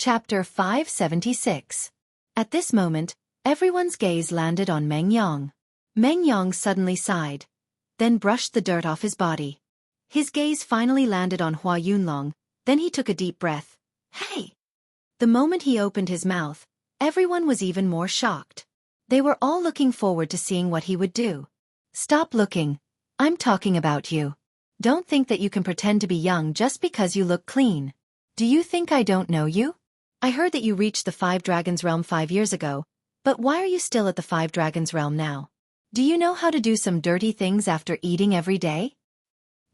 Chapter 576. At this moment, everyone's gaze landed on Meng Yang. Meng Yang suddenly sighed, then brushed the dirt off his body. His gaze finally landed on Hua Yunlong, then he took a deep breath. Hey! The moment he opened his mouth, everyone was even more shocked. They were all looking forward to seeing what he would do. Stop looking. I'm talking about you. Don't think that you can pretend to be young just because you look clean. Do you think I don't know you? I heard that you reached the Five Dragons realm 5 years ago, but why are you still at the Five Dragons realm now? Do you know how to do some dirty things after eating every day?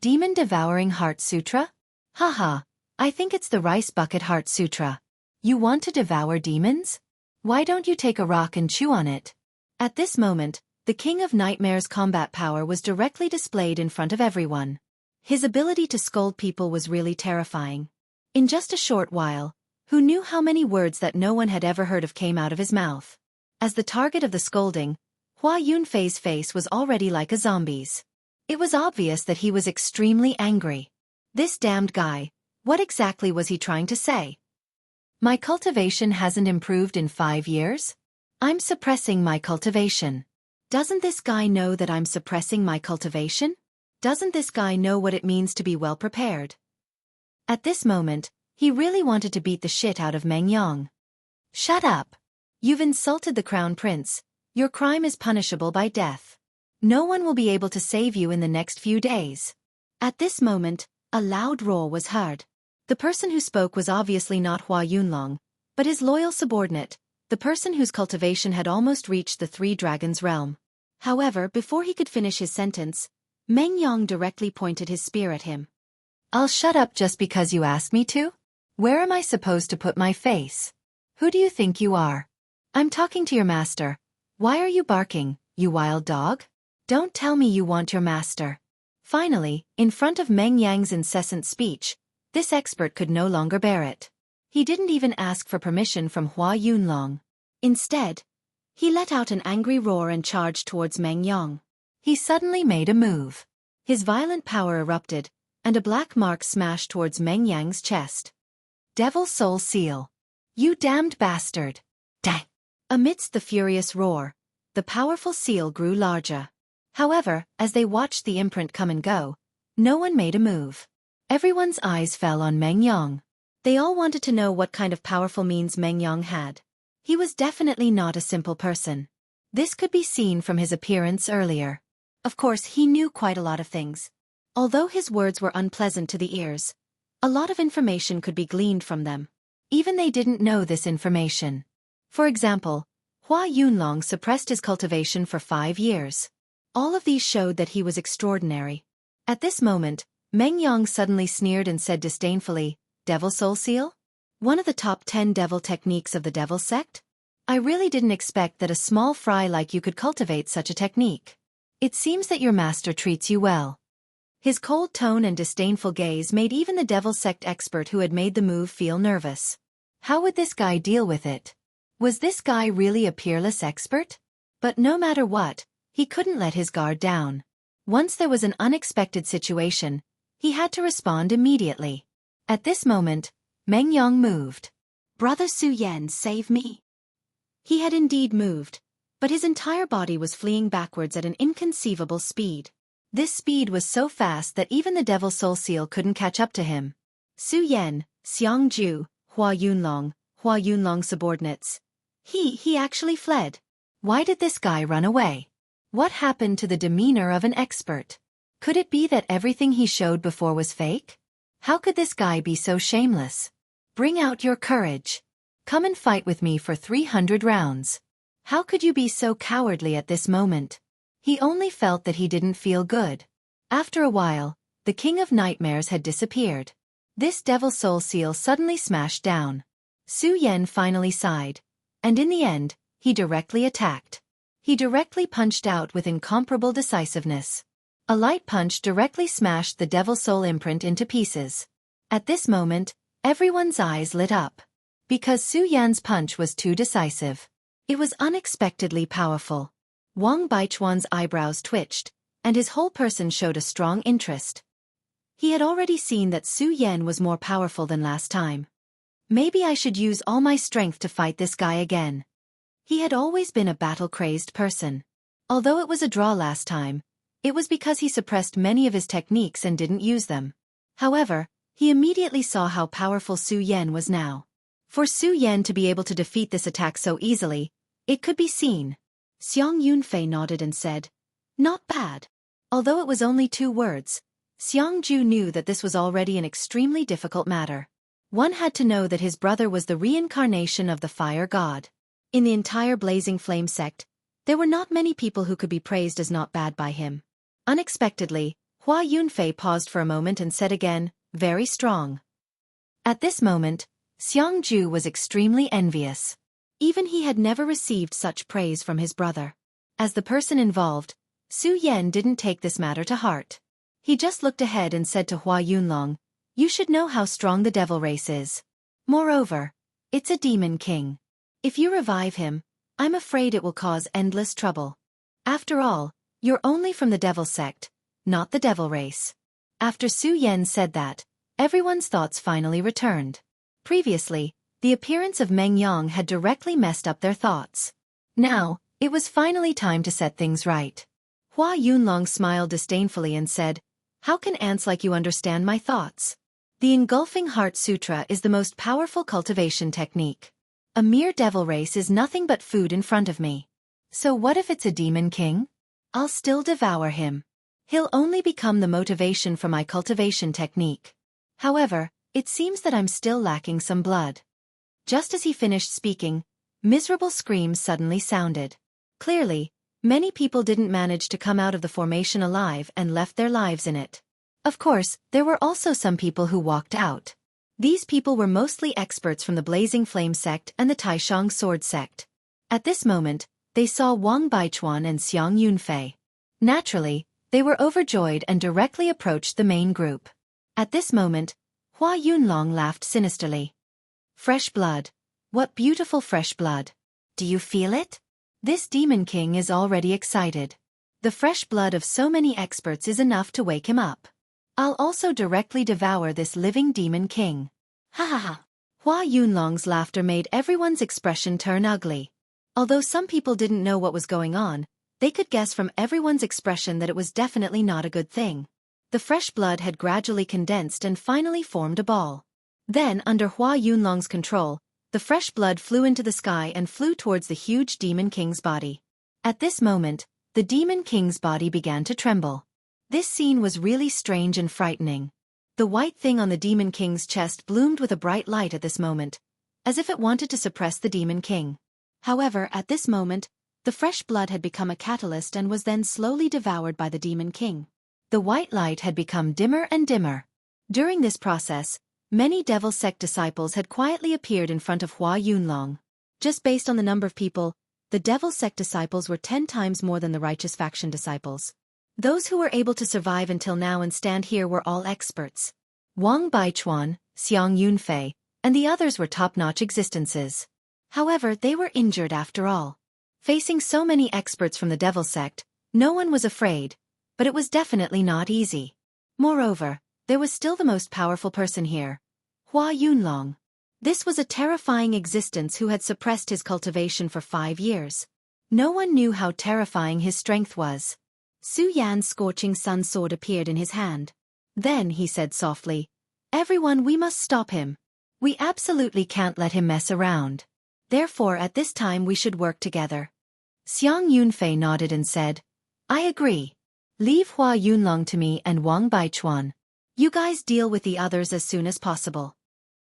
Demon Devouring Heart Sutra? Haha, I think it's the Rice Bucket Heart Sutra. You want to devour demons? Why don't you take a rock and chew on it? At this moment, the King of Nightmares' combat power was directly displayed in front of everyone. His ability to scold people was really terrifying. In just a short while, who knew how many words that no one had ever heard of came out of his mouth? As the target of the scolding, Hua Yunfei's face was already like a zombie's. It was obvious that he was extremely angry. This damned guy, what exactly was he trying to say? My cultivation hasn't improved in 5 years? I'm suppressing my cultivation. Doesn't this guy know that I'm suppressing my cultivation? Doesn't this guy know what it means to be well prepared? At this moment, he really wanted to beat the shit out of Meng Yang. Shut up. You've insulted the Crown Prince. Your crime is punishable by death. No one will be able to save you in the next few days. At this moment, a loud roar was heard. The person who spoke was obviously not Hua Yunlong, but his loyal subordinate, the person whose cultivation had almost reached the Three Dragons realm. However, before he could finish his sentence, Meng Yang directly pointed his spear at him. I'll shut up just because you asked me to? Where am I supposed to put my face? Who do you think you are? I'm talking to your master. Why are you barking, you wild dog? Don't tell me you want your master. Finally, in front of Meng Yang's incessant speech, this expert could no longer bear it. He didn't even ask for permission from Hua Yunlong. Instead, he let out an angry roar and charged towards Meng Yang. He suddenly made a move. His violent power erupted, and a black mark smashed towards Meng Yang's chest. Devil Soul Seal. You damned bastard. Dang. Amidst the furious roar, the powerful seal grew larger. However, as they watched the imprint come and go, no one made a move. Everyone's eyes fell on Meng Yang. They all wanted to know what kind of powerful means Meng Yang had. He was definitely not a simple person. This could be seen from his appearance earlier. Of course, he knew quite a lot of things. Although his words were unpleasant to the ears, a lot of information could be gleaned from them. Even they didn't know this information. For example, Hua Yunlong suppressed his cultivation for 5 years. All of these showed that he was extraordinary. At this moment, Meng Yang suddenly sneered and said disdainfully, Devil Soul Seal? One of the top 10 devil techniques of the devil sect? I really didn't expect that a small fry like you could cultivate such a technique. It seems that your master treats you well. His cold tone and disdainful gaze made even the devil sect expert who had made the move feel nervous. How would this guy deal with it? Was this guy really a peerless expert? But no matter what, he couldn't let his guard down. Once there was an unexpected situation, he had to respond immediately. At this moment, Meng Yang moved. Brother Su Yan, save me. He had indeed moved, but his entire body was fleeing backwards at an inconceivable speed. This speed was so fast that even the Devil Soul Seal couldn't catch up to him. Su Yan, Xiang Ju, Hua Yunlong subordinates. He actually fled. Why did this guy run away? What happened to the demeanor of an expert? Could it be that everything he showed before was fake? How could this guy be so shameless? Bring out your courage. Come and fight with me for 300 rounds. How could you be so cowardly at this moment? He only felt that he didn't feel good. After a while, the King of Nightmares had disappeared. This Devil Soul Seal suddenly smashed down. Su Yan finally sighed, and in the end, he directly attacked. He directly punched out with incomparable decisiveness. A light punch directly smashed the Devil Soul imprint into pieces. At this moment, everyone's eyes lit up. Because Su Yan's punch was too decisive. It was unexpectedly powerful. Wang Baichuan's eyebrows twitched, and his whole person showed a strong interest. He had already seen that Su Yan was more powerful than last time. Maybe I should use all my strength to fight this guy again. He had always been a battle-crazed person. Although it was a draw last time, it was because he suppressed many of his techniques and didn't use them. However, he immediately saw how powerful Su Yan was now. For Su Yan to be able to defeat this attack so easily, it could be seen. Xiang Yunfei nodded and said, "Not bad." Although it was only 2 words, Xiang Ju knew that this was already an extremely difficult matter. One had to know that his brother was the reincarnation of the fire god. In the entire Blazing Flame sect, there were not many people who could be praised as not bad by him. Unexpectedly, Hua Yunfei paused for a moment and said again, "Very strong." At this moment, Xiang Ju was extremely envious. Even he had never received such praise from his brother. As the person involved, Su Yan didn't take this matter to heart. He just looked ahead and said to Hua Yunlong, "You should know how strong the devil race is. Moreover, it's a demon king. If you revive him, I'm afraid it will cause endless trouble. After all, you're only from the devil sect, not the devil race." After Su Yan said that, everyone's thoughts finally returned. Previously, the appearance of Meng Yang had directly messed up their thoughts. Now, it was finally time to set things right. Hua Yunlong smiled disdainfully and said, "How can ants like you understand my thoughts? The Engulfing Heart Sutra is the most powerful cultivation technique. A mere devil race is nothing but food in front of me. So what if it's a demon king? I'll still devour him. He'll only become the motivation for my cultivation technique. However, it seems that I'm still lacking some blood." Just as he finished speaking, miserable screams suddenly sounded. Clearly, many people didn't manage to come out of the formation alive and left their lives in it. Of course, there were also some people who walked out. These people were mostly experts from the Blazing Flame sect and the Taishang Sword sect. At this moment, they saw Wang Baichuan and Xiang Yunfei. Naturally, they were overjoyed and directly approached the main group. At this moment, Hua Yunlong laughed sinisterly. "Fresh blood. What beautiful fresh blood. Do you feel it? This demon king is already excited. The fresh blood of so many experts is enough to wake him up. I'll also directly devour this living demon king." Ha ha ha. Hua Yunlong's laughter made everyone's expression turn ugly. Although some people didn't know what was going on, they could guess from everyone's expression that it was definitely not a good thing. The fresh blood had gradually condensed and finally formed a ball. Then, under Hua Yunlong's control, the fresh blood flew into the sky and flew towards the huge demon king's body. At this moment, the demon king's body began to tremble. This scene was really strange and frightening. The white thing on the demon king's chest bloomed with a bright light at this moment, as if it wanted to suppress the demon king. However, at this moment, the fresh blood had become a catalyst and was then slowly devoured by the demon king. The white light had become dimmer and dimmer. During this process, many devil sect disciples had quietly appeared in front of Hua Yunlong. Just based on the number of people, the devil sect disciples were 10 times more than the righteous faction disciples. Those who were able to survive until now and stand here were all experts. Wang Baichuan, Xiang Yunfei, and the others were top-notch existences. However, they were injured after all. Facing so many experts from the devil sect, no one was afraid, but it was definitely not easy. Moreover, there was still the most powerful person here, Hua Yunlong. This was a terrifying existence who had suppressed his cultivation for 5 years. No one knew how terrifying his strength was. Su Yan's scorching sun sword appeared in his hand. Then he said softly, "Everyone, we must stop him. We absolutely can't let him mess around. Therefore at this time we should work together." Xiang Yunfei nodded and said, "I agree. Leave Hua Yunlong to me and Wang Baichuan. You guys deal with the others as soon as possible."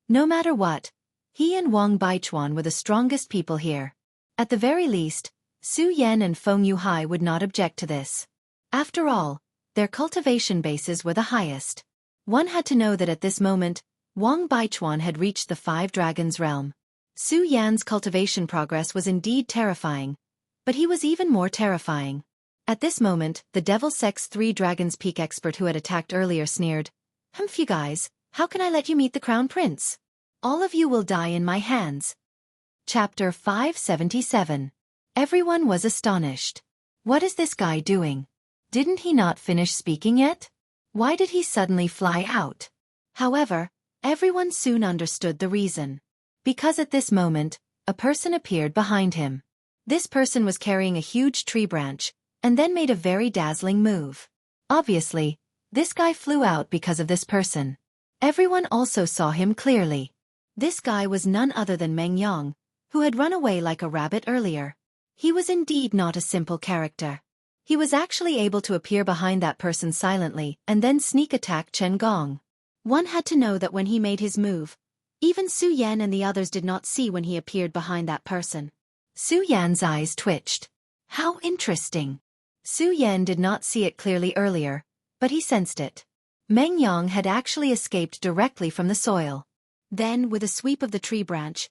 No matter what, he and Wang Baichuan were the strongest people here. At the very least, Su Yan and Feng Yuhai would not object to this. After all, their cultivation bases were the highest. One had to know that at this moment, Wang Baichuan had reached the 5 Dragons realm. Su Yan's cultivation progress was indeed terrifying, but he was even more terrifying. At this moment, the Devil Sect's 3 Dragons Peak expert who had attacked earlier sneered, "Humph, you guys, how can I let you meet the Crown Prince? All of you will die in my hands." Chapter 577. Everyone was astonished. What is this guy doing? Didn't he not finish speaking yet? Why did he suddenly fly out? However, everyone soon understood the reason. Because at this moment, a person appeared behind him. This person was carrying a huge tree branch, and then made a very dazzling move. Obviously, this guy flew out because of this person. Everyone also saw him clearly. This guy was none other than Meng Yang, who had run away like a rabbit earlier. He was indeed not a simple character. He was actually able to appear behind that person silently and then sneak attack Chen Gong. One had to know that when he made his move, even Su Yan and the others did not see when he appeared behind that person. Su Yan's eyes twitched. How interesting. Su Yan did not see it clearly earlier, but he sensed it. Meng Yang had actually escaped directly from the soil. Then, with a sweep of the tree branch,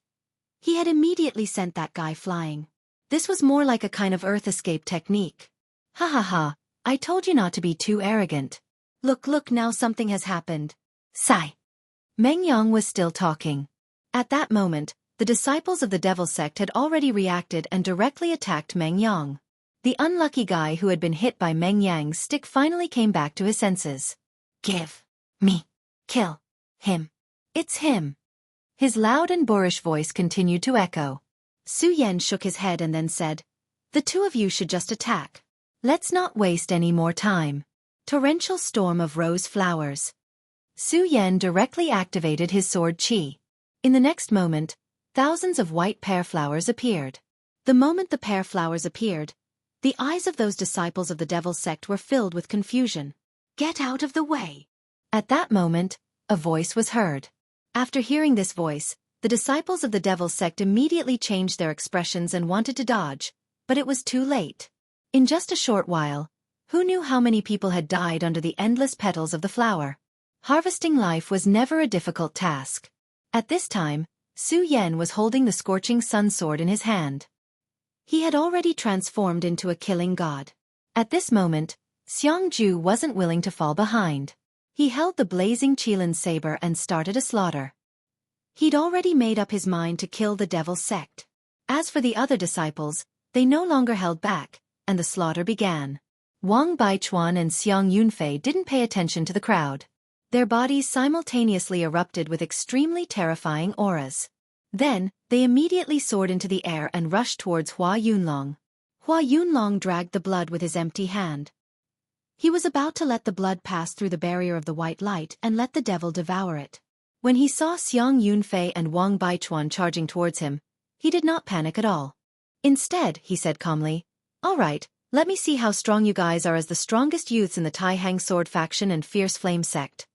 he had immediately sent that guy flying. This was more like a kind of earth escape technique. Ha ha ha, I told you not to be too arrogant. Look now something has happened. Sigh. Meng Yang was still talking. At that moment, the disciples of the devil sect had already reacted and directly attacked Meng Yang. The unlucky guy who had been hit by Meng Yang's stick finally came back to his senses. Give me. Kill him. It's him. His loud and boorish voice continued to echo. Su Yan shook his head and then said, "The two of you should just attack. Let's not waste any more time." Torrential storm of rose flowers. Su Yan directly activated his sword chi. In the next moment, thousands of white pear flowers appeared. The moment the pear flowers appeared, the eyes of those disciples of the devil sect were filled with confusion. Get out of the way. At that moment, a voice was heard. After hearing this voice, the disciples of the devil sect immediately changed their expressions and wanted to dodge, but it was too late. In just a short while, who knew how many people had died under the endless petals of the flower? Harvesting life was never a difficult task. At this time, Su Yan was holding the scorching sun sword in his hand. He had already transformed into a killing god. At this moment, Xiang Ju wasn't willing to fall behind. He held the blazing Qilin saber and started a slaughter. He'd already made up his mind to kill the devil sect. As for the other disciples, they no longer held back, and the slaughter began. Wang Baichuan and Xiang Yunfei didn't pay attention to the crowd. Their bodies simultaneously erupted with extremely terrifying auras. Then, they immediately soared into the air and rushed towards Hua Yunlong. Hua Yunlong dragged the blood with his empty hand. He was about to let the blood pass through the barrier of the white light and let the devil devour it. When he saw Xiang Yunfei and Wang Baichuan charging towards him, he did not panic at all. Instead, he said calmly, "All right, let me see how strong you guys are as the strongest youths in the Tai Hang Sword faction and Fierce Flame sect."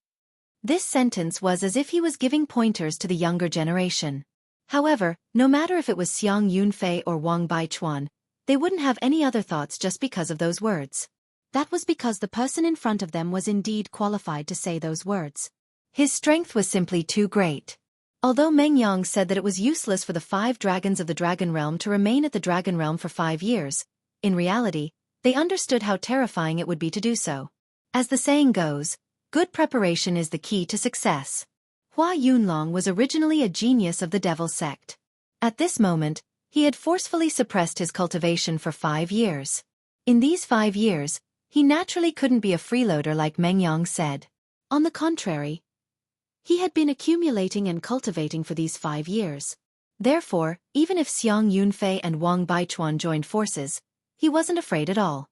This sentence was as if he was giving pointers to the younger generation. However, no matter if it was Xiang Yunfei or Wang Baichuan, they wouldn't have any other thoughts just because of those words. That was because the person in front of them was indeed qualified to say those words. His strength was simply too great. Although Meng Yang said that it was useless for the 5 dragons of the Dragon Realm to remain at the Dragon Realm for 5 years, in reality, they understood how terrifying it would be to do so. As the saying goes, good preparation is the key to success. Hua Yunlong was originally a genius of the devil sect. At this moment, he had forcefully suppressed his cultivation for 5 years. In these 5 years, he naturally couldn't be a freeloader like Meng Yang said. On the contrary, he had been accumulating and cultivating for these 5 years. Therefore, even if Xiang Yunfei and Wang Baichuan joined forces, he wasn't afraid at all.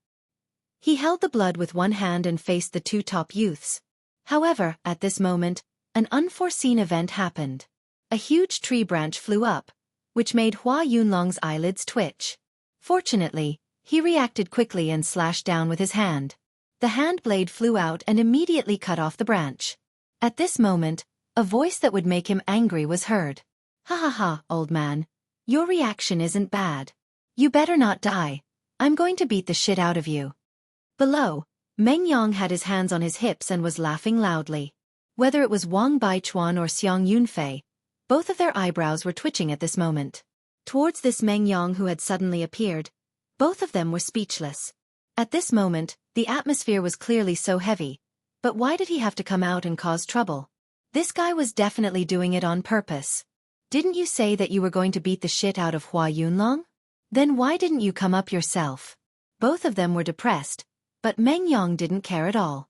He held the blood with one hand and faced the 2 top youths. However, at this moment, an unforeseen event happened. A huge tree branch flew up, which made Hua Yunlong's eyelids twitch. Fortunately, he reacted quickly and slashed down with his hand. The hand blade flew out and immediately cut off the branch. At this moment, a voice that would make him angry was heard. "Ha ha ha, old man. Your reaction isn't bad. You better not die. I'm going to beat the shit out of you." Below, Meng Yang had his hands on his hips and was laughing loudly. Whether it was Wang Baichuan or Xiang Yunfei, both of their eyebrows were twitching at this moment. Towards this Meng Yang who had suddenly appeared, both of them were speechless. At this moment, the atmosphere was clearly so heavy, but why did he have to come out and cause trouble? This guy was definitely doing it on purpose. Didn't you say that you were going to beat the shit out of Hua Yunlong? Then why didn't you come up yourself? Both of them were depressed, but Meng Yang didn't care at all.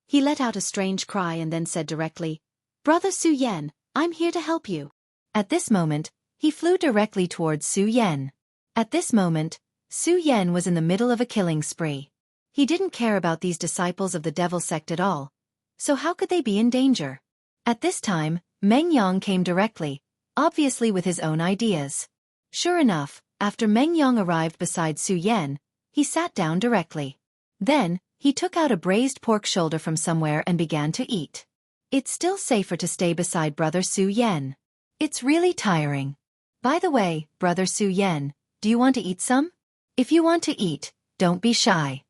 He let out a strange cry and then said directly, "Brother Su Yan, I'm here to help you." At this moment, he flew directly towards Su Yan. At this moment, Su Yan was in the middle of a killing spree. He didn't care about these disciples of the devil sect at all, so how could they be in danger? At this time, Meng Yang came directly, obviously with his own ideas. Sure enough, after Meng Yang arrived beside Su Yan, he sat down directly. Then, he took out a braised pork shoulder from somewhere and began to eat. It's still safer to stay beside Brother Su Yan. It's really tiring. By the way, Brother Su Yan, do you want to eat some? If you want to eat, don't be shy.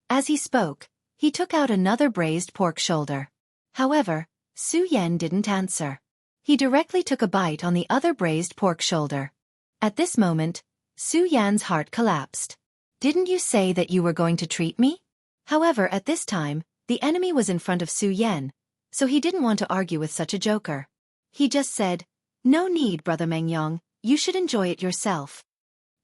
As he spoke, he took out another braised pork shoulder. However, Su Yan didn't answer. He directly took a bite on the other braised pork shoulder. At this moment, Su Yan's heart collapsed. Didn't you say that you were going to treat me? However, at this time, the enemy was in front of Su Yan, so he didn't want to argue with such a joker. He just said, "No need, Brother Meng Yang, you should enjoy it yourself."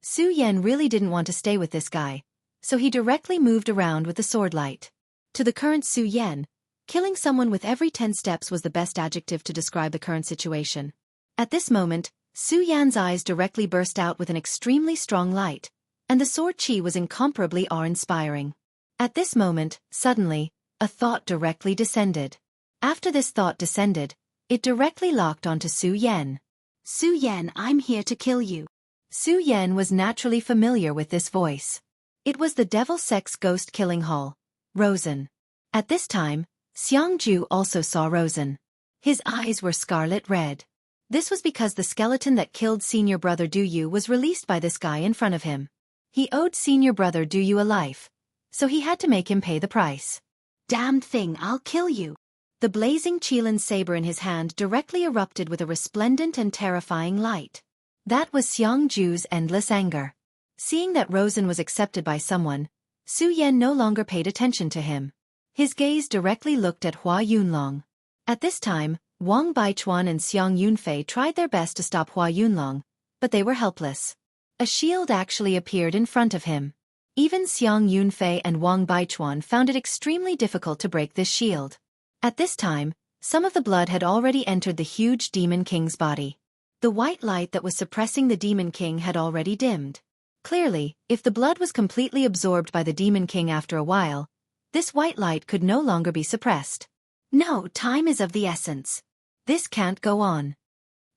Su Yan really didn't want to stay with this guy, so he directly moved around with the sword light. To the current Su Yan, killing someone with every 10 steps was the best adjective to describe the current situation. At this moment, Su Yan's eyes directly burst out with an extremely strong light, and the sword chi was incomparably awe-inspiring. At this moment, suddenly, a thought directly descended. After this thought descended, it directly locked onto Su Yan. "Su Yan, I'm here to kill you." Su Yan was naturally familiar with this voice. It was the devil sex ghost killing hall, Rosen. At this time, Xiang Ju also saw Rosen. His eyes were scarlet red. This was because the skeleton that killed senior brother Du Yu was released by this guy in front of him. He owed senior brother Du Yu a life, so he had to make him pay the price. "Damned thing, I'll kill you." The blazing Qilin saber in his hand directly erupted with a resplendent and terrifying light. That was Xiang Ju's endless anger. Seeing that Rosen was accepted by someone, Su Yan no longer paid attention to him. His gaze directly looked at Hua Yunlong. At this time, Wang Baichuan and Xiang Yunfei tried their best to stop Hua Yunlong, but they were helpless. A shield actually appeared in front of him. Even Xiang Yunfei and Wang Baichuan found it extremely difficult to break this shield. At this time, some of the blood had already entered the huge Demon King's body. The white light that was suppressing the Demon King had already dimmed. Clearly, if the blood was completely absorbed by the Demon King after a while, this white light could no longer be suppressed. No, time is of the essence. This can't go on.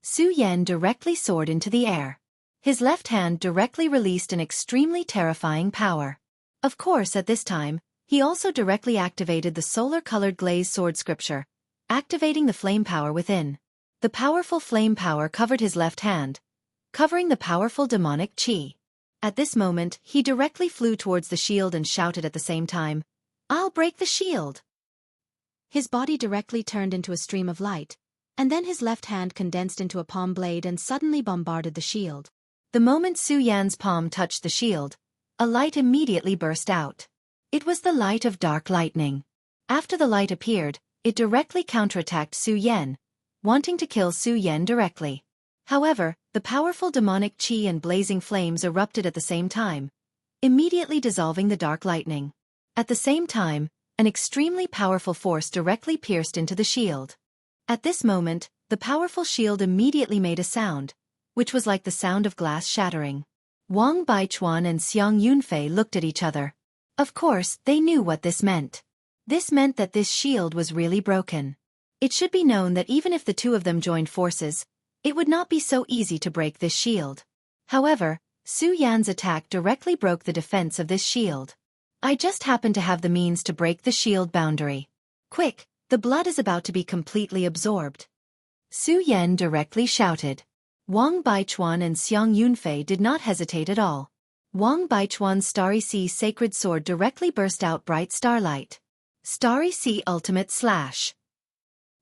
Su Yan directly soared into the air. His left hand directly released an extremely terrifying power. Of course, at this time, he also directly activated the solar-colored glaze sword scripture, activating the flame power within. The powerful flame power covered his left hand, covering the powerful demonic chi. At this moment, he directly flew towards the shield and shouted at the same time, "I'll break the shield!" His body directly turned into a stream of light, and then his left hand condensed into a palm blade and suddenly bombarded the shield. The moment Su Yan's palm touched the shield, a light immediately burst out. It was the light of dark lightning. After the light appeared, it directly counterattacked Su Yan, wanting to kill Su Yan directly. However, the powerful demonic chi and blazing flames erupted at the same time, immediately dissolving the dark lightning. At the same time, an extremely powerful force directly pierced into the shield. At this moment, the powerful shield immediately made a sound, which was like the sound of glass shattering. Wang Baichuan and Xiang Yunfei looked at each other. Of course, they knew what this meant. This meant that this shield was really broken. It should be known that even if the two of them joined forces, it would not be so easy to break this shield. However, Su Yan's attack directly broke the defense of this shield. I just happen to have the means to break the shield boundary. Quick, the blood is about to be completely absorbed. Su Yan directly shouted. Wang Baichuan and Xiang Yunfei did not hesitate at all. Wang Baichuan's Starry Sea sacred sword directly burst out bright starlight. Starry Sea Ultimate Slash.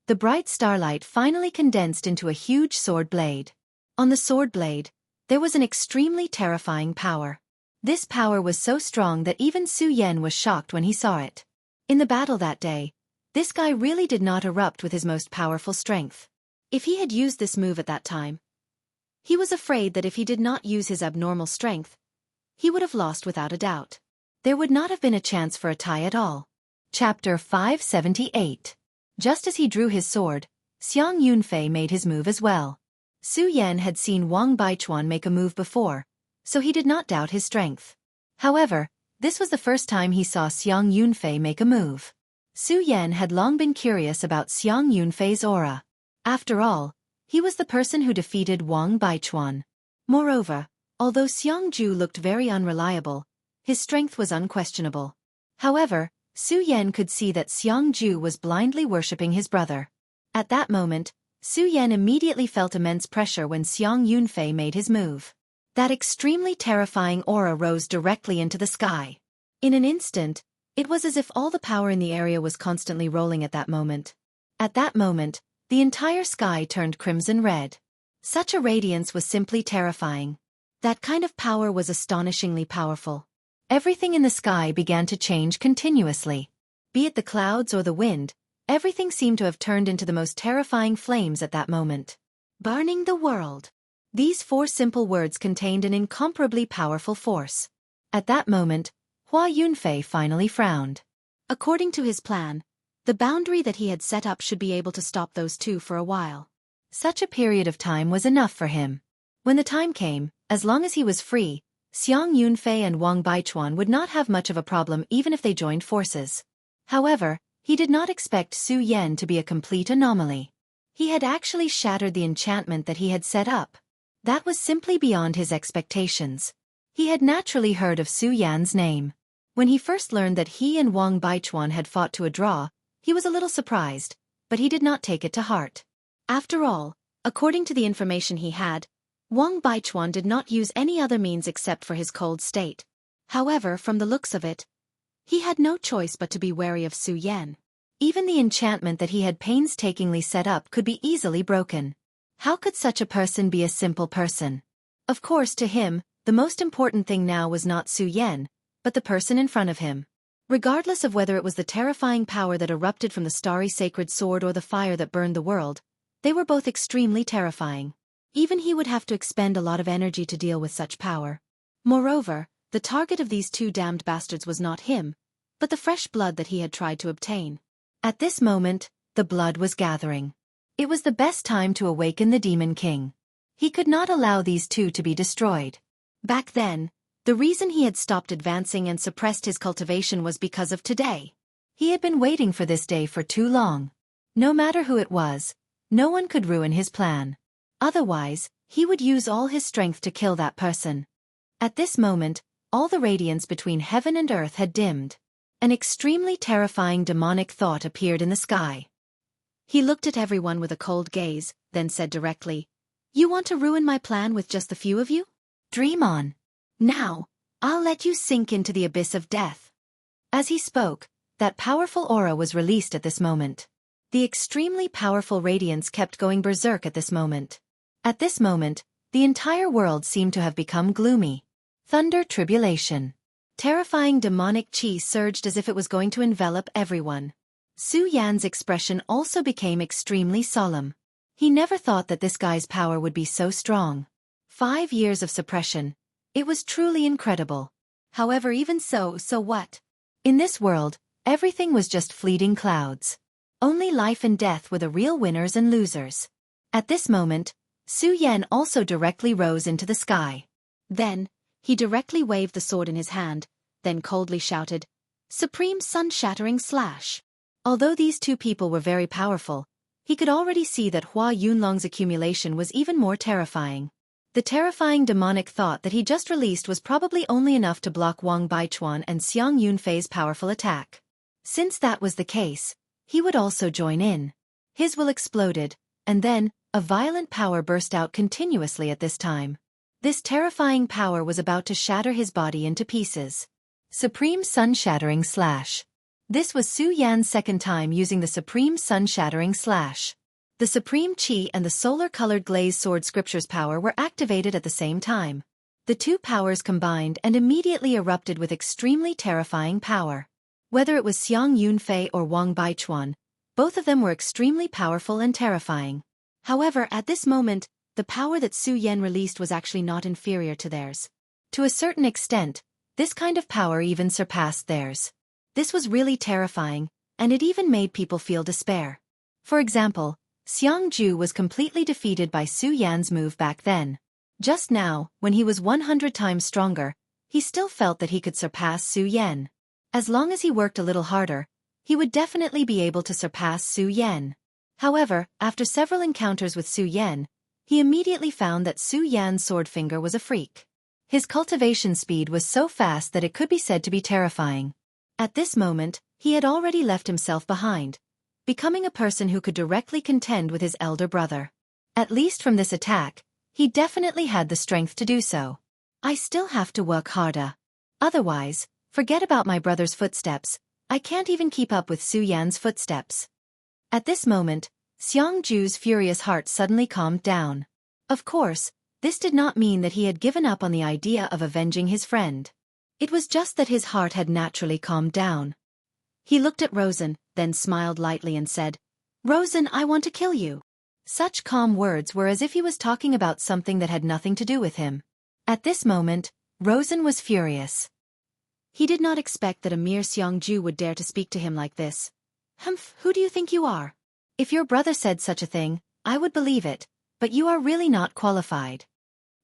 The bright starlight finally condensed into a huge sword blade. On the sword blade, there was an extremely terrifying power. This power was so strong that even Su Yan was shocked when he saw it. In the battle that day, this guy really did not erupt with his most powerful strength. If he had used this move at that time, he was afraid that if he did not use his abnormal strength, he would have lost without a doubt. There would not have been a chance for a tie at all. Chapter 578. Just as he drew his sword, Xiang Yunfei made his move as well. Su Yan had seen Wang Baichuan make a move before, so he did not doubt his strength. However, this was the first time he saw Xiang Yunfei make a move. Su Yan had long been curious about Xiang Yunfei's aura. After all, he was the person who defeated Wang Baichuan. Moreover, although Xiang Ju looked very unreliable, his strength was unquestionable. However, Su Yan could see that Xiang Ju was blindly worshipping his brother. At that moment, Su Yan immediately felt immense pressure when Xiang Yunfei made his move. That extremely terrifying aura rose directly into the sky. In an instant, it was as if all the power in the area was constantly rolling at that moment. At that moment, the entire sky turned crimson red. Such a radiance was simply terrifying. That kind of power was astonishingly powerful. Everything in the sky began to change continuously. Be it the clouds or the wind, everything seemed to have turned into the most terrifying flames at that moment. Burning the world. These 4 simple words contained an incomparably powerful force. At that moment, Hua Yunfei finally frowned. According to his plan, the boundary that he had set up should be able to stop those two for a while. Such a period of time was enough for him. When the time came, as long as he was free, Xiang Yunfei and Wang Baichuan would not have much of a problem even if they joined forces. However, he did not expect Su Yan to be a complete anomaly. He had actually shattered the enchantment that he had set up. That was simply beyond his expectations. He had naturally heard of Su Yan's name. When he first learned that he and Wang Baichuan had fought to a draw, he was a little surprised, but he did not take it to heart. After all, according to the information he had, Wang Baichuan did not use any other means except for his cold state. However, from the looks of it, he had no choice but to be wary of Su Yan. Even the enchantment that he had painstakingly set up could be easily broken. How could such a person be a simple person? Of course, to him, the most important thing now was not Su Yan, but the person in front of him. Regardless of whether it was the terrifying power that erupted from the starry sacred sword or the fire that burned the world, they were both extremely terrifying. Even he would have to expend a lot of energy to deal with such power. Moreover, the target of these 2 damned bastards was not him, but the fresh blood that he had tried to obtain. At this moment, the blood was gathering. It was the best time to awaken the Demon King. He could not allow these 2 to be destroyed. Back then, the reason he had stopped advancing and suppressed his cultivation was because of today. He had been waiting for this day for too long. No matter who it was, no one could ruin his plan. Otherwise, he would use all his strength to kill that person. At this moment, all the radiance between heaven and earth had dimmed. An extremely terrifying demonic thought appeared in the sky. He looked at everyone with a cold gaze, then said directly, "You want to ruin my plan with just the few of you? Dream on. Now, I'll let you sink into the abyss of death." As he spoke, that powerful aura was released at this moment. The extremely powerful radiance kept going berserk at this moment. At this moment, the entire world seemed to have become gloomy. Thunder tribulation. Terrifying demonic chi surged as if it was going to envelop everyone. Su Yan's expression also became extremely solemn. He never thought that this guy's power would be so strong. 5 years of suppression. It was truly incredible. However, even so what? In this world, everything was just fleeting clouds. Only life and death were the real winners and losers. At this moment, Su Yan also directly rose into the sky. Then, he directly waved the sword in his hand, then coldly shouted, "Supreme Sun-Shattering Slash." Although these 2 people were very powerful, he could already see that Hua Yunlong's accumulation was even more terrifying. The terrifying demonic thought that he just released was probably only enough to block Wang Baichuan and Xiang Yunfei's powerful attack. Since that was the case, he would also join in. His will exploded, and then, a violent power burst out continuously at this time. This terrifying power was about to shatter his body into pieces. Supreme Sun-Shattering Slash. This was Su Yan's second time using the Supreme Sun-Shattering Slash. The Supreme Chi and the solar-colored glazed sword scripture's power were activated at the same time. The 2 powers combined and immediately erupted with extremely terrifying power. Whether it was Xiang Yunfei or Wang Baichuan, both of them were extremely powerful and terrifying. However, at this moment, the power that Su Yan released was actually not inferior to theirs. To a certain extent, this kind of power even surpassed theirs. This was really terrifying, and it even made people feel despair. For example, Xiangju was completely defeated by Su Yan's move back then. Just now, when he was 100 times stronger, he still felt that he could surpass Su Yan. As long as he worked a little harder, he would definitely be able to surpass Su Yan. However, after several encounters with Su Yan, he immediately found that Su Yan's sword finger was a freak. His cultivation speed was so fast that it could be said to be terrifying. At this moment, he had already left himself behind, becoming a person who could directly contend with his elder brother. At least from this attack, he definitely had the strength to do so. I still have to work harder. Otherwise, forget about my brother's footsteps, I can't even keep up with Su Yan's footsteps. At this moment, Xiangju's furious heart suddenly calmed down. Of course, this did not mean that he had given up on the idea of avenging his friend. It was just that his heart had naturally calmed down. He looked at Rosen, then smiled lightly and said, "Rosen, I want to kill you." Such calm words were as if he was talking about something that had nothing to do with him. At this moment, Rosen was furious. He did not expect that a mere Xiangju would dare to speak to him like this. "Humph, who do you think you are? If your brother said such a thing, I would believe it, but you are really not qualified."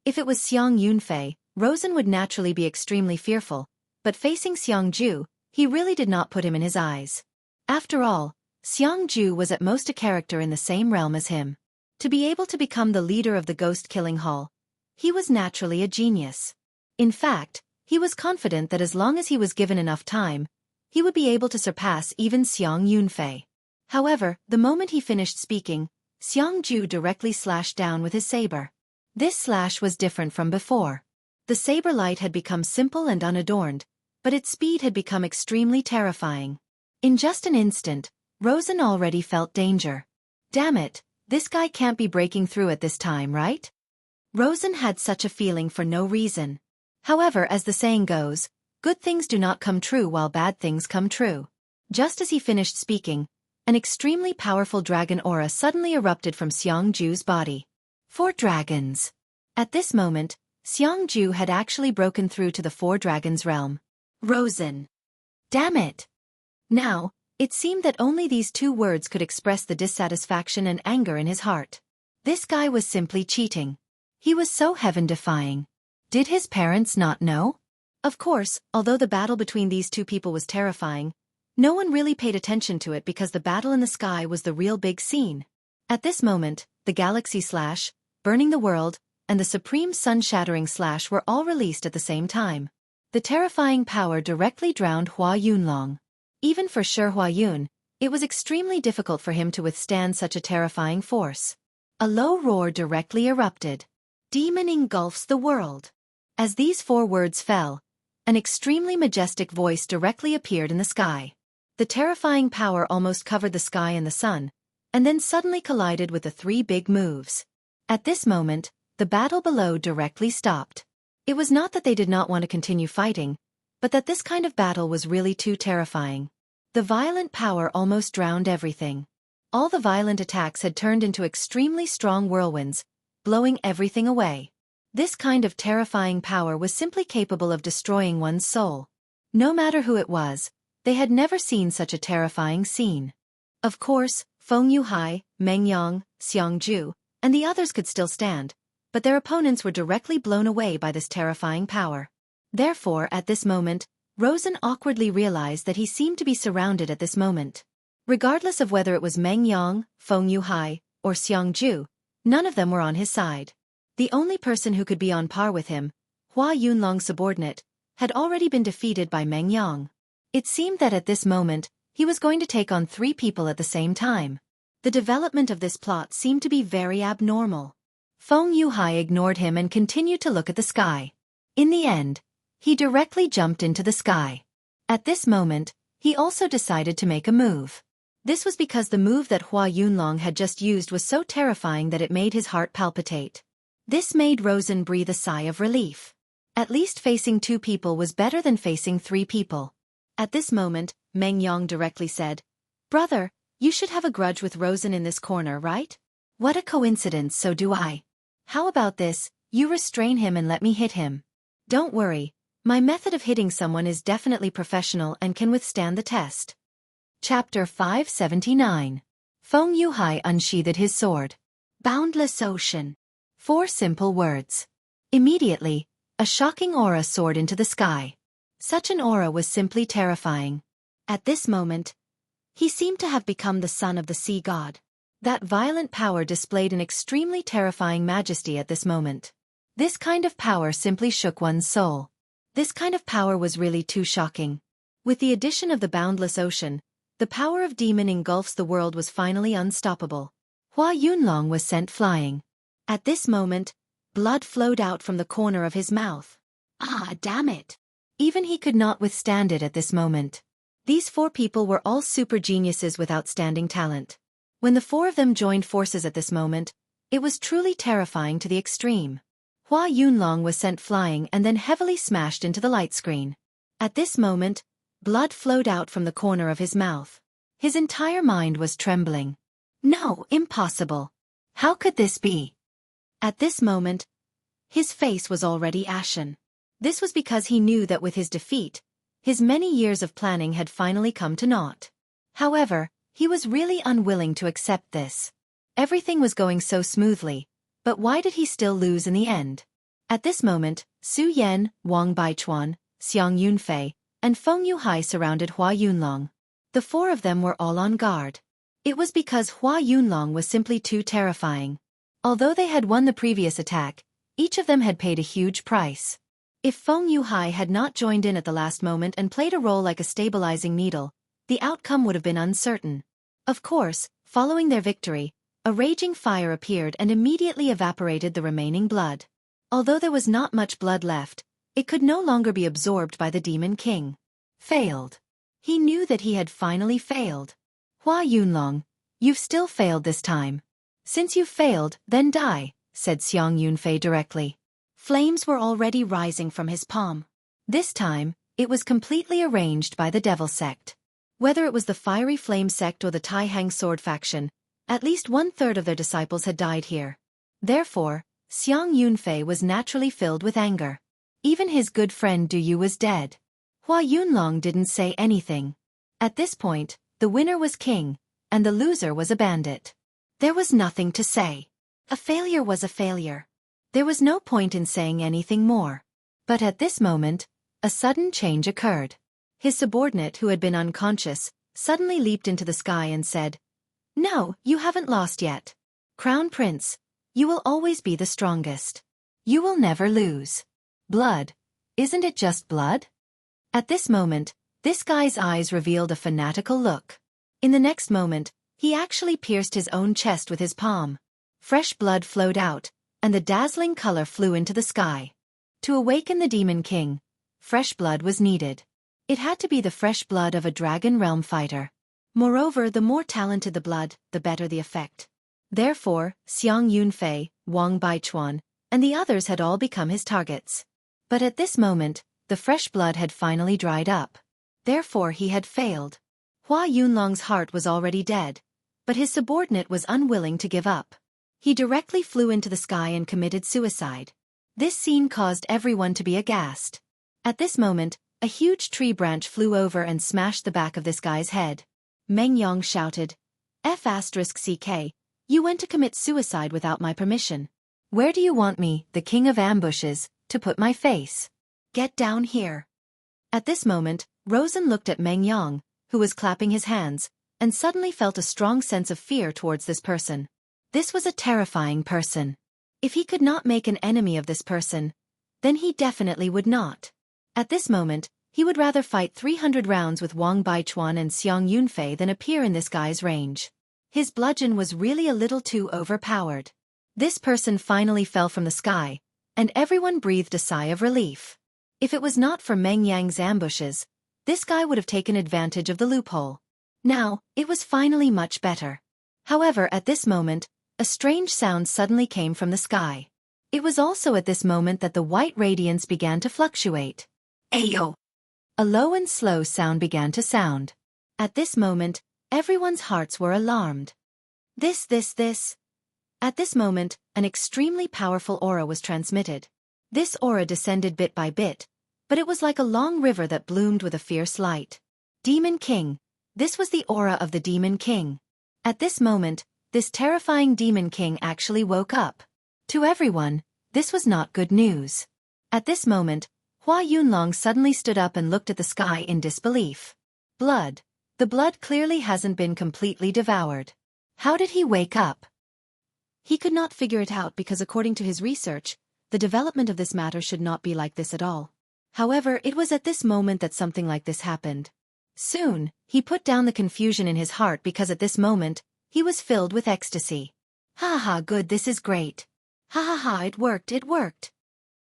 If it was Xiang Yunfei, Rosen would naturally be extremely fearful, but facing Xiangju, he really did not put him in his eyes. After all, Xiangju was at most a character in the same realm as him. To be able to become the leader of the ghost-killing hall, he was naturally a genius. In fact, he was confident that as long as he was given enough time, he would be able to surpass even Xiang Yunfei. However, the moment he finished speaking, Xiangju directly slashed down with his saber. This slash was different from before. The saber light had become simple and unadorned, but its speed had become extremely terrifying. In just an instant, Rosen already felt danger. Damn it, this guy can't be breaking through at this time, right? Rosen had such a feeling for no reason. However, as the saying goes, good things do not come true while bad things come true. Just as he finished speaking, an extremely powerful dragon aura suddenly erupted from Xiangju's body. 4 dragons. At this moment, Xiangju had actually broken through to the 4 dragons realm. Rosen. Damn it! Now, it seemed that only these 2 words could express the dissatisfaction and anger in his heart. This guy was simply cheating. He was so heaven-defying. Did his parents not know? Of course, although the battle between these 2 people was terrifying, no one really paid attention to it because the battle in the sky was the real big scene. At this moment, the Galaxy Slash, Burning the World, and the Supreme Sun-Shattering Slash were all released at the same time. The terrifying power directly drowned Hua Yunlong. Even for Shi Huayun, it was extremely difficult for him to withstand such a terrifying force. A low roar directly erupted. Demon engulfs the world. As these 4 words fell, an extremely majestic voice directly appeared in the sky. The terrifying power almost covered the sky and the sun, and then suddenly collided with the 3 big moves. At this moment, the battle below directly stopped. It was not that they did not want to continue fighting, but that this kind of battle was really too terrifying. The violent power almost drowned everything. All the violent attacks had turned into extremely strong whirlwinds, blowing everything away. This kind of terrifying power was simply capable of destroying one's soul. No matter who it was, they had never seen such a terrifying scene. Of course, Feng Yuhai, Meng Yang, Xiangju, and the others could still stand, but their opponents were directly blown away by this terrifying power. Therefore, at this moment, Rosen awkwardly realized that he seemed to be surrounded at this moment. Regardless of whether it was Meng Yang, Feng Yuhai, or Xiangju, none of them were on his side. The only person who could be on par with him, Hua Yunlong's subordinate, had already been defeated by Meng Yang. It seemed that at this moment, he was going to take on 3 people at the same time. The development of this plot seemed to be very abnormal. Feng Yuhai ignored him and continued to look at the sky. In the end, he directly jumped into the sky. At this moment, he also decided to make a move. This was because the move that Hua Yunlong had just used was so terrifying that it made his heart palpitate. This made Rosen breathe a sigh of relief. At least facing 2 people was better than facing 3 people. At this moment, Meng Yang directly said, "Brother, you should have a grudge with Rosen in this corner, right? What a coincidence, so do I. How about this, you restrain him and let me hit him. Don't worry, my method of hitting someone is definitely professional and can withstand the test." Chapter 579. Feng Yuhai unsheathed his sword. Boundless ocean. 4 simple words. Immediately, a shocking aura soared into the sky. Such an aura was simply terrifying. At this moment, he seemed to have become the son of the sea god. That violent power displayed an extremely terrifying majesty at this moment. This kind of power simply shook one's soul. This kind of power was really too shocking. With the addition of the boundless ocean, the power of demon engulfs the world was finally unstoppable. Hua Yunlong was sent flying. At this moment, blood flowed out from the corner of his mouth. Ah, damn it! Even he could not withstand it at this moment. These 4 people were all super geniuses with outstanding talent. When the 4 of them joined forces at this moment, it was truly terrifying to the extreme. Hua Yunlong was sent flying and then heavily smashed into the light screen. At this moment, blood flowed out from the corner of his mouth. His entire mind was trembling. No, impossible. How could this be? At this moment, his face was already ashen. This was because he knew that with his defeat, his many years of planning had finally come to naught. However, he was really unwilling to accept this. Everything was going so smoothly, but why did he still lose in the end? At this moment, Su Yan, Wang Baichuan, Xiang Yunfei, and Feng Yuhai surrounded Hua Yunlong. The 4 of them were all on guard. It was because Hua Yunlong was simply too terrifying. Although they had won the previous attack, each of them had paid a huge price. If Feng Yuhai had not joined in at the last moment and played a role like a stabilizing needle, the outcome would have been uncertain. Of course, following their victory, a raging fire appeared and immediately evaporated the remaining blood. Although there was not much blood left, it could no longer be absorbed by the Demon King. Failed. He knew that he had finally failed. Hua Yunlong, you've still failed this time. Since you've failed, then die, said Xiang Yunfei directly. Flames were already rising from his palm. This time, it was completely arranged by the Devil Sect. Whether it was the Fiery Flame Sect or the Tai Hang Sword faction, at least 1/3 of their disciples had died here. Therefore, Xiang Yunfei was naturally filled with anger. Even his good friend Du Yu was dead. Hua Yunlong didn't say anything. At this point, the winner was king, and the loser was a bandit. There was nothing to say. A failure was a failure. There was no point in saying anything more. But at this moment, a sudden change occurred. His subordinate, who had been unconscious, suddenly leaped into the sky and said, "No, you haven't lost yet. Crown Prince, you will always be the strongest. You will never lose. Blood. Isn't it just blood?" At this moment, this guy's eyes revealed a fanatical look. In the next moment, he actually pierced his own chest with his palm. Fresh blood flowed out, and the dazzling color flew into the sky. To awaken the Demon King, fresh blood was needed. It had to be the fresh blood of a Dragon Realm fighter. Moreover, the more talented the blood, the better the effect. Therefore, Xiang Yunfei, Wang Baichuan, and the others had all become his targets. But at this moment, the fresh blood had finally dried up. Therefore he had failed. Hua Yunlong's heart was already dead, but his subordinate was unwilling to give up. He directly flew into the sky and committed suicide. This scene caused everyone to be aghast. At this moment, a huge tree branch flew over and smashed the back of this guy's head. Meng Yong shouted, "F***CK, you went to commit suicide without my permission. Where do you want me, the king of ambushes, to put my face? Get down here." At this moment, Rosen looked at Meng Yong, who was clapping his hands, and suddenly felt a strong sense of fear towards this person. This was a terrifying person. If he could not make an enemy of this person, then he definitely would not. At this moment, he would rather fight 300 rounds with Wang Baichuan and Xiang Yunfei than appear in this guy's range. His bludgeon was really a little too overpowered. This person finally fell from the sky, and everyone breathed a sigh of relief. If it was not for Meng Yang's ambushes, this guy would have taken advantage of the loophole. Now, it was finally much better. However, at this moment, a strange sound suddenly came from the sky. It was also at this moment that the white radiance began to fluctuate. Ayo! A low and slow sound began to sound. At this moment, everyone's hearts were alarmed. This. At this moment, an extremely powerful aura was transmitted. This aura descended bit by bit, but it was like a long river that bloomed with a fierce light. Demon King. This was the aura of the Demon King. At this moment, this terrifying Demon King actually woke up. To everyone, this was not good news. At this moment, Hua Yunlong suddenly stood up and looked at the sky in disbelief. Blood. The blood clearly hasn't been completely devoured. How did he wake up? He could not figure it out because according to his research, the development of this matter should not be like this at all. However, it was at this moment that something like this happened. Soon, he put down the confusion in his heart because at this moment, he was filled with ecstasy. Ha ha, good, this is great. Ha ha ha, it worked.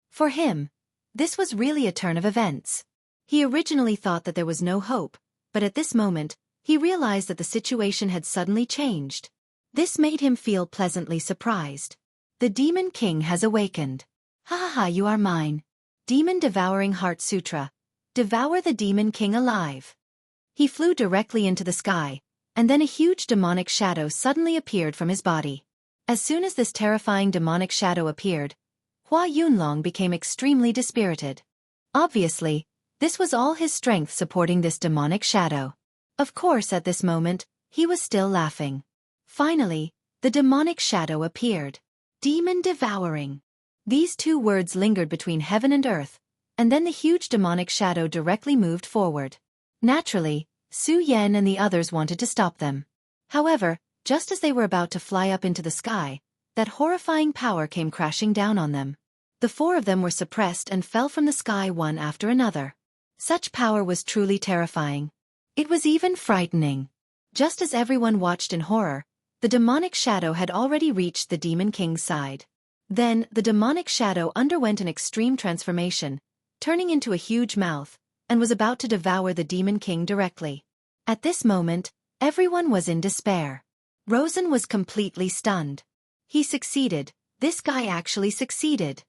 For him, this was really a turn of events. He originally thought that there was no hope, but at this moment, he realized that the situation had suddenly changed. This made him feel pleasantly surprised. The Demon King has awakened. Ha ha ha, you are mine. Demon Devouring Heart Sutra. Devour the Demon King alive. He flew directly into the sky, and then a huge demonic shadow suddenly appeared from his body. As soon as this terrifying demonic shadow appeared, Hua Yunlong became extremely dispirited. Obviously, this was all his strength supporting this demonic shadow. Of course, at this moment, he was still laughing. Finally, the demonic shadow appeared. Demon Devouring. These two words lingered between heaven and earth, and then the huge demonic shadow directly moved forward. Naturally, Su Yan and the others wanted to stop them. However, just as they were about to fly up into the sky, that horrifying power came crashing down on them. The four of them were suppressed and fell from the sky one after another. Such power was truly terrifying. It was even frightening. Just as everyone watched in horror, the demonic shadow had already reached the Demon King's side. Then, the demonic shadow underwent an extreme transformation, turning into a huge mouth, and was about to devour the Demon King directly. At this moment, everyone was in despair. Rosen was completely stunned. He succeeded. This guy actually succeeded.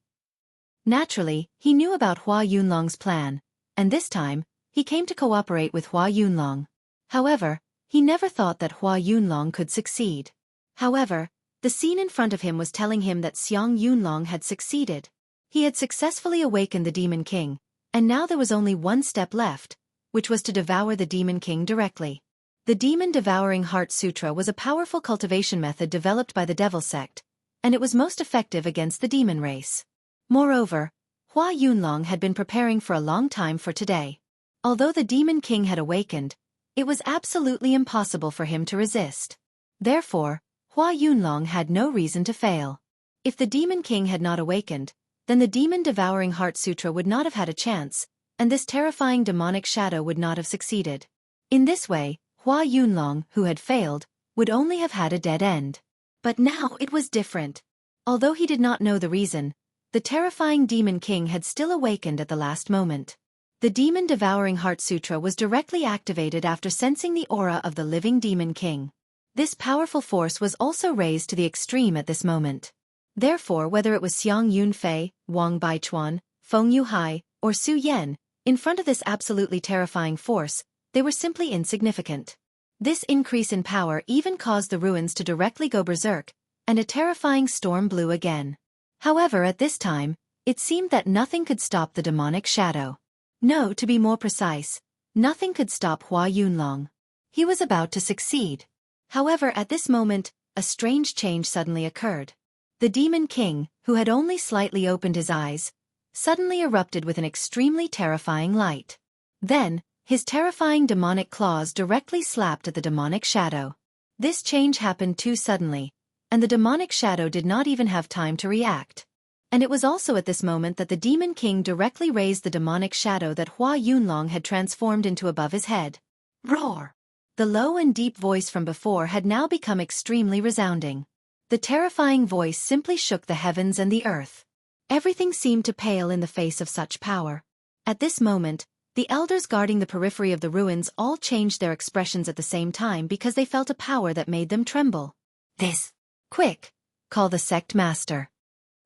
Naturally, he knew about Hua Yunlong's plan, and this time, he came to cooperate with Hua Yunlong. However, he never thought that Hua Yunlong could succeed. However, the scene in front of him was telling him that Xiang Yunlong had succeeded. He had successfully awakened the Demon King, and now there was only one step left, which was to devour the Demon King directly. The Demon Devouring Heart Sutra was a powerful cultivation method developed by the Devil Sect, and it was most effective against the demon race. Moreover, Hua Yunlong had been preparing for a long time for today. Although the Demon King had awakened, it was absolutely impossible for him to resist. Therefore, Hua Yunlong had no reason to fail. If the Demon King had not awakened, then the Demon Devouring Heart Sutra would not have had a chance, and this terrifying demonic shadow would not have succeeded. In this way, Hua Yunlong, who had failed, would only have had a dead end. But now it was different. Although he did not know the reason, the terrifying Demon King had still awakened at the last moment. The Demon Devouring Heart Sutra was directly activated after sensing the aura of the living Demon King. This powerful force was also raised to the extreme at this moment. Therefore, whether it was Xiang Yunfei, Wang Baichuan, Feng Yuhai, or Su Yan, in front of this absolutely terrifying force, they were simply insignificant. This increase in power even caused the ruins to directly go berserk, and a terrifying storm blew again. However, at this time, it seemed that nothing could stop the demonic shadow. No, to be more precise, nothing could stop Hua Yunlong. He was about to succeed. However, at this moment, a strange change suddenly occurred. The Demon King, who had only slightly opened his eyes, suddenly erupted with an extremely terrifying light. Then, his terrifying demonic claws directly slapped at the demonic shadow. This change happened too suddenly, and the demonic shadow did not even have time to react. And it was also at this moment that the Demon King directly raised the demonic shadow that Hua Yunlong had transformed into above his head. Roar! The low and deep voice from before had now become extremely resounding. The terrifying voice simply shook the heavens and the earth. Everything seemed to pale in the face of such power. At this moment, the elders guarding the periphery of the ruins all changed their expressions at the same time because they felt a power that made them tremble. This! Quick! Call the sect master.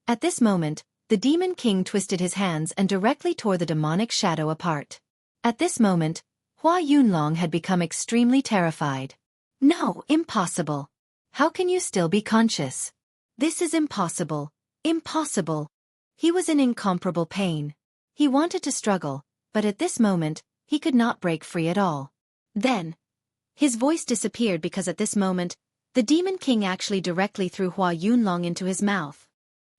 At this moment, the Demon King twisted his hands and directly tore the demonic shadow apart. At this moment, Hua Yunlong had become extremely terrified. No, impossible. How can you still be conscious? This is impossible. Impossible. He was in incomparable pain. He wanted to struggle, but at this moment, he could not break free at all. Then, his voice disappeared because at this moment, The Demon King actually directly threw Hua Yunlong into his mouth.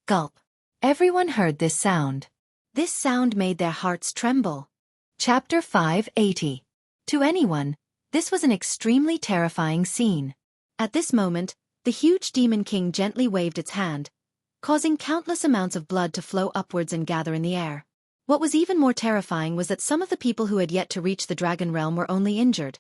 Gulp. Everyone heard this sound. This sound made their hearts tremble. Chapter 580. To anyone, this was an extremely terrifying scene. At this moment, the huge Demon King gently waved its hand, causing countless amounts of blood to flow upwards and gather in the air. What was even more terrifying was that some of the people who had yet to reach the dragon realm were only injured,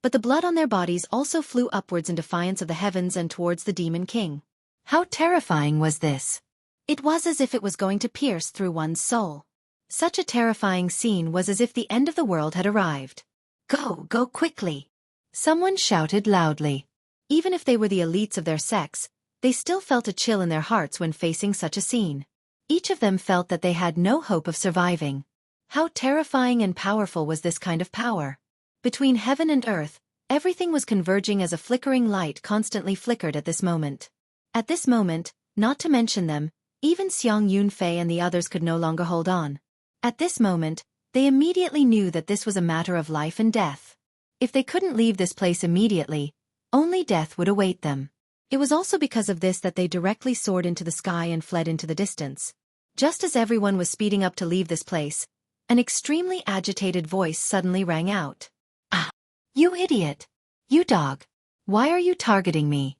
but the blood on their bodies also flew upwards in defiance of the heavens and towards the Demon King. How terrifying was this? It was as if it was going to pierce through one's soul. Such a terrifying scene was as if the end of the world had arrived. Go quickly! Someone shouted loudly. Even if they were the elites of their sex, they still felt a chill in their hearts when facing such a scene. Each of them felt that they had no hope of surviving. How terrifying and powerful was this kind of power? Between heaven and earth, everything was converging as a flickering light constantly flickered at this moment. At this moment, not to mention them, even Xiang Yunfei and the others could no longer hold on. At this moment, they immediately knew that this was a matter of life and death. If they couldn't leave this place immediately, only death would await them. It was also because of this that they directly soared into the sky and fled into the distance. Just as everyone was speeding up to leave this place, an extremely agitated voice suddenly rang out. Ah! You idiot! You dog! Why are you targeting me?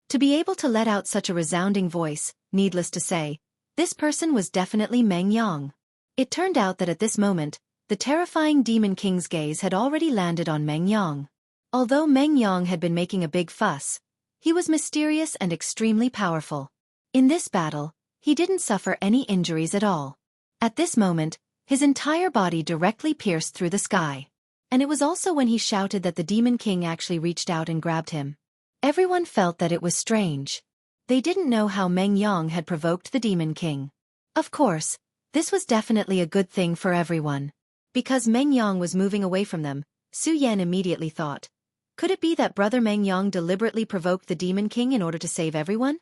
To be able to let out such a resounding voice, needless to say, this person was definitely Meng Yang. It turned out that at this moment, the terrifying Demon King's gaze had already landed on Meng Yang. Although Meng Yang had been making a big fuss, he was mysterious and extremely powerful. In this battle, he didn't suffer any injuries at all. At this moment, his entire body directly pierced through the sky. And it was also when he shouted that the Demon King actually reached out and grabbed him. Everyone felt that it was strange. They didn't know how Meng Yang had provoked the Demon King. Of course, this was definitely a good thing for everyone. Because Meng Yang was moving away from them, Su Yan immediately thought, could it be that Brother Meng Yang deliberately provoked the Demon King in order to save everyone?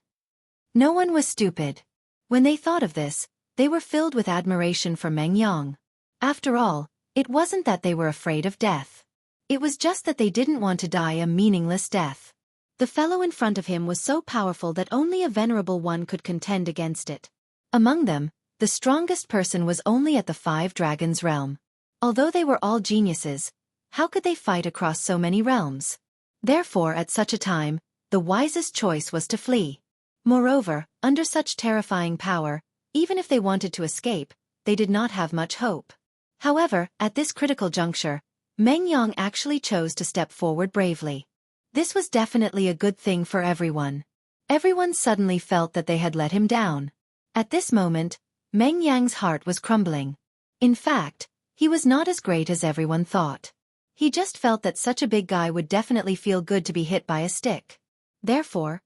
No one was stupid. When they thought of this, they were filled with admiration for Meng Yang. After all, it wasn't that they were afraid of death. It was just that they didn't want to die a meaningless death. The fellow in front of him was so powerful that only a venerable one could contend against it. Among them, the strongest person was only at the Five Dragons realm. Although they were all geniuses, how could they fight across so many realms? Therefore, at such a time, the wisest choice was to flee. Moreover, under such terrifying power, even if they wanted to escape, they did not have much hope. However, at this critical juncture, Meng Yang actually chose to step forward bravely. This was definitely a good thing for everyone. Everyone suddenly felt that they had let him down. At this moment, Meng Yang's heart was crumbling. In fact, he was not as great as everyone thought. He just felt that such a big guy would definitely feel good to be hit by a stick. Therefore,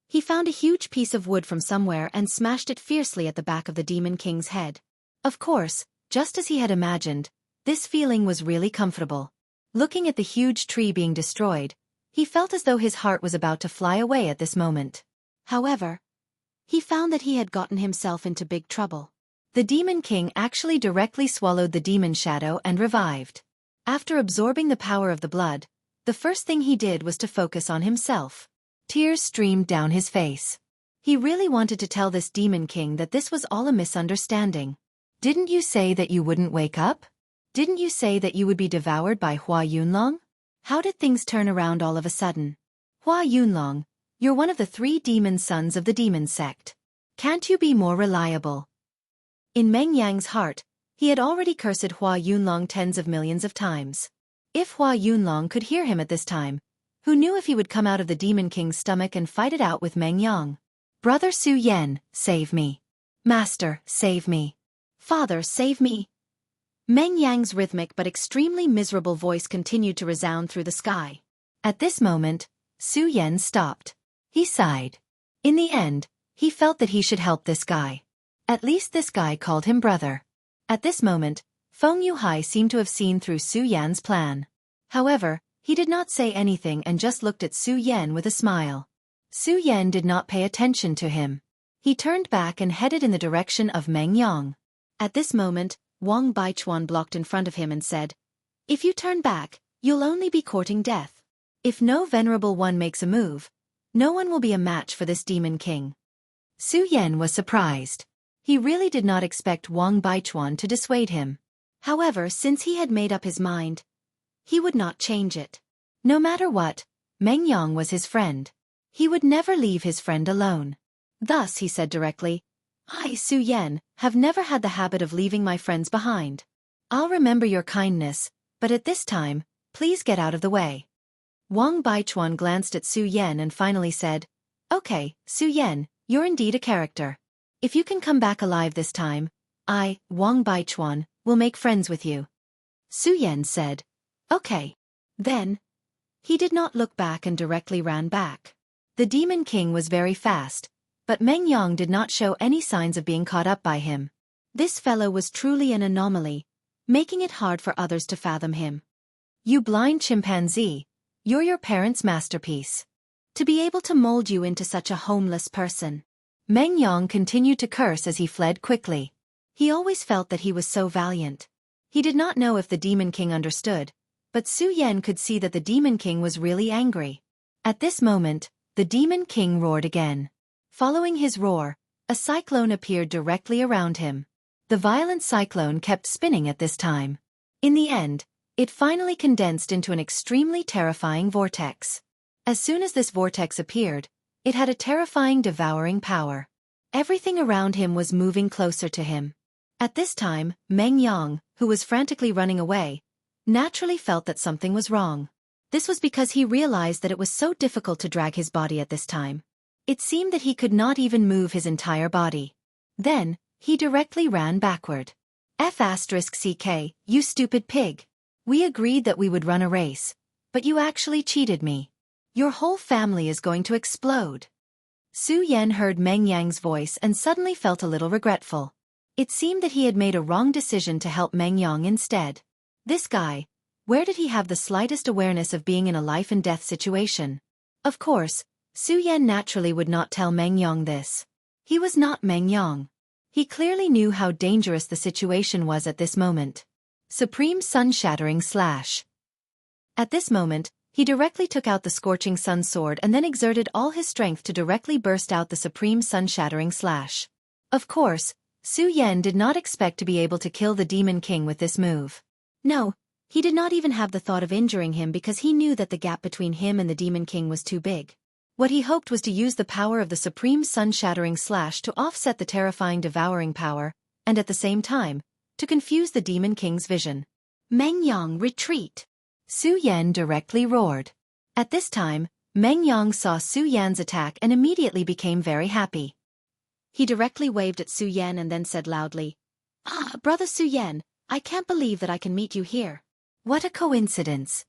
he found a huge piece of wood from somewhere and smashed it fiercely at the back of the Demon King's head. Of course, just as he had imagined, this feeling was really comfortable. Looking at the huge tree being destroyed, he felt as though his heart was about to fly away at this moment. However, he found that he had gotten himself into big trouble. The Demon King actually directly swallowed the demon shadow and revived. After absorbing the power of the blood, the first thing he did was to focus on himself. Tears streamed down his face. He really wanted to tell this Demon King that this was all a misunderstanding. Didn't you say that you wouldn't wake up? Didn't you say that you would be devoured by Hua Yunlong? How did things turn around all of a sudden? Hua Yunlong, you're one of the 3 demon sons of the demon sect. Can't you be more reliable? In Meng Yang's heart, he had already cursed Hua Yunlong tens of millions of times. If Hua Yunlong could hear him at this time, who knew if he would come out of the Demon King's stomach and fight it out with Meng Yang? Brother Su Yan, save me. Master, save me. Father, save me. Meng Yang's rhythmic but extremely miserable voice continued to resound through the sky. At this moment, Su Yan stopped. He sighed. In the end, he felt that he should help this guy. At least this guy called him brother. At this moment, Feng Yuhai seemed to have seen through Su Yan's plan. However, he did not say anything and just looked at Su Yan with a smile. Su Yan did not pay attention to him. He turned back and headed in the direction of Meng Yang. At this moment, Wang Baichuan blocked in front of him and said, "If you turn back, you'll only be courting death." If no venerable one makes a move, no one will be a match for this demon king. Su Yan was surprised. He really did not expect Wang Baichuan to dissuade him. However, since he had made up his mind, he would not change it. No matter what, Meng Yang was his friend. He would never leave his friend alone. Thus he said directly, I, Su Yan, have never had the habit of leaving my friends behind. I'll remember your kindness, but at this time, please get out of the way. Wang Baichuan glanced at Su Yan and finally said, Okay, Su Yan, you're indeed a character. If you can come back alive this time, I, Wang Baichuan, will make friends with you. Su Yan said, Okay. Then, he did not look back and directly ran back. The Demon King was very fast, but Meng Yang did not show any signs of being caught up by him. This fellow was truly an anomaly, making it hard for others to fathom him. You blind chimpanzee, you're your parents' masterpiece. To be able to mold you into such a homeless person. Meng Yang continued to curse as he fled quickly. He always felt that he was so valiant. He did not know if the Demon King understood, but Su Yan could see that the Demon King was really angry. At this moment, the Demon King roared again. Following his roar, a cyclone appeared directly around him. The violent cyclone kept spinning at this time. In the end, it finally condensed into an extremely terrifying vortex. As soon as this vortex appeared, it had a terrifying devouring power. Everything around him was moving closer to him. At this time, Meng Yang, who was frantically running away, naturally felt that something was wrong. This was because he realized that it was so difficult to drag his body at this time. It seemed that he could not even move his entire body. Then, he directly ran backward. F***ck, you stupid pig. We agreed that we would run a race, but you actually cheated me. Your whole family is going to explode. Su Yan heard Meng Yang's voice and suddenly felt a little regretful. It seemed that he had made a wrong decision to help Meng Yang instead. This guy, where did he have the slightest awareness of being in a life-and-death situation? Of course, Su Yan naturally would not tell Meng Yang this. He was not Meng Yang. He clearly knew how dangerous the situation was at this moment. Supreme Sun-Shattering Slash. At this moment, he directly took out the Scorching Sun Sword and then exerted all his strength to directly burst out the Supreme Sun-Shattering Slash. Of course, Su Yan did not expect to be able to kill the Demon King with this move. No, he did not even have the thought of injuring him because he knew that the gap between him and the Demon King was too big. What he hoped was to use the power of the Supreme Sun-Shattering Slash to offset the terrifying devouring power, and at the same time, to confuse the Demon King's vision. Meng Yang, retreat! Su Yan directly roared. At this time, Meng Yang saw Su Yan's attack and immediately became very happy. He directly waved at Su Yan and then said loudly, Ah, brother Su Yan, I can't believe that I can meet you here. What a coincidence.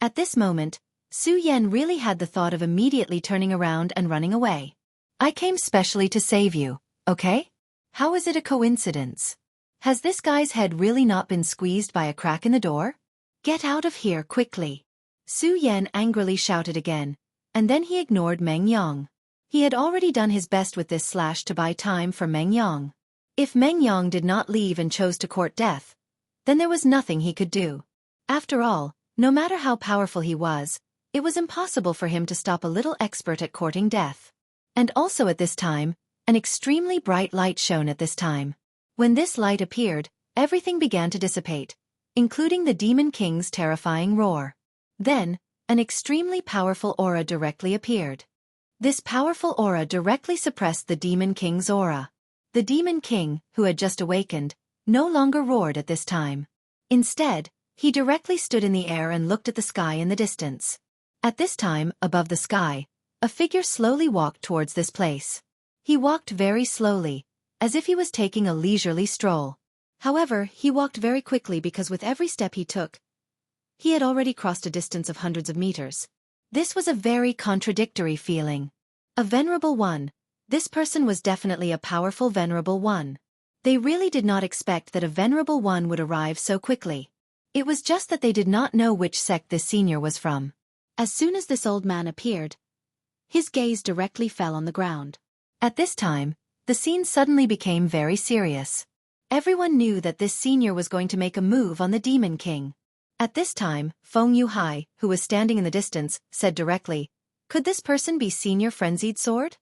At this moment, Su Yan really had the thought of immediately turning around and running away. I came specially to save you, okay? How is it a coincidence? Has this guy's head really not been squeezed by a crack in the door? Get out of here quickly. Su Yan angrily shouted again, and then he ignored Meng Yang. He had already done his best with this slash to buy time for Meng Yang. If Meng Yang did not leave and chose to court death, then there was nothing he could do. After all, no matter how powerful he was, it was impossible for him to stop a little expert at courting death. And also at this time, an extremely bright light shone at this time. When this light appeared, everything began to dissipate, including the Demon King's terrifying roar. Then, an extremely powerful aura directly appeared. This powerful aura directly suppressed the Demon King's aura. The Demon King, who had just awakened, no longer roared at this time. Instead, he directly stood in the air and looked at the sky in the distance. At this time, above the sky, a figure slowly walked towards this place. He walked very slowly, as if he was taking a leisurely stroll. However, he walked very quickly because with every step he took, he had already crossed a distance of hundreds of meters. This was a very contradictory feeling. A venerable one. This person was definitely a powerful venerable one. They really did not expect that a venerable one would arrive so quickly. It was just that they did not know which sect this senior was from. As soon as this old man appeared, his gaze directly fell on the ground. At this time, the scene suddenly became very serious. Everyone knew that this senior was going to make a move on the Demon King. At this time, Feng Yuhai, who was standing in the distance, said directly, "Could this person be Senior Frenzied Sword?"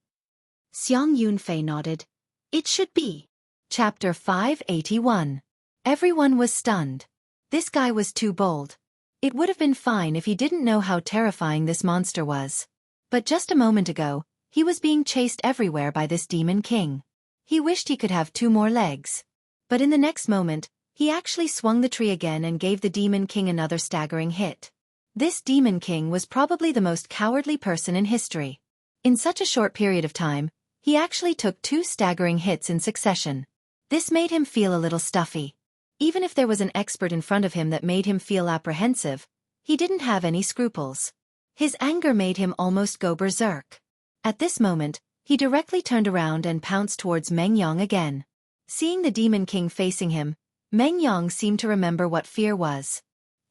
Xiang Yunfei nodded. "It should be." Chapter 581. Everyone was stunned. This guy was too bold. It would have been fine if he didn't know how terrifying this monster was. But just a moment ago, he was being chased everywhere by this Demon King. He wished he could have 2 more legs. But in the next moment, he actually swung the tree again and gave the Demon King another staggering hit. This Demon King was probably the most cowardly person in history. In such a short period of time, he actually took 2 staggering hits in succession. This made him feel a little stuffy. Even if there was an expert in front of him that made him feel apprehensive, he didn't have any scruples. His anger made him almost go berserk. At this moment, he directly turned around and pounced towards Meng Yang again. Seeing the Demon King facing him, Meng Yang seemed to remember what fear was.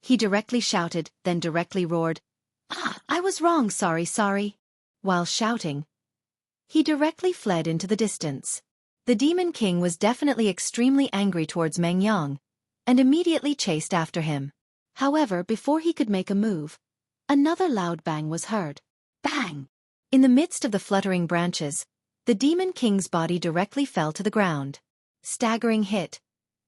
He directly shouted, then directly roared, "Ah, I was wrong, sorry." While shouting, he directly fled into the distance. The Demon King was definitely extremely angry towards Meng Yang, and immediately chased after him. However, before he could make a move, another loud bang was heard. Bang! In the midst of the fluttering branches, the Demon King's body directly fell to the ground. Staggering hit.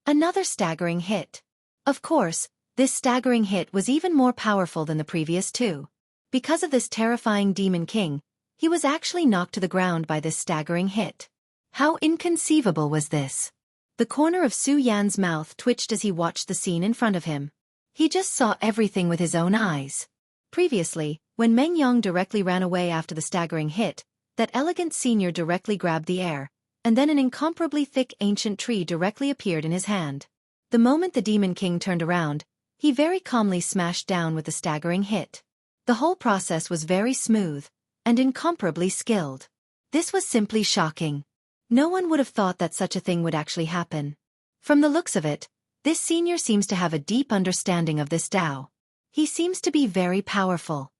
Another staggering hit. Of course, this staggering hit was even more powerful than the previous 2. Because of this terrifying Demon King, he was actually knocked to the ground by this staggering hit. How inconceivable was this? The corner of Su Yan's mouth twitched as he watched the scene in front of him. He just saw everything with his own eyes. Previously, when Meng Yang directly ran away after the staggering hit, that elegant senior directly grabbed the air, and then an incomparably thick ancient tree directly appeared in his hand. The moment the Demon King turned around, he very calmly smashed down with the staggering hit. The whole process was very smooth, and incomparably skilled. This was simply shocking. No one would have thought that such a thing would actually happen. From the looks of it, this senior seems to have a deep understanding of this Tao. He seems to be very powerful.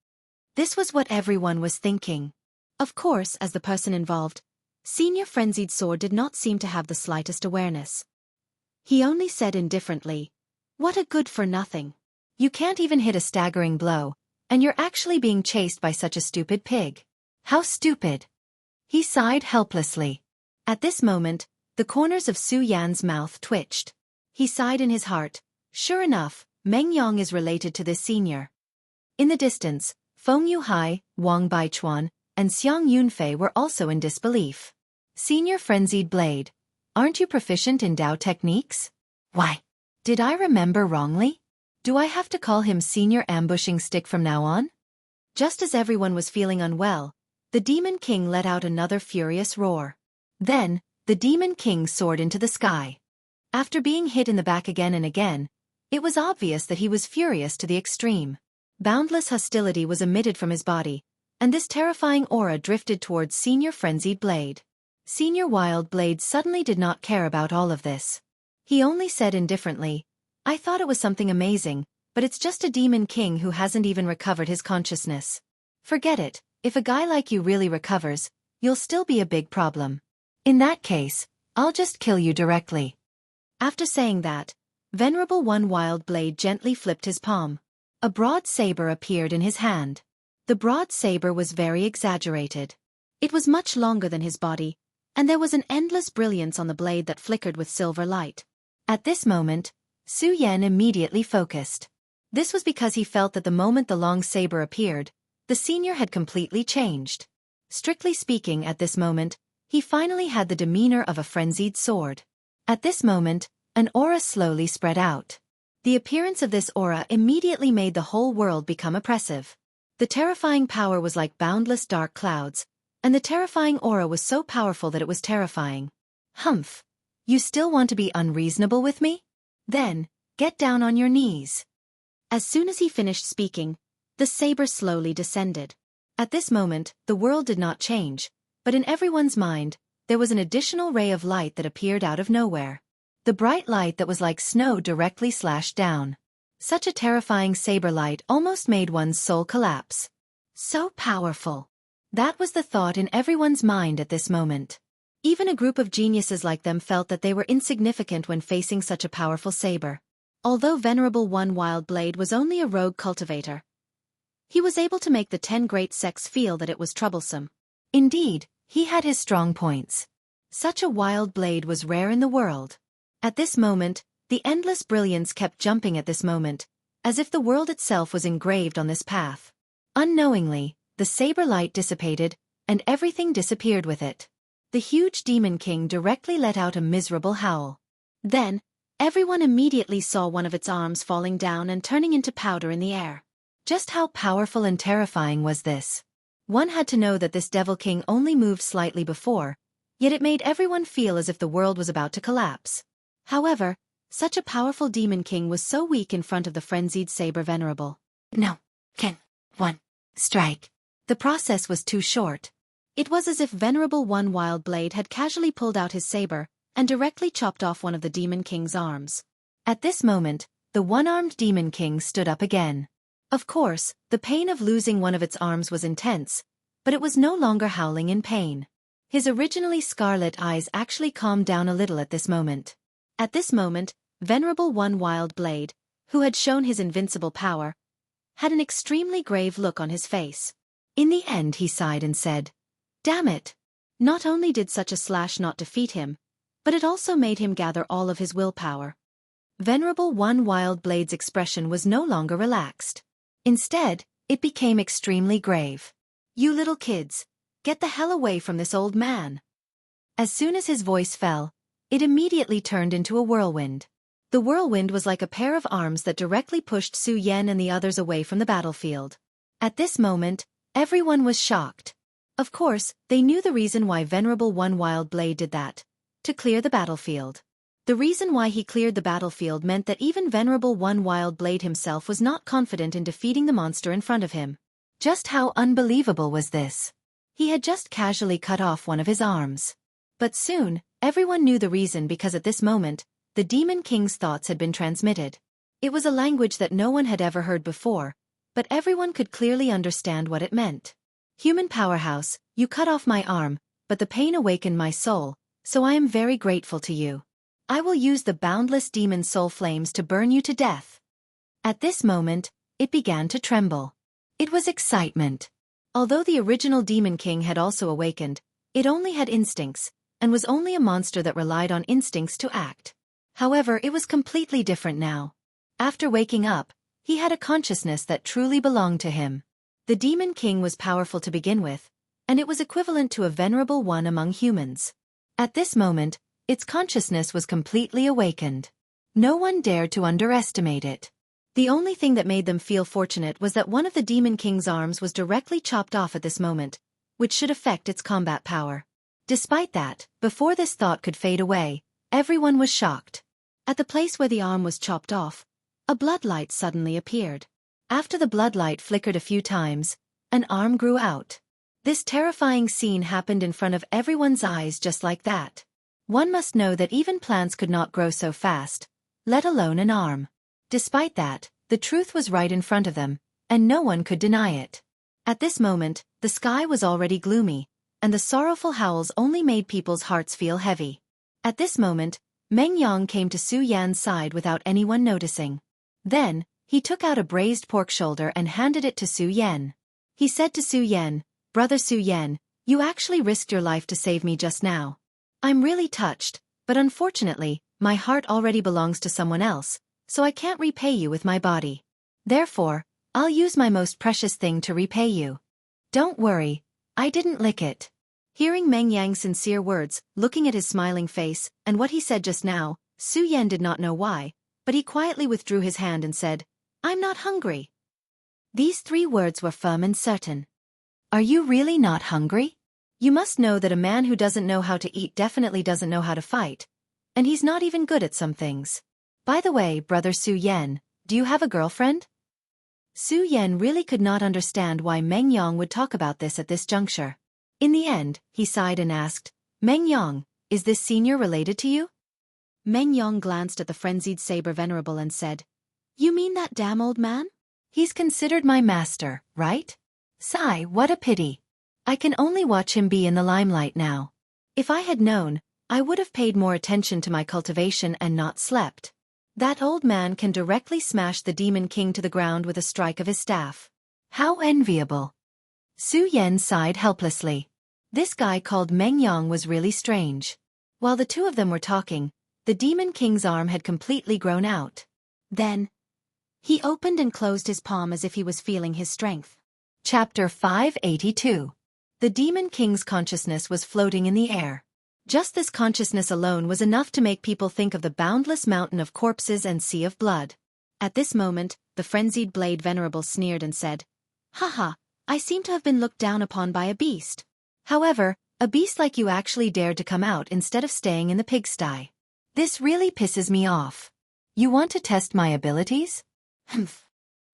This was what everyone was thinking. Of course, as the person involved, Senior Frenzied Sword did not seem to have the slightest awareness. He only said indifferently, "What a good-for-nothing. You can't even hit a staggering blow, and you're actually being chased by such a stupid pig. How stupid." He sighed helplessly. At this moment, the corners of Su Yan's mouth twitched. He sighed in his heart. Sure enough, Meng Yang is related to this senior. In the distance, Feng Yuhai, Wang Baichuan, and Xiang Yunfei were also in disbelief. Senior Frenzied Blade. Aren't you proficient in Dao techniques? Why? Did I remember wrongly? Do I have to call him Senior Ambushing Stick from now on? Just as everyone was feeling unwell, the Demon King let out another furious roar. Then, the Demon King soared into the sky. After being hit in the back again and again, it was obvious that he was furious to the extreme. Boundless hostility was emitted from his body, and this terrifying aura drifted towards Senior Frenzied Blade. Senior Wild Blade suddenly did not care about all of this. He only said indifferently, "I thought it was something amazing, but it's just a Demon King who hasn't even recovered his consciousness. Forget it, if a guy like you really recovers, you'll still be a big problem. In that case, I'll just kill you directly." After saying that, Venerable One Wild Blade gently flipped his palm. A broad saber appeared in his hand. The broad saber was very exaggerated. It was much longer than his body, and there was an endless brilliance on the blade that flickered with silver light. At this moment, Su Yan immediately focused. This was because he felt that the moment the long saber appeared, the senior had completely changed. Strictly speaking, at this moment, he finally had the demeanor of a frenzied sword. At this moment, an aura slowly spread out. The appearance of this aura immediately made the whole world become oppressive. The terrifying power was like boundless dark clouds, and the terrifying aura was so powerful that it was terrifying. Humph! You still want to be unreasonable with me? Then, get down on your knees. As soon as he finished speaking, the saber slowly descended. At this moment, the world did not change, but in everyone's mind, there was an additional ray of light that appeared out of nowhere. The bright light that was like snow directly slashed down. Such a terrifying saber light almost made one's soul collapse. So powerful. That was the thought in everyone's mind at this moment. Even a group of geniuses like them felt that they were insignificant when facing such a powerful saber. Although Venerable One Wild Blade was only a rogue cultivator, he was able to make the 10 great sects feel that it was troublesome. Indeed, he had his strong points. Such a wild blade was rare in the world. At this moment, the endless brilliance kept jumping at this moment, as if the world itself was engraved on this path. Unknowingly, the saber light dissipated, and everything disappeared with it. The huge Demon King directly let out a miserable howl. Then, everyone immediately saw one of its arms falling down and turning into powder in the air. Just how powerful and terrifying was this? One had to know that this Devil King only moved slightly before, yet it made everyone feel as if the world was about to collapse. However, such a powerful Demon King was so weak in front of the frenzied saber Venerable. No, can one strike? The process was too short. It was as if Venerable One Wild Blade had casually pulled out his saber and directly chopped off one of the Demon King's arms. At this moment, the one-armed Demon King stood up again. Of course, the pain of losing one of its arms was intense, but it was no longer howling in pain. His originally scarlet eyes actually calmed down a little at this moment. At this moment, Venerable One Wild Blade, who had shown his invincible power, had an extremely grave look on his face. In the end he sighed and said, "Damn it! Not only did such a slash not defeat him, but it also made him gather all of his willpower." Venerable One Wild Blade's expression was no longer relaxed. Instead, it became extremely grave. "You little kids, get the hell away from this old man." As soon as his voice fell, it immediately turned into a whirlwind. The whirlwind was like a pair of arms that directly pushed Su Yen and the others away from the battlefield. At this moment, everyone was shocked. Of course, they knew the reason why Venerable One Wild Blade did that: to clear the battlefield. The reason why he cleared the battlefield meant that even Venerable One Wild Blade himself was not confident in defeating the monster in front of him. Just how unbelievable was this? He had just casually cut off one of his arms. But soon, everyone knew the reason, because at this moment, the Demon King's thoughts had been transmitted. It was a language that no one had ever heard before, but everyone could clearly understand what it meant. "Human powerhouse, you cut off my arm, but the pain awakened my soul, so I am very grateful to you. I will use the boundless demon soul flames to burn you to death." At this moment, it began to tremble. It was excitement. Although the original Demon King had also awakened, it only had instincts, and was only a monster that relied on instincts to act. However, it was completely different now. After waking up, he had a consciousness that truly belonged to him. The Demon King was powerful to begin with, and it was equivalent to a venerable one among humans. At this moment, its consciousness was completely awakened. No one dared to underestimate it. The only thing that made them feel fortunate was that one of the Demon King's arms was directly chopped off at this moment, which should affect its combat power. Despite that, before this thought could fade away, everyone was shocked. At the place where the arm was chopped off, a bloodlight suddenly appeared. After the bloodlight flickered a few times, an arm grew out. This terrifying scene happened in front of everyone's eyes just like that. One must know that even plants could not grow so fast, let alone an arm. Despite that, the truth was right in front of them, and no one could deny it. At this moment, the sky was already gloomy, and the sorrowful howls only made people's hearts feel heavy. At this moment, Meng Yang came to Su Yan's side without anyone noticing. Then, he took out a braised pork shoulder and handed it to Su Yan. He said to Su Yan, "Brother Su Yan, you actually risked your life to save me just now. I'm really touched, but unfortunately, my heart already belongs to someone else, so I can't repay you with my body. Therefore, I'll use my most precious thing to repay you. Don't worry, I didn't lick it." Hearing Meng Yang's sincere words, looking at his smiling face, and what he said just now, Su Yan did not know why, but he quietly withdrew his hand and said, "I'm not hungry." These 3 words were firm and certain. Are you really not hungry? You must know that a man who doesn't know how to eat definitely doesn't know how to fight, and he's not even good at some things. By the way, Brother Su Yan, do you have a girlfriend? Su Yan really could not understand why Meng Yang would talk about this at this juncture. In the end, he sighed and asked, "Meng Yang, is this senior related to you?" Meng Yang glanced at the frenzied saber venerable and said, "You mean that damn old man? He's considered my master, right? Sigh, what a pity. I can only watch him be in the limelight now. If I had known, I would have paid more attention to my cultivation and not slept." That old man can directly smash the Demon King to the ground with a strike of his staff. How enviable. Su Yan sighed helplessly. This guy called Meng Yang was really strange. While the two of them were talking, the Demon King's arm had completely grown out. Then, he opened and closed his palm as if he was feeling his strength. Chapter 582. The Demon King's consciousness was floating in the air. Just this consciousness alone was enough to make people think of the boundless mountain of corpses and sea of blood. At this moment, the frenzied Blade Venerable sneered and said, "Haha, I seem to have been looked down upon by a beast. However, a beast like you actually dared to come out instead of staying in the pigsty. This really pisses me off. You want to test my abilities?" Humph.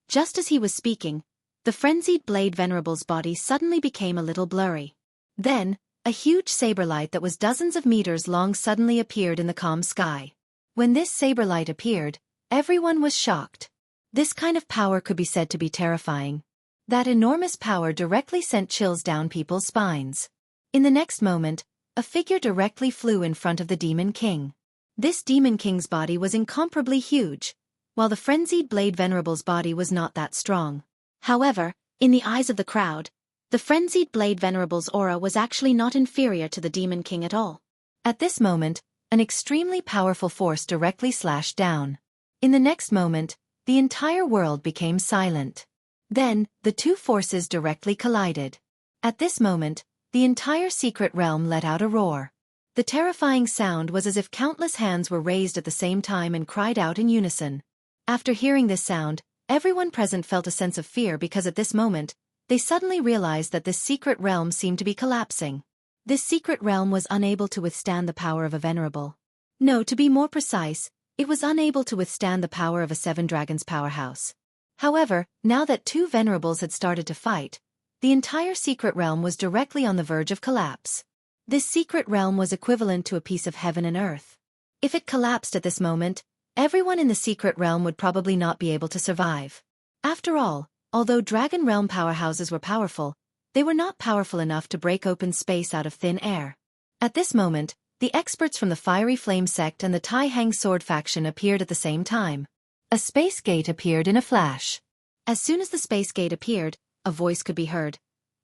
Just as he was speaking, the frenzied Blade Venerable's body suddenly became a little blurry. Then, a huge saber light that was dozens of meters long suddenly appeared in the calm sky. When this saber light appeared, everyone was shocked. This kind of power could be said to be terrifying. That enormous power directly sent chills down people's spines. In the next moment, a figure directly flew in front of the Demon King. This Demon King's body was incomparably huge, while the frenzied Blade Venerable's body was not that strong. However, in the eyes of the crowd, the frenzied Blade Venerable's aura was actually not inferior to the Demon King at all. At this moment, an extremely powerful force directly slashed down. In the next moment, the entire world became silent. Then, the two forces directly collided. At this moment, the entire secret realm let out a roar. The terrifying sound was as if countless hands were raised at the same time and cried out in unison. After hearing this sound, everyone present felt a sense of fear because at this moment, they suddenly realized that this secret realm seemed to be collapsing. This secret realm was unable to withstand the power of a venerable. No, to be more precise, it was unable to withstand the power of a Seven Dragons powerhouse. However, now that two venerables had started to fight, the entire secret realm was directly on the verge of collapse. This secret realm was equivalent to a piece of heaven and earth. If it collapsed at this moment, everyone in the secret realm would probably not be able to survive. After all, although Dragon Realm powerhouses were powerful, they were not powerful enough to break open space out of thin air. At this moment, the experts from the Fiery Flame sect and the Tai Hang Sword faction appeared at the same time. A space gate appeared in a flash. As soon as the space gate appeared, a voice could be heard.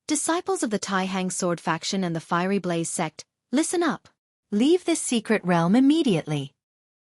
"Disciples of the Tai Hang Sword faction and the Fiery Blaze sect, listen up. Leave this secret realm immediately."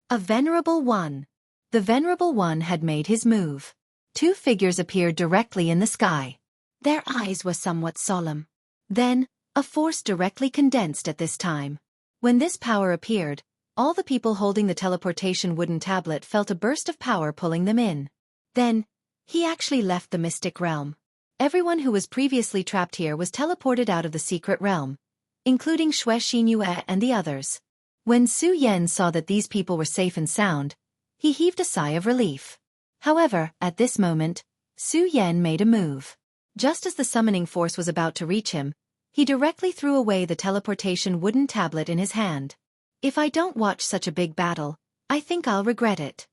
A Venerable One. The Venerable One had made his move. Two figures appeared directly in the sky. Their eyes were somewhat solemn. Then, a force directly condensed at this time. When this power appeared, all the people holding the teleportation wooden tablet felt a burst of power pulling them in. Then, he actually left the mystic realm. Everyone who was previously trapped here was teleported out of the secret realm, including Xue Xinyue and the others. When Su Yan saw that these people were safe and sound, he heaved a sigh of relief. However, at this moment, Su Yan made a move. Just as the summoning force was about to reach him, he directly threw away the teleportation wooden tablet in his hand. "If I don't watch such a big battle, I think I'll regret it."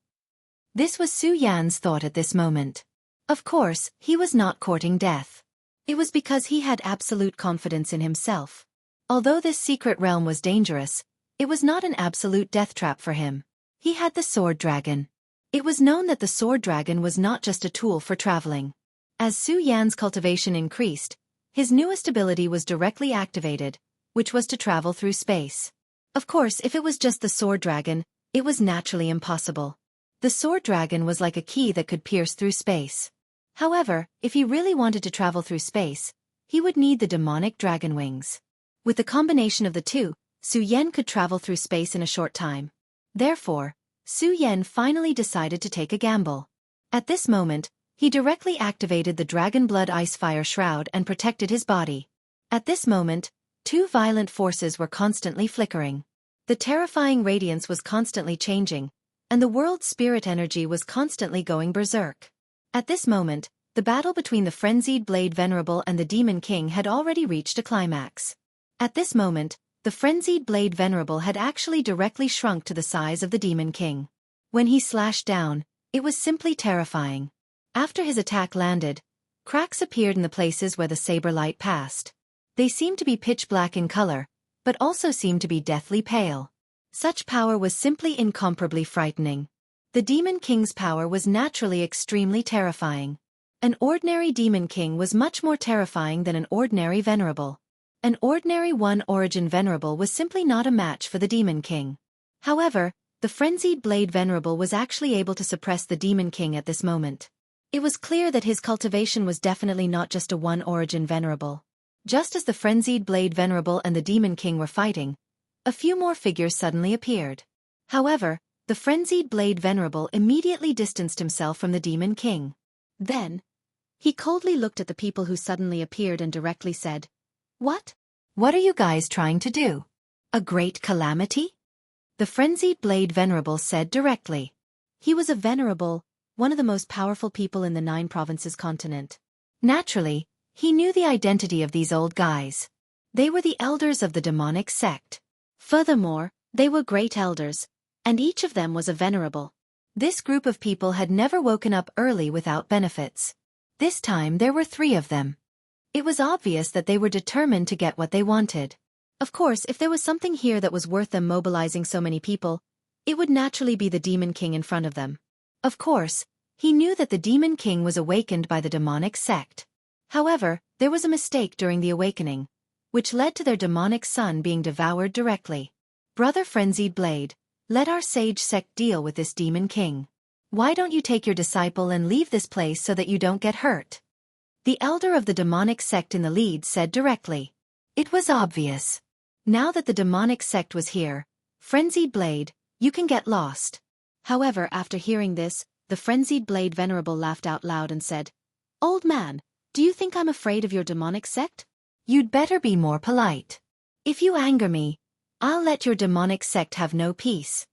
This was Su Yan's thought at this moment. Of course, he was not courting death. It was because he had absolute confidence in himself. Although this secret realm was dangerous, it was not an absolute death trap for him. He had the Sword Dragon. It was known that the Sword Dragon was not just a tool for traveling. As Su Yan's cultivation increased, his newest ability was directly activated, which was to travel through space. Of course, if it was just the Sword Dragon, it was naturally impossible. The Sword Dragon was like a key that could pierce through space. However, if he really wanted to travel through space, he would need the demonic dragon wings. With the combination of the two, Su Yan could travel through space in a short time. Therefore, Su Yan finally decided to take a gamble. At this moment, he directly activated the Dragon Blood Ice Fire Shroud and protected his body. At this moment, two violent forces were constantly flickering. The terrifying radiance was constantly changing, and the world's spirit energy was constantly going berserk. At this moment, the battle between the frenzied Blade Venerable and the Demon King had already reached a climax. At this moment, the frenzied Blade Venerable had actually directly shrunk to the size of the Demon King. When he slashed down, it was simply terrifying. After his attack landed, cracks appeared in the places where the saber light passed. They seemed to be pitch black in color, but also seemed to be deathly pale. Such power was simply incomparably frightening. The Demon King's power was naturally extremely terrifying. An ordinary Demon King was much more terrifying than an ordinary Venerable. An ordinary one-origin Venerable was simply not a match for the Demon King. However, the Frenzied Blade Venerable was actually able to suppress the Demon King at this moment. It was clear that his cultivation was definitely not just a one-origin Venerable. Just as the Frenzied Blade Venerable and the Demon King were fighting, a few more figures suddenly appeared. However, the Frenzied Blade Venerable immediately distanced himself from the Demon King. Then, he coldly looked at the people who suddenly appeared and directly said, "What? What are you guys trying to do? A great calamity?" The Frenzied Blade Venerable said directly. He was a Venerable, one of the most powerful people in the 9 provinces continent. Naturally, he knew the identity of these old guys. They were the elders of the demonic sect. Furthermore, they were great elders, and each of them was a Venerable. This group of people had never woken up early without benefits. This time there were 3 of them. It was obvious that they were determined to get what they wanted. Of course, if there was something here that was worth them mobilizing so many people, it would naturally be the Demon King in front of them. Of course, he knew that the Demon King was awakened by the demonic sect. However, there was a mistake during the awakening, which led to their demonic son being devoured directly. Brother Frenzied Blade, let our sage sect deal with this Demon King. Why don't you take your disciple and leave this place so that you don't get hurt? The elder of the demonic sect in the lead said directly. It was obvious. Now that the demonic sect was here, Frenzied Blade, you can get lost. However, after hearing this, the Frenzied Blade Venerable laughed out loud and said, "Old man, do you think I'm afraid of your demonic sect? You'd better be more polite. If you anger me, I'll let your demonic sect have no peace."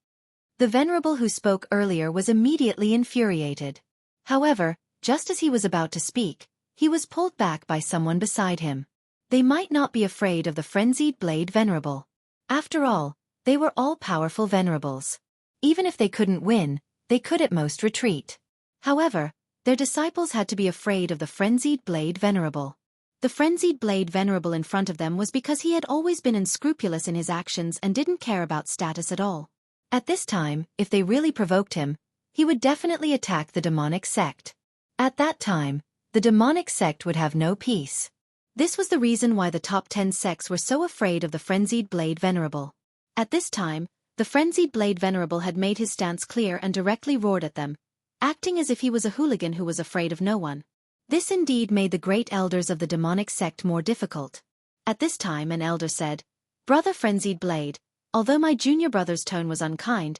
The Venerable who spoke earlier was immediately infuriated. However, just as he was about to speak, he was pulled back by someone beside him. They might not be afraid of the Frenzied Blade Venerable. After all, they were all powerful Venerables. Even if they couldn't win, they could at most retreat. However, their disciples had to be afraid of the Frenzied Blade Venerable. The Frenzied Blade Venerable in front of them was because he had always been unscrupulous in his actions and didn't care about status at all. At this time, if they really provoked him, he would definitely attack the demonic sect. At that time, the demonic sect would have no peace. This was the reason why the top 10 sects were so afraid of the Frenzied Blade Venerable. At this time, the Frenzied Blade Venerable had made his stance clear and directly roared at them, acting as if he was a hooligan who was afraid of no one. This indeed made the great elders of the demonic sect more difficult. At this time an elder said, "Brother Frenzied Blade, although my junior brother's tone was unkind,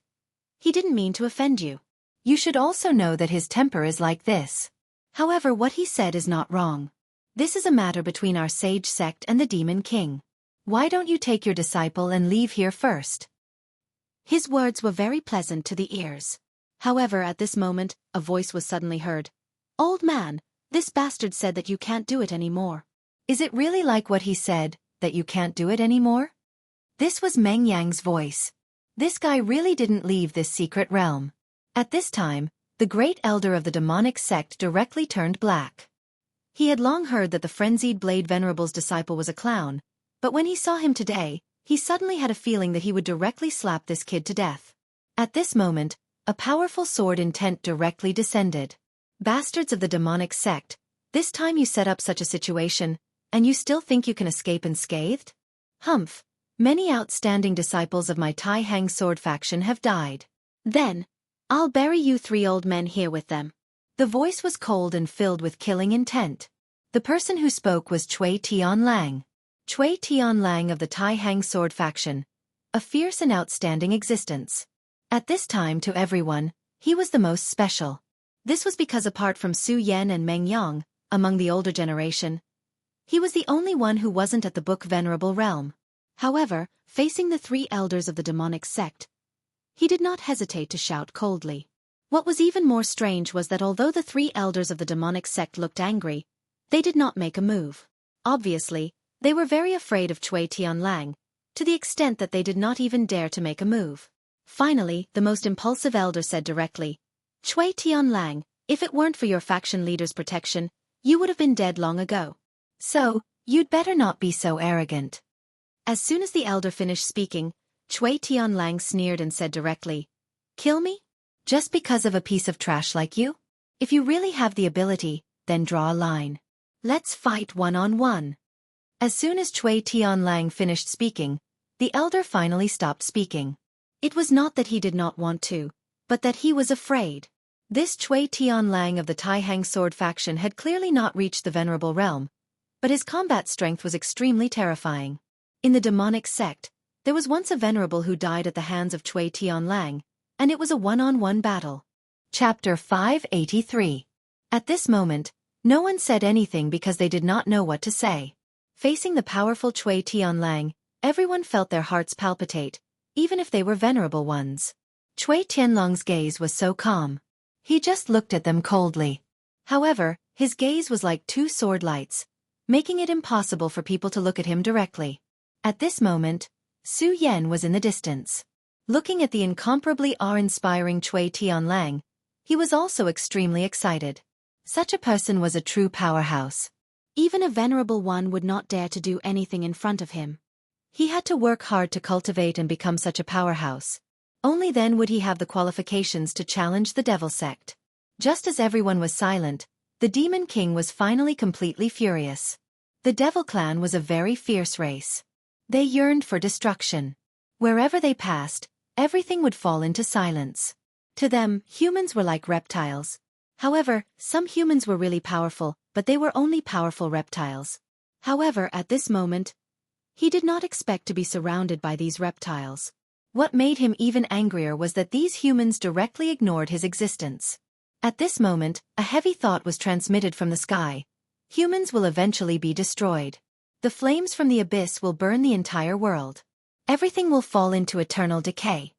he didn't mean to offend you. You should also know that his temper is like this. However, what he said is not wrong. This is a matter between our sage sect and the Demon King. Why don't you take your disciple and leave here first?" His words were very pleasant to the ears. However, at this moment, a voice was suddenly heard. "Old man, this bastard said that you can't do it anymore." Is it really like what he said, that you can't do it anymore? This was Meng Yang's voice. This guy really didn't leave this secret realm. At this time, the great elder of the demonic sect directly turned black. He had long heard that the Frenzied Blade Venerable's disciple was a clown, but when he saw him today, he suddenly had a feeling that he would directly slap this kid to death. At this moment, a powerful sword intent directly descended. Bastards of the demonic sect, this time you set up such a situation, and you still think you can escape unscathed? Humph, many outstanding disciples of my Tai Hang sword faction have died. Then, I'll bury you 3 old men here with them. The voice was cold and filled with killing intent. The person who spoke was Cui Tianlang. Cui Tianlang of the Tai Hang sword faction. A fierce and outstanding existence. At this time to everyone, he was the most special. This was because apart from Su Yan and Meng Yang, among the older generation, he was the only one who wasn't at the Book Venerable realm. However, facing the 3 elders of the demonic sect, he did not hesitate to shout coldly. What was even more strange was that although the 3 elders of the demonic sect looked angry, they did not make a move. Obviously, they were very afraid of Cui Tianlang, to the extent that they did not even dare to make a move. Finally, the most impulsive elder said directly, "Cui Tianlang, if it weren't for your faction leader's protection, you would have been dead long ago. So, you'd better not be so arrogant." As soon as the elder finished speaking, Cui Tianlang sneered and said directly, "Kill me? Just because of a piece of trash like you? If you really have the ability, then draw a line. Let's fight one-on-one. As soon as Chui Tianlang finished speaking, the elder finally stopped speaking. It was not that he did not want to, but that he was afraid. This Chui Tianlang of the Taihang sword faction had clearly not reached the venerable realm, but his combat strength was extremely terrifying. In the demonic sect, there was once a venerable who died at the hands of Chui Tianlang, and it was a one-on-one battle. Chapter 583. At this moment, no one said anything because they did not know what to say. Facing the powerful Chui Tianlang, everyone felt their hearts palpitate, even if they were venerable ones. Chui Tianlang's gaze was so calm. He just looked at them coldly. However, his gaze was like two sword lights, making it impossible for people to look at him directly. At this moment, Su Yan was in the distance. Looking at the incomparably awe-inspiring Chui Tianlang, he was also extremely excited. Such a person was a true powerhouse. Even a venerable one would not dare to do anything in front of him. He had to work hard to cultivate and become such a powerhouse. Only then would he have the qualifications to challenge the Devil Sect. Just as everyone was silent, the Demon King was finally completely furious. The Devil Clan was a very fierce race. They yearned for destruction. Wherever they passed, everything would fall into silence. To them, humans were like reptiles. However, some humans were really powerful, but they were only powerful reptiles. However, at this moment, he did not expect to be surrounded by these reptiles. What made him even angrier was that these humans directly ignored his existence. At this moment, a heavy thought was transmitted from the sky. Humans will eventually be destroyed. The flames from the abyss will burn the entire world. Everything will fall into eternal decay.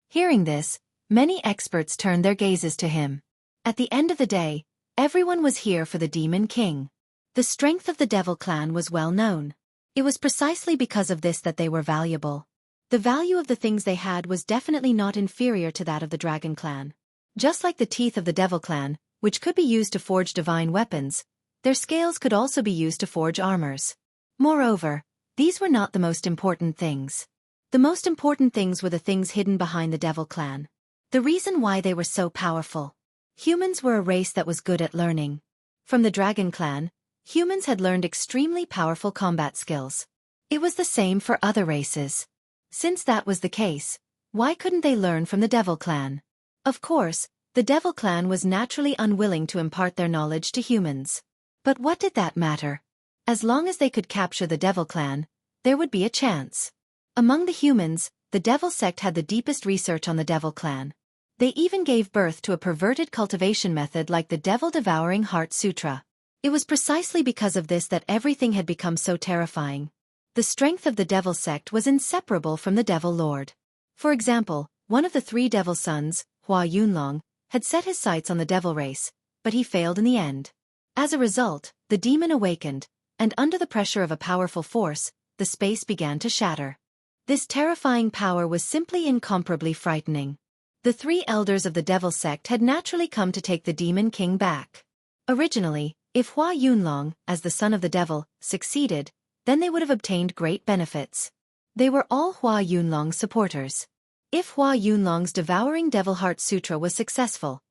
Hearing this, many experts turned their gazes to him. At the end of the day, everyone was here for the Demon King. The strength of the Devil Clan was well known. It was precisely because of this that they were valuable. The value of the things they had was definitely not inferior to that of the Dragon Clan. Just like the teeth of the Devil Clan, which could be used to forge divine weapons, their scales could also be used to forge armors. Moreover, these were not the most important things. The most important things were the things hidden behind the Devil Clan. The reason why they were so powerful. Humans were a race that was good at learning. From the Dragon Clan, humans had learned extremely powerful combat skills. It was the same for other races. Since that was the case, why couldn't they learn from the Devil Clan? Of course, the Devil Clan was naturally unwilling to impart their knowledge to humans. But what did that matter? As long as they could capture the Devil Clan, there would be a chance. Among the humans, the Devil Sect had the deepest research on the Devil Clan. They even gave birth to a perverted cultivation method like the Devil-Devouring Heart Sutra. It was precisely because of this that everything had become so terrifying. The strength of the Devil Sect was inseparable from the Devil Lord. For example, one of the three Devil Sons, Hua Yunlong, had set his sights on the Devil race, but he failed in the end. As a result, the demon awakened, and under the pressure of a powerful force, the space began to shatter. This terrifying power was simply incomparably frightening. The three elders of the Devil Sect had naturally come to take the Demon King back. Originally, if Hua Yunlong, as the son of the devil, succeeded, then they would have obtained great benefits. They were all Hua Yunlong's supporters. If Hua Yunlong's Devouring Devil Heart Sutra was successful,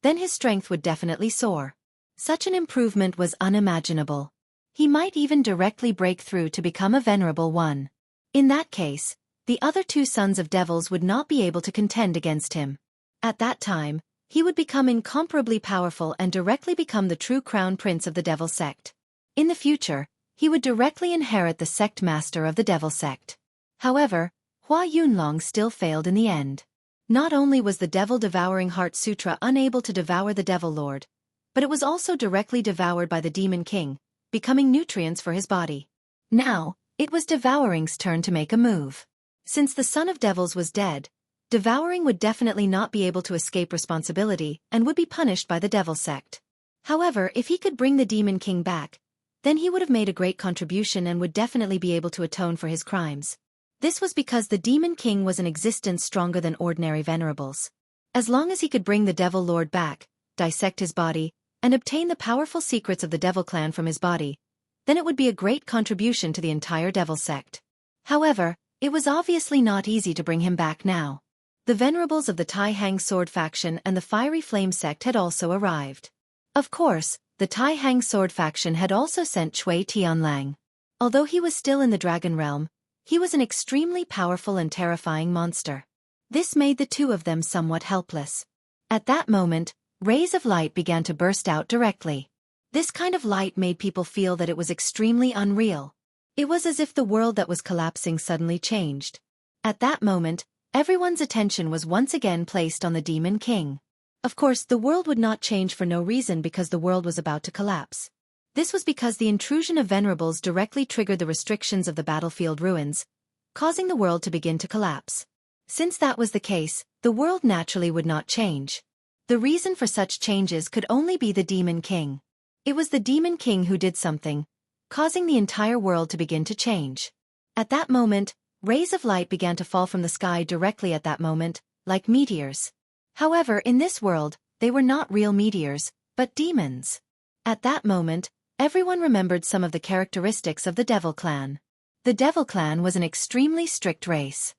then his strength would definitely soar. Such an improvement was unimaginable. He might even directly break through to become a venerable one. In that case, the other two sons of devils would not be able to contend against him. At that time, he would become incomparably powerful and directly become the true crown prince of the Devil Sect. In the future, he would directly inherit the sect master of the Devil Sect. However, Hua Yunlong still failed in the end. Not only was the Devil-Devouring Heart Sutra unable to devour the Devil Lord, but it was also directly devoured by the Demon King, becoming nutrients for his body. Now, it was Devouring's turn to make a move. Since the Son of Devils was dead, Devouring would definitely not be able to escape responsibility and would be punished by the Devil Sect. However, if he could bring the Demon King back, then he would have made a great contribution and would definitely be able to atone for his crimes. This was because the Demon King was an existence stronger than ordinary venerables. As long as he could bring the Devil Lord back, dissect his body, and obtain the powerful secrets of the Devil Clan from his body, then it would be a great contribution to the entire Devil Sect. However, it was obviously not easy to bring him back now. The venerables of the Tai Hang Sword faction and the Fiery Flame sect had also arrived. Of course, the Tai Hang Sword faction had also sent Chui Tianlang. Although he was still in the dragon realm, he was an extremely powerful and terrifying monster. This made the two of them somewhat helpless. At that moment, rays of light began to burst out directly. This kind of light made people feel that it was extremely unreal. It was as if the world that was collapsing suddenly changed. At that moment, everyone's attention was once again placed on the Demon King. Of course, the world would not change for no reason because the world was about to collapse. This was because the intrusion of venerables directly triggered the restrictions of the battlefield ruins, causing the world to begin to collapse. Since that was the case, the world naturally would not change. The reason for such changes could only be the Demon King. It was the Demon King who did something, causing the entire world to begin to change. At that moment, rays of light began to fall from the sky directly at that moment, like meteors. However, in this world, they were not real meteors, but demons. At that moment, everyone remembered some of the characteristics of the Devil Clan. The Devil Clan was an extremely strict race.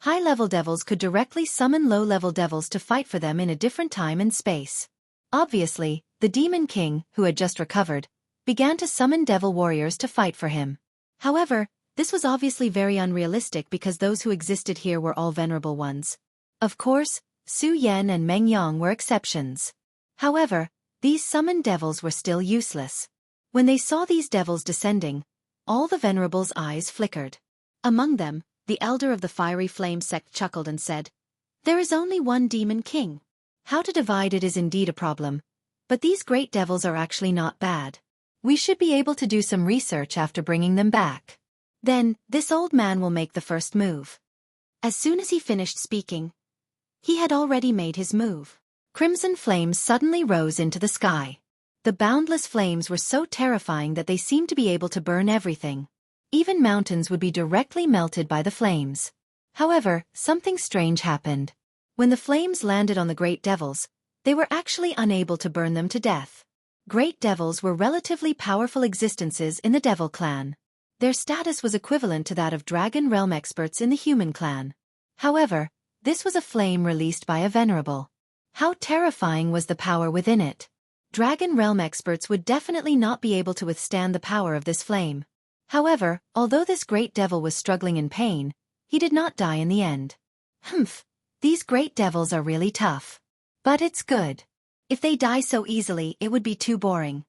High-level devils could directly summon low-level devils to fight for them in a different time and space. Obviously, the Demon King, who had just recovered, began to summon devil warriors to fight for him. However, this was obviously very unrealistic because those who existed here were all venerable ones. Of course, Su Yan and Meng Yang were exceptions. However, these summoned devils were still useless. When they saw these devils descending, all the venerables' eyes flickered. Among them, the elder of the Fiery Flame sect chuckled and said, "There is only one Demon King. How to divide it is indeed a problem. But these great devils are actually not bad. We should be able to do some research after bringing them back. Then, this old man will make the first move." As soon as he finished speaking, he had already made his move. Crimson flames suddenly rose into the sky. The boundless flames were so terrifying that they seemed to be able to burn everything. Even mountains would be directly melted by the flames. However, something strange happened. When the flames landed on the great devils, they were actually unable to burn them to death. Great devils were relatively powerful existences in the Devil Clan. Their status was equivalent to that of Dragon Realm experts in the Human Clan. However, this was a flame released by a venerable. How terrifying was the power within it? Dragon Realm experts would definitely not be able to withstand the power of this flame. However, although this great devil was struggling in pain, he did not die in the end. Humph, these great devils are really tough. But it's good. If they die so easily, it would be too boring.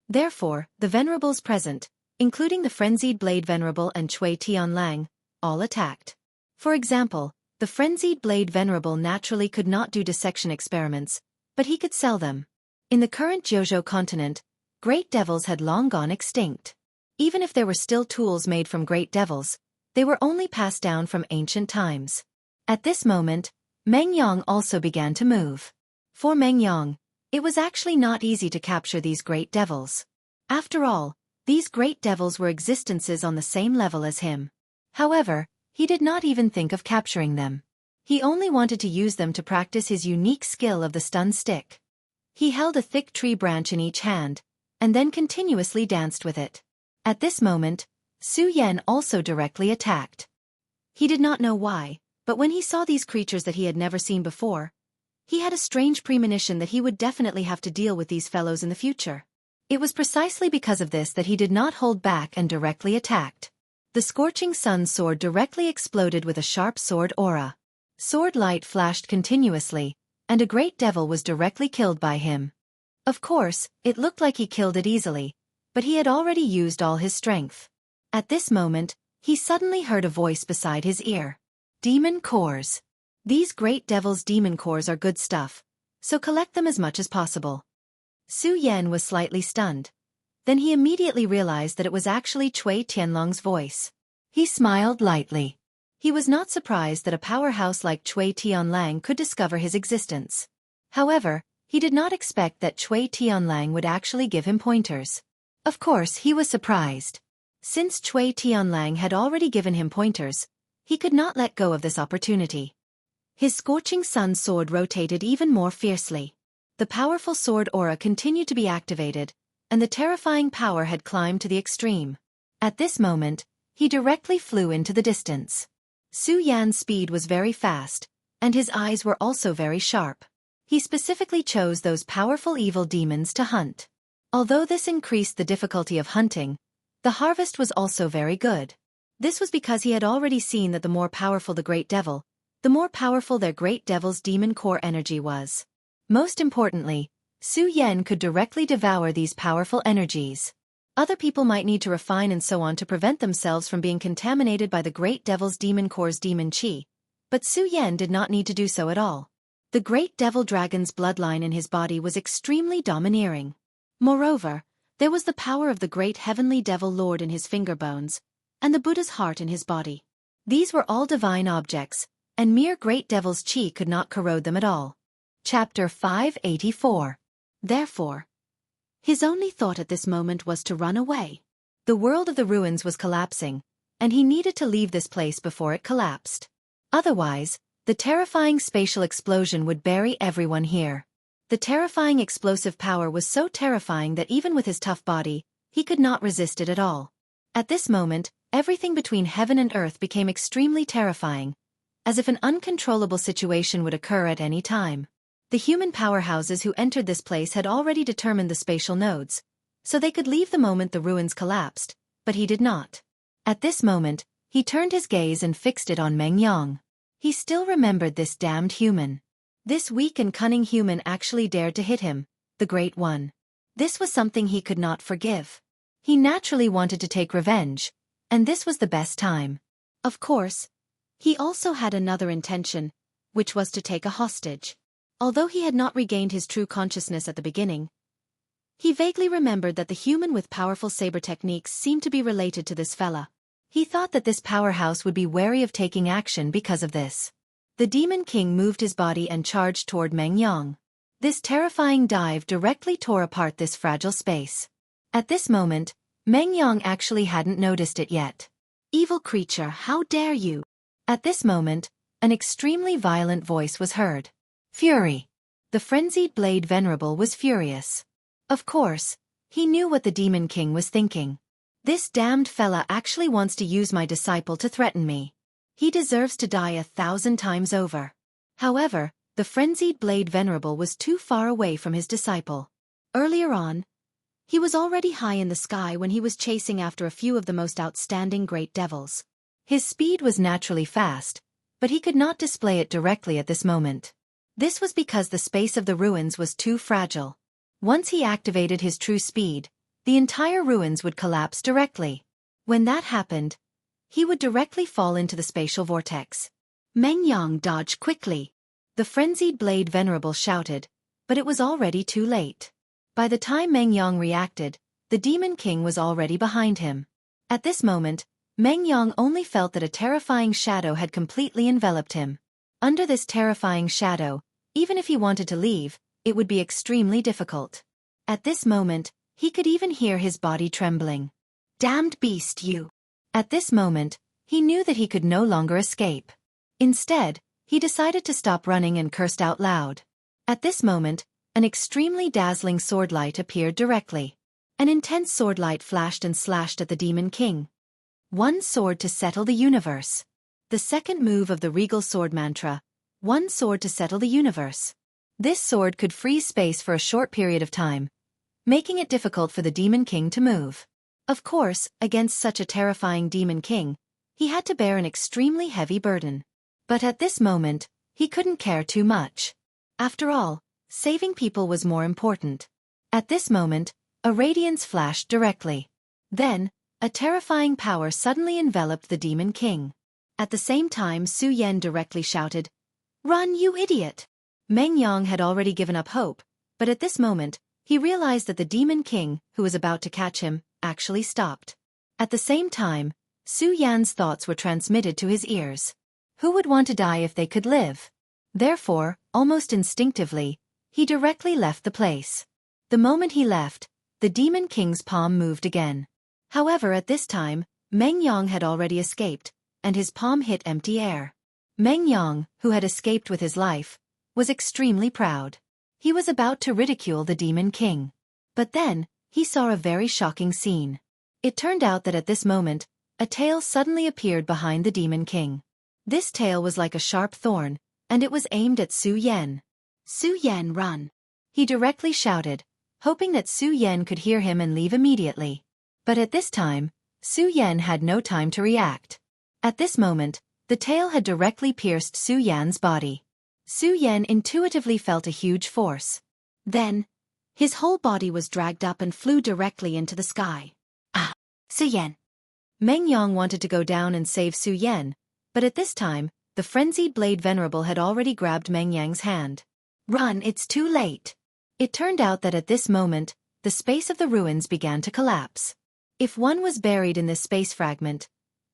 Therefore, the venerables present, including the Frenzied Blade Venerable and Chui Tianlang, all attacked. For example, the Frenzied Blade Venerable naturally could not do dissection experiments, but he could sell them. In the current Jojo continent, great devils had long gone extinct. Even if there were still tools made from great devils, they were only passed down from ancient times. At this moment, Meng Yang also began to move. For Meng Yang, it was actually not easy to capture these great devils. After all, these great devils were existences on the same level as him. However, he did not even think of capturing them. He only wanted to use them to practice his unique skill of the stun stick. He held a thick tree branch in each hand, and then continuously danced with it. At this moment, Su Yan also directly attacked. He did not know why, but when he saw these creatures that he had never seen before, he had a strange premonition that he would definitely have to deal with these fellows in the future. It was precisely because of this that he did not hold back and directly attacked. The Scorching Sun sword directly exploded with a sharp sword aura. Sword light flashed continuously, and a great devil was directly killed by him. Of course, it looked like he killed it easily, but he had already used all his strength. At this moment, he suddenly heard a voice beside his ear. Demon cores. These great devils' demon cores are good stuff, so collect them as much as possible. Su Yan was slightly stunned. Then he immediately realized that it was actually Chui Tianlong's voice. He smiled lightly. He was not surprised that a powerhouse like Chui Tianlang could discover his existence. However, he did not expect that Chui Tianlang would actually give him pointers. Of course, he was surprised. Since Chui Tianlang had already given him pointers, he could not let go of this opportunity. His Scorching Sun sword rotated even more fiercely. The powerful sword aura continued to be activated, and the terrifying power had climbed to the extreme. At this moment, he directly flew into the distance. Su Yan's speed was very fast, and his eyes were also very sharp. He specifically chose those powerful evil demons to hunt. Although this increased the difficulty of hunting, the harvest was also very good. This was because he had already seen that the more powerful the great devil, the more powerful their great devil's demon core energy was. Most importantly, Su Yan could directly devour these powerful energies. Other people might need to refine and so on to prevent themselves from being contaminated by the great devil's demon core's demon chi, but Su Yan did not need to do so at all. The great devil dragon's bloodline in his body was extremely domineering. Moreover, there was the power of the great heavenly devil lord in his finger bones, and the Buddha's heart in his body. These were all divine objects, and mere great devil's chi could not corrode them at all. Chapter 584. Therefore, his only thought at this moment was to run away. The world of the ruins was collapsing, and he needed to leave this place before it collapsed. Otherwise, the terrifying spatial explosion would bury everyone here. The terrifying explosive power was so terrifying that even with his tough body, he could not resist it at all. At this moment, everything between heaven and earth became extremely terrifying, as if an uncontrollable situation would occur at any time. The human powerhouses who entered this place had already determined the spatial nodes, so they could leave the moment the ruins collapsed, but he did not. At this moment, he turned his gaze and fixed it on Meng Yang. He still remembered this damned human. This weak and cunning human actually dared to hit him, the Great One. This was something he could not forgive. He naturally wanted to take revenge, and this was the best time. Of course, he also had another intention, which was to take a hostage. Although he had not regained his true consciousness at the beginning, he vaguely remembered that the human with powerful saber techniques seemed to be related to this fella. He thought that this powerhouse would be wary of taking action because of this. The Demon King moved his body and charged toward Meng Yang. This terrifying dive directly tore apart this fragile space. At this moment, Meng Yang actually hadn't noticed it yet. "Evil creature, how dare you!" At this moment, an extremely violent voice was heard. Fury. The frenzied Blade Venerable was furious. Of course, he knew what the Demon King was thinking. This damned fella actually wants to use my disciple to threaten me. He deserves to die 1,000 times over. However, the frenzied Blade Venerable was too far away from his disciple. Earlier on, he was already high in the sky when he was chasing after a few of the most outstanding great devils. His speed was naturally fast, but he could not display it directly at this moment. This was because the space of the ruins was too fragile. Once he activated his true speed, the entire ruins would collapse directly. When that happened, he would directly fall into the spatial vortex. Meng Yang dodged quickly. The frenzied Blade Venerable shouted, but it was already too late. By the time Meng Yang reacted, the Demon King was already behind him. At this moment, Meng Yang only felt that a terrifying shadow had completely enveloped him. Under this terrifying shadow, even if he wanted to leave, it would be extremely difficult. At this moment, he could even hear his body trembling. "Damned beast, you!" At this moment, he knew that he could no longer escape. Instead, he decided to stop running and cursed out loud. At this moment, an extremely dazzling sword light appeared directly. An intense sword light flashed and slashed at the Demon King. One sword to settle the universe. The second move of the regal sword mantra, one sword to settle the universe. This sword could freeze space for a short period of time, making it difficult for the Demon King to move. Of course, against such a terrifying Demon King, he had to bear an extremely heavy burden. But at this moment, he couldn't care too much. After all, saving people was more important. At this moment, a radiance flashed directly. Then, a terrifying power suddenly enveloped the Demon King. At the same time, Su Yan directly shouted, "Run, you idiot!" Meng Yang had already given up hope, but at this moment, he realized that the Demon King, who was about to catch him, actually stopped. At the same time, Su Yan's thoughts were transmitted to his ears. Who would want to die if they could live? Therefore, almost instinctively, he directly left the place. The moment he left, the Demon King's palm moved again. However, at this time, Meng Yang had already escaped, and his palm hit empty air. Meng Yang, who had escaped with his life, was extremely proud. He was about to ridicule the Demon King. But then, he saw a very shocking scene. It turned out that at this moment, a tail suddenly appeared behind the Demon King. This tail was like a sharp thorn, and it was aimed at Su Yan. "Su Yan, run!" he directly shouted, hoping that Su Yan could hear him and leave immediately. But at this time, Su Yan had no time to react. At this moment, the tail had directly pierced Su Yan's body. Su Yan intuitively felt a huge force. Then, his whole body was dragged up and flew directly into the sky. "Ah, Su Yan!" Meng Yang wanted to go down and save Su Yan, but at this time, the frenzied Blade Venerable had already grabbed Meng Yang's hand. "Run, it's too late." It turned out that at this moment, the space of the ruins began to collapse. If one was buried in this space fragment,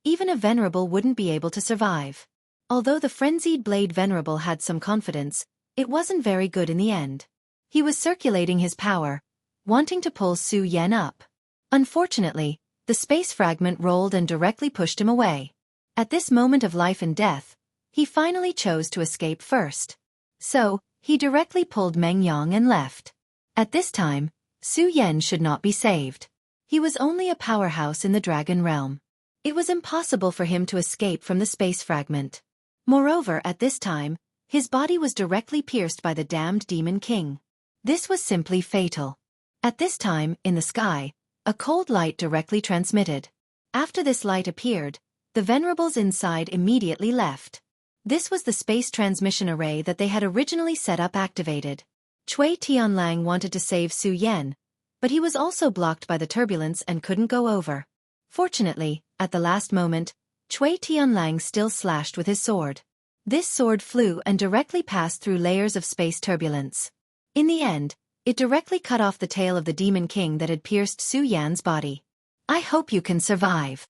even a Venerable wouldn't be able to survive. Although the frenzied Blade Venerable had some confidence, it wasn't very good in the end. He was circulating his power, wanting to pull Su Yan up. Unfortunately, the space fragment rolled and directly pushed him away. At this moment of life and death, he finally chose to escape first. So, he directly pulled Meng Yang and left. At this time, Su Yan should not be saved. He was only a powerhouse in the dragon realm. It was impossible for him to escape from the space fragment. Moreover, at this time, his body was directly pierced by the damned Demon King. This was simply fatal. At this time, in the sky, a cold light directly transmitted. After this light appeared, the Venerables inside immediately left. This was the space transmission array that they had originally set up activated. Cui Tianlang wanted to save Su Yan, but he was also blocked by the turbulence and couldn't go over. Fortunately, at the last moment, Cui Tianlang still slashed with his sword. This sword flew and directly passed through layers of space turbulence. In the end, it directly cut off the tail of the Demon King that had pierced Su Yan's body. "I hope you can survive."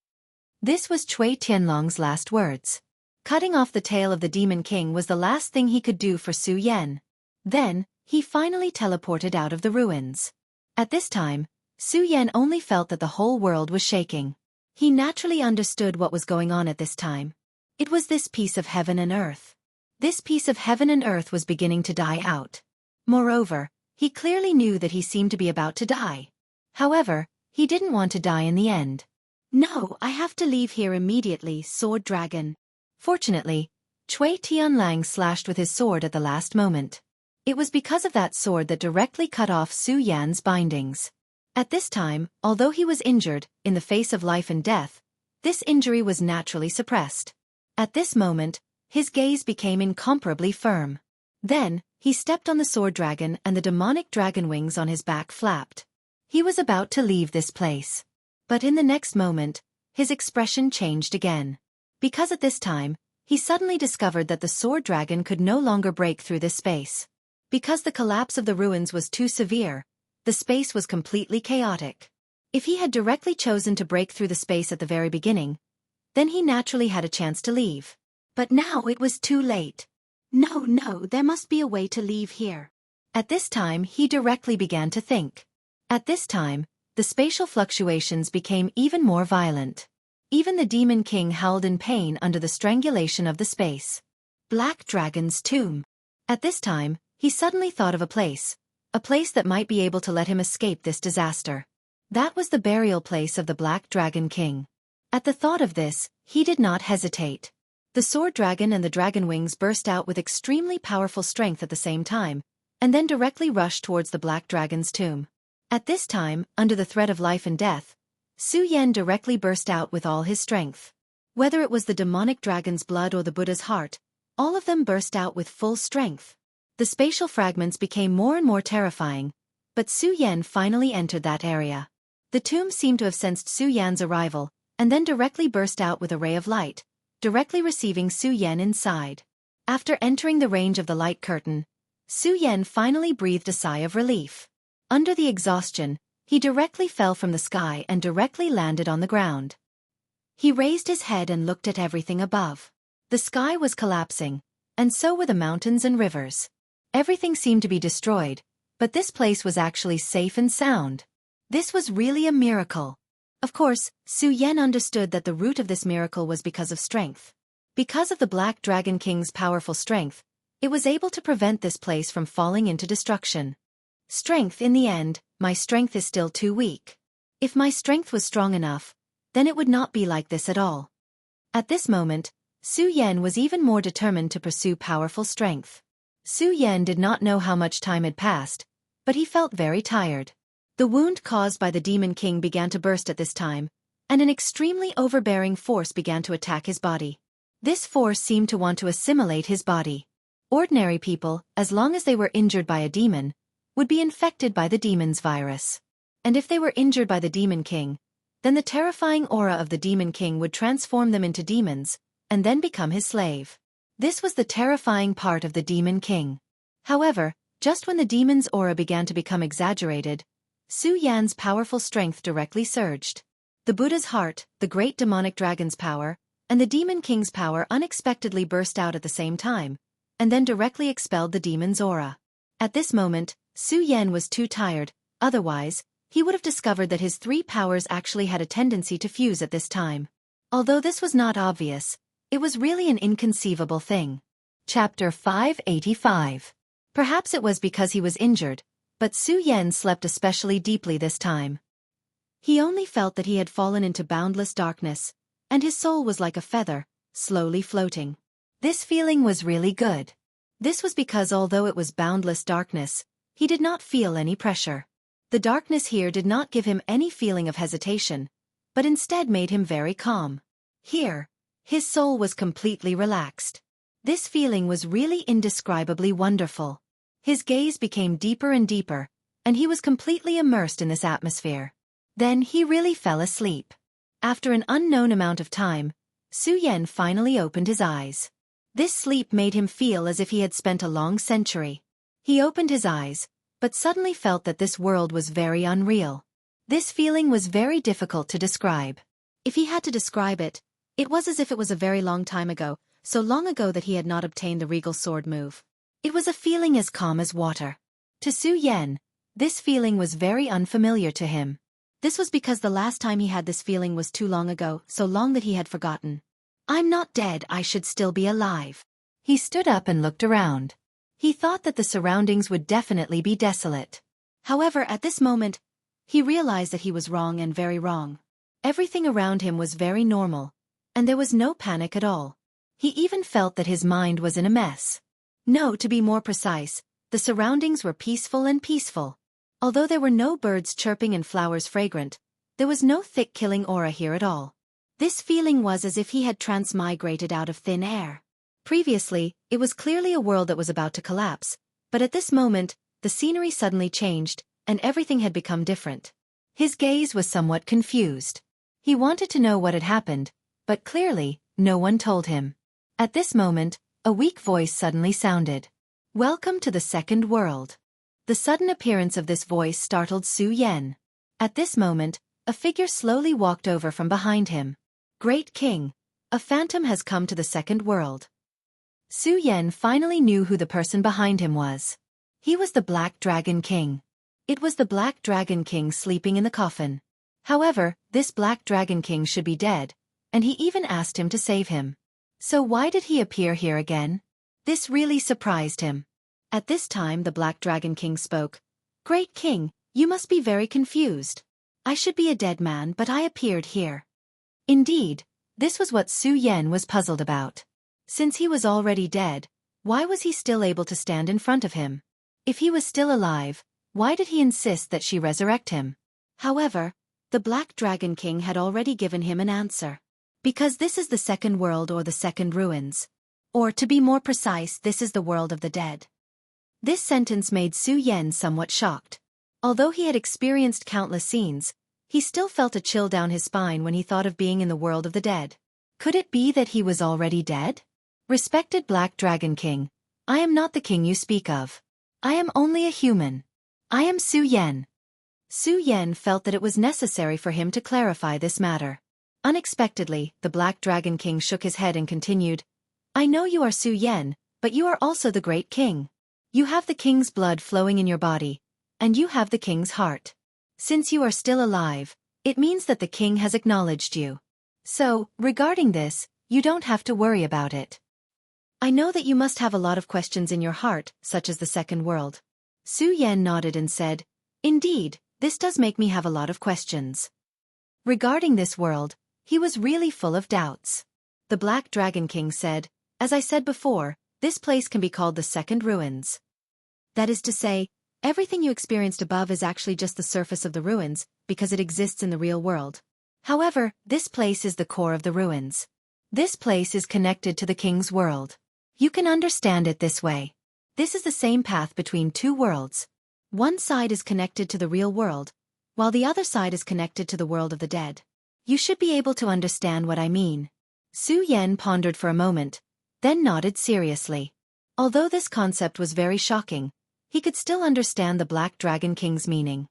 This was Cui Tianlong's last words. Cutting off the tail of the Demon King was the last thing he could do for Su Yan. Then, he finally teleported out of the ruins. At this time, Su Yan only felt that the whole world was shaking. He naturally understood what was going on at this time. It was this piece of heaven and earth. This piece of heaven and earth was beginning to die out. Moreover, he clearly knew that he seemed to be about to die. However, he didn't want to die in the end. "No, I have to leave here immediately, Sword Dragon." Fortunately, Cui Tianlang slashed with his sword at the last moment. It was because of that sword that directly cut off Su Yan's bindings. At this time, although he was injured, in the face of life and death, this injury was naturally suppressed. At this moment, his gaze became incomparably firm. Then, he stepped on the sword dragon and the demonic dragon wings on his back flapped. He was about to leave this place. But in the next moment, his expression changed again. Because at this time, he suddenly discovered that the sword dragon could no longer break through this space. Because the collapse of the ruins was too severe, the space was completely chaotic. If he had directly chosen to break through the space at the very beginning, then he naturally had a chance to leave. But now it was too late. No, there must be a way to leave here. At this time he directly began to think. At this time, the spatial fluctuations became even more violent. Even the Demon King howled in pain under the strangulation of the space. Black Dragon's Tomb. At this time, he suddenly thought of a place that might be able to let him escape this disaster. That was the burial place of the Black Dragon King. At the thought of this, he did not hesitate. The sword dragon and the dragon wings burst out with extremely powerful strength at the same time, and then directly rushed towards the Black Dragon's tomb. At this time, under the threat of life and death, Su Yan directly burst out with all his strength. Whether it was the demonic dragon's blood or the Buddha's heart, all of them burst out with full strength. The spatial fragments became more and more terrifying, but Su Yan finally entered that area. The tomb seemed to have sensed Su Yan's arrival, and then directly burst out with a ray of light, directly receiving Su Yan inside. After entering the range of the light curtain, Su Yan finally breathed a sigh of relief. Under the exhaustion, he directly fell from the sky and directly landed on the ground. He raised his head and looked at everything above. The sky was collapsing, and so were the mountains and rivers. Everything seemed to be destroyed, but this place was actually safe and sound. This was really a miracle. Of course, Su Yan understood that the root of this miracle was because of strength. Because of the Black Dragon King's powerful strength, it was able to prevent this place from falling into destruction. Strength in the end, my strength is still too weak. If my strength was strong enough, then it would not be like this at all. At this moment, Su Yan was even more determined to pursue powerful strength. Su Yan did not know how much time had passed, but he felt very tired. The wound caused by the Demon King began to burst at this time, and an extremely overbearing force began to attack his body. This force seemed to want to assimilate his body. Ordinary people, as long as they were injured by a demon, would be infected by the demon's virus. And if they were injured by the Demon King, then the terrifying aura of the Demon King would transform them into demons, and then become his slave. This was the terrifying part of the Demon King. However, just when the demon's aura began to become exaggerated, Su Yan's powerful strength directly surged. The Buddha's heart, the great demonic dragon's power, and the Demon King's power unexpectedly burst out at the same time, and then directly expelled the demon's aura. At this moment, Su Yan was too tired, otherwise, he would have discovered that his three powers actually had a tendency to fuse at this time. Although this was not obvious, it was really an inconceivable thing. Chapter 585. Perhaps it was because he was injured, but Su Yan slept especially deeply this time. He only felt that he had fallen into boundless darkness, and his soul was like a feather, slowly floating. This feeling was really good. This was because although it was boundless darkness, he did not feel any pressure. The darkness here did not give him any feeling of hesitation, but instead made him very calm. Here, his soul was completely relaxed. This feeling was really indescribably wonderful. His gaze became deeper and deeper, and he was completely immersed in this atmosphere. Then he really fell asleep. After an unknown amount of time, Su Yan finally opened his eyes. This sleep made him feel as if he had spent a long century. He opened his eyes, but suddenly felt that this world was very unreal. This feeling was very difficult to describe. If he had to describe it, it was as if it was a very long time ago, so long ago that he had not obtained the regal sword move. It was a feeling as calm as water. To Su Yan, this feeling was very unfamiliar to him. This was because the last time he had this feeling was too long ago, so long that he had forgotten. I'm not dead, I should still be alive. He stood up and looked around. He thought that the surroundings would definitely be desolate. However, at this moment, he realized that he was wrong and very wrong. Everything around him was very normal, and there was no panic at all. He even felt that his mind was in a mess. No, to be more precise, the surroundings were peaceful and peaceful. Although there were no birds chirping and flowers fragrant, there was no thick killing aura here at all. This feeling was as if he had transmigrated out of thin air. Previously, it was clearly a world that was about to collapse, but at this moment, the scenery suddenly changed, and everything had become different. His gaze was somewhat confused. He wanted to know what had happened, but clearly, no one told him. At this moment, a weak voice suddenly sounded. Welcome to the second world. The sudden appearance of this voice startled Su Yan. At this moment, a figure slowly walked over from behind him. Great King, a phantom has come to the second world. Su Yan finally knew who the person behind him was. He was the Black Dragon King. It was the Black Dragon King sleeping in the coffin. However, this Black Dragon King should be dead, and he even asked him to save him. So why did he appear here again? This really surprised him. At this time the Black Dragon King spoke. Great King, you must be very confused. I should be a dead man, but I appeared here. Indeed, this was what Su Yan was puzzled about. Since he was already dead, why was he still able to stand in front of him? If he was still alive, why did he insist that she resurrect him? However, the Black Dragon King had already given him an answer. Because this is the second world or the second ruins. Or to be more precise, this is the world of the dead. This sentence made Su Yan somewhat shocked. Although he had experienced countless scenes, he still felt a chill down his spine when he thought of being in the world of the dead. Could it be that he was already dead? Respected Black Dragon King, I am not the king you speak of. I am only a human. I am Su Yan. Su Yan felt that it was necessary for him to clarify this matter. Unexpectedly, the Black Dragon King shook his head and continued, I know you are Su Yan, but you are also the great king. You have the king's blood flowing in your body, and you have the king's heart. Since you are still alive, it means that the king has acknowledged you. So, regarding this, you don't have to worry about it. I know that you must have a lot of questions in your heart, such as the second world. Su Yan nodded and said, Indeed, this does make me have a lot of questions. Regarding this world, he was really full of doubts. The Black Dragon King said, "As I said before, this place can be called the Second Ruins. That is to say, everything you experienced above is actually just the surface of the ruins, because it exists in the real world. However, this place is the core of the ruins. This place is connected to the king's world. You can understand it this way. This is the same path between two worlds. One side is connected to the real world, while the other side is connected to the world of the dead. You should be able to understand what I mean." Su Yan pondered for a moment, then nodded seriously. Although this concept was very shocking, he could still understand the Black Dragon King's meaning.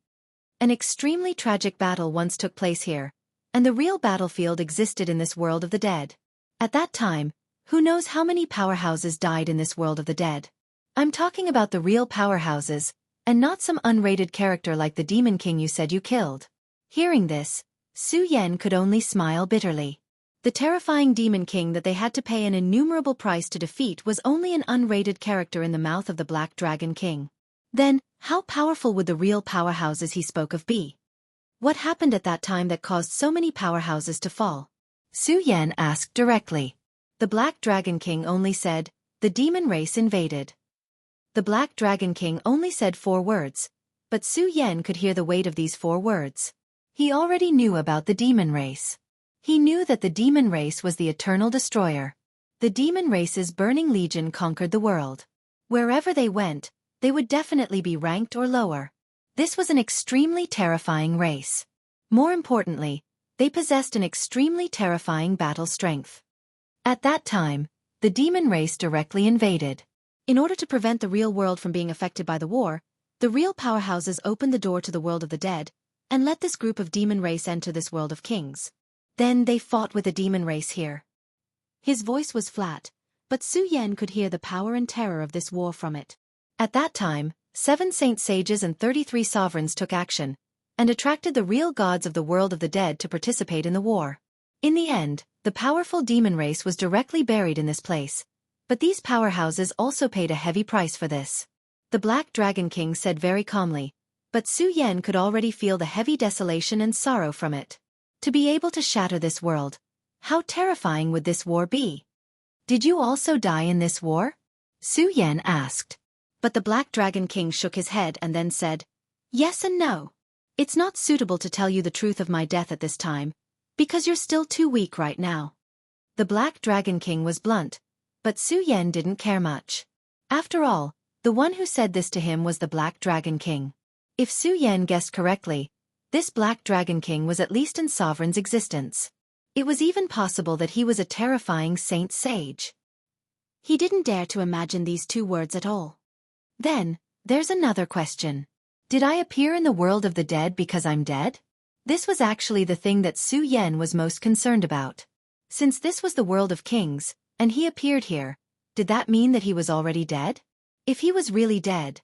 An extremely tragic battle once took place here, and the real battlefield existed in this world of the dead. At that time, who knows how many powerhouses died in this world of the dead. I'm talking about the real powerhouses, and not some unrated character like the Demon King you said you killed. Hearing this, Su Yan could only smile bitterly. The terrifying Demon King that they had to pay an innumerable price to defeat was only an unrated character in the mouth of the Black Dragon King. Then, how powerful would the real powerhouses he spoke of be? What happened at that time that caused so many powerhouses to fall? Su Yan asked directly. The Black Dragon King only said, "The demon race invaded." The Black Dragon King only said 4 words, but Su Yan could hear the weight of these 4 words. He already knew about the demon race. He knew that the demon race was the eternal destroyer. The demon race's burning legion conquered the world. Wherever they went, they would definitely be ranked or lower. This was an extremely terrifying race. More importantly, they possessed an extremely terrifying battle strength. At that time, the demon race directly invaded. In order to prevent the real world from being affected by the war, the real powerhouses opened the door to the world of the dead, and let this group of demon race enter this world of kings. Then they fought with the demon race here. His voice was flat, but Su Yan could hear the power and terror of this war from it. At that time, 7 saint sages and 33 sovereigns took action, and attracted the real gods of the world of the dead to participate in the war. In the end, the powerful demon race was directly buried in this place, but these powerhouses also paid a heavy price for this. The Black Dragon King said very calmly, but Su Yan could already feel the heavy desolation and sorrow from it. To be able to shatter this world, how terrifying would this war be? Did you also die in this war? Su Yan asked. But the Black Dragon King shook his head and then said, "Yes and no. It's not suitable to tell you the truth of my death at this time, because you're still too weak right now." The Black Dragon King was blunt, but Su Yan didn't care much. After all, the one who said this to him was the Black Dragon King. If Su Yan guessed correctly, this Black Dragon King was at least in Sovereign's existence. It was even possible that he was a terrifying saint sage. He didn't dare to imagine these 2 words at all. Then, there's another question. Did I appear in the world of the dead because I'm dead? This was actually the thing that Su Yan was most concerned about. Since this was the world of kings, and he appeared here, did that mean that he was already dead? If he was really dead,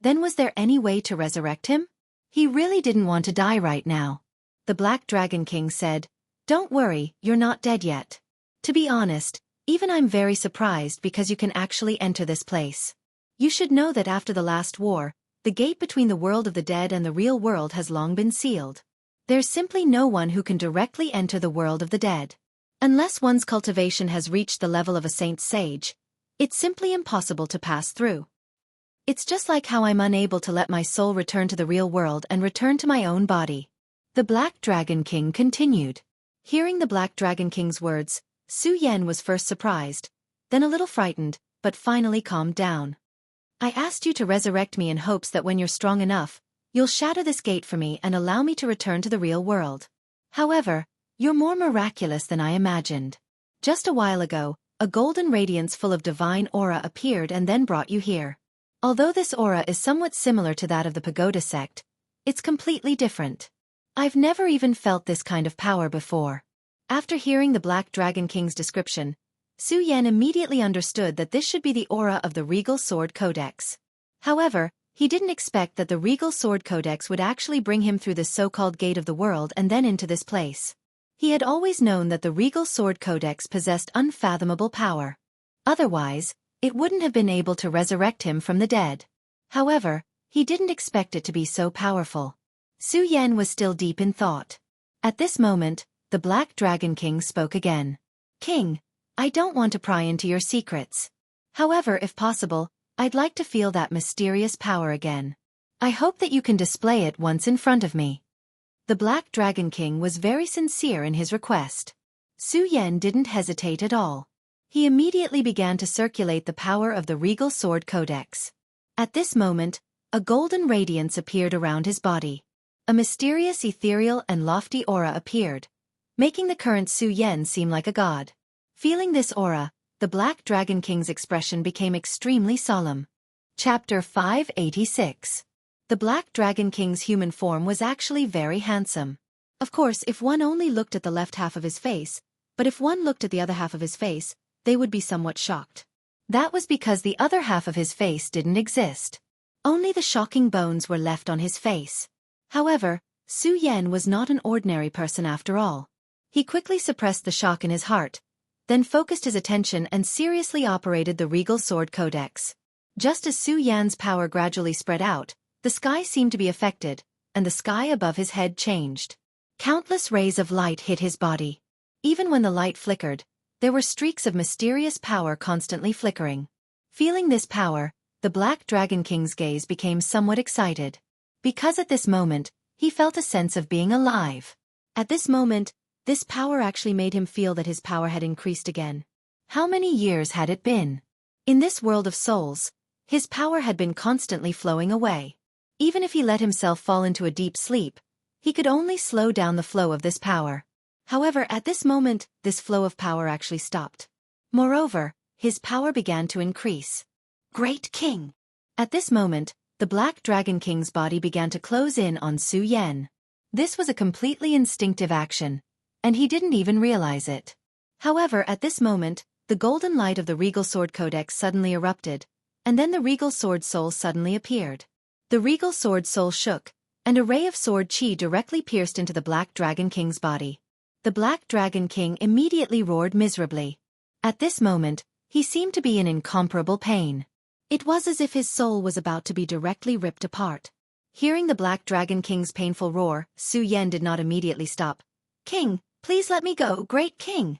then was there any way to resurrect him? He really didn't want to die right now. The Black Dragon King said, "Don't worry, you're not dead yet. To be honest, even I'm very surprised because you can actually enter this place. You should know that after the last war, the gate between the world of the dead and the real world has long been sealed. There's simply no one who can directly enter the world of the dead. Unless one's cultivation has reached the level of a saint sage, it's simply impossible to pass through. It's just like how I'm unable to let my soul return to the real world and return to my own body." The Black Dragon King continued. Hearing the Black Dragon King's words, Su Yan was first surprised, then a little frightened, but finally calmed down. "I asked you to resurrect me in hopes that when you're strong enough, you'll shatter this gate for me and allow me to return to the real world. However, you're more miraculous than I imagined. Just a while ago, a golden radiance full of divine aura appeared and then brought you here. Although this aura is somewhat similar to that of the Pagoda sect, it's completely different. I've never even felt this kind of power before." After hearing the Black Dragon King's description, Su Yan immediately understood that this should be the aura of the Regal Sword Codex. However, he didn't expect that the Regal Sword Codex would actually bring him through this so-called gate of the world and then into this place. He had always known that the Regal Sword Codex possessed unfathomable power. Otherwise, it wouldn't have been able to resurrect him from the dead. However, he didn't expect it to be so powerful. Su Yan was still deep in thought. At this moment, the Black Dragon King spoke again. "King, I don't want to pry into your secrets. However, if possible, I'd like to feel that mysterious power again. I hope that you can display it once in front of me. The Black Dragon King was very sincere in his request. Su Yan didn't hesitate at all. He immediately began to circulate the power of the Regal Sword Codex. At this moment, a golden radiance appeared around his body. A mysterious ethereal and lofty aura appeared, making the current Su Yan seem like a god. Feeling this aura, the Black Dragon King's expression became extremely solemn. Chapter 586. The Black Dragon King's human form was actually very handsome. Of course, if one only looked at the left half of his face, but if one looked at the other half of his face, they would be somewhat shocked. That was because the other half of his face didn't exist. Only the shocking bones were left on his face. However, Su Yan was not an ordinary person after all. He quickly suppressed the shock in his heart, then focused his attention and seriously operated the Regal Sword Codex. Just as Su Yan's power gradually spread out, the sky seemed to be affected, and the sky above his head changed. Countless rays of light hit his body. Even when the light flickered, there were streaks of mysterious power constantly flickering. Feeling this power, the Black Dragon King's gaze became somewhat excited. Because at this moment, he felt a sense of being alive. At this moment, this power actually made him feel that his power had increased again. How many years had it been? In this world of souls, his power had been constantly flowing away. Even if he let himself fall into a deep sleep, he could only slow down the flow of this power. However, at this moment, this flow of power actually stopped. Moreover, his power began to increase. Great King! At this moment, the Black Dragon King's body began to close in on Su Yan. This was a completely instinctive action, and he didn't even realize it. However, at this moment, the golden light of the Regal Sword Codex suddenly erupted, and then the Regal Sword Soul suddenly appeared. The Regal Sword Soul shook, and a ray of sword chi directly pierced into the Black Dragon King's body. The Black Dragon King immediately roared miserably. At this moment, he seemed to be in incomparable pain. It was as if his soul was about to be directly ripped apart. Hearing the Black Dragon King's painful roar, Su Yan did not immediately stop. "King, please let me go, Great King!"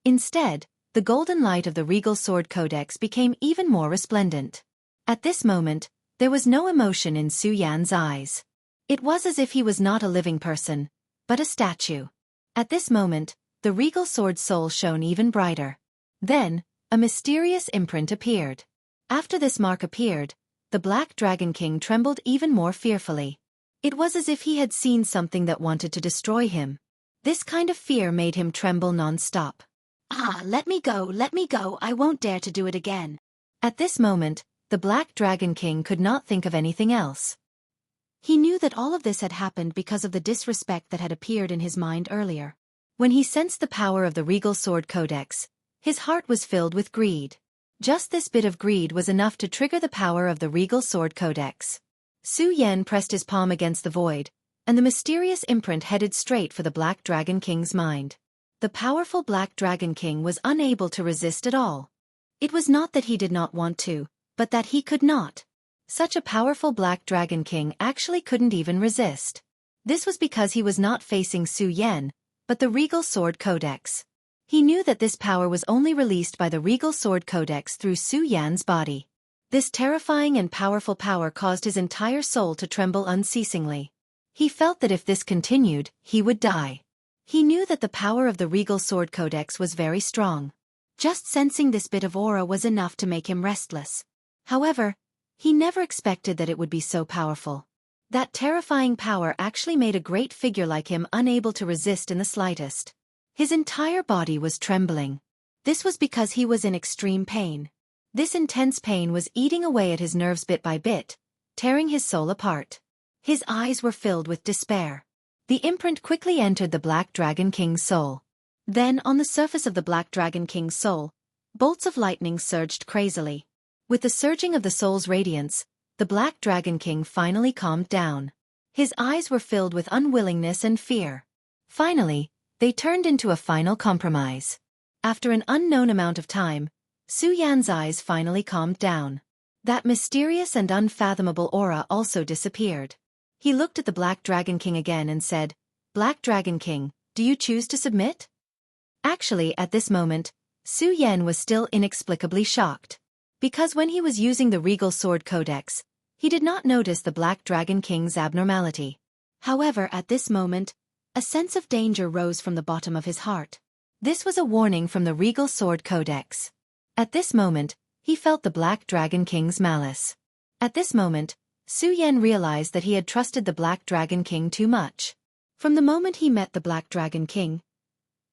Instead, the golden light of the Regal Sword Codex became even more resplendent. At this moment, there was no emotion in Su Yan's eyes. It was as if he was not a living person, but a statue. At this moment, the Regal Sword Soul shone even brighter. Then, a mysterious imprint appeared. After this mark appeared, the Black Dragon King trembled even more fearfully. It was as if he had seen something that wanted to destroy him. This kind of fear made him tremble non-stop. Let me go, I won't dare to do it again." At this moment, the Black Dragon King could not think of anything else. He knew that all of this had happened because of the disrespect that had appeared in his mind earlier. When he sensed the power of the Regal Sword Codex, his heart was filled with greed. Just this bit of greed was enough to trigger the power of the Regal Sword Codex. Su Yan pressed his palm against the void, and the mysterious imprint headed straight for the Black Dragon King's mind. The powerful Black Dragon King was unable to resist at all. It was not that he did not want to, but that he could not. Such a powerful Black Dragon King actually couldn't even resist. This was because he was not facing Su Yan, but the Regal Sword Codex. He knew that this power was only released by the Regal Sword Codex through Su Yan's body. This terrifying and powerful power caused his entire soul to tremble unceasingly. He felt that if this continued, he would die. He knew that the power of the Regal Sword Codex was very strong. Just sensing this bit of aura was enough to make him restless. However, he never expected that it would be so powerful. That terrifying power actually made a great figure like him unable to resist in the slightest. His entire body was trembling. This was because he was in extreme pain. This intense pain was eating away at his nerves bit by bit, tearing his soul apart. His eyes were filled with despair. The imprint quickly entered the Black Dragon King's soul. Then, on the surface of the Black Dragon King's soul, bolts of lightning surged crazily. With the surging of the soul's radiance, the Black Dragon King finally calmed down. His eyes were filled with unwillingness and fear. Finally, they turned into a final compromise. After an unknown amount of time, Su Yan's eyes finally calmed down. That mysterious and unfathomable aura also disappeared. He looked at the Black Dragon King again and said, "Black Dragon King, do you choose to submit?" Actually, at this moment, Su Yan was still inexplicably shocked. Because when he was using the Regal Sword Codex, he did not notice the Black Dragon King's abnormality. However, at this moment, a sense of danger rose from the bottom of his heart. This was a warning from the Regal Sword Codex. At this moment, he felt the Black Dragon King's malice. At this moment, Su Yan realized that he had trusted the Black Dragon King too much. From the moment he met the Black Dragon King,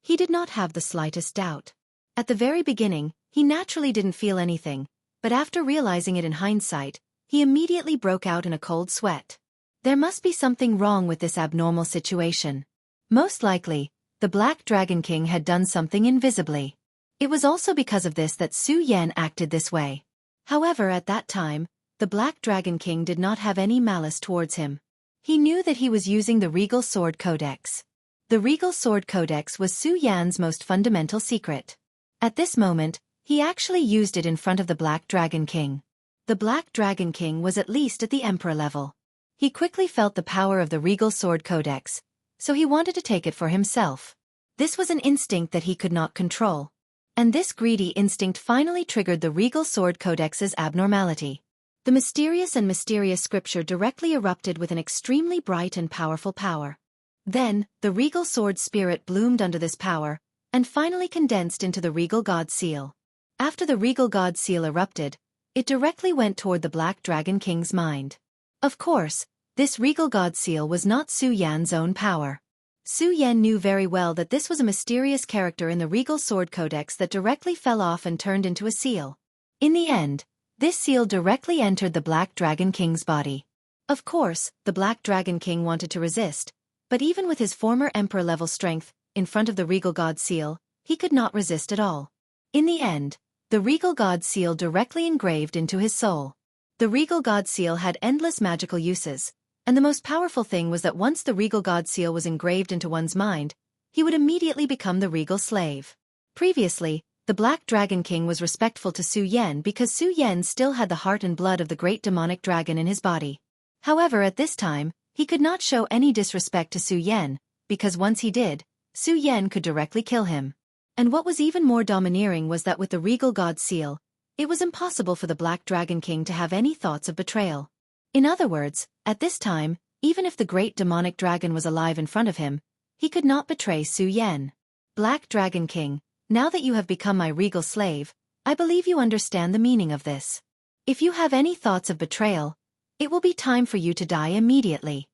he did not have the slightest doubt. At the very beginning, he naturally didn't feel anything, but after realizing it in hindsight, he immediately broke out in a cold sweat. There must be something wrong with this abnormal situation. Most likely, the Black Dragon King had done something invisibly. It was also because of this that Su Yan acted this way. However, at that time, the Black Dragon King did not have any malice towards him. He knew that he was using the Regal Sword Codex. The Regal Sword Codex was Su Yan's most fundamental secret. At this moment, he actually used it in front of the Black Dragon King. The Black Dragon King was at least at the Emperor level. He quickly felt the power of the Regal Sword Codex, so he wanted to take it for himself. This was an instinct that he could not control. And this greedy instinct finally triggered the Regal Sword Codex's abnormality. The mysterious scripture directly erupted with an extremely bright and powerful power. Then, the Regal Sword Spirit bloomed under this power, and finally condensed into the Regal God Seal. After the Regal God Seal erupted, it directly went toward the Black Dragon King's mind. Of course, this Regal God Seal was not Su Yan's own power. Su Yan knew very well that this was a mysterious character in the Regal Sword Codex that directly fell off and turned into a seal. In the end, this seal directly entered the Black Dragon King's body. Of course, the Black Dragon King wanted to resist, but even with his former Emperor-level strength, in front of the Regal God Seal, he could not resist at all. In the end, the Regal God Seal directly engraved into his soul. The Regal God Seal had endless magical uses, and the most powerful thing was that once the Regal God Seal was engraved into one's mind, he would immediately become the Regal Slave. Previously, the Black Dragon King was respectful to Su Yan because Su Yan still had the heart and blood of the great demonic dragon in his body. However, at this time, he could not show any disrespect to Su Yan, because once he did, Su Yan could directly kill him. And what was even more domineering was that with the Regal God Seal, it was impossible for the Black Dragon King to have any thoughts of betrayal. In other words, at this time, even if the great demonic dragon was alive in front of him, he could not betray Su Yan. Black Dragon King, now that you have become my regal slave, I believe you understand the meaning of this. If you have any thoughts of betrayal, it will be time for you to die immediately.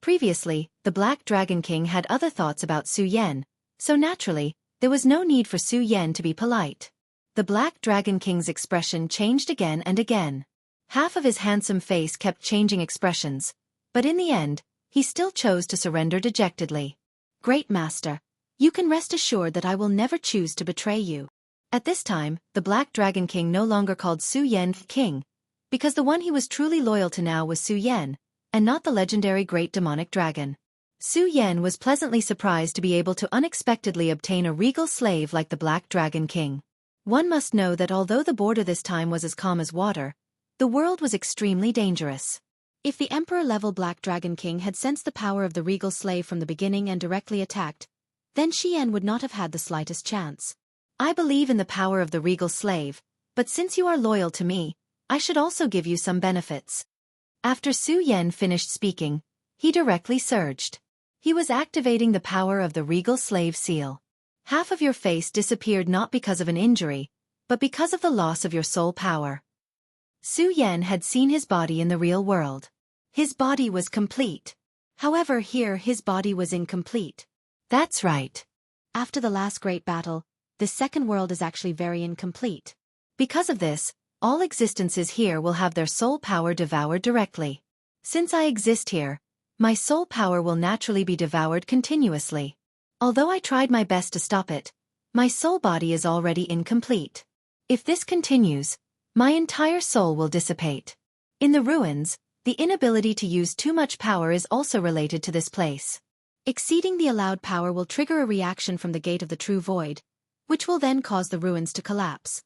Previously, the Black Dragon King had other thoughts about Su Yan, so naturally, there was no need for Su Yan to be polite. The Black Dragon King's expression changed again and again. Half of his handsome face kept changing expressions, but in the end, he still chose to surrender dejectedly. Great Master, you can rest assured that I will never choose to betray you. At this time, the Black Dragon King no longer called Su Yan king, because the one he was truly loyal to now was Su Yan, and not the legendary great demonic dragon. Su Yan was pleasantly surprised to be able to unexpectedly obtain a regal slave like the Black Dragon King. One must know that although the border this time was as calm as water, the world was extremely dangerous. If the Emperor-level Black Dragon King had sensed the power of the regal slave from the beginning and directly attacked, then Xian would not have had the slightest chance. I believe in the power of the regal slave, but since you are loyal to me, I should also give you some benefits. After Su Yan finished speaking, he directly surged. He was activating the power of the regal slave seal. Half of your face disappeared not because of an injury, but because of the loss of your soul power. Su Yan had seen his body in the real world. His body was complete. However, here his body was incomplete. That's right. After the last great battle, this second world is actually very incomplete. Because of this, all existences here will have their soul power devoured directly. Since I exist here, my soul power will naturally be devoured continuously. Although I tried my best to stop it, my soul body is already incomplete. If this continues, my entire soul will dissipate. In the ruins, the inability to use too much power is also related to this place. Exceeding the allowed power will trigger a reaction from the gate of the true void, which will then cause the ruins to collapse.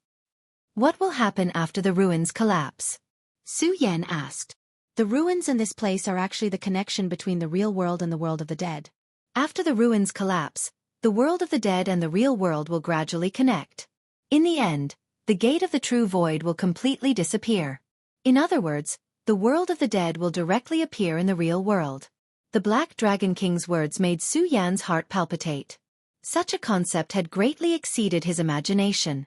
What will happen after the ruins collapse? Su Yan asked. The ruins in this place are actually the connection between the real world and the world of the dead. After the ruins collapse, the world of the dead and the real world will gradually connect. In the end, the gate of the true void will completely disappear. In other words, the world of the dead will directly appear in the real world. The Black Dragon King's words made Su Yan's heart palpitate. Such a concept had greatly exceeded his imagination.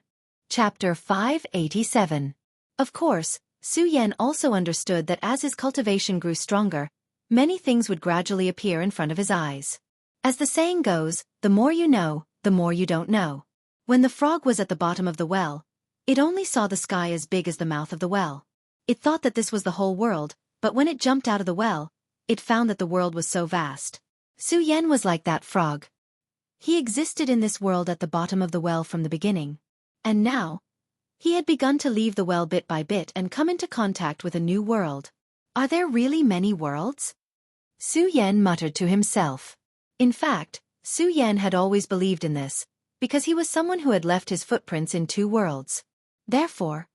Chapter 587. Of course, Su Yan also understood that as his cultivation grew stronger, many things would gradually appear in front of his eyes. As the saying goes, the more you know, the more you don't know. When the frog was at the bottom of the well, it only saw the sky as big as the mouth of the well. It thought that this was the whole world, but when it jumped out of the well, it found that the world was so vast. Su Yan was like that frog. He existed in this world at the bottom of the well from the beginning. And now, he had begun to leave the well bit by bit and come into contact with a new world. Are there really many worlds? Su Yan muttered to himself. In fact, Su Yan had always believed in this, because he was someone who had left his footprints in 2 worlds. Therefore,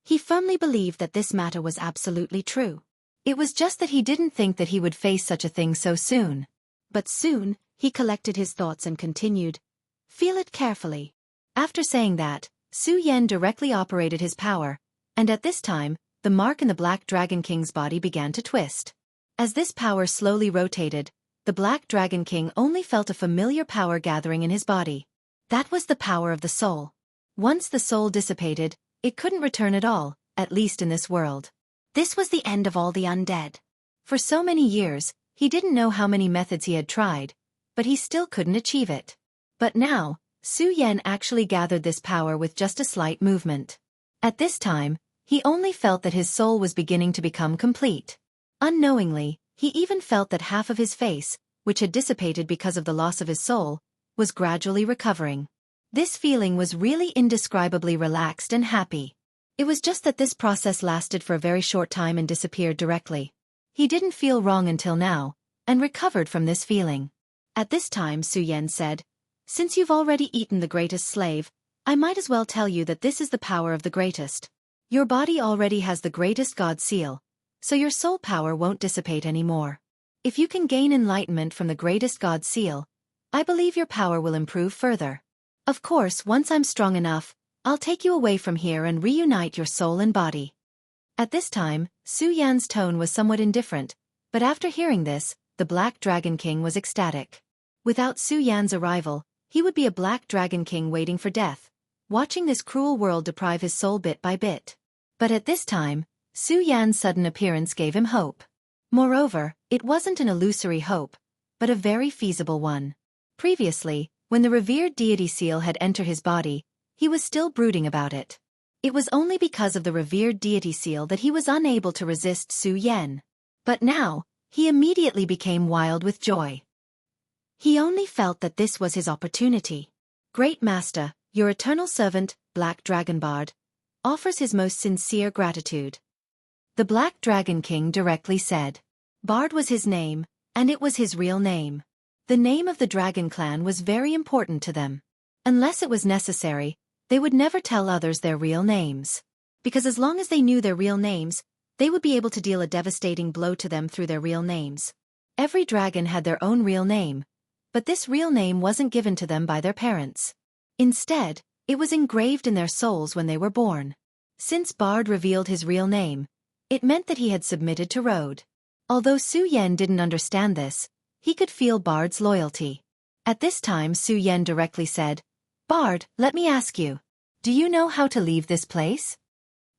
he firmly believed that this matter was absolutely true. It was just that he didn't think that he would face such a thing so soon. But soon, he collected his thoughts and continued, "Feel it carefully." After saying that, Su Yan directly operated his power, and at this time, the mark in the Black Dragon King's body began to twist. As this power slowly rotated, the Black Dragon King only felt a familiar power gathering in his body. That was the power of the soul. Once the soul dissipated, it couldn't return at all, at least in this world. This was the end of all the undead. For so many years, he didn't know how many methods he had tried, but he still couldn't achieve it. But now, Su Yan actually gathered this power with just a slight movement. At this time, he only felt that his soul was beginning to become complete. Unknowingly, he even felt that half of his face, which had dissipated because of the loss of his soul, was gradually recovering. This feeling was really indescribably relaxed and happy. It was just that this process lasted for a very short time and disappeared directly. He didn't feel wrong until now, and recovered from this feeling. At this time Su Yan said, "Since you've already eaten the greatest slave, I might as well tell you that this is the power of the greatest. Your body already has the greatest God seal, so your soul power won't dissipate anymore. If you can gain enlightenment from the greatest God seal, I believe your power will improve further. Of course, once I'm strong enough, I'll take you away from here and reunite your soul and body." At this time, Su Yan's tone was somewhat indifferent, but after hearing this, the Black Dragon King was ecstatic. Without Su Yan's arrival, he would be a Black Dragon King waiting for death, watching this cruel world deprive his soul bit by bit. But at this time, Su Yan's sudden appearance gave him hope. Moreover, it wasn't an illusory hope, but a very feasible one. Previously, when the revered deity seal had entered his body, he was still brooding about it. It was only because of the revered deity seal that he was unable to resist Su Yan. But now, he immediately became wild with joy. He only felt that this was his opportunity. "Great Master, your eternal servant, Black Dragon Bard, offers his most sincere gratitude." The Black Dragon King directly said. Bard was his name, and it was his real name. The name of the Dragon Clan was very important to them. Unless it was necessary, they would never tell others their real names. Because as long as they knew their real names, they would be able to deal a devastating blow to them through their real names. Every dragon had their own real name, but this real name wasn't given to them by their parents. Instead, it was engraved in their souls when they were born. Since Bard revealed his real name, it meant that he had submitted to Road. Although Su Yan didn't understand this, he could feel Bard's loyalty. At this time Su Yan directly said, "Bard, let me ask you, do you know how to leave this place?"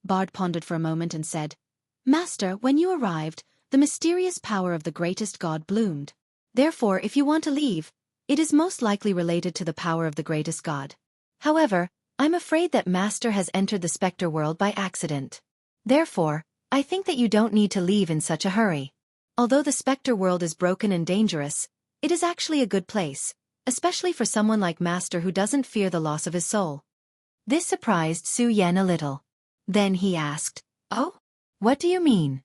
Bard pondered for a moment and said, "Master, when you arrived, the mysterious power of the greatest god bloomed. Therefore, if you want to leave, it is most likely related to the power of the greatest god. However, I'm afraid that Master has entered the Spectre world by accident. Therefore, I think that you don't need to leave in such a hurry. Although the Spectre world is broken and dangerous, it is actually a good place, especially for someone like Master who doesn't fear the loss of his soul." This surprised Su Yan a little. Then he asked, "Oh? What do you mean?"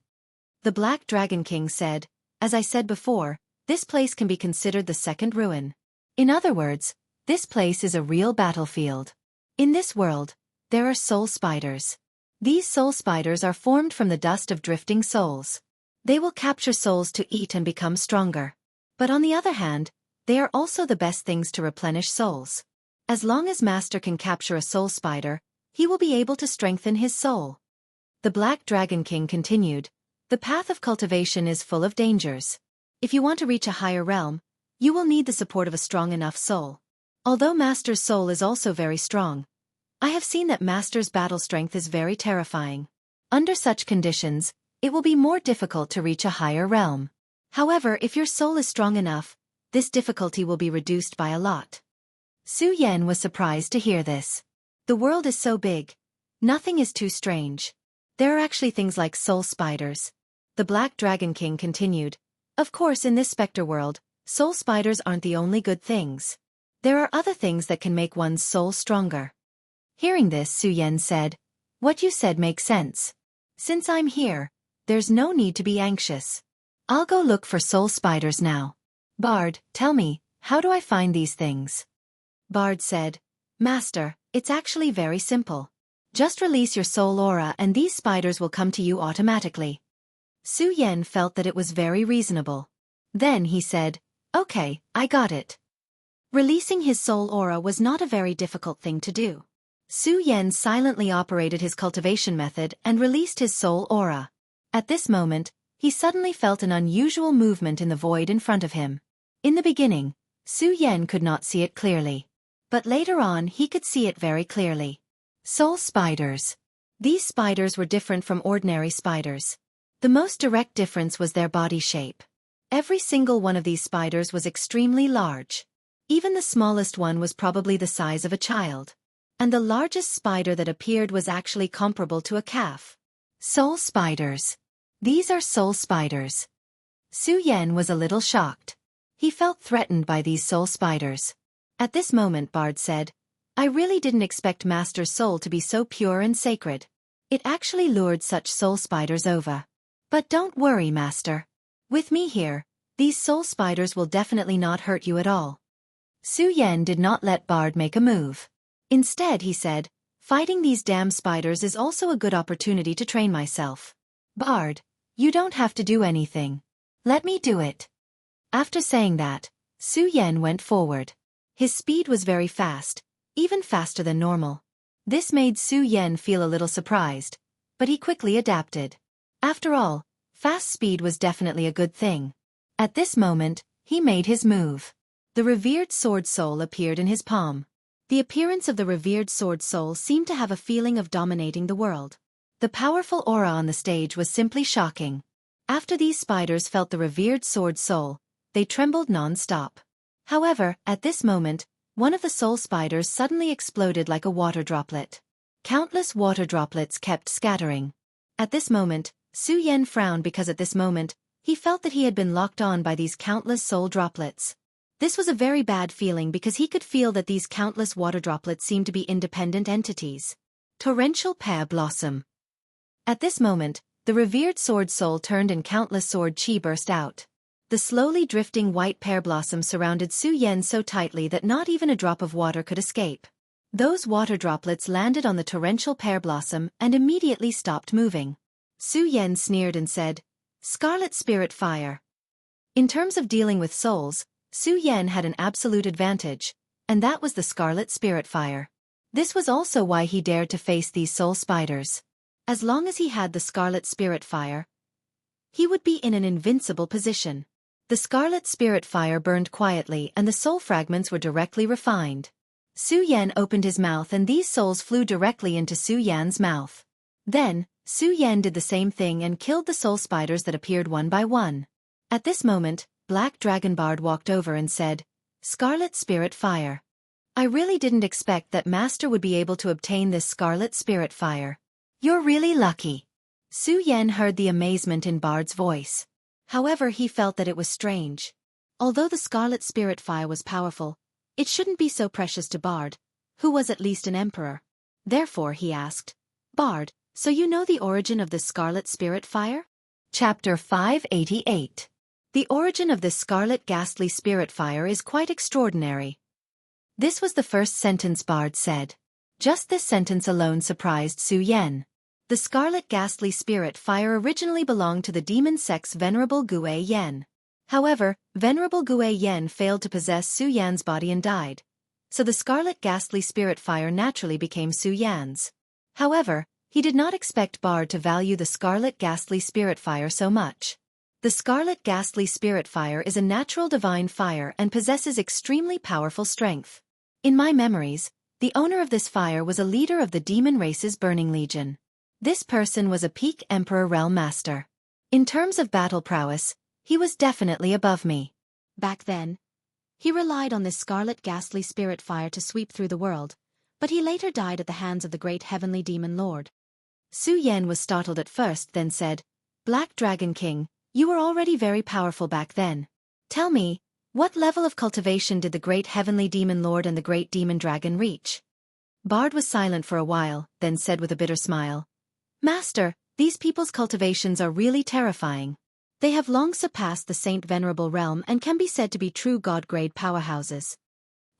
The Black Dragon King said, "As I said before, this place can be considered the second ruin. In other words, this place is a real battlefield. In this world, there are soul spiders. These soul spiders are formed from the dust of drifting souls. They will capture souls to eat and become stronger. But on the other hand, they are also the best things to replenish souls. As long as Master can capture a soul spider, he will be able to strengthen his soul. The Black Dragon King continued, "The path of cultivation is full of dangers. If you want to reach a higher realm, you will need the support of a strong enough soul. Although Master's soul is also very strong, I have seen that Master's battle strength is very terrifying. Under such conditions, it will be more difficult to reach a higher realm. However, if your soul is strong enough, this difficulty will be reduced by a lot." Su Yan was surprised to hear this. The world is so big. Nothing is too strange. There are actually things like soul spiders. The Black Dragon King continued, "Of course, in this specter world, soul spiders aren't the only good things. There are other things that can make one's soul stronger." Hearing this, Su Yan said, "What you said makes sense. Since I'm here, there's no need to be anxious. I'll go look for soul spiders now. Bard, tell me, how do I find these things?" Bard said, "Master, it's actually very simple. Just release your soul aura and these spiders will come to you automatically." Su Yan felt that it was very reasonable. Then he said, "Okay, I got it." Releasing his soul aura was not a very difficult thing to do. Su Yan silently operated his cultivation method and released his soul aura. At this moment, he suddenly felt an unusual movement in the void in front of him. In the beginning, Su Yan could not see it clearly. But later on he could see it very clearly. Soul spiders. These spiders were different from ordinary spiders. The most direct difference was their body shape. Every single one of these spiders was extremely large. Even the smallest one was probably the size of a child. And the largest spider that appeared was actually comparable to a calf. Soul spiders. These are soul spiders. Su Yan was a little shocked. He felt threatened by these soul spiders. At this moment Bard said, "I really didn't expect Master's soul to be so pure and sacred. It actually lured such soul spiders over. But don't worry, Master. With me here, these soul spiders will definitely not hurt you at all." Su Yan did not let Bard make a move. Instead he said, "Fighting these damn spiders is also a good opportunity to train myself. Bard, you don't have to do anything. Let me do it." After saying that, Su Yan went forward. His speed was very fast, even faster than normal. This made Su Yan feel a little surprised, but he quickly adapted. After all, fast speed was definitely a good thing. At this moment, he made his move. The revered sword soul appeared in his palm. The appearance of the revered sword soul seemed to have a feeling of dominating the world. The powerful aura on the stage was simply shocking. After these spiders felt the revered sword soul, they trembled non-stop. However, at this moment, one of the soul spiders suddenly exploded like a water droplet. Countless water droplets kept scattering. At this moment, Su Yan frowned because at this moment, he felt that he had been locked on by these countless soul droplets. This was a very bad feeling because he could feel that these countless water droplets seemed to be independent entities. Torrential pear blossom. At this moment, the revered sword soul turned and countless sword chi burst out. The slowly drifting white pear blossom surrounded Su Yan so tightly that not even a drop of water could escape. Those water droplets landed on the torrential pear blossom and immediately stopped moving. Su Yan sneered and said, "Scarlet Spirit Fire." In terms of dealing with souls, Su Yan had an absolute advantage, and that was the Scarlet Spirit Fire. This was also why he dared to face these soul spiders. As long as he had the Scarlet Spirit Fire, he would be in an invincible position. The Scarlet Spirit Fire burned quietly and the soul fragments were directly refined. Su Yan opened his mouth and these souls flew directly into Su Yan's mouth. Then, Su Yan did the same thing and killed the soul spiders that appeared one by one. At this moment, Black Dragon Bard walked over and said, "Scarlet Spirit Fire. I really didn't expect that Master would be able to obtain this Scarlet Spirit Fire. You're really lucky." Su Yan heard the amazement in Bard's voice. However, he felt that it was strange. Although the Scarlet Spirit Fire was powerful, it shouldn't be so precious to Bard, who was at least an emperor. Therefore he asked, "Bard, so you know the origin of the Scarlet Spirit Fire?" Chapter 588. The origin of this Scarlet Ghastly Spirit Fire is quite extraordinary. This was the first sentence Bard said. Just this sentence alone surprised Su Yan. The Scarlet Ghastly Spirit Fire originally belonged to the demon sex Venerable Gue Yen. However, Venerable Gue Yen failed to possess Su Yan's body and died. so the scarlet ghastly spirit fire naturally became Su Yan's. However, he did not expect Bard to value the scarlet ghastly spirit fire so much. The scarlet ghastly spirit fire is a natural divine fire and possesses extremely powerful strength. In my memories, the owner of this fire was a leader of the demon race's Burning Legion. This person was a peak Emperor Realm Master. In terms of battle prowess, he was definitely above me. Back then, he relied on this scarlet ghastly spirit fire to sweep through the world, but he later died at the hands of the great heavenly demon lord. Su Yan was startled at first, then said, "Black Dragon King, you were already very powerful back then. Tell me, what level of cultivation did the great heavenly demon lord and the great demon dragon reach?" Bard was silent for a while, then said with a bitter smile, "Master, these people's cultivations are really terrifying. They have long surpassed the Saint Venerable realm and can be said to be true god-grade powerhouses."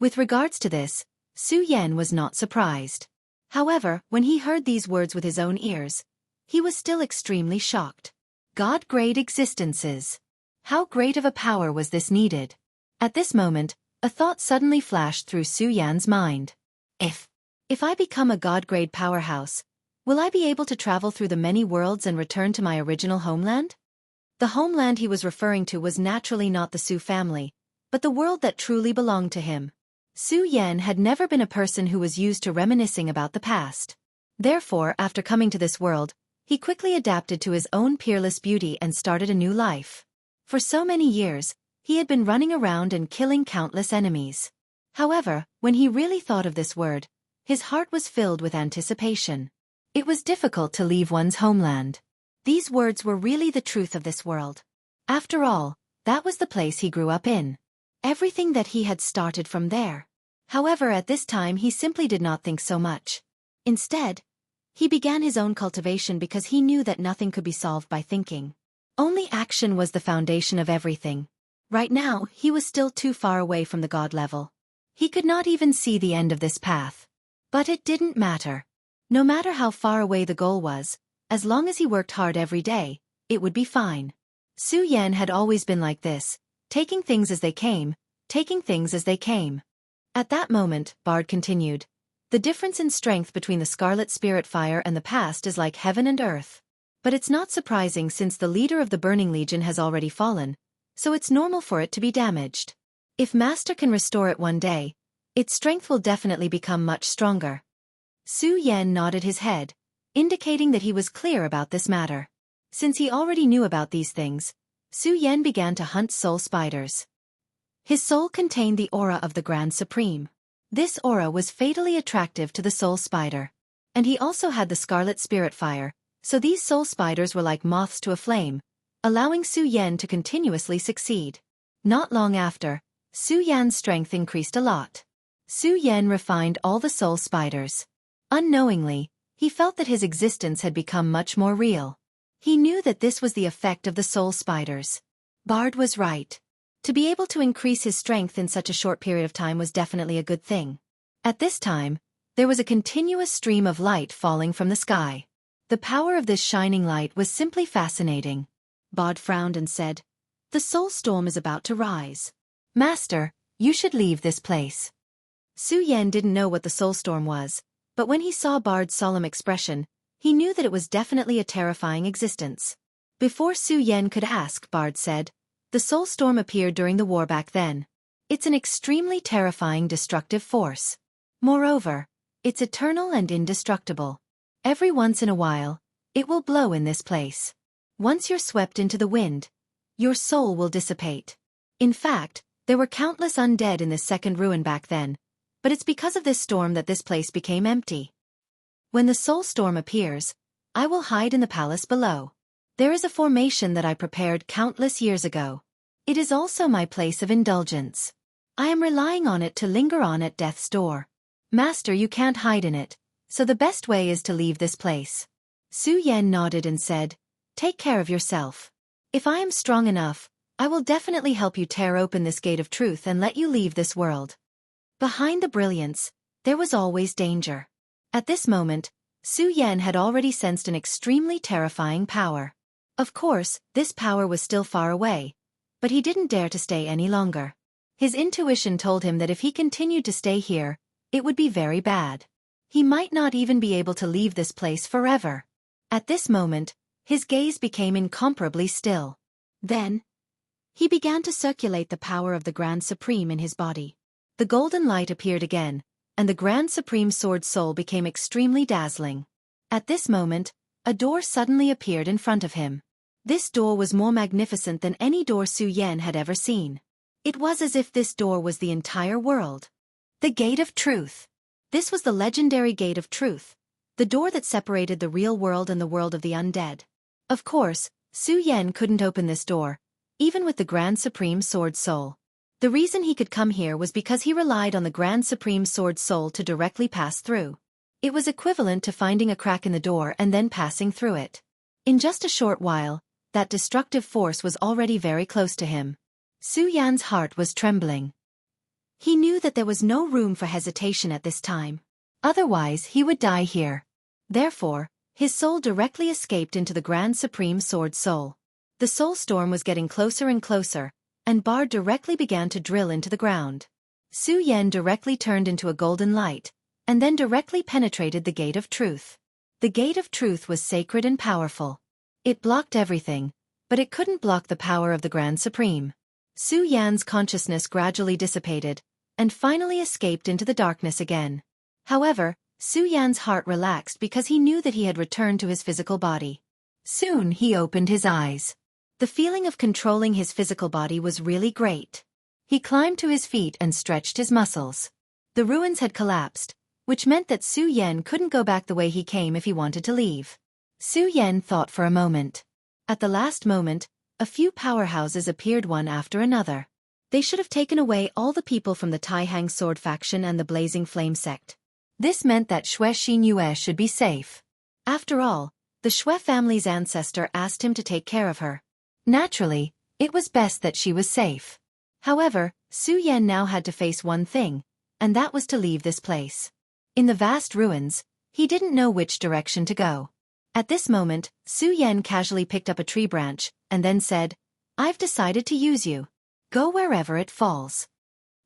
With regards to this, Su Yan was not surprised. However, when he heard these words with his own ears, he was still extremely shocked. God-grade existences. How great of a power was this needed? At this moment, a thought suddenly flashed through Su Yan's mind. If I become a god-grade powerhouse, will I be able to travel through the many worlds and return to my original homeland? The homeland he was referring to was naturally not the Su family, but the world that truly belonged to him. Su Yan had never been a person who was used to reminiscing about the past. Therefore, after coming to this world, he quickly adapted to his own peerless beauty and started a new life. For so many years, he had been running around and killing countless enemies. However, when he really thought of this word, his heart was filled with anticipation. It was difficult to leave one's homeland. These words were really the truth of this world. After all, that was the place he grew up in. Everything that he had started from there. However, at this time he simply did not think so much. Instead, he began his own cultivation because he knew that nothing could be solved by thinking. Only action was the foundation of everything. Right now, he was still too far away from the god level. He could not even see the end of this path. But it didn't matter. No matter how far away the goal was, as long as he worked hard every day, it would be fine. Su Yan had always been like this, taking things as they came, taking things as they came. At that moment, Bard continued, "The difference in strength between the Scarlet Spirit Fire and the past is like heaven and earth. But it's not surprising since the leader of the Burning Legion has already fallen, so it's normal for it to be damaged. If Master can restore it one day, its strength will definitely become much stronger." Su Yan nodded his head, indicating that he was clear about this matter. Since he already knew about these things, Su Yan began to hunt soul spiders. His soul contained the aura of the Grand Supreme. This aura was fatally attractive to the soul spider. And he also had the Scarlet Spirit Fire, so these soul spiders were like moths to a flame, allowing Su Yan to continuously succeed. Not long after, Su Yan's strength increased a lot. Su Yan refined all the soul spiders. Unknowingly, he felt that his existence had become much more real. He knew that this was the effect of the soul spiders. Bard was right. To be able to increase his strength in such a short period of time was definitely a good thing. At this time, there was a continuous stream of light falling from the sky. The power of this shining light was simply fascinating. Bard frowned and said, "The soul storm is about to rise. Master, you should leave this place." Su Yan didn't know what the soul storm was, but when he saw Bard's solemn expression, he knew that it was definitely a terrifying existence. Before Su Yan could ask, Bard said, "The soul storm appeared during the war back then. It's an extremely terrifying destructive force. Moreover, it's eternal and indestructible. Every once in a while, it will blow in this place. Once you're swept into the wind, your soul will dissipate. In fact, there were countless undead in this second ruin back then, but it's because of this storm that this place became empty. When the soul storm appears, I will hide in the palace below. There is a formation that I prepared countless years ago. It is also my place of indulgence. I am relying on it to linger on at death's door. Master, you can't hide in it, so the best way is to leave this place." Su Yan nodded and said, "Take care of yourself. If I am strong enough, I will definitely help you tear open this gate of truth and let you leave this world." Behind the brilliance, there was always danger. At this moment, Su Yan had already sensed an extremely terrifying power. Of course, this power was still far away, but he didn't dare to stay any longer. His intuition told him that if he continued to stay here, it would be very bad. He might not even be able to leave this place forever. At this moment, his gaze became incomparably still. Then, he began to circulate the power of the Grand Supreme in his body. The golden light appeared again, and the Grand Supreme Sword Soul became extremely dazzling. At this moment, a door suddenly appeared in front of him. This door was more magnificent than any door Su Yan had ever seen. It was as if this door was the entire world. The Gate of Truth. This was the legendary Gate of Truth, the door that separated the real world and the world of the undead. Of course, Su Yan couldn't open this door, even with the Grand Supreme Sword Soul. The reason he could come here was because he relied on the Grand Supreme Sword Soul to directly pass through. It was equivalent to finding a crack in the door and then passing through it. In just a short while, that destructive force was already very close to him. Su Yan's heart was trembling. He knew that there was no room for hesitation at this time. Otherwise, he would die here. Therefore, his soul directly escaped into the Grand Supreme Sword Soul. The soul storm was getting closer and closer, and Bard directly began to drill into the ground. Su Yan directly turned into a golden light, and then directly penetrated the Gate of Truth. The Gate of Truth was sacred and powerful. It blocked everything, but it couldn't block the power of the Grand Supreme. Su Yan's consciousness gradually dissipated, and finally escaped into the darkness again. However, Su Yan's heart relaxed because he knew that he had returned to his physical body. Soon he opened his eyes. The feeling of controlling his physical body was really great. He climbed to his feet and stretched his muscles. The ruins had collapsed, which meant that Su Yan couldn't go back the way he came if he wanted to leave. Su Yan thought for a moment. At the last moment, a few powerhouses appeared one after another. They should have taken away all the people from the Tai Hang Sword faction and the Blazing Flame sect. This meant that Xue Xinyue should be safe. After all, the Xue family's ancestor asked him to take care of her. Naturally, it was best that she was safe. However, Su Yan now had to face one thing, and that was to leave this place. In the vast ruins, he didn't know which direction to go. At this moment, Su Yan casually picked up a tree branch, and then said, "I've decided to use you. Go wherever it falls."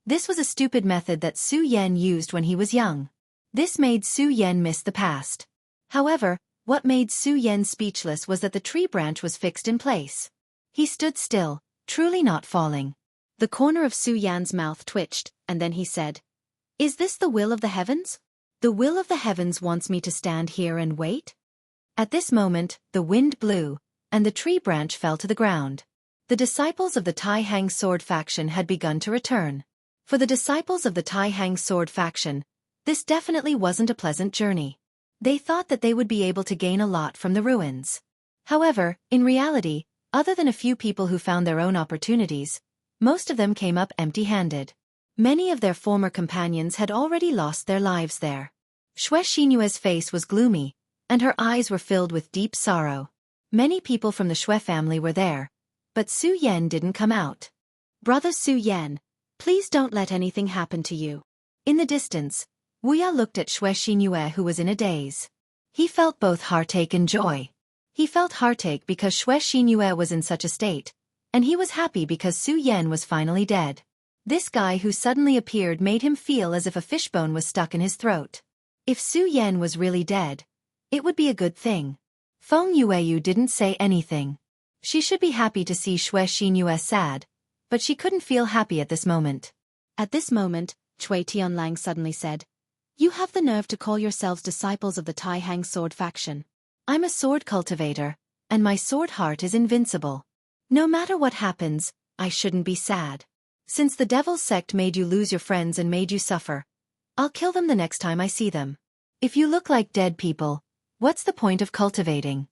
This was a stupid method that Su Yan used when he was young. This made Su Yan miss the past. However, what made Su Yan speechless was that the tree branch was fixed in place. He stood still, truly not falling. The corner of Su Yan's mouth twitched, and then he said, "Is this the will of the heavens? The will of the heavens wants me to stand here and wait?" At this moment, the wind blew, and the tree branch fell to the ground. The disciples of the Tai Hang Sword faction had begun to return. For the disciples of the Tai Hang Sword faction, this definitely wasn't a pleasant journey. They thought that they would be able to gain a lot from the ruins. However, in reality, other than a few people who found their own opportunities, most of them came up empty-handed. Many of their former companions had already lost their lives there. Xue Xinyue's face was gloomy, and her eyes were filled with deep sorrow. Many people from the Xue family were there, but Su Yan didn't come out. "Brother Su Yan, please don't let anything happen to you." In the distance, Wuya looked at Xue Xinyue, who was in a daze. He felt both heartache and joy. He felt heartache because Xue Xinyue was in such a state, and he was happy because Su Yan was finally dead. This guy who suddenly appeared made him feel as if a fishbone was stuck in his throat. If Su Yan was really dead, it would be a good thing. Feng Yueyu didn't say anything. She should be happy to see Xue Xinyue sad, but she couldn't feel happy at this moment. At this moment, Cui Tianlang suddenly said, "You have the nerve to call yourselves disciples of the Tai Hang Sword faction. I'm a sword cultivator, and my sword heart is invincible. No matter what happens, I shouldn't be sad. Since the Devil's Sect made you lose your friends and made you suffer, I'll kill them the next time I see them. If you look like dead people, what's the point of cultivating?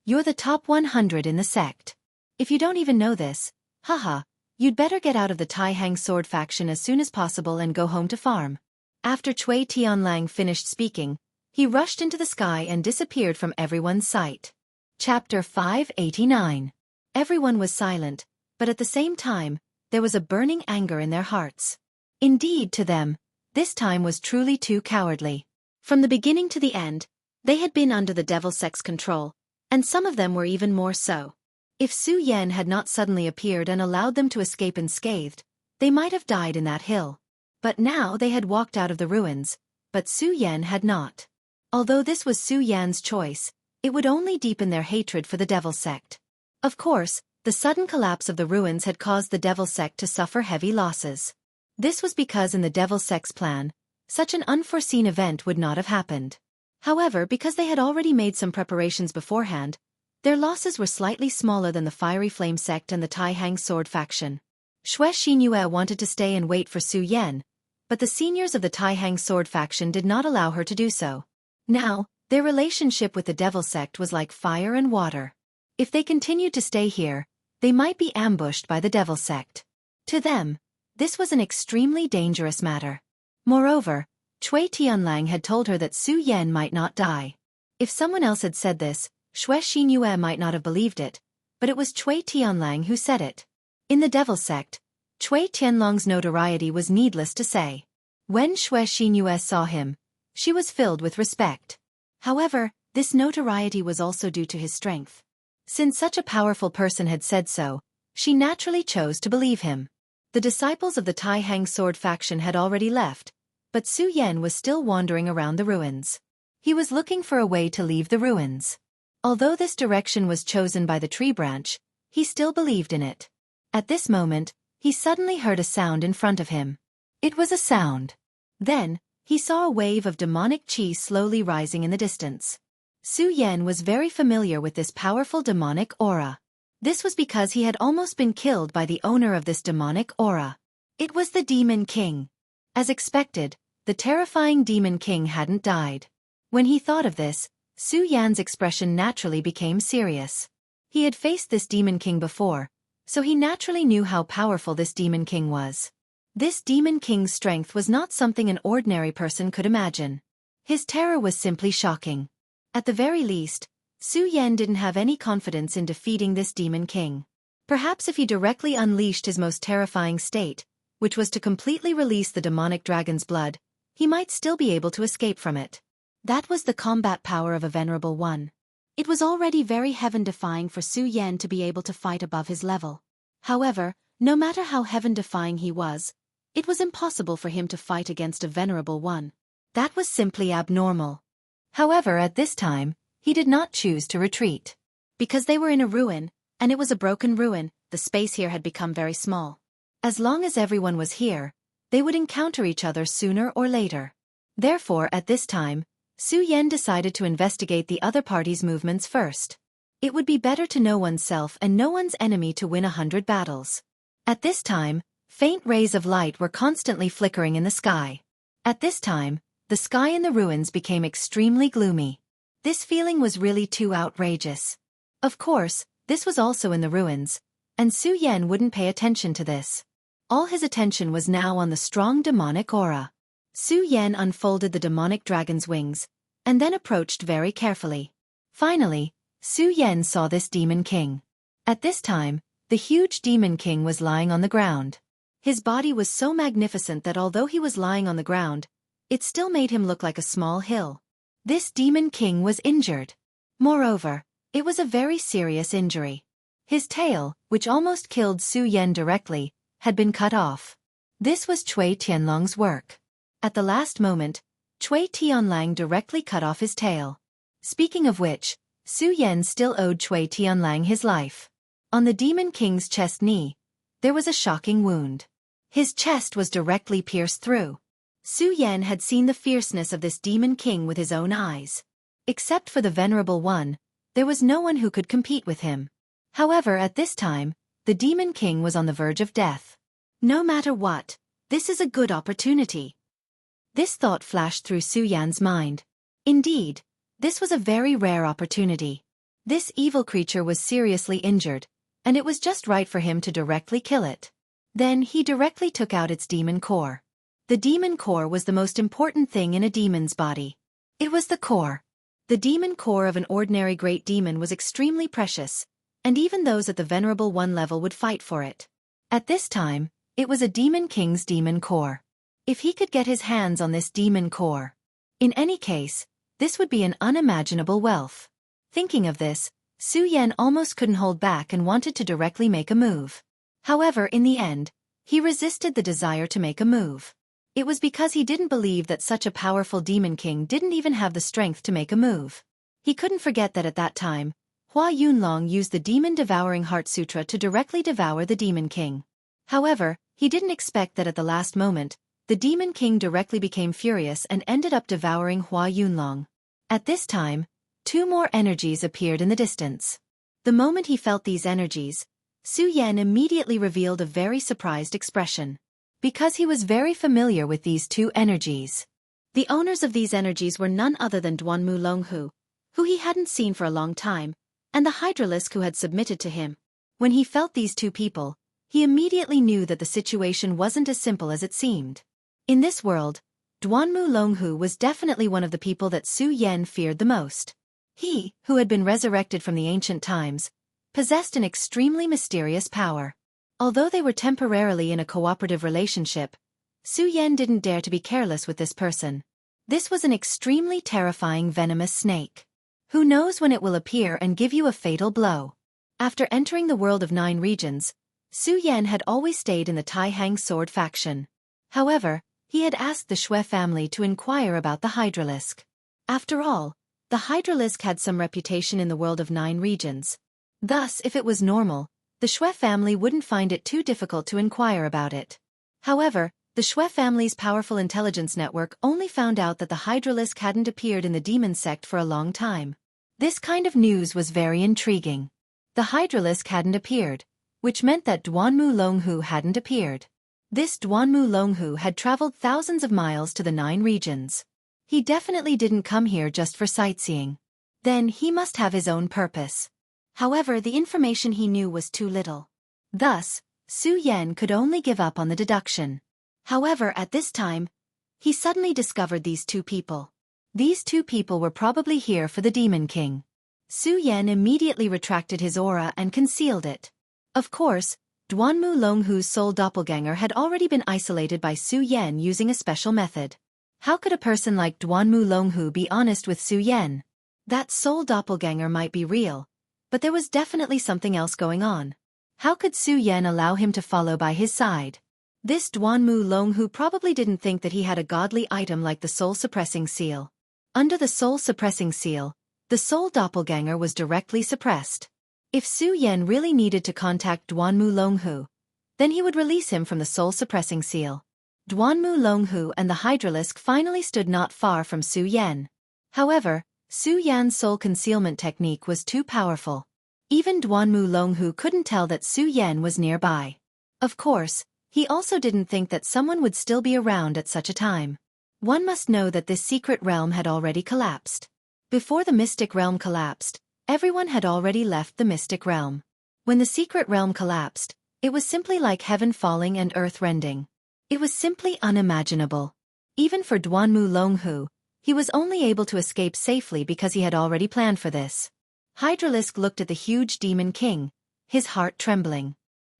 You're the top 100 in the sect. If you don't even know this, haha, you'd better get out of the Tai Hang Sword faction as soon as possible and go home to farm." After Cui Tianlang finished speaking, he rushed into the sky and disappeared from everyone's sight. Chapter 589. Everyone was silent, but at the same time, there was a burning anger in their hearts. Indeed, to them, this time was truly too cowardly. From the beginning to the end, they had been under the Devil Sect's control, and some of them were even more so. If Su Yan had not suddenly appeared and allowed them to escape unscathed, They might have died in that hill. But now they had walked out of the ruins, but Su Yan had not. Although this was Su Yan's choice, it would only deepen their hatred for the Devil Sect. Of course, the sudden collapse of the ruins had caused the Devil Sect to suffer heavy losses. This was because in the Devil Sect's plan, such an unforeseen event would not have happened. However, because they had already made some preparations beforehand, their losses were slightly smaller than the Fiery Flame Sect and the Tai Hang Sword faction. Xue Xinyue wanted to stay and wait for Su Yan, but the seniors of the Tai Hang Sword faction did not allow her to do so. Now, their relationship with the Devil Sect was like fire and water. If they continued to stay here, they might be ambushed by the Devil Sect. To them, this was an extremely dangerous matter. Moreover, Cui Tianlang had told her that Su Yan might not die. If someone else had said this, Xue Xinyue might not have believed it, but it was Cui Tianlang who said it. In the Devil Sect, Cui Tianlang's notoriety was needless to say. When Xue Xinyue saw him, she was filled with respect. However, this notoriety was also due to his strength. Since such a powerful person had said so, she naturally chose to believe him. The disciples of the Tai Hang Sword faction had already left, but Su Yan was still wandering around the ruins. He was looking for a way to leave the ruins. Although this direction was chosen by the tree branch, he still believed in it. At this moment, he suddenly heard a sound in front of him. It was a sound. Then, he saw a wave of demonic chi slowly rising in the distance. Su Yan was very familiar with this powerful demonic aura. This was because he had almost been killed by the owner of this demonic aura. It was the Demon King. As expected, the terrifying Demon King hadn't died. When he thought of this, Su Yan's expression naturally became serious. He had faced this Demon King before, so he naturally knew how powerful this Demon King was. This Demon King's strength was not something an ordinary person could imagine. His terror was simply shocking. At the very least, Su Yan didn't have any confidence in defeating this Demon King. Perhaps if he directly unleashed his most terrifying state, which was to completely release the demonic dragon's blood, he might still be able to escape from it. That was the combat power of a Venerable One. It was already very heaven-defying for Su Yan to be able to fight above his level. However, no matter how heaven-defying he was, it was impossible for him to fight against a Venerable One. That was simply abnormal. However, at this time, he did not choose to retreat. Because they were in a ruin, and it was a broken ruin, the space here had become very small. As long as everyone was here, they would encounter each other sooner or later. Therefore, at this time, Su Yan decided to investigate the other party's movements first. It would be better to know oneself and know one's enemy to win 100 battles. At this time, faint rays of light were constantly flickering in the sky. At this time, the sky in the ruins became extremely gloomy. This feeling was really too outrageous. Of course, this was also in the ruins, and Su Yan wouldn't pay attention to this. All his attention was now on the strong demonic aura. Su Yan unfolded the demonic dragon's wings, and then approached very carefully. Finally, Su Yan saw this Demon King. At this time, the huge Demon King was lying on the ground. His body was so magnificent that although he was lying on the ground, it still made him look like a small hill. This Demon King was injured. Moreover, it was a very serious injury. His tail, which almost killed Su Yan directly, had been cut off. This was Cui Tianlang's work. At the last moment, Cui Tianlang directly cut off his tail. Speaking of which, Su Yan still owed Cui Tianlang his life. On the Demon King's chest knee, there was a shocking wound. His chest was directly pierced through. Su Yan had seen the fierceness of this Demon King with his own eyes. Except for the Venerable One, there was no one who could compete with him. However, at this time, the Demon King was on the verge of death. No matter what, this is a good opportunity. This thought flashed through Su Yan's mind. Indeed, this was a very rare opportunity. This evil creature was seriously injured, and it was just right for him to directly kill it. Then he directly took out its demon core. The demon core was the most important thing in a demon's body. It was the core. The demon core of an ordinary great demon was extremely precious, and even those at the Venerable One level would fight for it. At this time, it was a Demon King's demon core. If he could get his hands on this demon core. In any case, this would be an unimaginable wealth. Thinking of this, Su Yan almost couldn't hold back and wanted to directly make a move. However, in the end, He resisted the desire to make a move. It was because he didn't believe that such a powerful demon king didn't even have the strength to make a move. He couldn't forget that at that time, Hua Yunlong used the demon-devouring heart sutra to directly devour the demon king. However, he didn't expect that at the last moment, the demon king directly became furious and ended up devouring Hua Yunlong. At this time, two more energies appeared in the distance. The moment he felt these energies, Su Yan immediately revealed a very surprised expression. Because he was very familiar with these two energies. The owners of these energies were none other than Duanmu Longhu, who he hadn't seen for a long time, and the Hydralisk who had submitted to him. When he felt these two people, he immediately knew that the situation wasn't as simple as it seemed. In this world, Duanmu Longhu was definitely one of the people that Su Yan feared the most. He, who had been resurrected from the ancient times, possessed an extremely mysterious power. Although they were temporarily in a cooperative relationship, Su Yan didn't dare to be careless with this person. This was an extremely terrifying venomous snake. Who knows when it will appear and give you a fatal blow? After entering the world of 9 regions, Su Yan had always stayed in the Tai Hang sword faction. However, he had asked the Shui family to inquire about the Hydralisk. After all, the Hydralisk had some reputation in the world of 9 regions. Thus, if it was normal, the Shui family wouldn't find it too difficult to inquire about it. However, the Shui family's powerful intelligence network only found out that the Hydralisk hadn't appeared in the demon sect for a long time. This kind of news was very intriguing. The Hydralisk hadn't appeared, which meant that Duanmu Longhu hadn't appeared. This Duanmu Longhu had traveled thousands of miles to the 9 regions. He definitely didn't come here just for sightseeing. Then he must have his own purpose. However, the information he knew was too little. Thus, Su Yan could only give up on the deduction. However, at this time, he suddenly discovered these two people. These two people were probably here for the Demon King. Su Yan immediately retracted his aura and concealed it. Of course, Duanmu Longhu's soul doppelganger had already been isolated by Su Yan using a special method. How could a person like Duanmu Longhu be honest with Su Yan? That soul doppelganger might be real, but there was definitely something else going on. How could Su Yan allow him to follow by his side? This Duanmu Longhu probably didn't think that he had a godly item like the soul-suppressing seal. Under the soul-suppressing seal, the soul doppelganger was directly suppressed. If Su Yan really needed to contact Duanmu Longhu, then he would release him from the soul-suppressing seal. Duanmu Longhu and the Hydralisk finally stood not far from Su Yan. However, Su Yan's soul concealment technique was too powerful. Even Duanmu Longhu couldn't tell that Su Yan was nearby. Of course, he also didn't think that someone would still be around at such a time. One must know that this secret realm had already collapsed. Before the mystic realm collapsed, everyone had already left the mystic realm. When the secret realm collapsed, it was simply like heaven falling and earth rending. It was simply unimaginable. Even for Duanmu Longhu, he was only able to escape safely because he had already planned for this. Hydralisk looked at the huge demon king, his heart trembling.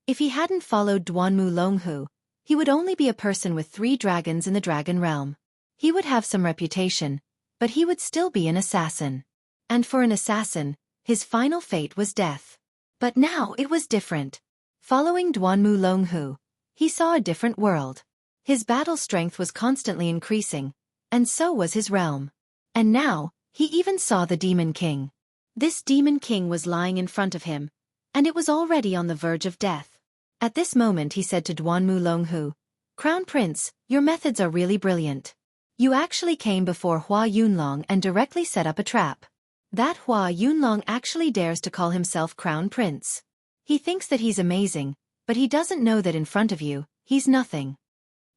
If he hadn't followed Duanmu Longhu, he would only be a person with 3 dragons in the dragon realm. He would have some reputation, but he would still be an assassin. And for an assassin, his final fate was death. But now it was different. Following Duanmu Longhu, he saw a different world. His battle strength was constantly increasing, and so was his realm. And now, he even saw the Demon King. This Demon King was lying in front of him, and it was already on the verge of death. At this moment he said to Duanmu Longhu, "Crown Prince, your methods are really brilliant. You actually came before Hua Yunlong and directly set up a trap. That Hua Yunlong actually dares to call himself Crown Prince. He thinks that he's amazing, but he doesn't know that in front of you, he's nothing."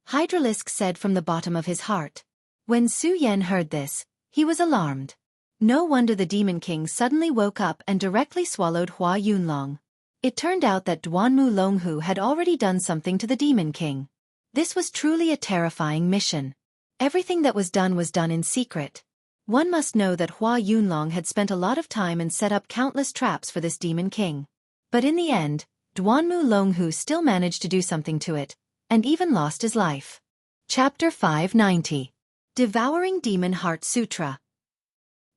Hydralisk said from the bottom of his heart. When Su Yan heard this, he was alarmed. No wonder the Demon King suddenly woke up and directly swallowed Hua Yunlong. It turned out that Duanmu Longhu had already done something to the Demon King. This was truly a terrifying mission. Everything that was done in secret. One must know that Hua Yunlong had spent a lot of time and set up countless traps for this Demon King. But in the end, Duanmu Longhu still managed to do something to it, and even lost his life. Chapter 590. Devouring Demon Heart Sutra.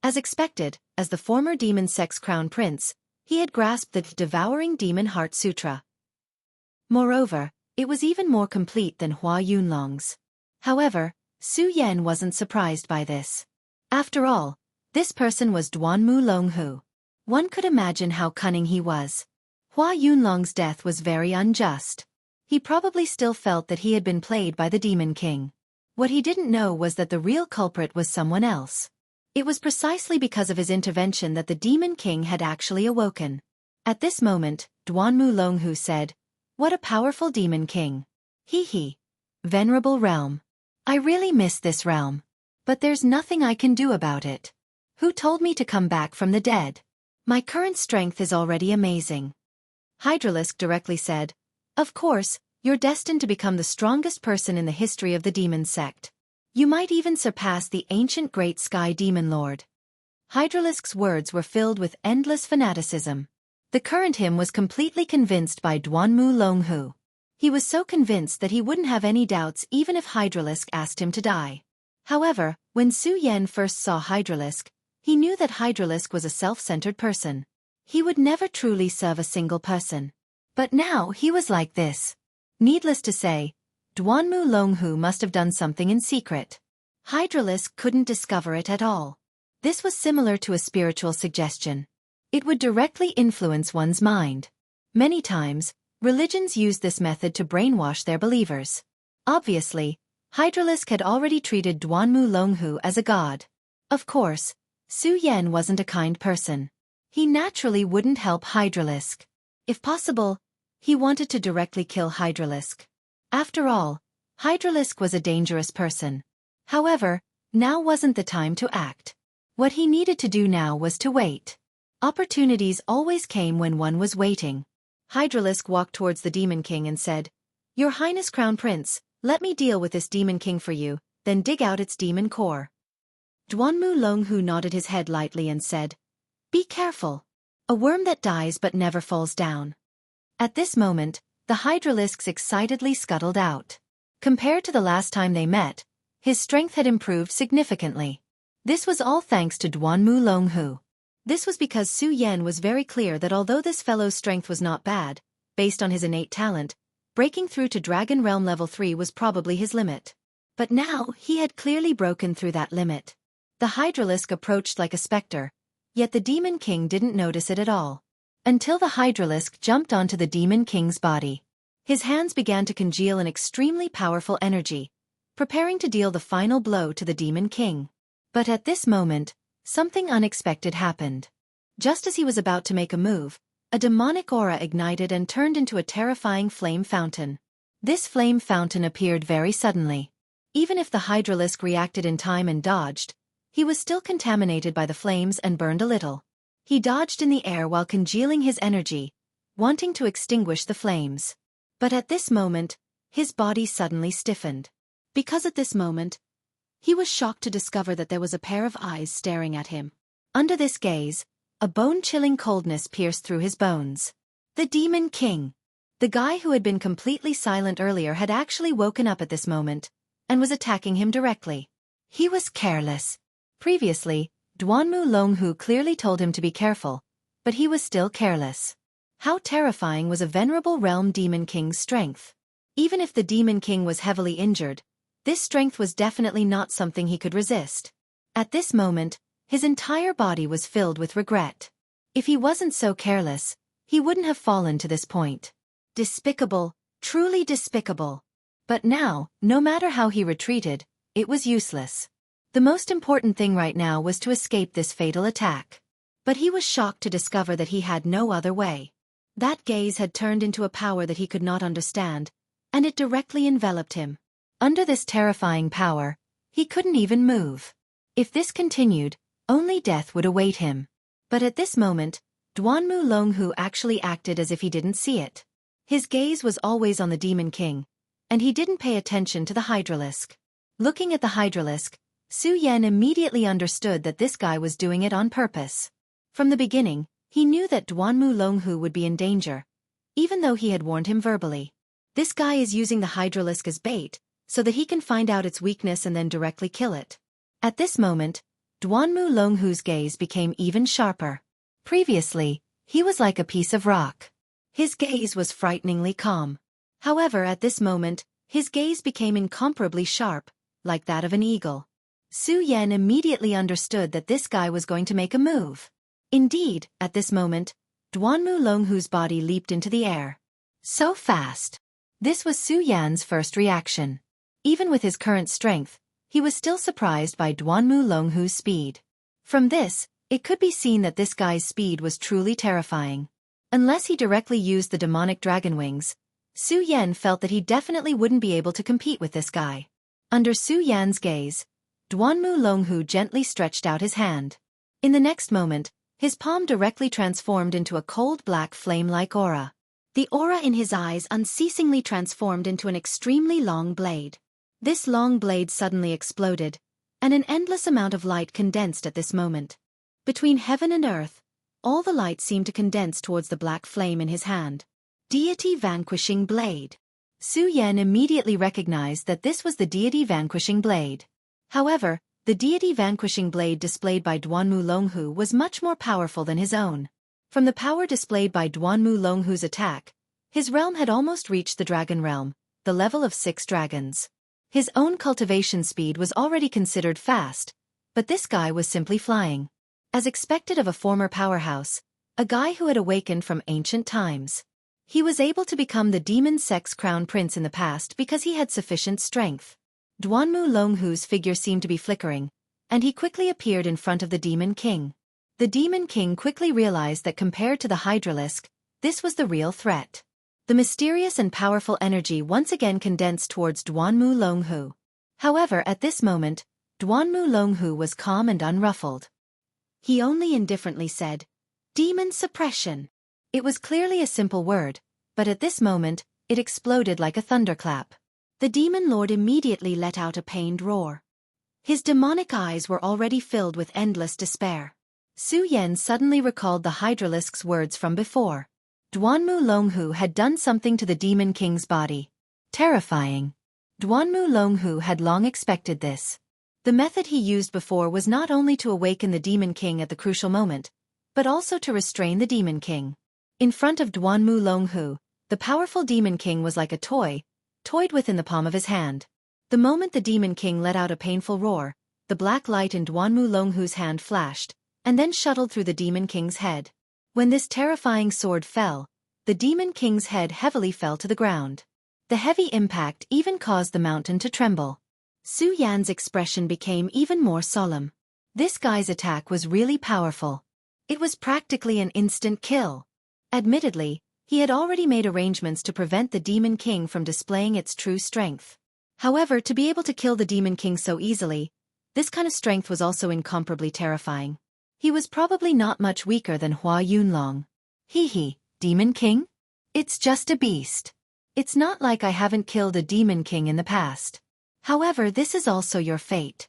As expected, as the former Demon Sect's Crown Prince, he had grasped the Devouring Demon Heart Sutra. Moreover, It was even more complete than Hua Yunlong's. However, Su Yan wasn't surprised by this. After all, this person was Duanmu Longhu. One could imagine how cunning he was. Hua Yunlong's death was very unjust. He probably still felt that he had been played by the Demon King. What he didn't know was that the real culprit was someone else. It was precisely because of his intervention that the Demon King had actually awoken. At this moment, Duanmu Longhu said, "What a powerful Demon King. He. Venerable realm. I really miss this realm. But there's nothing I can do about it. Who told me to come back from the dead? My current strength is already amazing." Hydralisk directly said, "Of course, you're destined to become the strongest person in the history of the demon sect. You might even surpass the ancient great sky demon lord." Hydralisk's words were filled with endless fanaticism. The current him was completely convinced by Duanmu Longhu. He was so convinced that he wouldn't have any doubts even if Hydralisk asked him to die. However, when Su Yan first saw Hydralisk, he knew that Hydralisk was a self-centered person. He would never truly serve a single person. But now he was like this. Needless to say, Duanmu Longhu must have done something in secret. Hydralisk couldn't discover it at all. This was similar to a spiritual suggestion. It would directly influence one's mind. Many times, religions use this method to brainwash their believers. Obviously, Hydralisk had already treated Duanmu Longhu as a god. Of course, Su Yan wasn't a kind person. He naturally wouldn't help Hydralisk. If possible, he wanted to directly kill Hydralisk. After all, Hydralisk was a dangerous person. However, now wasn't the time to act. What he needed to do now was to wait. Opportunities always came when one was waiting. Hydralisk walked towards the Demon King and said, "Your Highness Crown Prince, let me deal with this Demon King for you, then dig out its demon core." Duanmu Longhu nodded his head lightly and said, "Be careful. A worm that dies but never falls down." At this moment, the Hydralisks excitedly scuttled out. Compared to the last time they met, his strength had improved significantly. This was all thanks to Duanmu Longhu. This was because Su Yan was very clear that although this fellow's strength was not bad, based on his innate talent, breaking through to Dragon Realm Level 3 was probably his limit. But now he had clearly broken through that limit. The Hydralisk approached like a specter, yet the Demon King didn't notice it at all. Until the Hydralisk jumped onto the Demon King's body. His hands began to congeal an extremely powerful energy, preparing to deal the final blow to the Demon King. But at this moment, something unexpected happened. Just as he was about to make a move, a demonic aura ignited and turned into a terrifying flame fountain. This flame fountain appeared very suddenly. Even if the Hydralisk reacted in time and dodged, he was still contaminated by the flames and burned a little. He dodged in the air while congealing his energy, wanting to extinguish the flames. But at this moment, his body suddenly stiffened. Because at this moment, he was shocked to discover that there was a pair of eyes staring at him. Under this gaze, a bone-chilling coldness pierced through his bones. The Demon King. The guy who had been completely silent earlier had actually woken up at this moment, and was attacking him directly. He was careless. Previously, Duanmu Longhu clearly told him to be careful, but he was still careless. How terrifying was a venerable realm Demon King's strength. Even if the Demon King was heavily injured, this strength was definitely not something he could resist. At this moment, his entire body was filled with regret. If he wasn't so careless, he wouldn't have fallen to this point. Despicable, truly despicable. But now, no matter how he retreated, it was useless. The most important thing right now was to escape this fatal attack. But he was shocked to discover that he had no other way. That gaze had turned into a power that he could not understand, and it directly enveloped him. Under this terrifying power, he couldn't even move. If this continued, only death would await him. But at this moment, Duanmu Longhu actually acted as if he didn't see it. His gaze was always on the Demon King, and he didn't pay attention to the Hydralisk. Looking at the Hydralisk, Su Yan immediately understood that this guy was doing it on purpose. From the beginning, he knew that Duanmu Longhu would be in danger, even though he had warned him verbally. This guy is using the Hydralisk as bait, so that he can find out its weakness and then directly kill it. At this moment, Duanmu Longhu's gaze became even sharper. Previously, he was like a piece of rock. His gaze was frighteningly calm. However, at this moment, his gaze became incomparably sharp, like that of an eagle. Su Yan immediately understood that this guy was going to make a move. Indeed, at this moment, Duanmu Longhu's body leaped into the air. So fast! This was Su Yan's first reaction. Even with his current strength, he was still surprised by Duanmu Longhu's speed. From this, it could be seen that this guy's speed was truly terrifying. Unless he directly used the demonic dragon wings, Su Yan felt that he definitely wouldn't be able to compete with this guy. Under Su Yan's gaze, Duanmu Longhu gently stretched out his hand. In the next moment, his palm directly transformed into a cold black flame-like aura. The aura in his eyes unceasingly transformed into an extremely long blade. This long blade suddenly exploded, and an endless amount of light condensed at this moment. Between heaven and earth, all the light seemed to condense towards the black flame in his hand. Deity Vanquishing Blade. Su Yan immediately recognized that this was the Deity Vanquishing Blade. However, the Deity Vanquishing Blade displayed by Duanmu Longhu was much more powerful than his own. From the power displayed by Duanmu Longhu's attack, his realm had almost reached the dragon realm, the level of 6 dragons. His own cultivation speed was already considered fast, but this guy was simply flying. As expected of a former powerhouse, a guy who had awakened from ancient times. He was able to become the demon sex crown prince in the past because he had sufficient strength. Duanmu Longhu's figure seemed to be flickering, and he quickly appeared in front of the Demon King. The Demon King quickly realized that compared to the Hydralisk, this was the real threat. The mysterious and powerful energy once again condensed towards Duanmu Longhu. However, at this moment, Duanmu Longhu was calm and unruffled. He only indifferently said, "Demon suppression." It was clearly a simple word, but at this moment, it exploded like a thunderclap. The Demon Lord immediately let out a pained roar. His demonic eyes were already filled with endless despair. Su Yan suddenly recalled the Hydralisk's words from before. Duanmu Longhu had done something to the Demon King's body. Terrifying. Duanmu Longhu had long expected this. The method he used before was not only to awaken the Demon King at the crucial moment, but also to restrain the Demon King. In front of Duanmu Longhu, the powerful Demon King was like a toy, toyed within the palm of his hand. The moment the Demon King let out a painful roar, the black light in Duanmu Longhu's hand flashed, and then shuttled through the Demon King's head. When this terrifying sword fell, the Demon King's head heavily fell to the ground. The heavy impact even caused the mountain to tremble. Su Yan's expression became even more solemn. This guy's attack was really powerful. It was practically an instant kill. Admittedly, he had already made arrangements to prevent the Demon King from displaying its true strength. However, to be able to kill the Demon King so easily, this kind of strength was also incomparably terrifying. He was probably not much weaker than Hua Yunlong. Hee, Demon King? It's just a beast. It's not like I haven't killed a Demon King in the past. However, this is also your fate.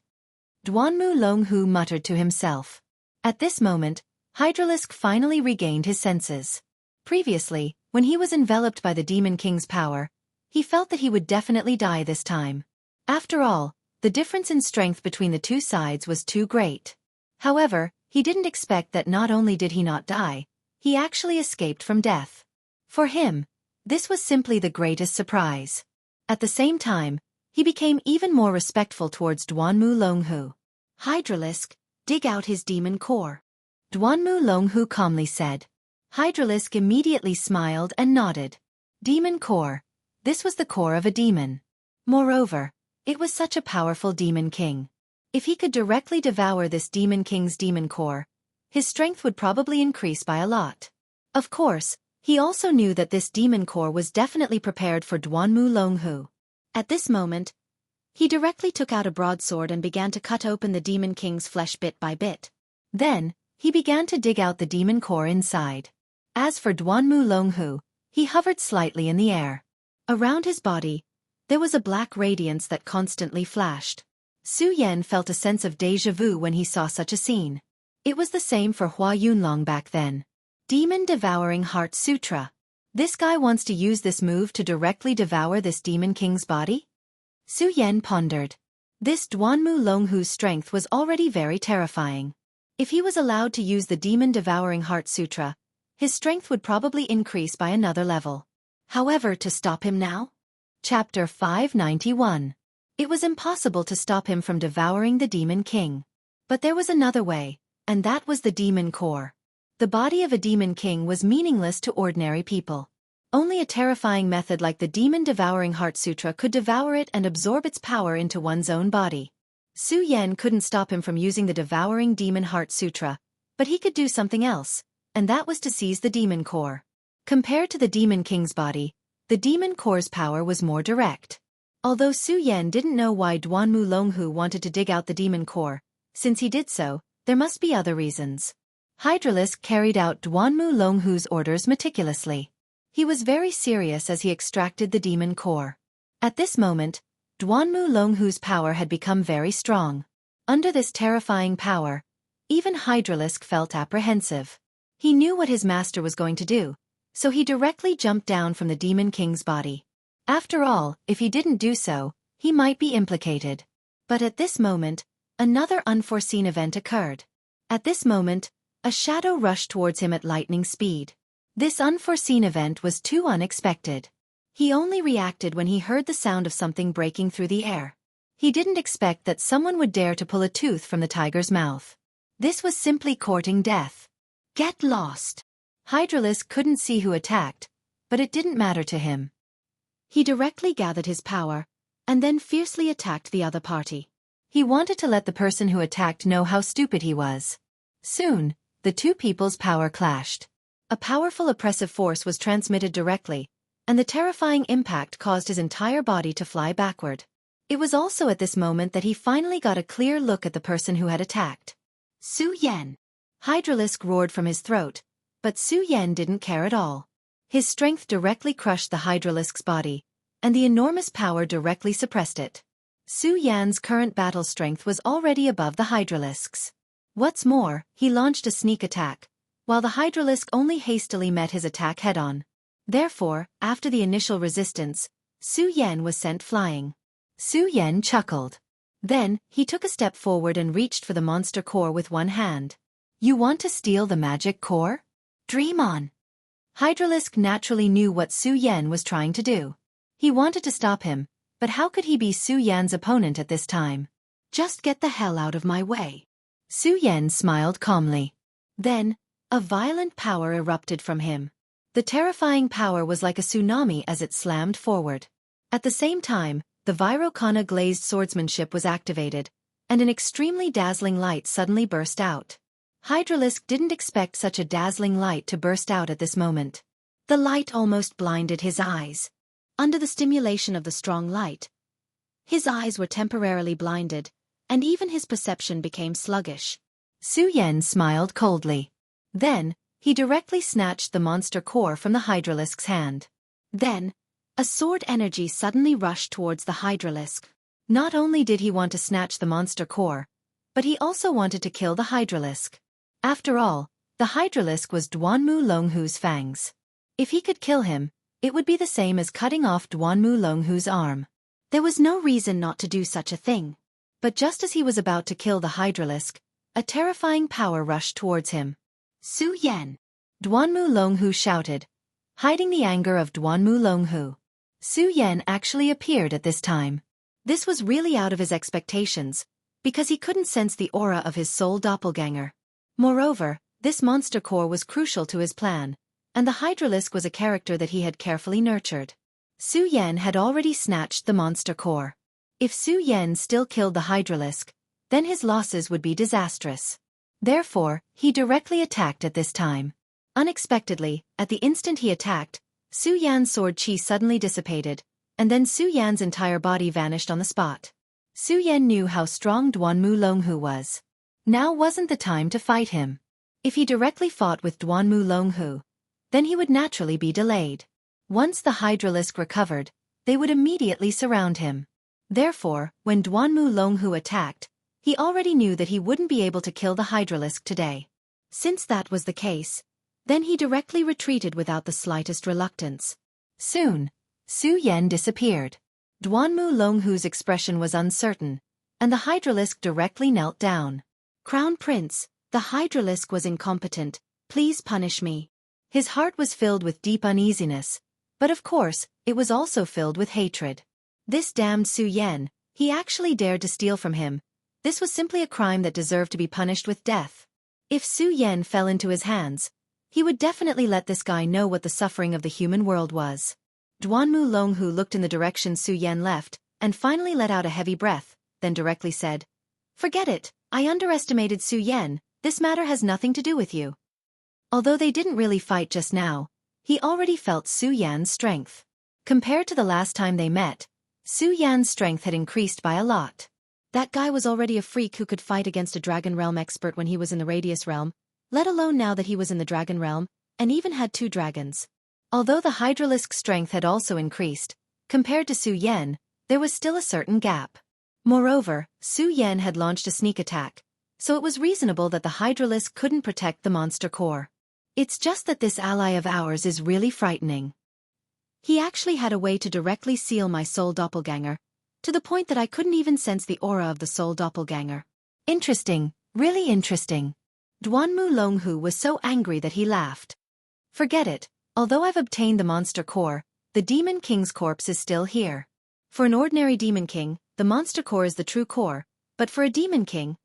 Duanmu Longhu muttered to himself. At this moment, Hydralisk finally regained his senses. Previously, when he was enveloped by the Demon King's power, he felt that he would definitely die this time. After all, the difference in strength between the two sides was too great. However, he didn't expect that not only did he not die, he actually escaped from death. For him, this was simply the greatest surprise. At the same time, he became even more respectful towards Duanmu Longhu. Hydralisk, dig out his demon core. Duanmu Longhu calmly said. Hydralisk immediately smiled and nodded. Demon core. This was the core of a demon. Moreover, it was such a powerful Demon King. If he could directly devour this Demon King's demon core, his strength would probably increase by a lot. Of course, he also knew that this demon core was definitely prepared for Duanmu Longhu. At this moment, he directly took out a broadsword and began to cut open the Demon King's flesh bit by bit. Then, he began to dig out the demon core inside. As for Duanmu Longhu, he hovered slightly in the air. Around his body, there was a black radiance that constantly flashed. Su Yan felt a sense of déjà vu when he saw such a scene. It was the same for Hua Yunlong back then. Demon Devouring Heart Sutra. This guy wants to use this move to directly devour this Demon King's body? Su Yan pondered. This Duanmu Longhu's strength was already very terrifying. If he was allowed to use the Demon Devouring Heart Sutra, his strength would probably increase by another level. However, to stop him now? Chapter 591. It was impossible to stop him from devouring the Demon King. But there was another way, and that was the demon core. The body of a demon king was meaningless to ordinary people. Only a terrifying method like the demon-devouring Heart Sutra could devour it and absorb its power into one's own body. Su Yan couldn't stop him from using the devouring demon Heart Sutra, but he could do something else, and that was to seize the demon core. Compared to the demon king's body, the demon core's power was more direct. Although Su Yan didn't know why Duanmu Longhu wanted to dig out the demon core, since he did so, there must be other reasons. Hydralisk carried out Duanmu Longhu's orders meticulously. He was very serious as he extracted the demon core. At this moment, Duanmu Longhu's power had become very strong. Under this terrifying power, even Hydralisk felt apprehensive. He knew what his master was going to do, so he directly jumped down from the Demon King's body. After all, if he didn't do so, he might be implicated. But at this moment, another unforeseen event occurred. At this moment, a shadow rushed towards him at lightning speed. This unforeseen event was too unexpected. He only reacted when he heard the sound of something breaking through the air. He didn't expect that someone would dare to pull a tooth from the tiger's mouth. This was simply courting death. Get lost! Hydralisk couldn't see who attacked, but it didn't matter to him. He directly gathered his power, and then fiercely attacked the other party. He wanted to let the person who attacked know how stupid he was. Soon, the two people's power clashed. A powerful oppressive force was transmitted directly, and the terrifying impact caused his entire body to fly backward. It was also at this moment that he finally got a clear look at the person who had attacked. Su Yan! Hydralisk roared from his throat, but Su Yan didn't care at all. His strength directly crushed the Hydralisk's body, and the enormous power directly suppressed it. Su Yan's current battle strength was already above the Hydralisk's. What's more, he launched a sneak attack, while the Hydralisk only hastily met his attack head-on. Therefore, after the initial resistance, Su Yan was sent flying. Su Yan chuckled. Then, he took a step forward and reached for the monster core with one hand. You want to steal the magic core? Dream on! Hydralisk naturally knew what Su Yan was trying to do. He wanted to stop him, but how could he be Su Yan's opponent at this time? Just get the hell out of my way. Su Yan smiled calmly. Then, a violent power erupted from him. The terrifying power was like a tsunami as it slammed forward. At the same time, the Virokana glazed swordsmanship was activated, and an extremely dazzling light suddenly burst out. Hydralisk didn't expect such a dazzling light to burst out at this moment. The light almost blinded his eyes. Under the stimulation of the strong light, his eyes were temporarily blinded, and even his perception became sluggish. Su Yan smiled coldly. Then, he directly snatched the monster core from the Hydralisk's hand. Then, a sword energy suddenly rushed towards the Hydralisk. Not only did he want to snatch the monster core, but he also wanted to kill the Hydralisk. After all, the Hydralisk was Duanmu Longhu's fangs. If he could kill him, it would be the same as cutting off Duanmu Longhu's arm. There was no reason not to do such a thing. But just as he was about to kill the Hydralisk, a terrifying power rushed towards him. Su Yan! Duanmu Longhu shouted, hiding the anger of Duanmu Longhu. Su Yan actually appeared at this time. This was really out of his expectations, because he couldn't sense the aura of his soul doppelganger. Moreover, this monster core was crucial to his plan, and the Hydralisk was a character that he had carefully nurtured. Su Yan had already snatched the monster core. If Su Yan still killed the Hydralisk, then his losses would be disastrous. Therefore, he directly attacked at this time. Unexpectedly, at the instant he attacked, Su Yan's sword chi suddenly dissipated, and then Su Yan's entire body vanished on the spot. Su Yan knew how strong Duanmu Longhu was. Now wasn't the time to fight him. If he directly fought with Duanmu Longhu, then he would naturally be delayed. Once the Hydralisk recovered, they would immediately surround him. Therefore, when Duanmu Longhu attacked, he already knew that he wouldn't be able to kill the Hydralisk today. Since that was the case, then he directly retreated without the slightest reluctance. Soon, Su Yan disappeared. Duanmu Longhu's expression was uncertain, and the Hydralisk directly knelt down. Crown Prince, the Hydralisk was incompetent, please punish me. His heart was filled with deep uneasiness, But of course, it was also filled with hatred. This damned Su Yan, he actually dared to steal from him. This was simply a crime that deserved to be punished with death. If Su Yan fell into his hands, he would definitely let this guy know what the suffering of the human world was. Duanmu Longhu looked in the direction Su Yan left, and finally let out a heavy breath, then directly said, "Forget it, I underestimated Su Yan, this matter has nothing to do with you." Although they didn't really fight just now, he already felt Su Yan's strength. Compared to the last time they met, Su Yan's strength had increased by a lot. That guy was already a freak who could fight against a Dragon Realm expert when he was in the Radius Realm, let alone now that he was in the Dragon Realm, and even had 2 dragons. Although the Hydralisk's strength had also increased, compared to Su Yan, there was still a certain gap. Moreover, Su Yan had launched a sneak attack, so it was reasonable that the Hydralisk couldn't protect the monster core. It's just that this ally of ours is really frightening. He actually had a way to directly seal my soul doppelganger, to the point that I couldn't even sense the aura of the soul doppelganger. Interesting, really interesting. Duanmu Longhu was so angry that he laughed. Forget it, although I've obtained the monster core, the Demon King's corpse is still here. For an ordinary Demon King, the monster core is the true core, but for a Demon King,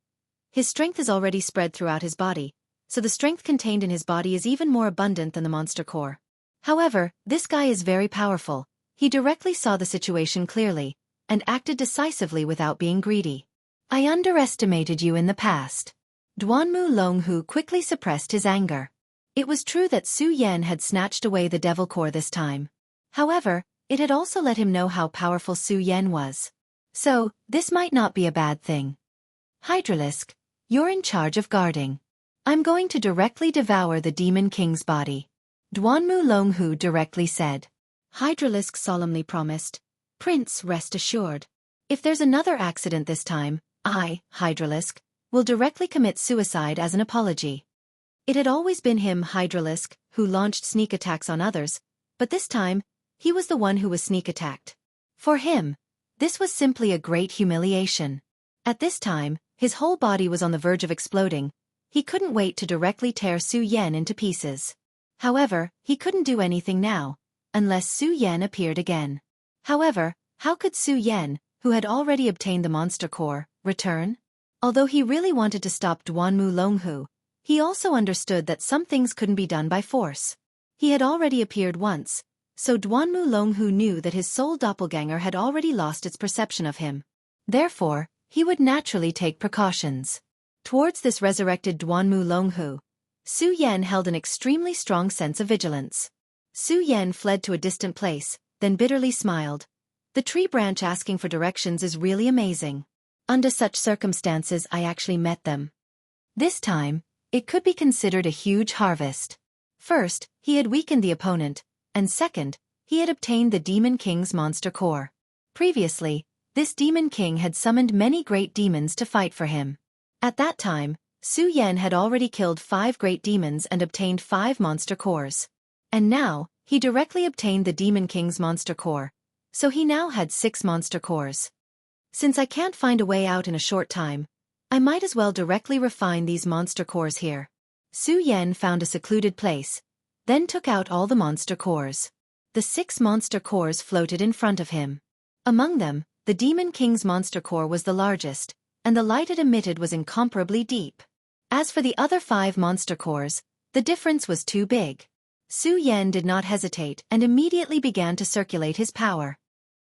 his strength is already spread throughout his body, so the strength contained in his body is even more abundant than the monster core. However, this guy is very powerful. He directly saw the situation clearly, and acted decisively without being greedy. I underestimated you in the past. Duanmu Longhu quickly suppressed his anger. It was true that Su Yan had snatched away the devil core this time. However, it had also let him know how powerful Su Yan was. So, this might not be a bad thing. Hydralisk, you're in charge of guarding. I'm going to directly devour the Demon King's body. Duanmu Longhu directly said. Hydralisk solemnly promised. Prince, rest assured. If there's another accident this time, I, Hydralisk, will directly commit suicide as an apology. It had always been him, Hydralisk, who launched sneak attacks on others, but this time, he was the one who was sneak attacked. For him, this was simply a great humiliation. At this time, his whole body was on the verge of exploding. He couldn't wait to directly tear Su Yan into pieces. However, he couldn't do anything now, unless Su Yan appeared again. However, how could Su Yan, who had already obtained the monster core, return? Although he really wanted to stop Duanmu Longhu, he also understood that some things couldn't be done by force. He had already appeared once, so Duanmu Longhu knew that his soul doppelganger had already lost its perception of him. Therefore, he would naturally take precautions. Towards this resurrected Duanmu Longhu, Su Yan held an extremely strong sense of vigilance. Su Yan fled to a distant place, then bitterly smiled. The tree branch asking for directions is really amazing. Under such circumstances I actually met them. This time, it could be considered a huge harvest. First, he had weakened the opponent, and second, he had obtained the Demon King's monster core. Previously, this Demon King had summoned many great demons to fight for him. At that time, Su Yan had already killed 5 great demons and obtained 5 monster cores. And now, he directly obtained the Demon King's monster core, so he now had 6 monster cores. Since I can't find a way out in a short time, I might as well directly refine these monster cores here. Su Yan found a secluded place, then took out all the monster cores. The 6 monster cores floated in front of him. Among them, the Demon King's monster core was the largest, and the light it emitted was incomparably deep. As for the other 5 monster cores, the difference was too big. Su Yan did not hesitate and immediately began to circulate his power.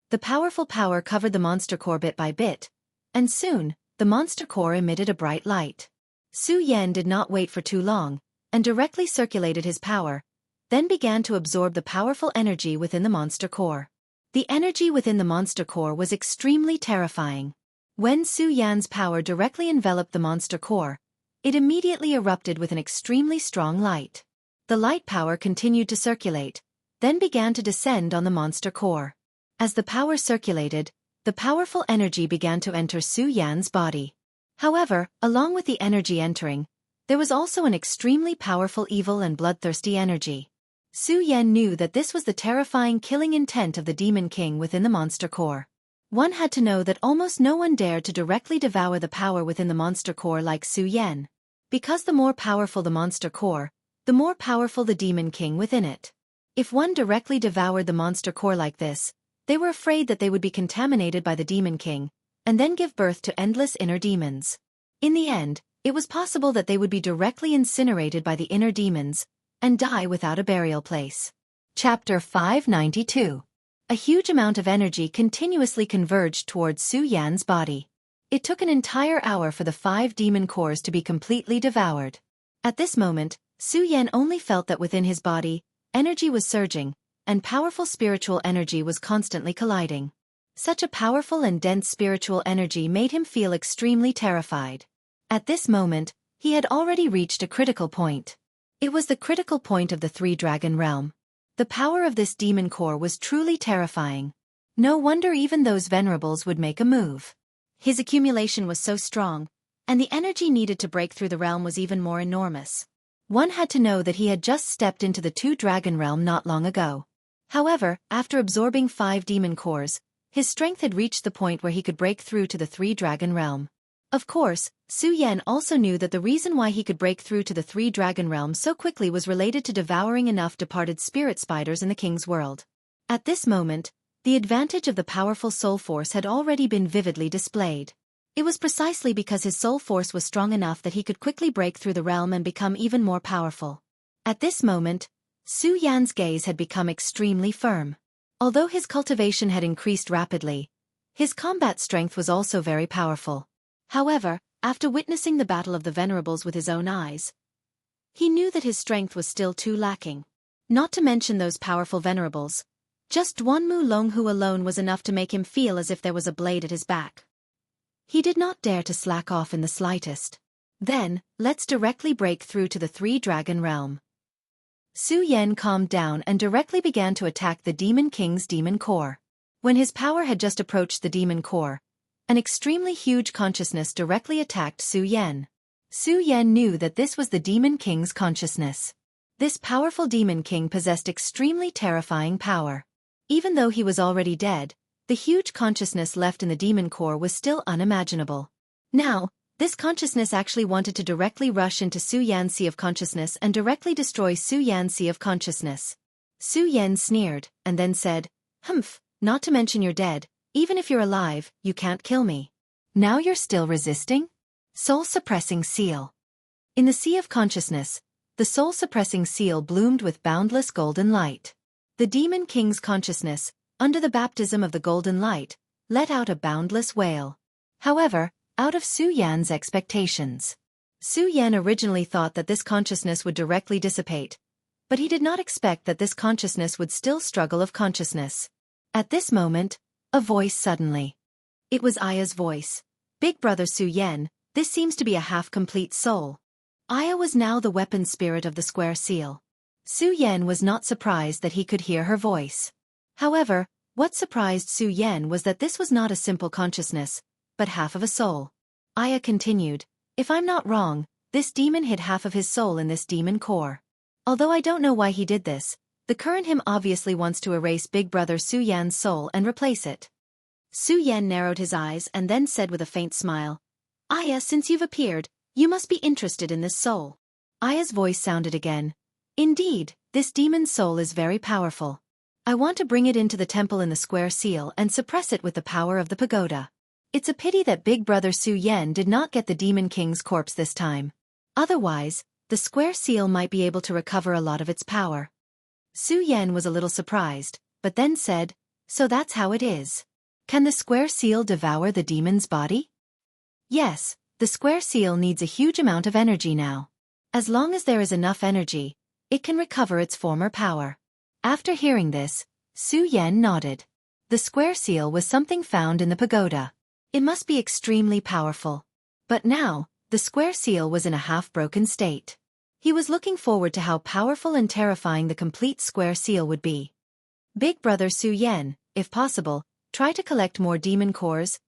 The powerful power covered the monster core bit by bit, and soon, the monster core emitted a bright light. Su Yan did not wait for too long, and directly circulated his power, then began to absorb the powerful energy within the monster core. The energy within the monster core was extremely terrifying. When Su Yan's power directly enveloped the monster core, it immediately erupted with an extremely strong light. The light power continued to circulate, then began to descend on the monster core. As the power circulated, the powerful energy began to enter Su Yan's body. However, along with the energy entering, there was also an extremely powerful evil and bloodthirsty energy. Su Yan knew that this was the terrifying killing intent of the Demon King within the monster core. One had to know that almost no one dared to directly devour the power within the monster core like Su Yan. Because the more powerful the monster core, the more powerful the Demon King within it. If one directly devoured the monster core like this, they were afraid that they would be contaminated by the Demon King, and then give birth to endless inner demons. In the end, it was possible that they would be directly incinerated by the inner demons, and die without a burial place. Chapter 592. A huge amount of energy continuously converged towards Su Yan's body. It took an entire hour for the 5 demon cores to be completely devoured. At this moment, Su Yan only felt that within his body, energy was surging, and powerful spiritual energy was constantly colliding. Such a powerful and dense spiritual energy made him feel extremely terrified. At this moment, he had already reached a critical point. It was the critical point of the 3-dragon realm. The power of this demon core was truly terrifying. No wonder even those venerables would make a move. His accumulation was so strong, and the energy needed to break through the realm was even more enormous. One had to know that he had just stepped into the 2-dragon realm not long ago. However, after absorbing 5 demon cores, his strength had reached the point where he could break through to the 3-dragon realm. Of course, Su Yan also knew that the reason why he could break through to the 3-dragon realm so quickly was related to devouring enough departed spirit spiders in the king's world. At this moment, the advantage of the powerful soul force had already been vividly displayed. It was precisely because his soul force was strong enough that he could quickly break through the realm and become even more powerful. At this moment, Su Yan's gaze had become extremely firm. Although his cultivation had increased rapidly, his combat strength was also very powerful. However, after witnessing the battle of the venerables with his own eyes, he knew that his strength was still too lacking. Not to mention those powerful venerables, just Duanmu Longhu alone was enough to make him feel as if there was a blade at his back. He did not dare to slack off in the slightest. Then, let's directly break through to the 3-dragon realm. Su Yan calmed down and directly began to attack the Demon King's demon core. When his power had just approached the demon core, an extremely huge consciousness directly attacked Su Yan. Su Yan knew that this was the Demon King's consciousness. This powerful Demon King possessed extremely terrifying power. Even though he was already dead, the huge consciousness left in the demon core was still unimaginable. Now, this consciousness actually wanted to directly rush into Su Yan's Sea of Consciousness and directly destroy Su Yan's Sea of Consciousness. Su Yan sneered, and then said, "Humph, not to mention you're dead. Even if you're alive, you can't kill me. Now you're still resisting?" Soul-suppressing seal. In the Sea of Consciousness, the soul-suppressing seal bloomed with boundless golden light. The Demon King's consciousness, under the baptism of the golden light, let out a boundless wail. However, out of Su Yan's expectations. Su Yan originally thought that this consciousness would directly dissipate, but he did not expect that this consciousness would still struggle of consciousness. At this moment, a voice suddenly. It was Aya's voice. "Big brother Su Yan, this seems to be a half-complete soul." Aya was now the weapon spirit of the square seal. Su Yan was not surprised that he could hear her voice. However, what surprised Su Yan was that this was not a simple consciousness, but half of a soul. Aya continued, "If I'm not wrong, this demon hid half of his soul in this demon core. Although I don't know why he did this, the current him obviously wants to erase Big Brother Su Yan's soul and replace it." Su Yan narrowed his eyes and then said with a faint smile, "Aya, since you've appeared, you must be interested in this soul." Aya's voice sounded again. "Indeed, this demon's soul is very powerful. I want to bring it into the temple in the square seal and suppress it with the power of the pagoda. It's a pity that Big Brother Su Yan did not get the Demon King's corpse this time. Otherwise, the square seal might be able to recover a lot of its power." Su Yan was a little surprised, but then said, "So that's how it is. Can the square seal devour the demon's body?" "Yes, the square seal needs a huge amount of energy now. As long as there is enough energy, it can recover its former power." After hearing this, Su Yan nodded. The square seal was something found in the pagoda. It must be extremely powerful. But now, the square seal was in a half-broken state. He was looking forward to how powerful and terrifying the complete square seal would be. "Big brother Su Yan, if possible, try to collect more demon cores,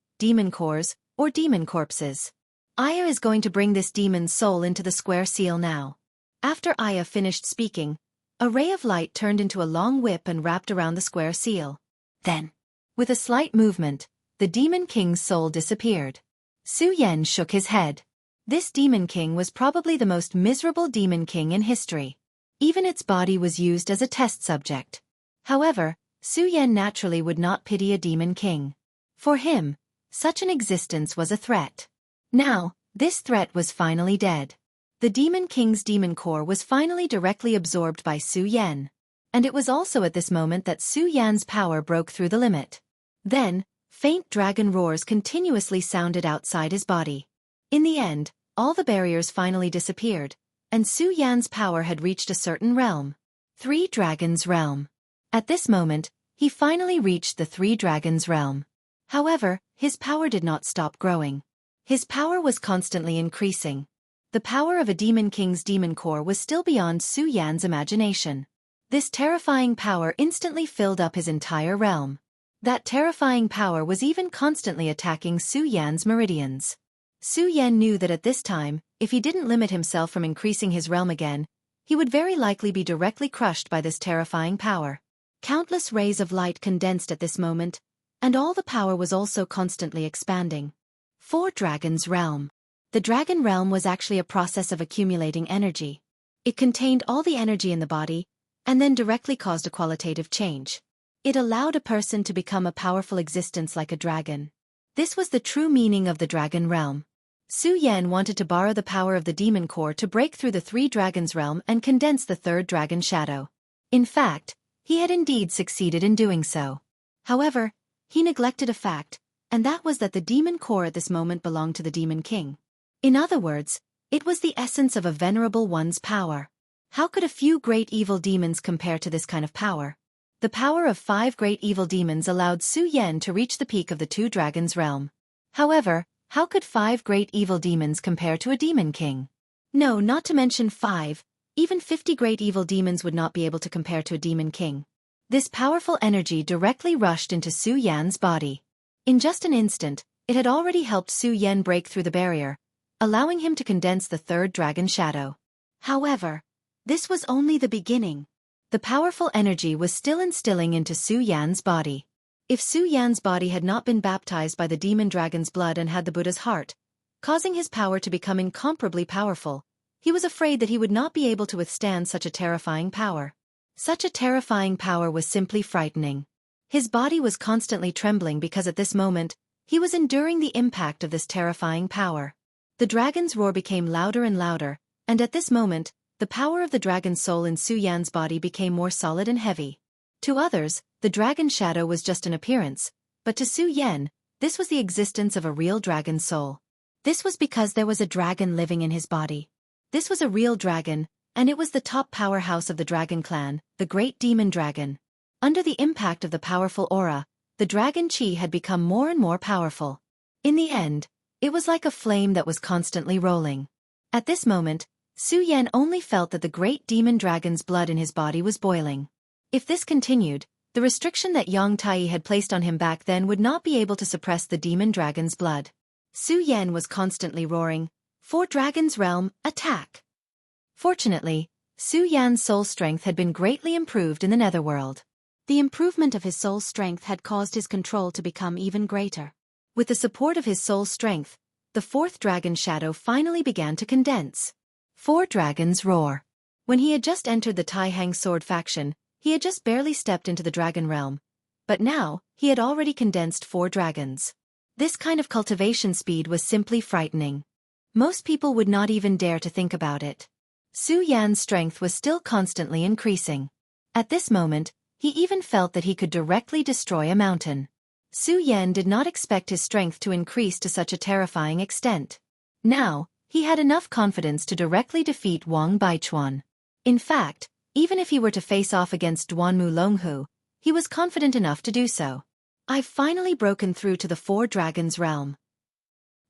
or demon corpses. Aya is going to bring this demon's soul into the square seal now." After Aya finished speaking, a ray of light turned into a long whip and wrapped around the square seal. Then, with a slight movement, the Demon King's soul disappeared. Su Yan shook his head. This Demon King was probably the most miserable Demon King in history. Even its body was used as a test subject. However, Su Yan naturally would not pity a demon king. For him, such an existence was a threat. Now, this threat was finally dead. The demon king's demon core was finally directly absorbed by Su Yan. And it was also at this moment that Su Yan's power broke through the limit. Then, faint dragon roars continuously sounded outside his body. In the end, all the barriers finally disappeared, and Su Yan's power had reached a certain realm. Three Dragons Realm. At this moment, he finally reached the Three Dragons Realm. However, his power did not stop growing. His power was constantly increasing. The power of a demon king's demon core was still beyond Su Yan's imagination. This terrifying power instantly filled up his entire realm. That terrifying power was even constantly attacking Su Yan's meridians. Su Yan knew that at this time, if he didn't limit himself from increasing his realm again, he would very likely be directly crushed by this terrifying power. Countless rays of light condensed at this moment, and all the power was also constantly expanding. Four Dragons Realm. The Dragon Realm was actually a process of accumulating energy. It contained all the energy in the body, and then directly caused a qualitative change. It allowed a person to become a powerful existence like a dragon. This was the true meaning of the Dragon Realm. Su Yan wanted to borrow the power of the demon core to break through the Three Dragons Realm and condense the third dragon shadow. In fact, he had indeed succeeded in doing so. However, he neglected a fact, and that was that the demon core at this moment belonged to the demon king. In other words, it was the essence of a venerable one's power. How could a few great evil demons compare to this kind of power? The power of 5 great evil demons allowed Su Yan to reach the peak of the Two Dragons Realm. However, how could 5 great evil demons compare to a demon king? No, not to mention 5, even 50 great evil demons would not be able to compare to a demon king. This powerful energy directly rushed into Su Yan's body. In just an instant, it had already helped Su Yan break through the barrier, allowing him to condense the third dragon shadow. However, this was only the beginning. The powerful energy was still instilling into Su Yan's body. If Su Yan's body had not been baptized by the demon dragon's blood and had the Buddha's heart, causing his power to become incomparably powerful, he was afraid that he would not be able to withstand such a terrifying power. Such a terrifying power was simply frightening. His body was constantly trembling because at this moment, he was enduring the impact of this terrifying power. The dragon's roar became louder and louder, and at this moment, the power of the dragon's soul in Su Yan's body became more solid and heavy. To others, the dragon shadow was just an appearance, but to Su Yan, this was the existence of a real dragon's soul. This was because there was a dragon living in his body. This was a real dragon, and it was the top powerhouse of the dragon clan, the great demon dragon. Under the impact of the powerful aura, the dragon chi had become more and more powerful. In the end, it was like a flame that was constantly rolling. At this moment, Su Yan only felt that the great demon dragon's blood in his body was boiling. If this continued, the restriction that Yang Tai had placed on him back then would not be able to suppress the demon dragon's blood. Su Yan was constantly roaring, "For Dragon's Realm, attack!" Fortunately, Su Yan's soul strength had been greatly improved in the netherworld. The improvement of his soul strength had caused his control to become even greater. With the support of his soul strength, the fourth dragon shadow finally began to condense. 4 Dragons Roar. When he had just entered the Tai Hang Sword faction, he had just barely stepped into the dragon realm. But now, he had already condensed 4 dragons. This kind of cultivation speed was simply frightening. Most people would not even dare to think about it. Su Yan's strength was still constantly increasing. At this moment, he even felt that he could directly destroy a mountain. Su Yan did not expect his strength to increase to such a terrifying extent. Now, he had enough confidence to directly defeat Wang Baichuan. In fact, even if he were to face off against Duanmu Longhu, he was confident enough to do so. "I've finally broken through to the 4 Dragons Realm."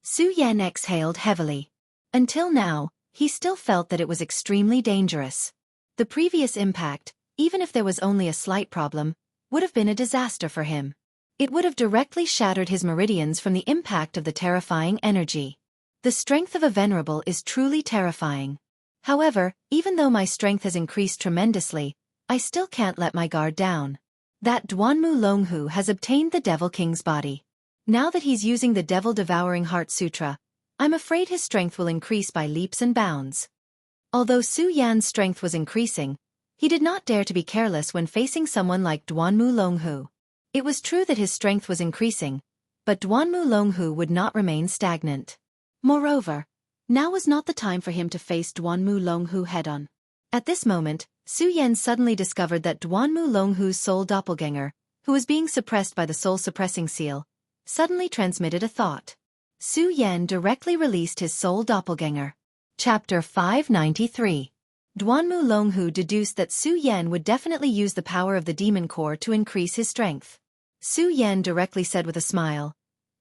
Su Yan exhaled heavily. Until now, he still felt that it was extremely dangerous. The previous impact, even if there was only a slight problem, would have been a disaster for him. It would have directly shattered his meridians from the impact of the terrifying energy. The strength of a venerable is truly terrifying. However, even though my strength has increased tremendously, I still can't let my guard down. That Duanmu Longhu has obtained the Devil King's body. Now that he's using the Devil-Devouring Heart Sutra, I'm afraid his strength will increase by leaps and bounds. Although Su Yan's strength was increasing, He did not dare to be careless when facing someone like Duanmu Longhu. It was true that his strength was increasing, but Duanmu Longhu would not remain stagnant. Moreover, now was not the time for him to face Duanmu Longhu head-on. At this moment, Su Yan suddenly discovered that Duanmu Longhu's soul doppelganger, who was being suppressed by the soul-suppressing seal, suddenly transmitted a thought. Su Yan directly released his soul doppelganger. Chapter 593. Duanmu Longhu deduced that Su Yan would definitely use the power of the demon core to increase his strength. Su Yan directly said with a smile,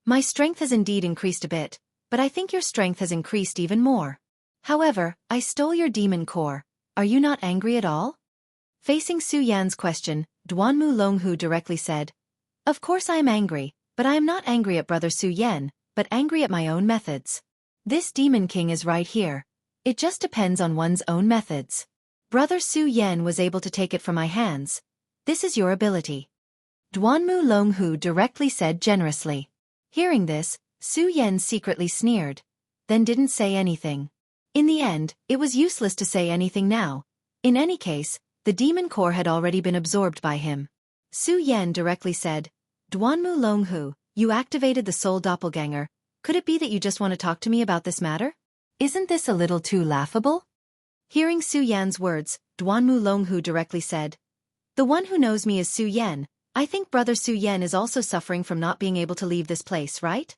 "My strength has indeed increased a bit, but I think your strength has increased even more. However, I stole your demon core. Are you not angry at all?" Facing Su Yan's question, Duanmu Longhu directly said, "Of course I am angry, but I am not angry at Brother Su Yan, but angry at my own methods. This demon king is right here. It just depends on one's own methods. Brother Su Yan was able to take it from my hands. This is your ability." Duanmu Longhu directly said generously. Hearing this, Su Yan secretly sneered, then didn't say anything. In the end, it was useless to say anything now. In any case, the demon core had already been absorbed by him. Su Yan directly said, "Duanmu Longhu, you activated the soul doppelganger. Could it be that you just want to talk to me about this matter? Isn't this a little too laughable?" Hearing Su Yan's words, Duanmu Longhu directly said, "The one who knows me is Su Yan. I think Brother Su Yan is also suffering from not being able to leave this place, right?"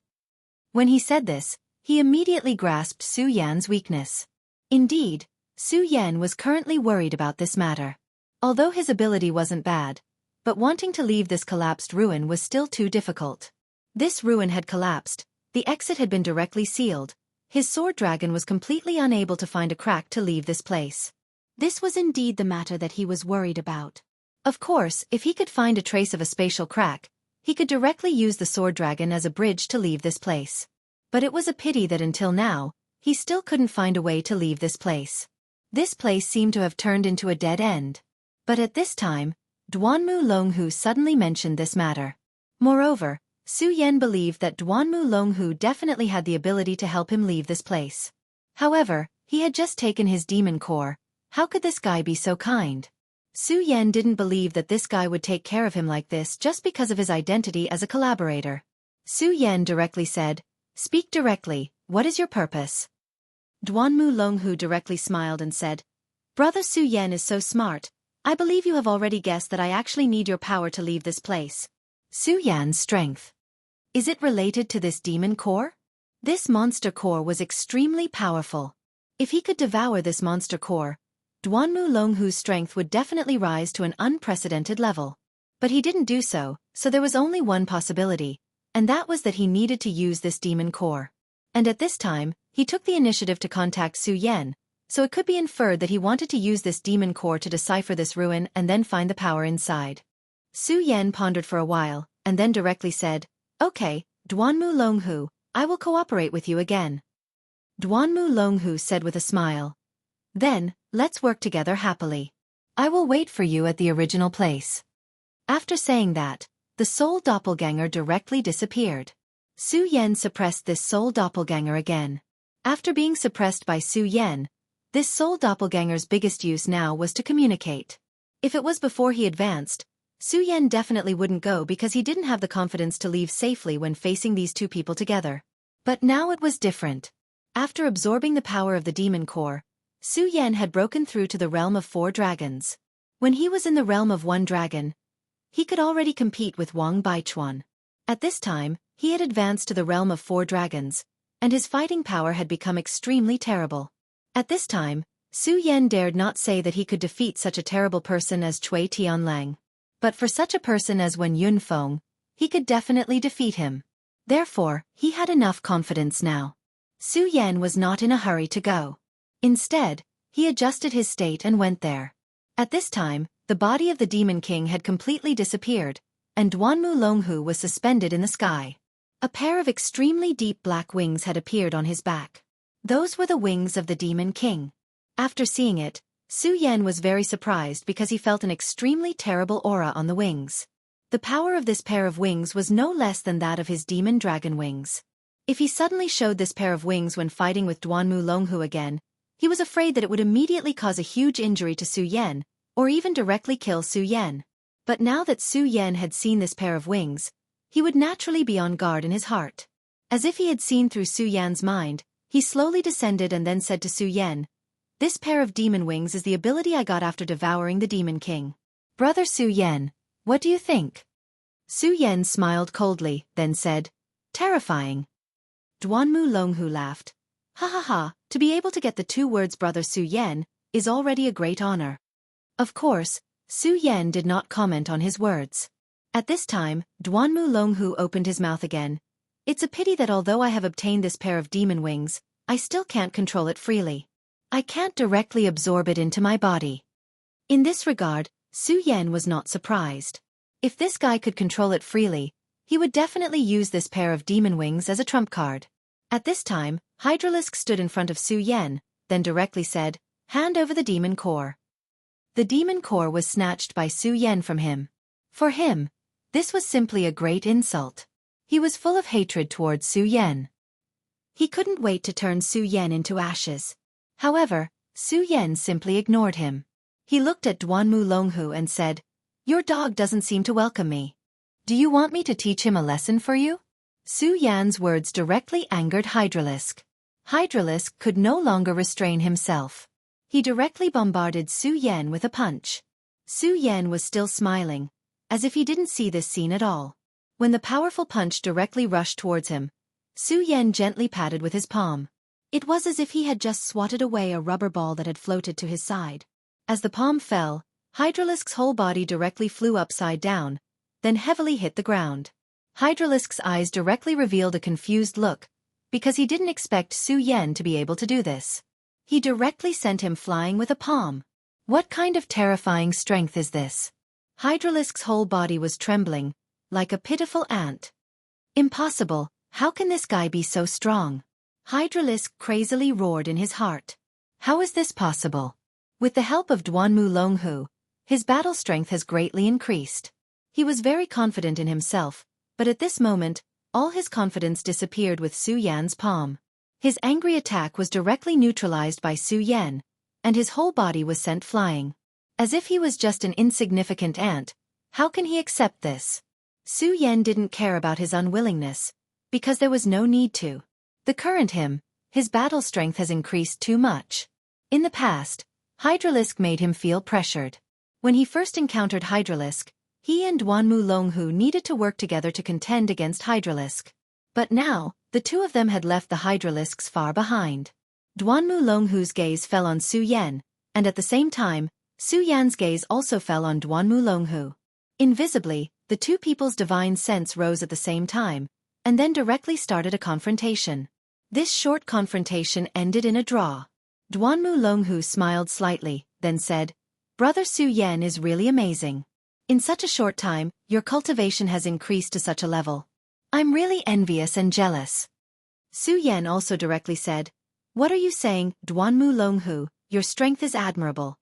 When he said this, he immediately grasped Su Yan's weakness. Indeed, Su Yan was currently worried about this matter. Although his ability wasn't bad, but wanting to leave this collapsed ruin was still too difficult. This ruin had collapsed, the exit had been directly sealed. His sword dragon was completely unable to find a crack to leave this place. This was indeed the matter that he was worried about. Of course, if he could find a trace of a spatial crack, he could directly use the sword dragon as a bridge to leave this place. But it was a pity that until now, he still couldn't find a way to leave this place. This place seemed to have turned into a dead end. But at this time, Duanmu Longhu suddenly mentioned this matter. Moreover, Su Yan believed that Duanmu Longhu definitely had the ability to help him leave this place. However, he had just taken his demon core. How could this guy be so kind? Su Yan didn't believe that this guy would take care of him like this just because of his identity as a collaborator. Su Yan directly said, "Speak directly, what is your purpose?" Duanmu Longhu directly smiled and said, "Brother Su Yan is so smart. I believe you have already guessed that I actually need your power to leave this place." Su Yan's strength. Is it related to this demon core? This monster core was extremely powerful. If he could devour this monster core, Duanmu Longhu's strength would definitely rise to an unprecedented level. But he didn't do so, so there was only one possibility, and that was that he needed to use this demon core. And at this time, he took the initiative to contact Su Yan, so it could be inferred that he wanted to use this demon core to decipher this ruin and then find the power inside. Su Yan pondered for a while, and then directly said, "Okay, Duanmu Longhu, I will cooperate with you again." Duanmu Longhu said with a smile, "Then, let's work together happily. I will wait for you at the original place." After saying that, the soul doppelganger directly disappeared. Su Yan suppressed this soul doppelganger again. After being suppressed by Su Yan, this soul doppelganger's biggest use now was to communicate. If it was before he advanced, Su Yan definitely wouldn't go because he didn't have the confidence to leave safely when facing these two people together. But now it was different. After absorbing the power of the demon core, Su Yan had broken through to the realm of 4 dragons. When he was in the realm of 1 dragon, he could already compete with Wang Baichuan. At this time, he had advanced to the realm of 4 dragons, and his fighting power had become extremely terrible. At this time, Su Yan dared not say that he could defeat such a terrible person as Cui Tianlang. But for such a person as Wen Yunfeng, he could definitely defeat him. Therefore, he had enough confidence now. Su Yan was not in a hurry to go. Instead, he adjusted his state and went there. At this time, the body of the Demon King had completely disappeared, and Duanmu Longhu was suspended in the sky. A pair of extremely deep black wings had appeared on his back. Those were the wings of the Demon King. After seeing it, Su Yan was very surprised because he felt an extremely terrible aura on the wings. The power of this pair of wings was no less than that of his demon dragon wings. If he suddenly showed this pair of wings when fighting with Duanmu Longhu again, he was afraid that it would immediately cause a huge injury to Su Yan, or even directly kill Su Yan. But now that Su Yan had seen this pair of wings, he would naturally be on guard in his heart. As if he had seen through Su Yan's mind, he slowly descended and then said to Su Yan, "This pair of demon wings is the ability I got after devouring the Demon King. Brother Su Yan, what do you think?" Su Yan smiled coldly, then said, "Terrifying." Duanmu Longhu laughed. "Ha ha ha, to be able to get the two words Brother Su Yan is already a great honor." Of course, Su Yan did not comment on his words. At this time, Duanmu Longhu opened his mouth again. "It's a pity that although I have obtained this pair of demon wings, I still can't control it freely. I can't directly absorb it into my body." In this regard, Su Yan was not surprised. If this guy could control it freely, he would definitely use this pair of demon wings as a trump card. At this time, Hydralisk stood in front of Su Yan, then directly said, "Hand over the demon core." The demon core was snatched by Su Yan from him. For him, this was simply a great insult. He was full of hatred towards Su Yan. He couldn't wait to turn Su Yan into ashes. However, Su Yan simply ignored him. He looked at Duanmu Longhu and said, "Your dog doesn't seem to welcome me. Do you want me to teach him a lesson for you?" Su Yan's words directly angered Hydralisk. Hydralisk could no longer restrain himself. He directly bombarded Su Yan with a punch. Su Yan was still smiling, as if he didn't see this scene at all. When the powerful punch directly rushed towards him, Su Yan gently patted with his palm. It was as if he had just swatted away a rubber ball that had floated to his side. As the palm fell, Hydralisk's whole body directly flew upside down, then heavily hit the ground. Hydralisk's eyes directly revealed a confused look, because he didn't expect Su Yan to be able to do this. He directly sent him flying with a palm. What kind of terrifying strength is this? Hydralisk's whole body was trembling, like a pitiful ant. Impossible, how can this guy be so strong? Hydralisk crazily roared in his heart. How is this possible? With the help of Duanmu Longhu, his battle strength has greatly increased. He was very confident in himself, but at this moment, all his confidence disappeared with Su Yan's palm. His angry attack was directly neutralized by Su Yan, and his whole body was sent flying. As if he was just an insignificant ant, how can he accept this? Su Yan didn't care about his unwillingness, because there was no need to. The current him, his battle strength has increased too much. In the past, Hydralisk made him feel pressured. When he first encountered Hydralisk, he and Duanmu Longhu needed to work together to contend against Hydralisk. But now, the two of them had left the Hydralisks far behind. Duanmu Longhu's gaze fell on Su Yan, and at the same time, Su Yan's gaze also fell on Duanmu Longhu. Invisibly, the two people's divine sense rose at the same time, and then directly started a confrontation. This short confrontation ended in a draw. Duanmu Longhu smiled slightly, then said, "Brother Su Yan is really amazing. In such a short time, your cultivation has increased to such a level. I'm really envious and jealous." Su Yan also directly said, "What are you saying, Duanmu Longhu? Your strength is admirable."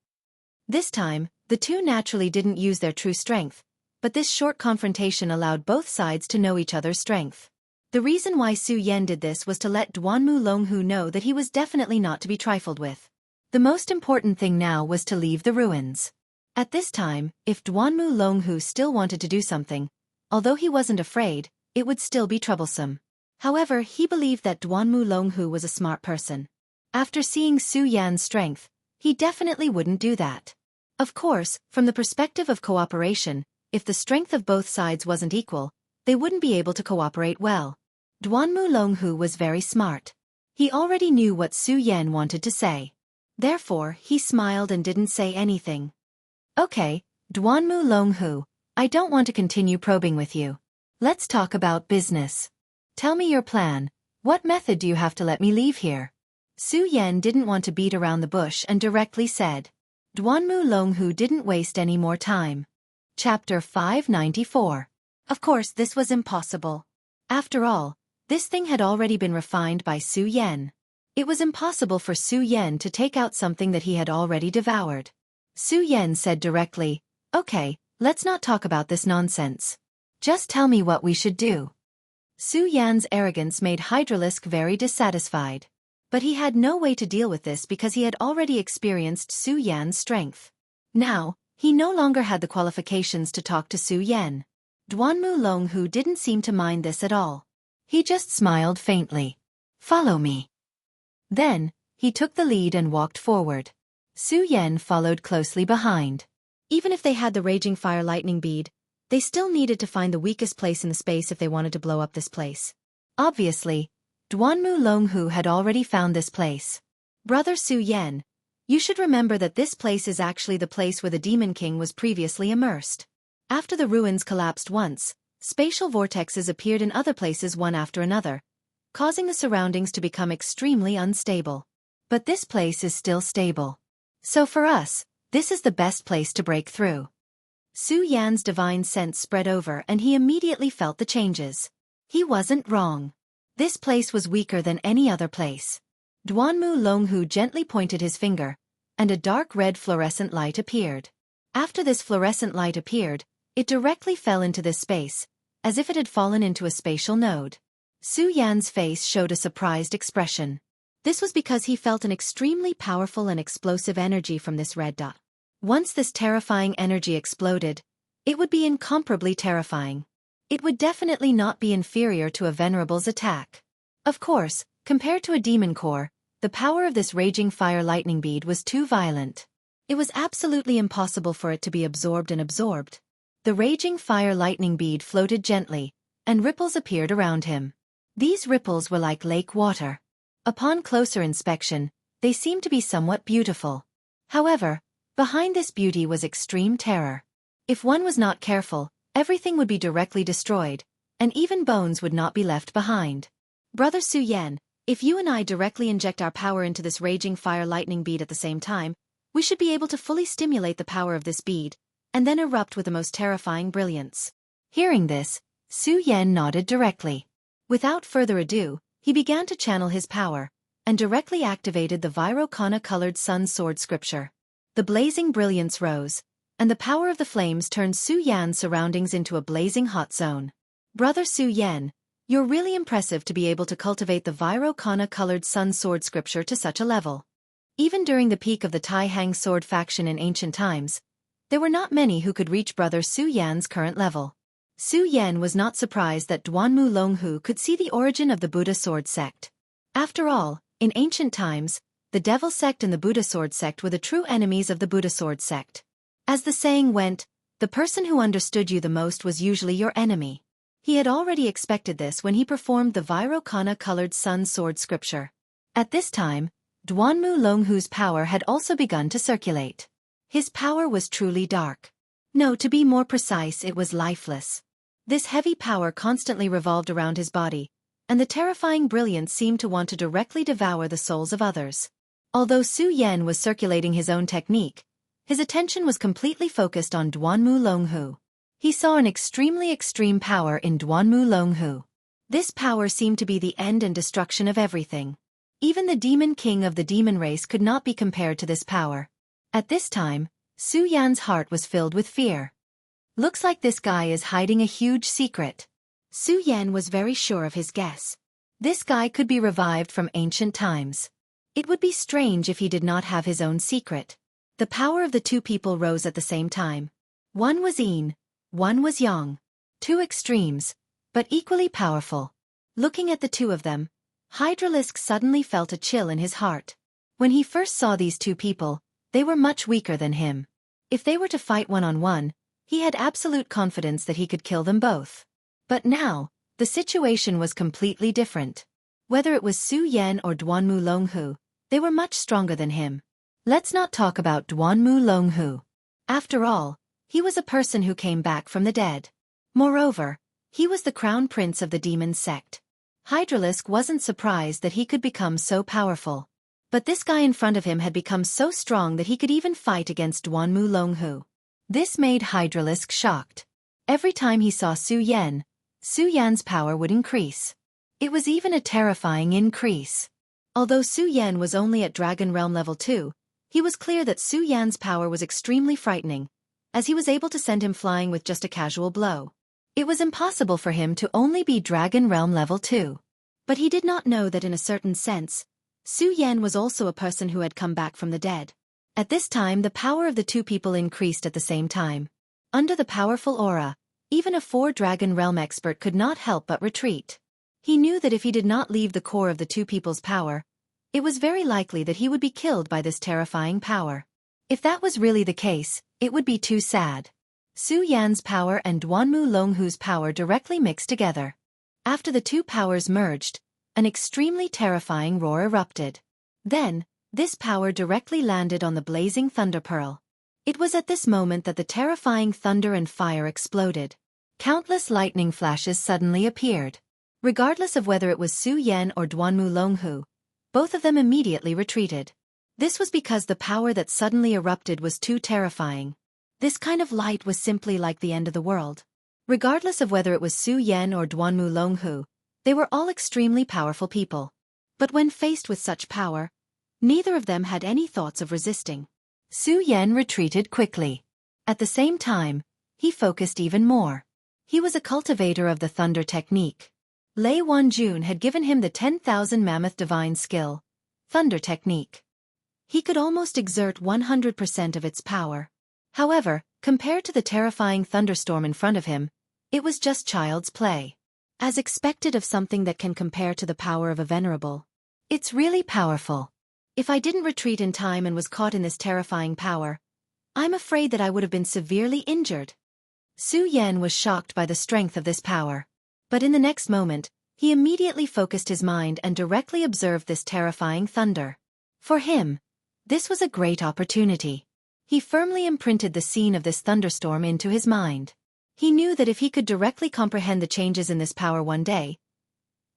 This time, the two naturally didn't use their true strength, but this short confrontation allowed both sides to know each other's strength. The reason why Su Yan did this was to let Duanmu Longhu know that he was definitely not to be trifled with. The most important thing now was to leave the ruins. At this time, if Duanmu Longhu still wanted to do something, although he wasn't afraid, it would still be troublesome. However, he believed that Duanmu Longhu was a smart person. After seeing Su Yan's strength, he definitely wouldn't do that. Of course, from the perspective of cooperation, if the strength of both sides wasn't equal, they wouldn't be able to cooperate well. Duanmu Longhu was very smart. He already knew what Su Yan wanted to say. Therefore, he smiled and didn't say anything. "Okay, Duanmu Longhu, I don't want to continue probing with you. Let's talk about business. Tell me your plan. What method do you have to let me leave here?" Su Yan didn't want to beat around the bush and directly said. Duanmu Longhu didn't waste any more time. Chapter 594. Of course this was impossible. After all, this thing had already been refined by Su Yan. It was impossible for Su Yan to take out something that he had already devoured. Su Yan said directly, "Okay, let's not talk about this nonsense. Just tell me what we should do." Su Yan's arrogance made Hydralisk very dissatisfied. But he had no way to deal with this because he had already experienced Su Yan's strength. Now, He no longer had the qualifications to talk to Su Yan. Duanmu Longhu didn't seem to mind this at all. He just smiled faintly. "Follow me." Then, he took the lead and walked forward. Su Yan followed closely behind. Even if they had the Raging Fire Lightning Bead, they still needed to find the weakest place in the space if they wanted to blow up this place. Obviously, Duanmu Longhu had already found this place. "Brother Su Yan, you should remember that this place is actually the place where the Demon King was previously immersed. After the ruins collapsed once, spatial vortexes appeared in other places one after another, causing the surroundings to become extremely unstable. But this place is still stable. So for us, this is the best place to break through." Su Yan's divine sense spread over and he immediately felt the changes. He wasn't wrong. This place was weaker than any other place. Duanmu Longhu gently pointed his finger, and a dark red fluorescent light appeared. After this fluorescent light appeared, it directly fell into this space, as if it had fallen into a spatial node. Su Yan's face showed a surprised expression. This was because he felt an extremely powerful and explosive energy from this red dot. Once this terrifying energy exploded, it would be incomparably terrifying. It would definitely not be inferior to a Venerable's attack. Of course, compared to a demon core, the power of this Raging Fire Lightning Bead was too violent. It was absolutely impossible for it to be absorbed and absorbed. The Raging Fire Lightning Bead floated gently, and ripples appeared around him. These ripples were like lake water. Upon closer inspection, they seemed to be somewhat beautiful. However, behind this beauty was extreme terror. If one was not careful, everything would be directly destroyed, and even bones would not be left behind. "Brother Su Yan, if you and I directly inject our power into this Raging Fire Lightning Bead at the same time, we should be able to fully stimulate the power of this bead, and then erupt with the most terrifying brilliance." Hearing this, Su Yan nodded directly. Without further ado, he began to channel his power, and directly activated the Virokana-colored sun sword scripture. The blazing brilliance rose, and the power of the flames turned Su Yan's surroundings into a blazing hot zone. "Brother Su Yan, you're really impressive to be able to cultivate the Virokana-colored sun sword scripture to such a level." Even during the peak of the Tai Hang sword faction in ancient times, there were not many who could reach Brother Su Yan's current level. Su Yan was not surprised that Duanmu Longhu could see the origin of the Buddha sword sect. After all, in ancient times, the Devil sect and the Buddha sword sect were the true enemies of the Buddha sword sect. As the saying went, the person who understood you the most was usually your enemy. He had already expected this when he performed the Virokana-colored sun sword scripture. At this time, Duanmu Longhu's power had also begun to circulate. His power was truly dark. No, to be more precise, it was lifeless. This heavy power constantly revolved around his body, and the terrifying brilliance seemed to want to directly devour the souls of others. Although Su Yan was circulating his own technique, his attention was completely focused on Duanmu Longhu. He saw an extremely extreme power in Duanmu Longhu. This power seemed to be the end and destruction of everything. Even the demon king of the demon race could not be compared to this power. At this time, Su Yan's heart was filled with fear. Looks like this guy is hiding a huge secret. Su Yan was very sure of his guess. This guy could be revived from ancient times. It would be strange if he did not have his own secret. The power of the two people rose at the same time. One was Yin, one was Yang. Two extremes, but equally powerful. Looking at the two of them, Hydralisk suddenly felt a chill in his heart. When he first saw these two people, they were much weaker than him. If they were to fight one-on-one, he had absolute confidence that he could kill them both. But now, the situation was completely different. Whether it was Su Yan or Duanmu Longhu, they were much stronger than him. Let's not talk about Duanmu Longhu. After all, he was a person who came back from the dead. Moreover, he was the crown prince of the demon sect. Hydralisk wasn't surprised that he could become so powerful. But this guy in front of him had become so strong that he could even fight against Duanmu Longhu. This made Hydralisk shocked. Every time he saw Su Yan's power would increase. It was even a terrifying increase. Although Su Yan was only at Dragon Realm level 2, he was clear that Su Yan's power was extremely frightening, as he was able to send him flying with just a casual blow. It was impossible for him to only be Dragon Realm level 2. But he did not know that in a certain sense, Su Yan was also a person who had come back from the dead. At this time the power of the two people increased at the same time. Under the powerful aura, even a 4-dragon realm expert could not help but retreat. He knew that if he did not leave the core of the two people's power, it was very likely that he would be killed by this terrifying power. If that was really the case, it would be too sad. Su Yan's power and Duanmu Longhu's power directly mixed together. After the two powers merged, an extremely terrifying roar erupted. Then, this power directly landed on the blazing thunder pearl. It was at this moment that the terrifying thunder and fire exploded. Countless lightning flashes suddenly appeared. Regardless of whether it was Su Yan or Duanmu Longhu, both of them immediately retreated. This was because the power that suddenly erupted was too terrifying. This kind of light was simply like the end of the world. Regardless of whether it was Su Yan or Duanmu Longhu, they were all extremely powerful people. But when faced with such power, neither of them had any thoughts of resisting. Su Yan retreated quickly. At the same time, he focused even more. He was a cultivator of the thunder technique. Lei Wanjun had given him the 10,000 mammoth divine skill, thunder technique. He could almost exert 100% of its power. However, compared to the terrifying thunderstorm in front of him, it was just child's play. As expected of something that can compare to the power of a venerable. It's really powerful. If I didn't retreat in time and was caught in this terrifying power, I'm afraid that I would have been severely injured. Su Yan was shocked by the strength of this power. But in the next moment, he immediately focused his mind and directly observed this terrifying thunder. For him, this was a great opportunity. He firmly imprinted the scene of this thunderstorm into his mind. He knew that if he could directly comprehend the changes in this power one day,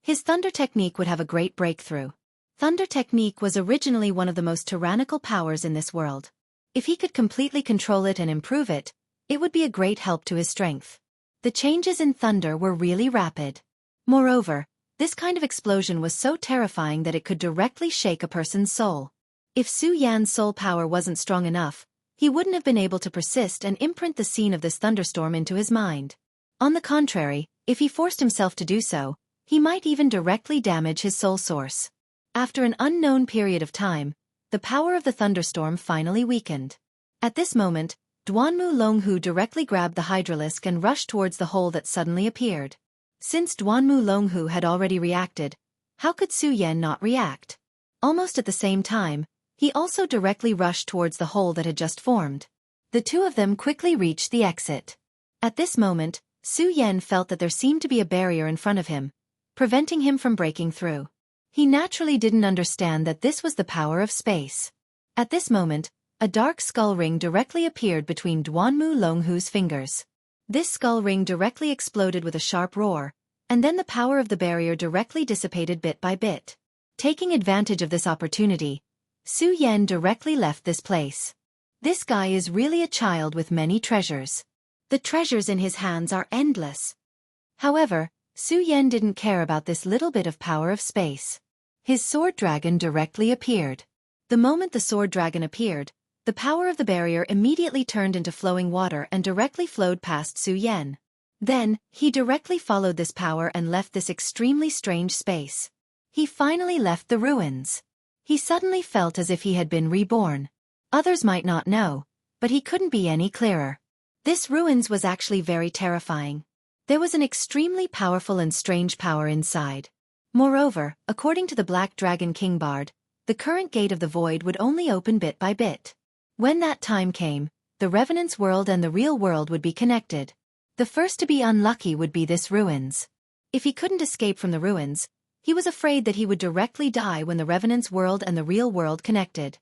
his thunder technique would have a great breakthrough. Thunder technique was originally one of the most tyrannical powers in this world. If he could completely control it and improve it, it would be a great help to his strength. The changes in thunder were really rapid. Moreover, this kind of explosion was so terrifying that it could directly shake a person's soul. If Su Yan's soul power wasn't strong enough, he wouldn't have been able to persist and imprint the scene of this thunderstorm into his mind. On the contrary, if he forced himself to do so, he might even directly damage his soul source. After an unknown period of time, the power of the thunderstorm finally weakened. At this moment, Duanmu Longhu directly grabbed the hydralisk and rushed towards the hole that suddenly appeared. Since Duanmu Longhu had already reacted, how could Su Yan not react? Almost at the same time, he also directly rushed towards the hole that had just formed. The two of them quickly reached the exit. At this moment, Su Yan felt that there seemed to be a barrier in front of him, preventing him from breaking through. He naturally didn't understand that this was the power of space. At this moment, a dark skull ring directly appeared between Duanmu Longhu's fingers. This skull ring directly exploded with a sharp roar, and then the power of the barrier directly dissipated bit by bit. Taking advantage of this opportunity, Su Yan directly left this place. This guy is really a child with many treasures. The treasures in his hands are endless. However, Su Yan didn't care about this little bit of power of space. His sword dragon directly appeared. The moment the sword dragon appeared, the power of the barrier immediately turned into flowing water and directly flowed past Su Yan. Then, he directly followed this power and left this extremely strange space. He finally left the ruins. He suddenly felt as if he had been reborn. Others might not know, but he couldn't be any clearer. This ruins was actually very terrifying. There was an extremely powerful and strange power inside. Moreover, according to the Black Dragon King Bard, the current gate of the void would only open bit by bit. When that time came, the Revenant's world and the real world would be connected. The first to be unlucky would be this ruins. If he couldn't escape from the ruins, he was afraid that he would directly die when the Revenant's world and the real world connected.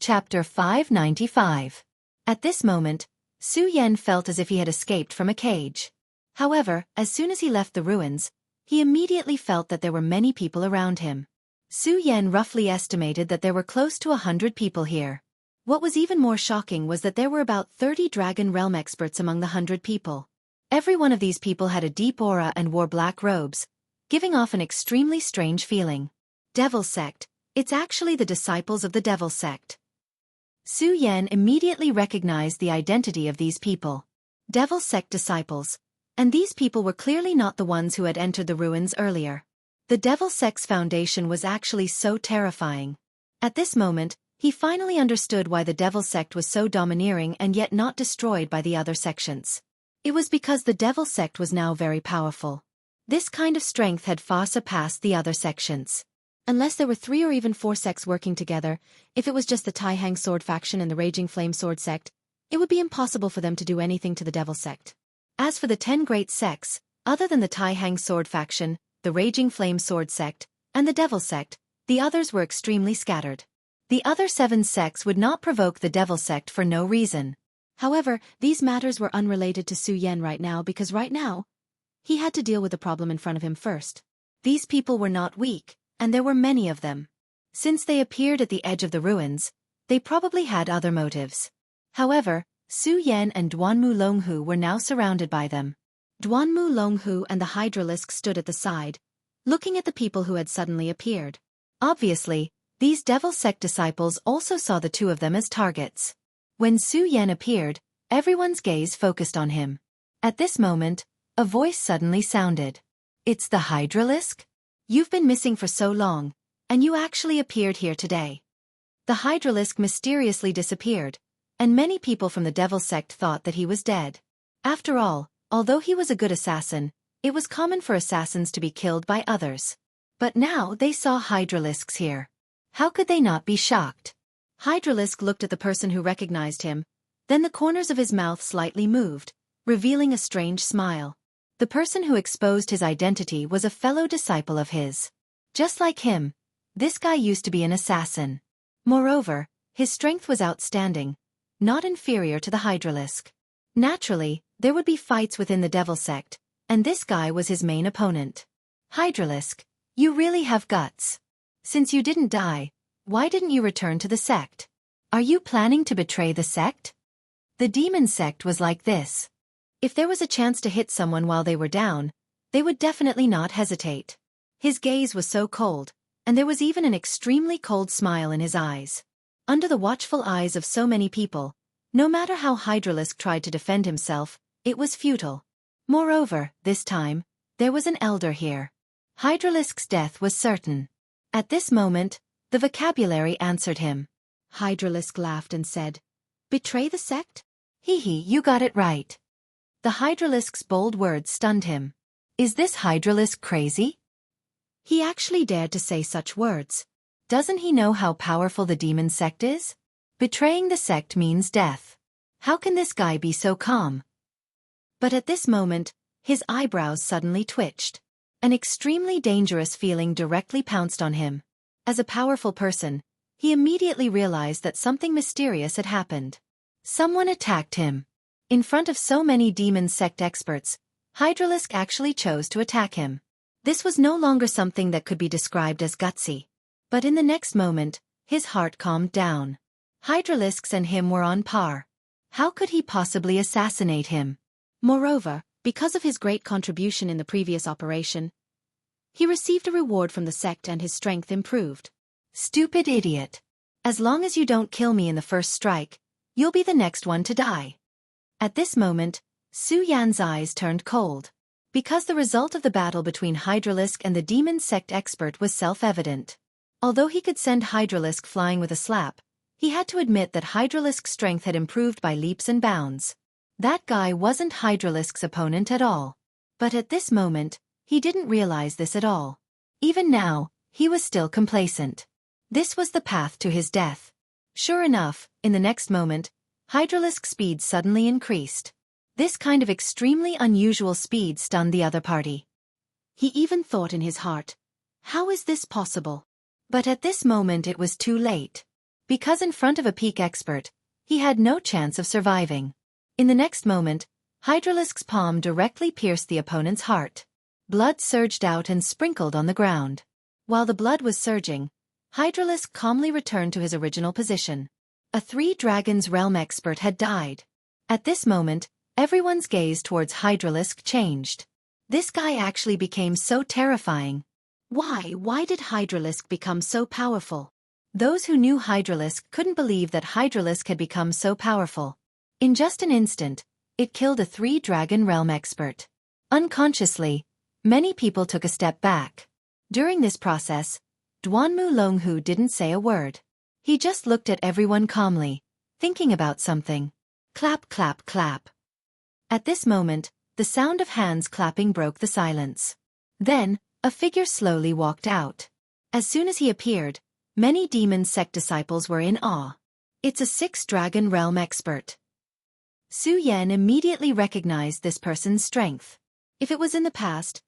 Chapter 595. At this moment, Su Yan felt as if he had escaped from a cage. However, as soon as he left the ruins, he immediately felt that there were many people around him. Su Yan roughly estimated that there were close to 100 people here. What was even more shocking was that there were about 30 Dragon Realm experts among the 100 people. Every one of these people had a deep aura and wore black robes, giving off an extremely strange feeling. Devil Sect, it's actually the disciples of the Devil Sect. Su Yan immediately recognized the identity of these people. Devil Sect disciples. And these people were clearly not the ones who had entered the ruins earlier. The Devil Sect's foundation was actually so terrifying. At this moment, He finally understood why the Devil Sect was so domineering and yet not destroyed by the other sections. It was because the Devil Sect was now very powerful. This kind of strength had far surpassed the other sections. Unless there were 3 or even 4 sects working together, if it was just the Tai Hang Sword faction and the Raging Flame Sword sect, it would be impossible for them to do anything to the Devil Sect. As for the 10 great sects, other than the Tai Hang Sword faction, the Raging Flame Sword sect, and the Devil Sect, the others were extremely scattered. The other 7 sects would not provoke the Devil Sect for no reason. However, these matters were unrelated to Su Yan right now because right now, he had to deal with the problem in front of him first. These people were not weak, and there were many of them. Since they appeared at the edge of the ruins, they probably had other motives. However, Su Yan and Duanmu Longhu were now surrounded by them. Duanmu Longhu and the Hydralisk stood at the side, looking at the people who had suddenly appeared. Obviously, these Devil Sect disciples also saw the 2 of them as targets. When Su Yan appeared, everyone's gaze focused on him. At this moment, a voice suddenly sounded. "It's the Hydralisk? You've been missing for so long, and you actually appeared here today." The Hydralisk mysteriously disappeared, and many people from the Devil Sect thought that he was dead. After all, although he was a good assassin, it was common for assassins to be killed by others. But now they saw Hydralisks here. How could they not be shocked? Hydralisk looked at the person who recognized him, then the corners of his mouth slightly moved, revealing a strange smile. The person who exposed his identity was a fellow disciple of his. Just like him, this guy used to be an assassin. Moreover, his strength was outstanding, not inferior to the Hydralisk. Naturally, there would be fights within the Devil Sect, and this guy was his main opponent. "Hydralisk, you really have guts. Since you didn't die, why didn't you return to the sect? Are you planning to betray the sect?" The Demon Sect was like this. If there was a chance to hit someone while they were down, they would definitely not hesitate. His gaze was so cold, and there was even an extremely cold smile in his eyes. Under the watchful eyes of so many people, no matter how Hydralisk tried to defend himself, it was futile. Moreover, this time, there was an elder here. Hydralisk's death was certain. At this moment, the vocabulary answered him. Hydralisk laughed and said, "Betray the sect? Hee, you got it right." The Hydralisk's bold words stunned him. Is this Hydralisk crazy? He actually dared to say such words. Doesn't he know how powerful the Demon Sect is? Betraying the sect means death. How can this guy be so calm? But at this moment, his eyebrows suddenly twitched. An extremely dangerous feeling directly pounced on him. As a powerful person, he immediately realized that something mysterious had happened. Someone attacked him. In front of so many Demon Sect experts, Hydralisk actually chose to attack him. This was no longer something that could be described as gutsy. But in the next moment, his heart calmed down. Hydralisk's and him were on par. How could he possibly assassinate him? Moreover, because of his great contribution in the previous operation, he received a reward from the sect and his strength improved. Stupid idiot. As long as you don't kill me in the first strike, you'll be the next one to die. At this moment, Su Yan's eyes turned cold. Because the result of the battle between Hydralisk and the Demon Sect expert was self-evident. Although he could send Hydralisk flying with a slap, he had to admit that Hydralisk's strength had improved by leaps and bounds. That guy wasn't Hydralisk's opponent at all. But at this moment, he didn't realize this at all. Even now, he was still complacent. This was the path to his death. Sure enough, in the next moment, Hydralisk's speed suddenly increased. This kind of extremely unusual speed stunned the other party. He even thought in his heart, how is this possible? But at this moment it was too late. Because in front of a peak expert, he had no chance of surviving. In the next moment, Hydralisk's palm directly pierced the opponent's heart. Blood surged out and sprinkled on the ground. While the blood was surging, Hydralisk calmly returned to his original position. A 3 Dragons Realm expert had died. At this moment, everyone's gaze towards Hydralisk changed. This guy actually became so terrifying. Why did Hydralisk become so powerful? Those who knew Hydralisk couldn't believe that Hydralisk had become so powerful. In just an instant, it killed a 3 Dragon Realm expert. Unconsciously, many people took a step back. During this process, Duanmu Longhu didn't say a word. He just looked at everyone calmly, thinking about something. Clap, clap, clap. At this moment, the sound of hands clapping broke the silence. Then, a figure slowly walked out. As soon as he appeared, many demon sect disciples were in awe. It's a six-dragon realm expert. Su Yan immediately recognized this person's strength. If it was in the past,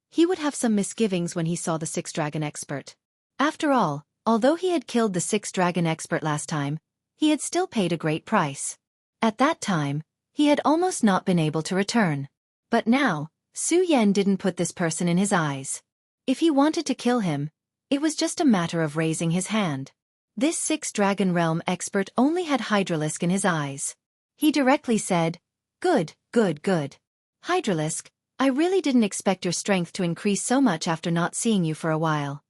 he would have some misgivings when he saw the six-dragon expert. After all, although he had killed the six-dragon expert last time, he had still paid a great price. At that time, he had almost not been able to return. But now, Su Yan didn't put this person in his eyes. If he wanted to kill him, it was just a matter of raising his hand. This six-dragon realm expert only had Hydralisk in his eyes. He directly said, "Good, good, good. Hydralisk, I really didn't expect your strength to increase so much after not seeing you for a while."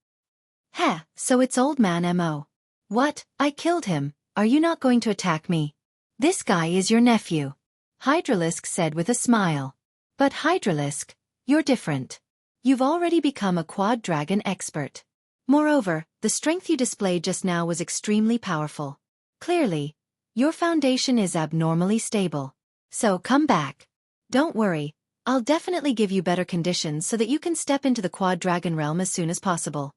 "Heh, so it's old man Mo. What, I killed him, are you not going to attack me? This guy is your nephew," Hydralisk said with a smile. "But Hydralisk, you're different. You've already become a quad-dragon expert. Moreover, the strength you displayed just now was extremely powerful. Clearly, your foundation is abnormally stable. So come back. Don't worry, I'll definitely give you better conditions so that you can step into the quad-dragon realm as soon as possible."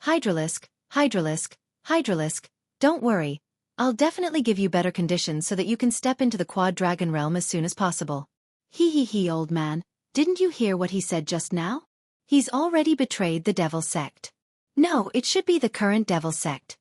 Hydralisk, Hydralisk, Hydralisk, don't worry, I'll definitely give you better conditions so that you can step into the quad-dragon realm as soon as possible. He, old man, didn't you hear what he said just now? He's already betrayed the devil sect. No, it should be the current devil sect.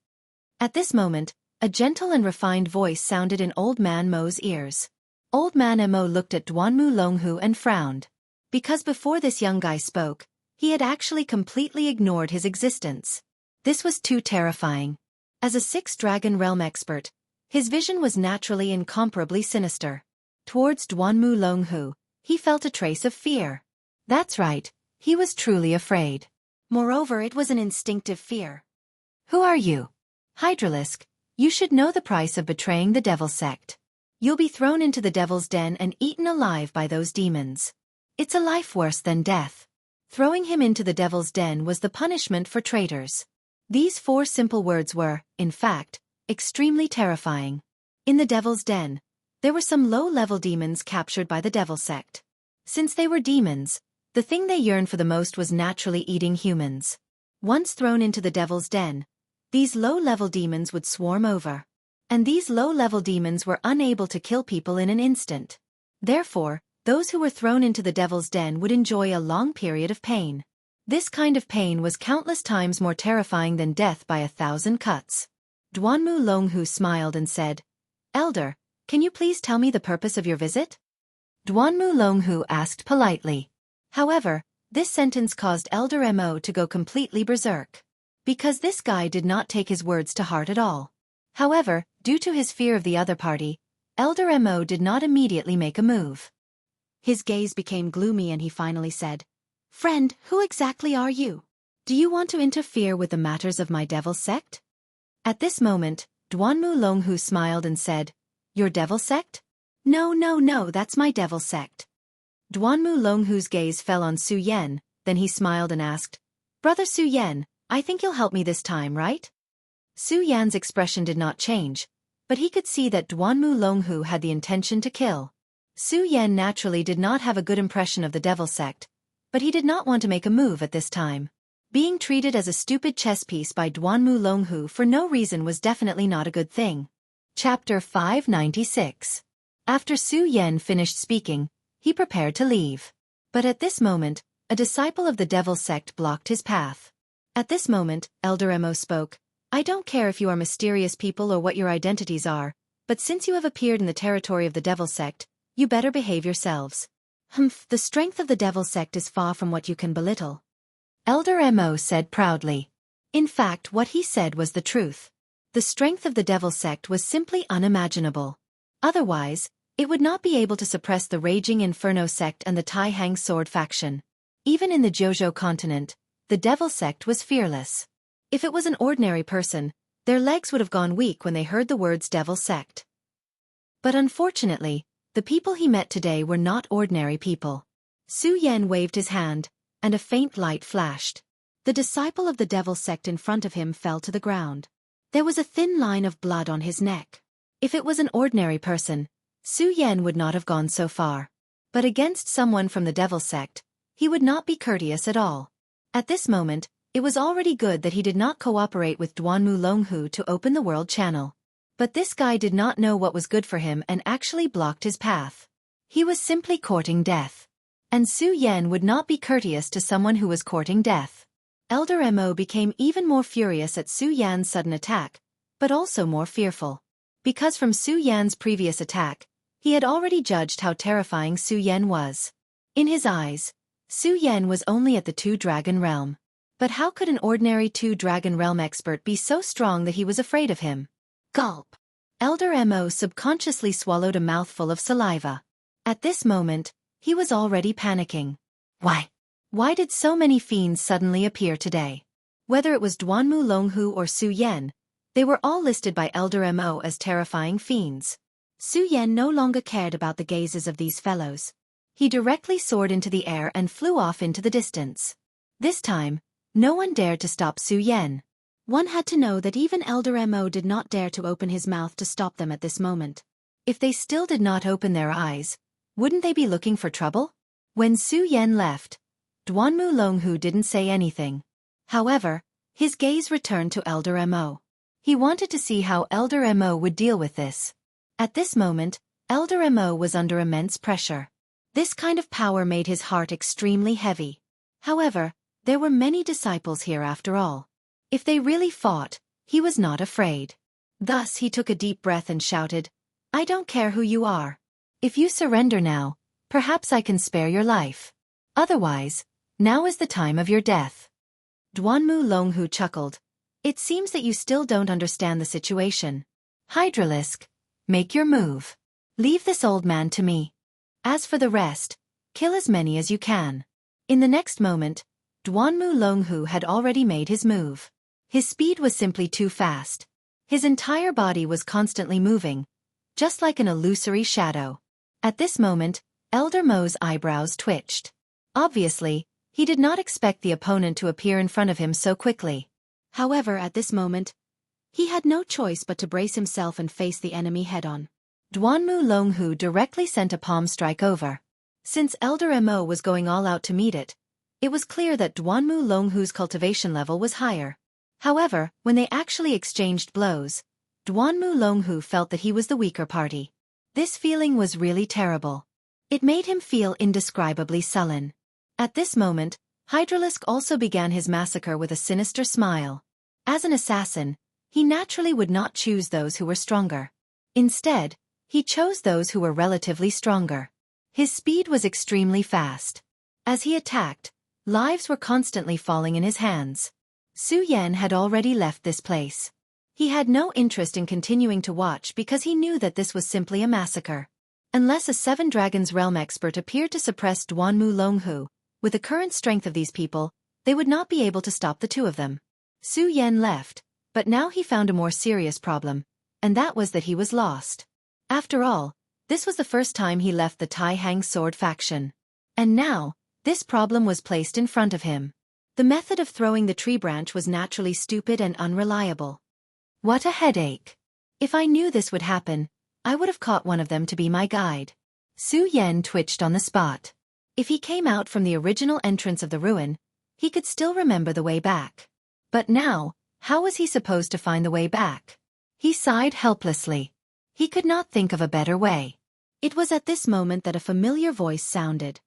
At this moment, a gentle and refined voice sounded in Old Man Mo's ears. Old Man Mo looked at Duanmu Longhu and frowned. Because before this young guy spoke, he had actually completely ignored his existence. This was too terrifying. As a six-dragon realm expert, his vision was naturally incomparably sinister. Towards Duanmu Longhu, he felt a trace of fear. That's right, he was truly afraid. Moreover, it was an instinctive fear. "Who are you?" "Hydralisk, you should know the price of betraying the devil sect. You'll be thrown into the devil's den and eaten alive by those demons. It's a life worse than death." Throwing him into the devil's den was the punishment for traitors. These 4 simple words were, in fact, extremely terrifying. In the devil's den, there were some low-level demons captured by the devil sect. Since they were demons, the thing they yearned for the most was naturally eating humans. Once thrown into the devil's den, these low-level demons would swarm over. And these low-level demons were unable to kill people in an instant. Therefore, those who were thrown into the devil's den would enjoy a long period of pain. This kind of pain was countless times more terrifying than death by 1,000 cuts. Duanmu Longhu smiled and said, "Elder, can you please tell me the purpose of your visit?" Duanmu Longhu asked politely. However, this sentence caused Elder Mo to go completely berserk. Because this guy did not take his words to heart at all. However, due to his fear of the other party, Elder Mo did not immediately make a move. His gaze became gloomy and he finally said, "Friend, who exactly are you? Do you want to interfere with the matters of my devil sect?" At this moment, Duanmu Longhu smiled and said, "Your devil sect?" No, that's my devil sect." Duanmu Longhu's gaze fell on Su Yan, then he smiled and asked, "Brother Su Yan, I think you'll help me this time, right?" Su Yan's expression did not change, but he could see that Duanmu Longhu had the intention to kill. Su Yan naturally did not have a good impression of the devil sect, but he did not want to make a move at this time. Being treated as a stupid chess piece by Duanmu Longhu for no reason was definitely not a good thing. Chapter 596. After Su Yan finished speaking, he prepared to leave. But at this moment, a disciple of the devil sect blocked his path. At this moment, Elder Mo spoke, "I don't care if you are mysterious people or what your identities are, but since you have appeared in the territory of the devil sect, you better behave yourselves." The strength of the devil sect is far from what you can belittle," Elder Mo said proudly. In fact, what he said was the truth. The strength of the devil sect was simply unimaginable. Otherwise, it would not be able to suppress the raging Inferno sect and the Tai Hang sword faction. Even in the Jojo continent, the devil sect was fearless. If it was an ordinary person, their legs would have gone weak when they heard the words devil sect. But unfortunately, the people he met today were not ordinary people. Su Yan waved his hand, and a faint light flashed. The disciple of the devil sect in front of him fell to the ground. There was a thin line of blood on his neck. If it was an ordinary person, Su Yan would not have gone so far. But against someone from the Devil sect, he would not be courteous at all. At this moment, it was already good that he did not cooperate with Duanmu Longhu to open the world channel. But this guy did not know what was good for him and actually blocked his path. He was simply courting death. And Su Yan would not be courteous to someone who was courting death. Elder Mo became even more furious at Su Yan's sudden attack, but also more fearful. Because from Su Yan's previous attack, he had already judged how terrifying Su Yan was. In his eyes, Su Yan was only at the Two-Dragon Realm. But how could an ordinary Two-Dragon Realm expert be so strong that he was afraid of him? Gulp! Elder Mo subconsciously swallowed a mouthful of saliva. At this moment, he was already panicking. Why did so many fiends suddenly appear today? Whether it was Duanmu Longhu or Su Yan, they were all listed by Elder Mo as terrifying fiends. Su Yan no longer cared about the gazes of these fellows. He directly soared into the air and flew off into the distance. This time, no one dared to stop Su Yan. One had to know that even Elder Mo did not dare to open his mouth to stop them at this moment. If they still did not open their eyes, wouldn't they be looking for trouble? When Su Yan left, Duanmu Longhu didn't say anything. However, his gaze returned to Elder Mo. He wanted to see how Elder Mo would deal with this. At this moment, Elder Mo was under immense pressure. This kind of power made his heart extremely heavy. However, there were many disciples here after all. If they really fought, he was not afraid. Thus he took a deep breath and shouted, "I don't care who you are. If you surrender now, perhaps I can spare your life. Otherwise, now is the time of your death." Duanmu Longhu chuckled. "It seems that you still don't understand the situation. Hydralisk, make your move. Leave this old man to me. As for the rest, kill as many as you can." In the next moment, Duanmu Longhu had already made his move. His speed was simply too fast. His entire body was constantly moving, just like an illusory shadow. At this moment, Elder Mo's eyebrows twitched. Obviously, he did not expect the opponent to appear in front of him so quickly. However, at this moment, he had no choice but to brace himself and face the enemy head-on. Duanmu Longhu directly sent a palm strike over. Since Elder Mo was going all out to meet it, it was clear that Duanmu Longhu's cultivation level was higher. However, when they actually exchanged blows, Duanmu Longhu felt that he was the weaker party. This feeling was really terrible. It made him feel indescribably sullen. At this moment, Hydralisk also began his massacre with a sinister smile. As an assassin, he naturally would not choose those who were stronger. Instead, he chose those who were relatively stronger. His speed was extremely fast. As he attacked, lives were constantly falling in his hands. Su Yan had already left this place. He had no interest in continuing to watch because he knew that this was simply a massacre. Unless a Seven Dragons Realm expert appeared to suppress Duanmu Longhu, with the current strength of these people, they would not be able to stop the two of them. Su Yan left, but now he found a more serious problem, and that was that he was lost. After all, this was the first time he left the Tai Hang Sword faction. And now, this problem was placed in front of him. The method of throwing the tree branch was naturally stupid and unreliable. What a headache. If I knew this would happen, I would have caught one of them to be my guide. Su Yan twitched on the spot. If he came out from the original entrance of the ruin, he could still remember the way back. But now, how was he supposed to find the way back? He sighed helplessly. He could not think of a better way. It was at this moment that a familiar voice sounded.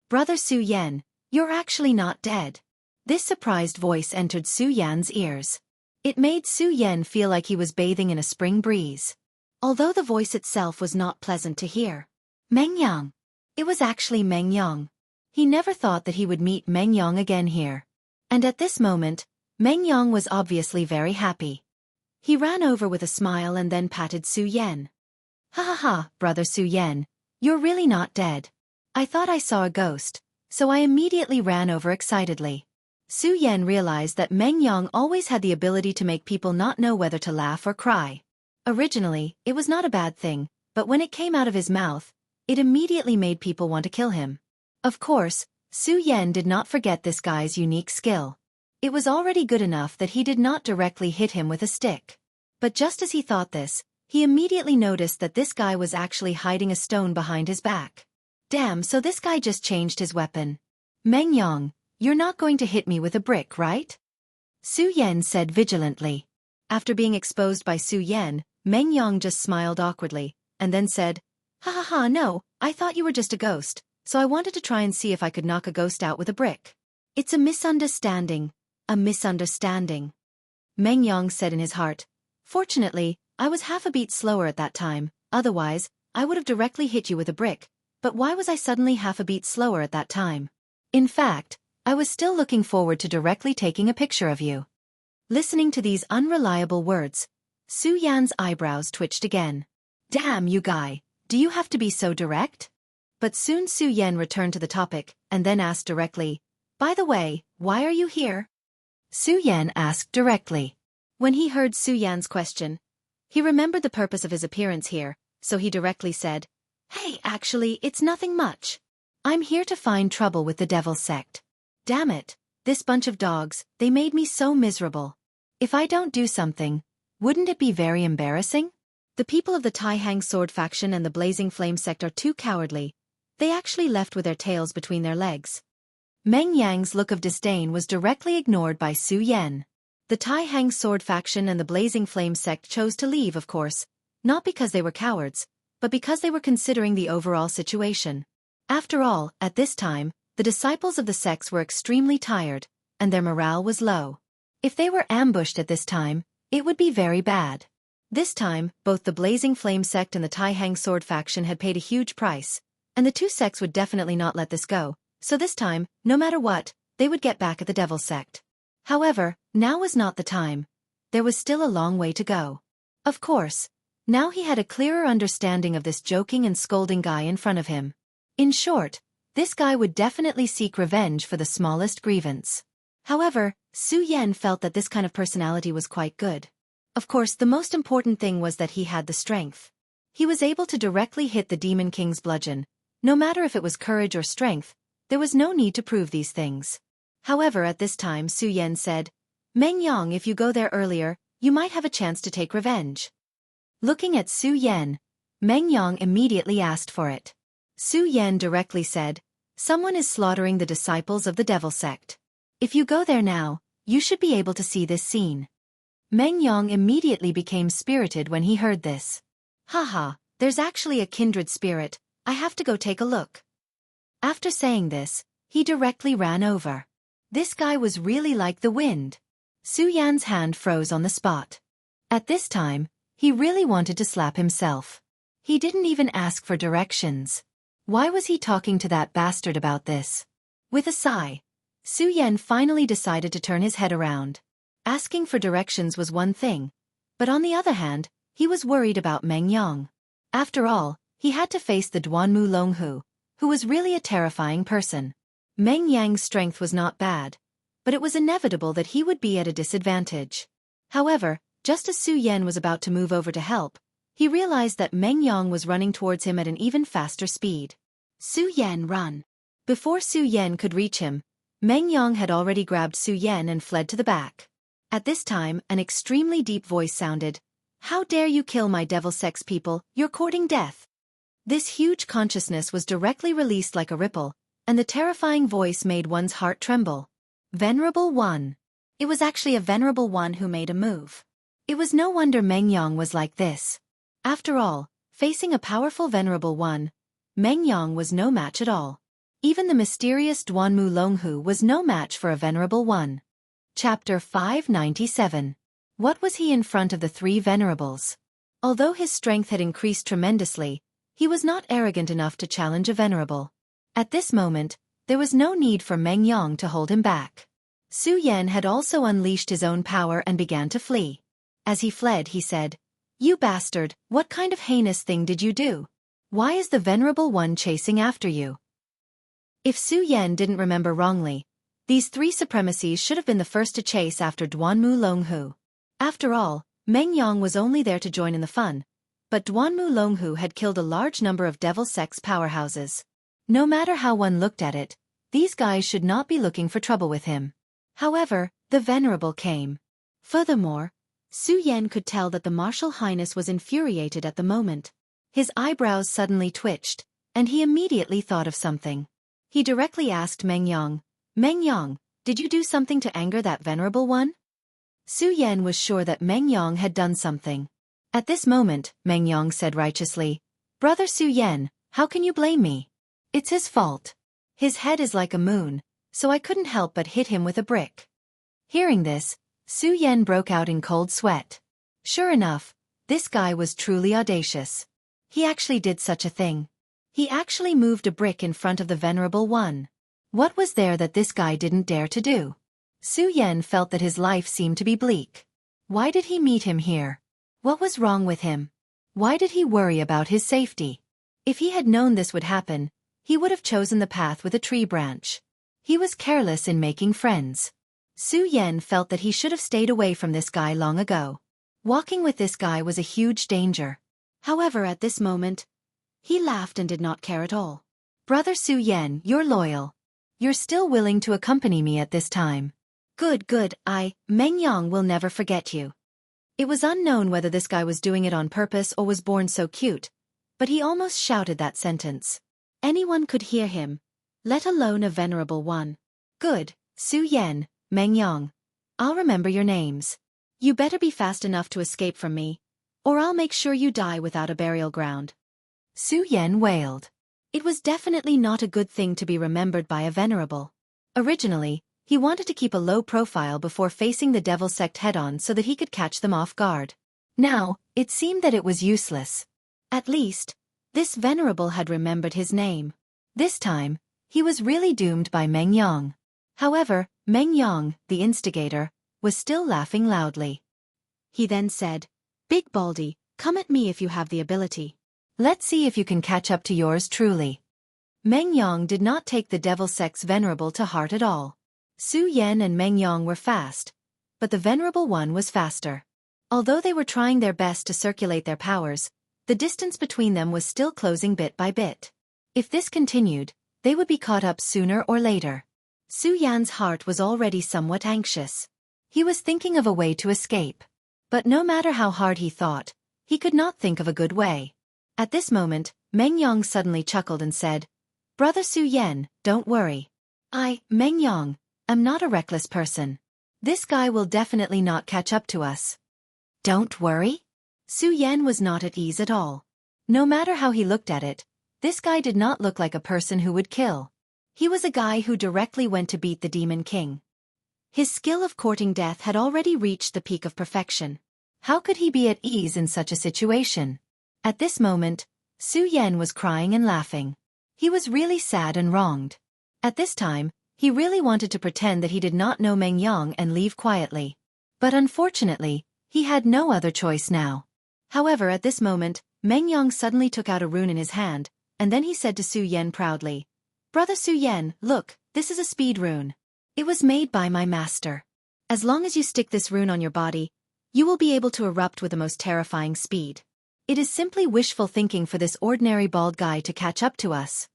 "Brother Su Yan, you're actually not dead." This surprised voice entered Su Yan's ears. It made Su Yan feel like he was bathing in a spring breeze. Although the voice itself was not pleasant to hear. Meng Yang. It was actually Meng Yang. He never thought that he would meet Meng Yang again here. And at this moment, Meng Yang was obviously very happy. He ran over with a smile and then patted Su Yan. "Ha ha ha, brother Su Yan, you're really not dead. I thought I saw a ghost, so I immediately ran over excitedly." Su Yan realized that Meng Yang always had the ability to make people not know whether to laugh or cry. Originally, it was not a bad thing, but when it came out of his mouth, it immediately made people want to kill him. Of course, Su Yan did not forget this guy's unique skill. It was already good enough that he did not directly hit him with a stick. But just as he thought this, he immediately noticed that this guy was actually hiding a stone behind his back. Damn, so this guy just changed his weapon. Meng Yang, you're not going to hit me with a brick, right? Su Yan said vigilantly. After being exposed by Su Yan, Meng Yang just smiled awkwardly, and then said, "Ha ha ha, no, I thought you were just a ghost, so I wanted to try and see if I could knock a ghost out with a brick." "It's a misunderstanding. A misunderstanding," Meng Yang said in his heart. "Fortunately, I was half a beat slower at that time, otherwise, I would have directly hit you with a brick, but why was I suddenly half a beat slower at that time? In fact, I was still looking forward to directly taking a picture of you." Listening to these unreliable words, Su Yan's eyebrows twitched again. "Damn you guy, do you have to be so direct?" But soon Su Yan returned to the topic, and then asked directly, "By the way, why are you here?" Su Yan asked directly. When he heard Su Yan's question, he remembered the purpose of his appearance here, so he directly said, "Hey, actually, it's nothing much. I'm here to find trouble with the Devil Sect. Damn it, this bunch of dogs, they made me so miserable. If I don't do something, wouldn't it be very embarrassing? The people of the Tai Hang Sword faction and the Blazing Flame sect are too cowardly. They actually left with their tails between their legs." Meng Yang's look of disdain was directly ignored by Su Yan. The Tai Hang Sword faction and the Blazing Flame sect chose to leave, of course, not because they were cowards, but because they were considering the overall situation. After all, at this time, the disciples of the sects were extremely tired, and their morale was low. If they were ambushed at this time, it would be very bad. This time, both the Blazing Flame sect and the Tai Hang Sword faction had paid a huge price, and the two sects would definitely not let this go, so this time, no matter what, they would get back at the Devil Sect. However, now was not the time. There was still a long way to go. Of course, now he had a clearer understanding of this joking and scolding guy in front of him. In short, this guy would definitely seek revenge for the smallest grievance. However, Su Yan felt that this kind of personality was quite good. Of course, the most important thing was that he had the strength. He was able to directly hit the Demon King's bludgeon. No matter if it was courage or strength, there was no need to prove these things. However, at this time Su Yan said, "Meng Yang, if you go there earlier, you might have a chance to take revenge." Looking at Su Yan, Meng Yang immediately asked for it. Su Yan directly said, "Someone is slaughtering the disciples of the Devil Sect. If you go there now, you should be able to see this scene." Meng Yang immediately became spirited when he heard this. "Haha, there's actually a kindred spirit, I have to go take a look." After saying this, he directly ran over. This guy was really like the wind. Su Yan's hand froze on the spot. At this time, he really wanted to slap himself. He didn't even ask for directions. Why was he talking to that bastard about this? With a sigh, Su Yan finally decided to turn his head around. Asking for directions was one thing, but on the other hand, he was worried about Meng Yang. After all, he had to face the Duanmu Longhu, who was really a terrifying person. Meng Yang's strength was not bad, but it was inevitable that he would be at a disadvantage. However, just as Su Yan was about to move over to help, he realized that Meng Yang was running towards him at an even faster speed. "Su Yan, run!" Before Su Yan could reach him, Meng Yang had already grabbed Su Yan and fled to the back. At this time, an extremely deep voice sounded, "How dare you kill my Devil Sex people, you're courting death." This huge consciousness was directly released like a ripple, and the terrifying voice made one's heart tremble. Venerable One. It was actually a Venerable One who made a move. It was no wonder Meng Yang was like this. After all, facing a powerful Venerable One, Meng Yang was no match at all. Even the mysterious Duanmu Longhu was no match for a Venerable One. Chapter 597. What was he in front of the three Venerables? Although his strength had increased tremendously, he was not arrogant enough to challenge a Venerable. At this moment, there was no need for Meng Yang to hold him back. Su Yan had also unleashed his own power and began to flee. As he fled, he said, "You bastard, what kind of heinous thing did you do? Why is the Venerable One chasing after you?" If Su Yan didn't remember wrongly, these three supremacies should have been the first to chase after Duanmu Longhu. After all, Meng Yang was only there to join in the fun, but Duanmu Longhu had killed a large number of Devil Sex powerhouses. No matter how one looked at it, these guys should not be looking for trouble with him. However, the Venerable came. Furthermore, Su Yan could tell that the Martial Highness was infuriated at the moment. His eyebrows suddenly twitched, and he immediately thought of something. He directly asked Meng Yang, did you do something to anger that venerable one? Su Yan was sure that Meng Yang had done something. At this moment, Meng Yang said righteously, Brother Su Yan, how can you blame me? It's his fault. His head is like a moon, so I couldn't help but hit him with a brick. Hearing this, Su Yan broke out in cold sweat. Sure enough, this guy was truly audacious. He actually did such a thing. He actually moved a brick in front of the venerable one. What was there that this guy didn't dare to do? Su Yan felt that his life seemed to be bleak. Why did he meet him here? What was wrong with him? Why did he worry about his safety? If he had known this would happen, he would have chosen the path with a tree branch. He was careless in making friends. Su Yan felt that he should have stayed away from this guy long ago. Walking with this guy was a huge danger. However, at this moment, he laughed and did not care at all. Brother Su Yan, you're loyal. You're still willing to accompany me at this time. Good, Meng Yang will never forget you. It was unknown whether this guy was doing it on purpose or was born so cute, but he almost shouted that sentence. Anyone could hear him, let alone a venerable one. Good, Su Yan, Meng Yang. I'll remember your names. You better be fast enough to escape from me, or I'll make sure you die without a burial ground. Su Yan wailed. It was definitely not a good thing to be remembered by a venerable. Originally, he wanted to keep a low profile before facing the devil sect head-on so that he could catch them off guard. Now, it seemed that it was useless. At least, this venerable had remembered his name. This time, he was really doomed by Meng Yang. However, Meng Yang, the instigator, was still laughing loudly. He then said, Big Baldy, come at me if you have the ability. Let's see if you can catch up to yours truly. Meng Yang did not take the devil sect's venerable to heart at all. Su Yan and Meng Yang were fast, but the venerable one was faster. Although they were trying their best to circulate their powers, the distance between them was still closing bit by bit. If this continued, they would be caught up sooner or later. Su Yan's heart was already somewhat anxious. He was thinking of a way to escape. But no matter how hard he thought, he could not think of a good way. At this moment, Meng Yang suddenly chuckled and said, Brother Su Yan, don't worry. Meng Yang, am not a reckless person. This guy will definitely not catch up to us. Don't worry? Su Yan was not at ease at all. No matter how he looked at it, this guy did not look like a person who would kill. He was a guy who directly went to beat the Demon King. His skill of courting death had already reached the peak of perfection. How could he be at ease in such a situation? At this moment, Su Yan was crying and laughing. He was really sad and wronged. At this time, he really wanted to pretend that he did not know Meng Yang and leave quietly. But unfortunately, he had no other choice now. However, at this moment, Meng Yang suddenly took out a rune in his hand, and then he said to Su Yan proudly, Brother Su Yan, look, this is a speed rune. It was made by my master. As long as you stick this rune on your body, you will be able to erupt with the most terrifying speed. It is simply wishful thinking for this ordinary bald guy to catch up to us.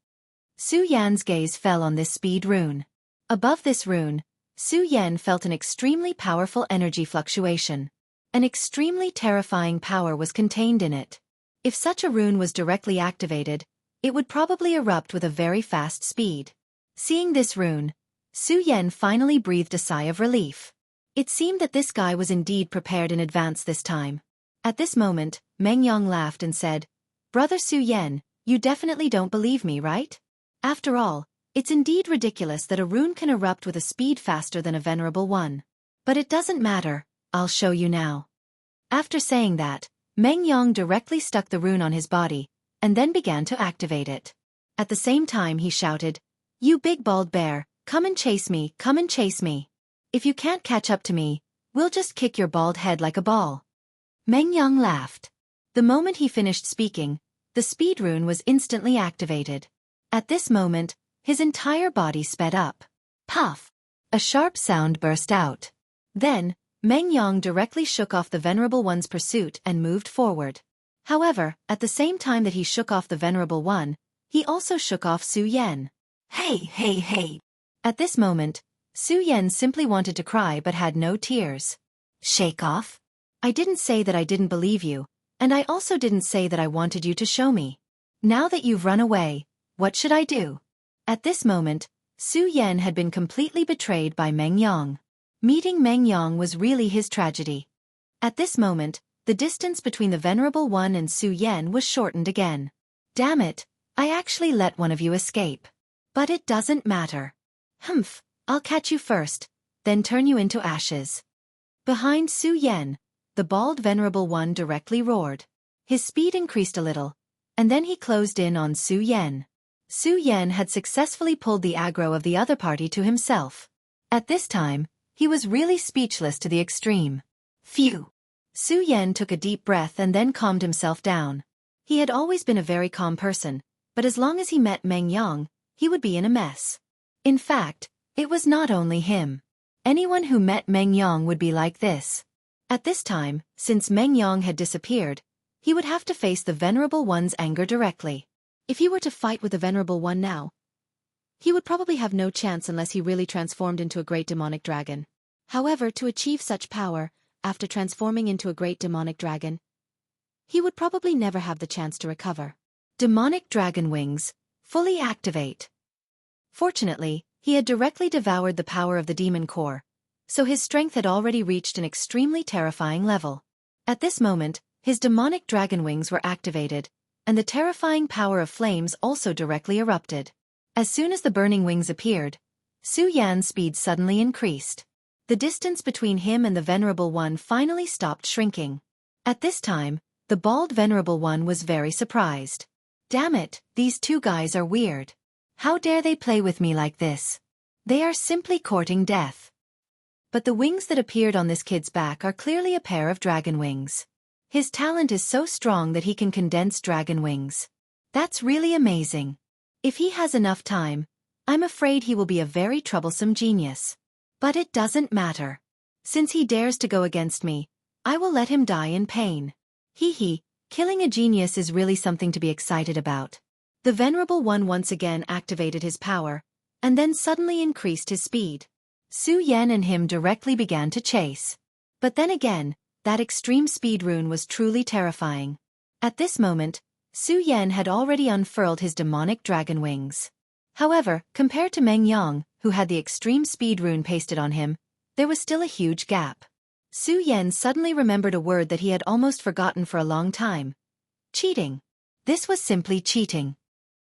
Su Yan's gaze fell on this speed rune. Above this rune, Su Yan felt an extremely powerful energy fluctuation. An extremely terrifying power was contained in it. If such a rune was directly activated, it would probably erupt with a very fast speed. Seeing this rune, Su Yan finally breathed a sigh of relief. It seemed that this guy was indeed prepared in advance this time. At this moment, Meng Yang laughed and said, Brother Su Yan, you definitely don't believe me, right? After all, it's indeed ridiculous that a rune can erupt with a speed faster than a venerable one. But it doesn't matter, I'll show you now. After saying that, Meng Yang directly stuck the rune on his body, and then began to activate it. At the same time he shouted, You big bald bear, come and chase me, come and chase me. If you can't catch up to me, we'll just kick your bald head like a ball. Meng Yang laughed. The moment he finished speaking, the speed rune was instantly activated. At this moment, his entire body sped up. Puff! A sharp sound burst out. Then, Meng Yang directly shook off the venerable one's pursuit and moved forward. However, at the same time that he shook off the venerable one, he also shook off Su Yan. Hey! At this moment, Su Yan simply wanted to cry but had no tears. Shake off? I didn't say that I didn't believe you, and I also didn't say that I wanted you to show me. Now that you've run away, what should I do? At this moment, Su Yan had been completely betrayed by Meng Yang. Meeting Meng Yang was really his tragedy. At this moment, the distance between the Venerable One and Su Yan was shortened again. Damn it, I actually let one of you escape. But it doesn't matter. Humph, I'll catch you first, then turn you into ashes. Behind Su Yan, the bald Venerable One directly roared. His speed increased a little, and then he closed in on Su Yan. Su Yan had successfully pulled the aggro of the other party to himself. At this time, he was really speechless to the extreme. Phew! Su Yan took a deep breath and then calmed himself down. He had always been a very calm person, but as long as he met Meng Yang, he would be in a mess. In fact, it was not only him. Anyone who met Meng Yang would be like this. At this time, since Meng Yang had disappeared, he would have to face the Venerable One's anger directly. If he were to fight with the Venerable One now, he would probably have no chance unless he really transformed into a great demonic dragon. However, to achieve such power, after transforming into a great demonic dragon, he would probably never have the chance to recover. Demonic dragon wings, fully activate. Fortunately, he had directly devoured the power of the demon core, so his strength had already reached an extremely terrifying level. At this moment, his demonic dragon wings were activated, and the terrifying power of flames also directly erupted. As soon as the burning wings appeared, Su Yan's speed suddenly increased. The distance between him and the Venerable One finally stopped shrinking. At this time, the bald Venerable One was very surprised. Damn it, these two guys are weird. How dare they play with me like this? They are simply courting death. But the wings that appeared on this kid's back are clearly a pair of dragon wings. His talent is so strong that he can condense dragon wings. That's really amazing. If he has enough time, I'm afraid he will be a very troublesome genius. But it doesn't matter. Since he dares to go against me, I will let him die in pain. Hee hee, killing a genius is really something to be excited about. The Venerable One once again activated his power, and then suddenly increased his speed. Su Yan and him directly began to chase. But then again, that extreme speed rune was truly terrifying. At this moment, Su Yan had already unfurled his demonic dragon wings. However, compared to Meng Yang, who had the extreme speed rune pasted on him, there was still a huge gap. Su Yan suddenly remembered a word that he had almost forgotten for a long time. Cheating. This was simply cheating.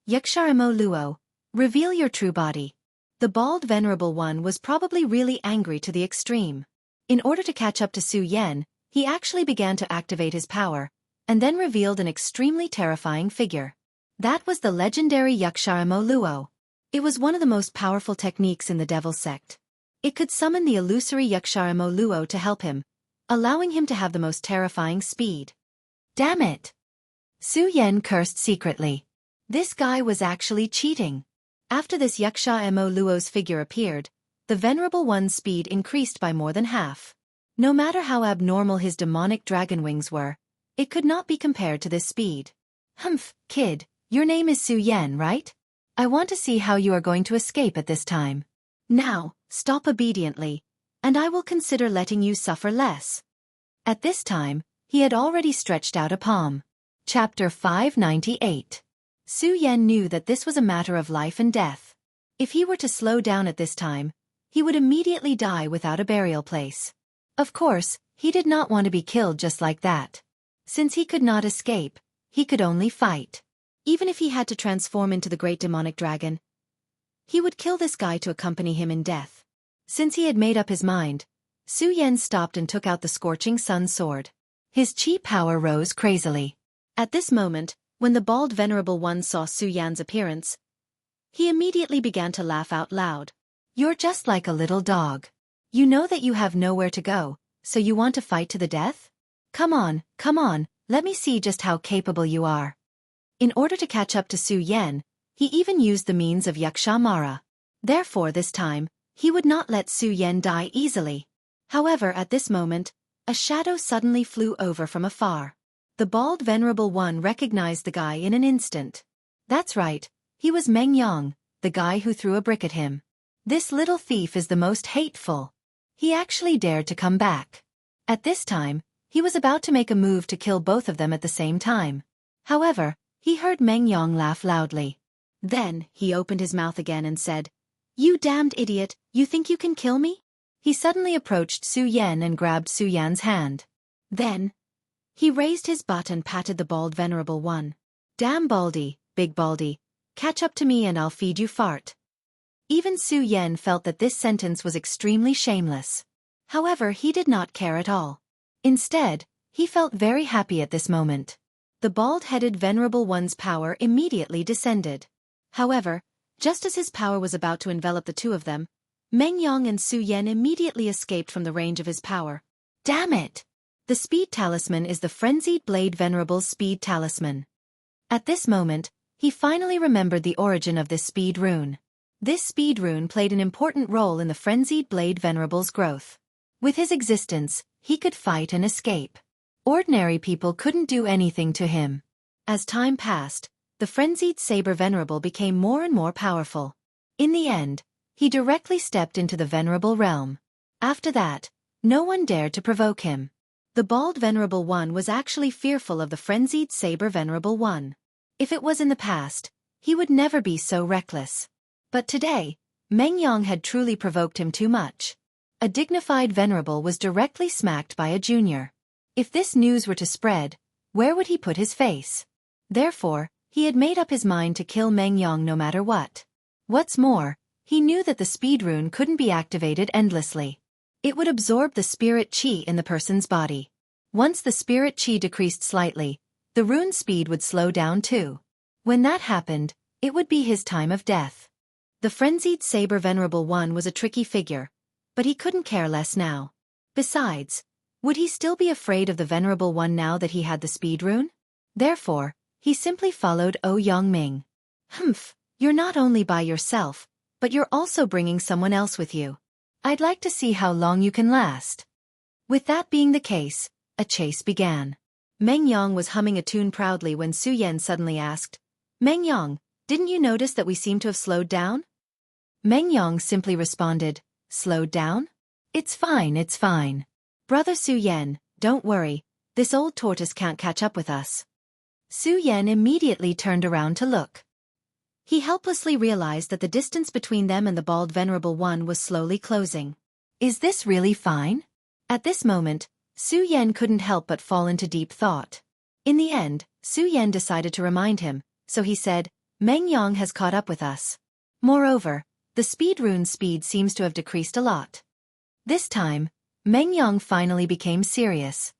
Yaksharimo Luo, reveal your true body. The bald Venerable One was probably really angry to the extreme. In order to catch up to Su Yan, he actually began to activate his power, and then revealed an extremely terrifying figure. That was the legendary Yaksharimo Luo. It was one of the most powerful techniques in the Devil Sect. It could summon the illusory Yaksharimo Luo to help him, allowing him to have the most terrifying speed. Damn it! Su Yan cursed secretly. This guy was actually cheating. After this Yaksharimo Luo's figure appeared, the Venerable One's speed increased by more than half. No matter how abnormal his demonic dragon wings were, it could not be compared to this speed. Humph, kid, your name is Su Yan, right? I want to see how you are going to escape at this time. Now, stop obediently, and I will consider letting you suffer less. At this time, he had already stretched out a palm. Chapter 598. Su Yan knew that this was a matter of life and death. If he were to slow down at this time, he would immediately die without a burial place. Of course, he did not want to be killed just like that. Since he could not escape, he could only fight. Even if he had to transform into the great demonic dragon, he would kill this guy to accompany him in death. Since he had made up his mind, Su Yan stopped and took out the scorching sun sword. His chi power rose crazily. At this moment, when the bald Venerable One saw Su Yan's appearance, he immediately began to laugh out loud. You're just like a little dog. You know that you have nowhere to go, so you want to fight to the death? Come on, let me see just how capable you are. In order to catch up to Su Yan, he even used the means of Yakshamara. Therefore this time, he would not let Su Yan die easily. However, at this moment, a shadow suddenly flew over from afar. The bald Venerable One recognized the guy in an instant. That's right, he was Meng Yang, the guy who threw a brick at him. This little thief is the most hateful. He actually dared to come back. At this time, He was about to make a move to kill both of them at the same time. However, he heard Meng Yang laugh loudly. Then, he opened his mouth again and said, "You damned idiot, you think you can kill me?" He suddenly approached Su Yan and grabbed Su Yan's hand. Then, he raised his butt and patted the bald venerable one. "Damn Baldy, big Baldy, catch up to me and I'll feed you fart." Even Su Yan felt that this sentence was extremely shameless. However, he did not care at all. Instead, he felt very happy at this moment. The bald-headed venerable one's power immediately descended. However, just as his power was about to envelop the two of them, Meng Yang and Su Yan immediately escaped from the range of his power. Damn it! The speed talisman is the Frenzied Blade Venerable's speed talisman. At this moment, he finally remembered the origin of this speed rune. This speed rune played an important role in the Frenzied Blade Venerable's growth. With his existence, he could fight and escape. Ordinary people couldn't do anything to him. As time passed, the Frenzied Saber Venerable became more and more powerful. In the end, he directly stepped into the Venerable realm. After that, no one dared to provoke him. The bald Venerable One was actually fearful of the Frenzied Saber Venerable One. If it was in the past, he would never be so reckless. But today, Meng Yang had truly provoked him too much. A dignified venerable was directly smacked by a junior. If this news were to spread, where would he put his face? Therefore, he had made up his mind to kill Meng Yang no matter what. What's more, he knew that the speed rune couldn't be activated endlessly. It would absorb the spirit chi in the person's body. Once the spirit chi decreased slightly, the rune's speed would slow down too. When that happened, it would be his time of death. The Frenzied Saber Venerable One was a tricky figure, but he couldn't care less now. Besides, would he still be afraid of the Venerable One now that he had the speed rune? Therefore, he simply followed Yongming. "Humph, you're not only by yourself, but you're also bringing someone else with you. I'd like to see how long you can last." With that being the case, a chase began. Meng Yang was humming a tune proudly when Su Yan suddenly asked, "Meng Yang, didn't you notice that we seem to have slowed down?" Meng Yang simply responded, "Slowed down? It's fine, it's fine. Brother Su Yan, don't worry, this old tortoise can't catch up with us." Su Yan immediately turned around to look. He helplessly realized that the distance between them and the bald Venerable One was slowly closing. Is this really fine? At this moment, Su Yan couldn't help but fall into deep thought. In the end, Su Yan decided to remind him, so he said, "Meng Yang has caught up with us. Moreover, the speed rune's speed seems to have decreased a lot." This time, Meng Yang finally became serious.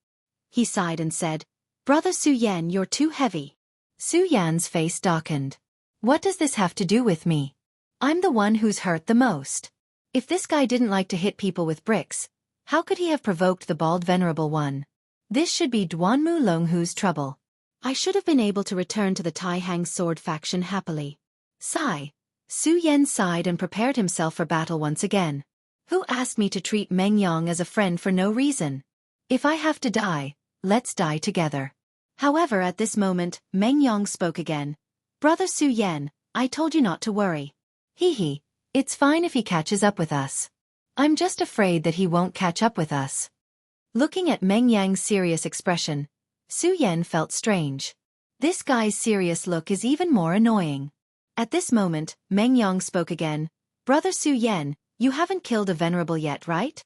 He sighed and said, "Brother Su Yan, you're too heavy." Su Yan's face darkened. What does this have to do with me? I'm the one who's hurt the most. If this guy didn't like to hit people with bricks, how could he have provoked the bald Venerable One? This should be Duanmu Longhu's trouble. I should have been able to return to the Tai Hang sword faction happily. Sigh. Su Yan sighed and prepared himself for battle once again. Who asked me to treat Meng Yang as a friend for no reason? If I have to die, let's die together. However, at this moment, Meng Yang spoke again. "Brother Su Yan, I told you not to worry. Hee, it's fine if he catches up with us. I'm just afraid that he won't catch up with us." Looking at Meng Yang's serious expression, Su Yan felt strange. This guy's serious look is even more annoying. At this moment, Meng Yang spoke again. "Brother Su Yan, you haven't killed a venerable yet, right?"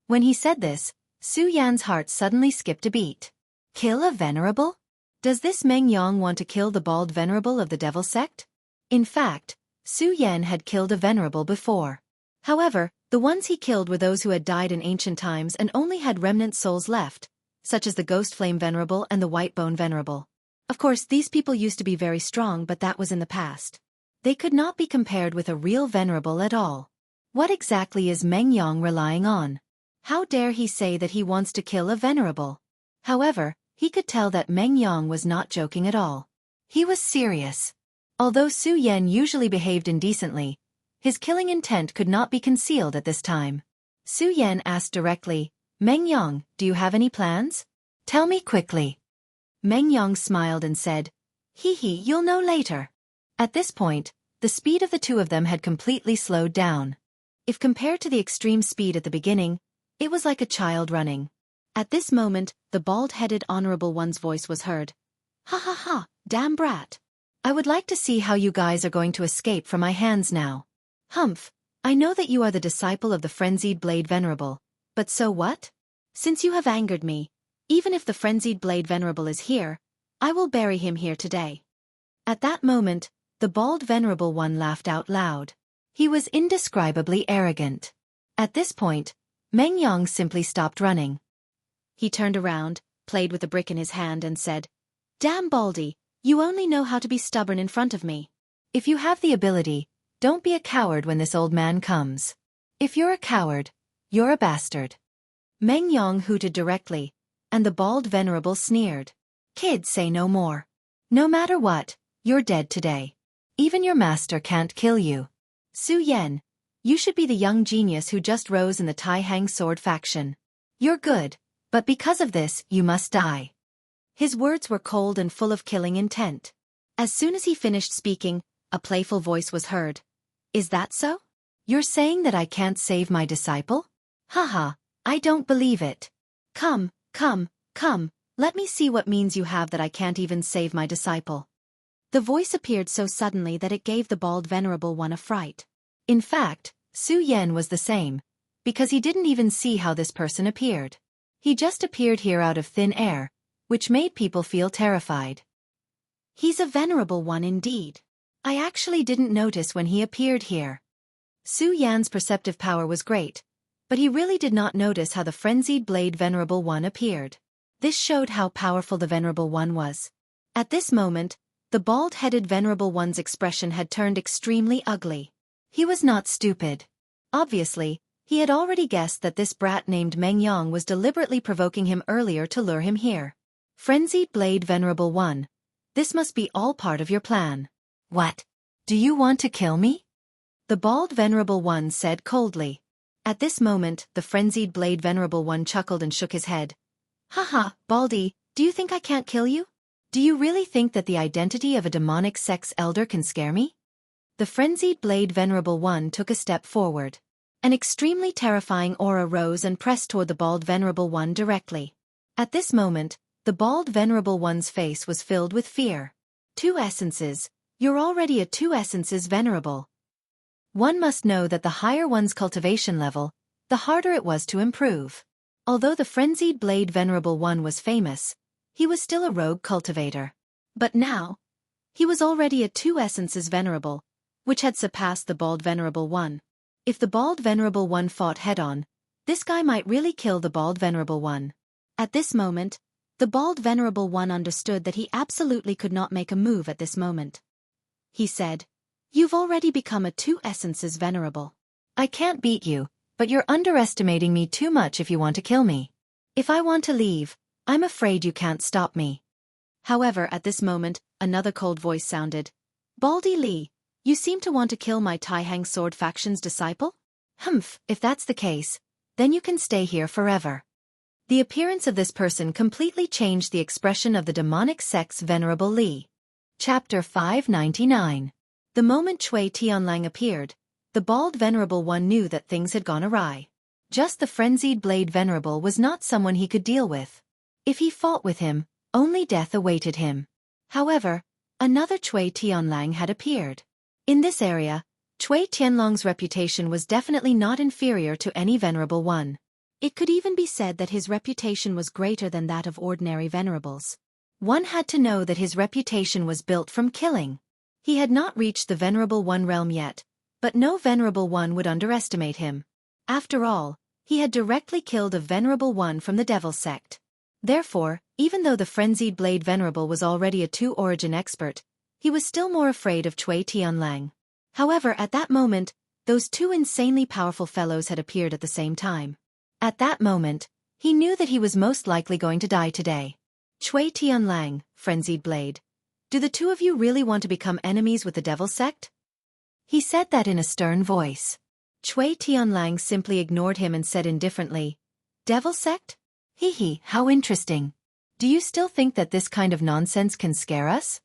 When he said this, Su Yan's heart suddenly skipped a beat. Kill a venerable? Does this Meng Yang want to kill the bald venerable of the devil sect? In fact, Su Yan had killed a venerable before. However, the ones he killed were those who had died in ancient times and only had remnant souls left, such as the Ghost Flame Venerable and the White Bone Venerable. Of course, these people used to be very strong, but that was in the past. They could not be compared with a real venerable at all. What exactly is Meng Yang relying on? How dare he say that he wants to kill a venerable? However, he could tell that Meng Yang was not joking at all. He was serious. Although Su Yan usually behaved indecently, his killing intent could not be concealed at this time. Su Yan asked directly, "Meng Yang, do you have any plans? Tell me quickly." Meng Yang smiled and said, "Hee, you'll know later." At this point, the speed of the two of them had completely slowed down. If compared to the extreme speed at the beginning, it was like a child running. At this moment, the bald-headed Honorable One's voice was heard. Ha ha ha, damn brat. I would like to see how you guys are going to escape from my hands now. Humph, I know that you are the disciple of the Frenzied Blade Venerable, but so what? Since you have angered me, even if the Frenzied Blade Venerable is here, I will bury him here today. At that moment, the bald Venerable One laughed out loud. He was indescribably arrogant. At this point, Meng Yang simply stopped running. He turned around, played with a brick in his hand and said, Damn Baldy, you only know how to be stubborn in front of me. If you have the ability, don't be a coward when this old man comes. If you're a coward, you're a bastard. Meng Yang hooted directly, and the bald Venerable sneered. Kid, say no more. No matter what, you're dead today. Even your master can't kill you. Su Yen, you should be the young genius who just rose in the Tai Hang Sword faction. You're good, but because of this, you must die. His words were cold and full of killing intent. As soon as he finished speaking, a playful voice was heard. Is that so? You're saying that I can't save my disciple? Haha, I don't believe it. Come, let me see what means you have that I can't even save my disciple. The voice appeared so suddenly that it gave the bald Venerable One a fright. In fact, Su Yen was the same, because he didn't even see how this person appeared. He just appeared here out of thin air, which made people feel terrified. He's a Venerable One indeed. I actually didn't notice when he appeared here. Su Yan's perceptive power was great, but he really did not notice how the Frenzied Blade Venerable One appeared. This showed how powerful the Venerable One was. At this moment, the bald-headed Venerable One's expression had turned extremely ugly. He was not stupid. Obviously, he had already guessed that this brat named Meng Yang was deliberately provoking him earlier to lure him here. Frenzied Blade Venerable One, this must be all part of your plan. What? Do you want to kill me? The bald Venerable One said coldly. At this moment, the Frenzied Blade Venerable One chuckled and shook his head. Haha, Baldy, do you think I can't kill you? Do you really think that the identity of a demonic sex elder can scare me? The Frenzied Blade Venerable One took a step forward. An extremely terrifying aura rose and pressed toward the bald Venerable One directly. At this moment, the bald Venerable One's face was filled with fear. 2 essences, you're already a 2 essences venerable. One must know that the higher one's cultivation level, the harder it was to improve. Although the Frenzied Blade Venerable One was famous, he was still a rogue cultivator. But now, he was already a 2 essences venerable, which had surpassed the bald Venerable One. If the bald Venerable One fought head-on, this guy might really kill the bald Venerable One. At this moment, the bald Venerable One understood that he absolutely could not make a move at this moment. He said, You've already become a 2 essences venerable. I can't beat you, but you're underestimating me too much if you want to kill me. If I want to leave, I'm afraid you can't stop me. However, at this moment, another cold voice sounded. Baldy Lee, you seem to want to kill my Tai Hang Sword faction's disciple? Humph, if that's the case, then you can stay here forever. The appearance of this person completely changed the expression of the demonic sex Venerable Lee. Chapter 599. The moment Cui Tianlang appeared, the bald Venerable One knew that things had gone awry. Just the Frenzied Blade Venerable was not someone he could deal with. If he fought with him, only death awaited him. However, another Cui Tianlang had appeared. In this area, Cui Tianlang's reputation was definitely not inferior to any Venerable One. It could even be said that his reputation was greater than that of ordinary venerables. One had to know that his reputation was built from killing. He had not reached the Venerable One realm yet, but no Venerable One would underestimate him. After all, he had directly killed a Venerable One from the Devil sect. Therefore, even though the Frenzied Blade Venerable was already a 2 origin expert, he was still more afraid of Cui Tianlang. However, at that moment, those 2 insanely powerful fellows had appeared at the same time. At that moment, he knew that he was most likely going to die today. Cui Tianlang, Frenzied Blade. Do the 2 of you really want to become enemies with the Devil sect? He said that in a stern voice. Cui Tianlang simply ignored him and said indifferently, Devil sect? Hee, how interesting. Do you still think that this kind of nonsense can scare us?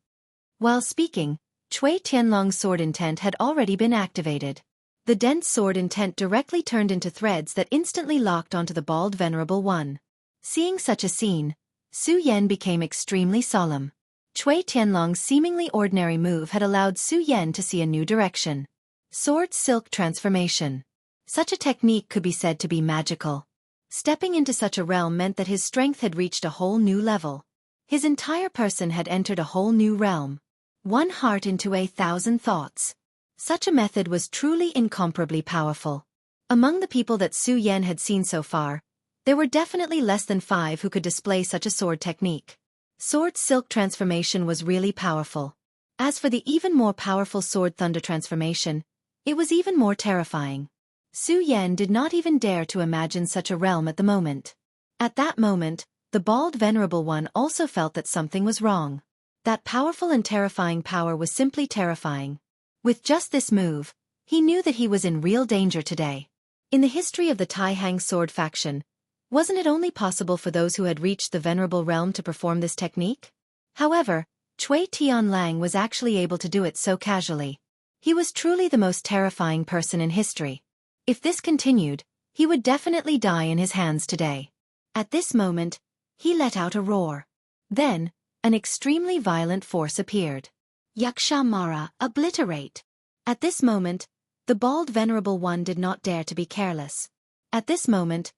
While speaking, Cui Tianlang's sword intent had already been activated. The dense sword intent directly turned into threads that instantly locked onto the bald Venerable One. Seeing such a scene, Su Yan became extremely solemn. Cui Tianlong's seemingly ordinary move had allowed Su Yan to see a new direction. Sword Silk Transformation. Such a technique could be said to be magical. Stepping into such a realm meant that his strength had reached a whole new level. His entire person had entered a whole new realm. One heart into 1,000 thoughts. Such a method was truly incomparably powerful. Among the people that Su Yan had seen so far, there were definitely less than 5 who could display such a sword technique. Sword Silk Transformation was really powerful. As for the even more powerful Sword Thunder Transformation, it was even more terrifying. Su Yan did not even dare to imagine such a realm at the moment. At that moment, the bald Venerable One also felt that something was wrong. That powerful and terrifying power was simply terrifying. With just this move, he knew that he was in real danger today. In the history of the Tai Hang Sword faction, wasn't it only possible for those who had reached the Venerable Realm to perform this technique? However, Cui Tianlang was actually able to do it so casually. He was truly the most terrifying person in history. If this continued, he would definitely die in his hands today. At this moment, he let out a roar. Then, an extremely violent force appeared. Yaksha Mara, obliterate. At this moment, the bald Venerable One did not dare to be careless. At this moment,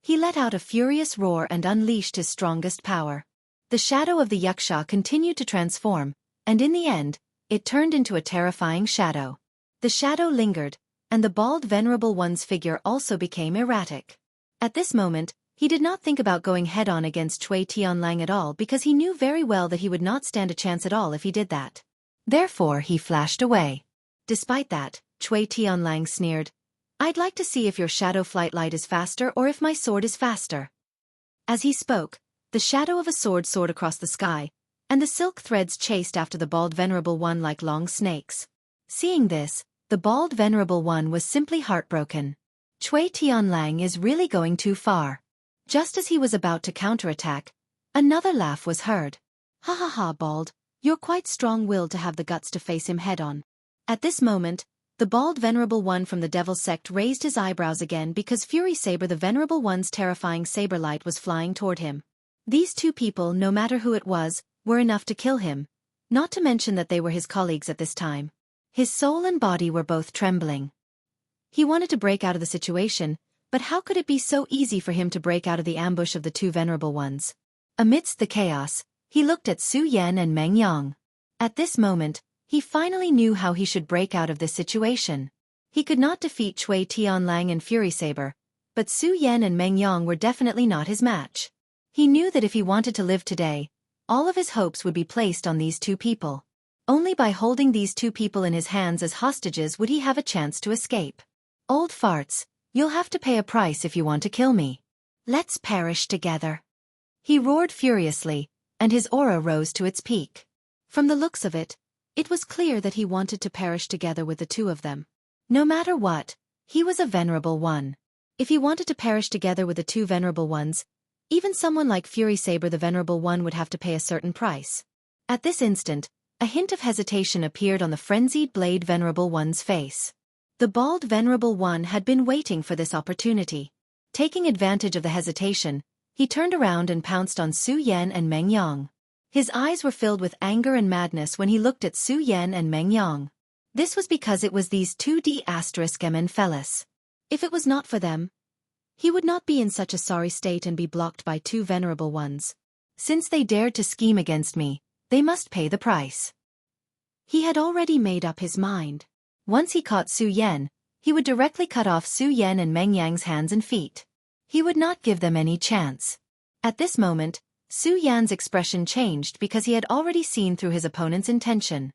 he let out a furious roar and unleashed his strongest power. The shadow of the Yaksha continued to transform, and in the end, it turned into a terrifying shadow. The shadow lingered, and the bald Venerable One's figure also became erratic. At this moment, he did not think about going head-on against Cui Tianlang at all because he knew very well that he would not stand a chance at all if he did that. Therefore he flashed away. Despite that, Cui Tianlang sneered, "I'd like to see if your shadow flight light is faster or if my sword is faster." As he spoke, the shadow of a sword soared across the sky, and the silk threads chased after the bald Venerable One like long snakes. Seeing this, the bald Venerable One was simply heartbroken. Cui Tianlang is really going too far. Just as he was about to counterattack, another laugh was heard. "Ha ha ha, bald, you're quite strong-willed to have the guts to face him head-on." At this moment, the bald Venerable One from the Devil Sect raised his eyebrows again because Fury Saber, the Venerable One's terrifying saber light, was flying toward him. These two people, no matter who it was, were enough to kill him, not to mention that they were his colleagues at this time. His soul and body were both trembling. He wanted to break out of the situation, but how could it be so easy for him to break out of the ambush of the two Venerable Ones? Amidst the chaos, he looked at Su Yan and Meng Yang. At this moment, he finally knew how he should break out of this situation. He could not defeat Cui Tianlang and Fury Saber, but Su Yan and Meng Yang were definitely not his match. He knew that if he wanted to live today, all of his hopes would be placed on these two people. Only by holding these two people in his hands as hostages would he have a chance to escape. "Old farts, you'll have to pay a price if you want to kill me. Let's perish together." He roared furiously, and his aura rose to its peak. From the looks of it, it was clear that he wanted to perish together with the two of them. No matter what, he was a Venerable One. If he wanted to perish together with the two Venerable Ones, even someone like Fury Saber, the Venerable One, would have to pay a certain price. At this instant, a hint of hesitation appeared on the frenzied Blade Venerable One's face. The bald Venerable One had been waiting for this opportunity. Taking advantage of the hesitation, he turned around and pounced on Su Yan and Meng Yang. His eyes were filled with anger and madness when he looked at Su Yan and Meng Yang. This was because it was these two D***M fellas. If it was not for them, he would not be in such a sorry state and be blocked by two Venerable Ones. Since they dared to scheme against me, they must pay the price. He had already made up his mind. Once he caught Su Yan, he would directly cut off Su Yan and Meng Yang's hands and feet. He would not give them any chance. At this moment, Su Yan's expression changed because he had already seen through his opponent's intention.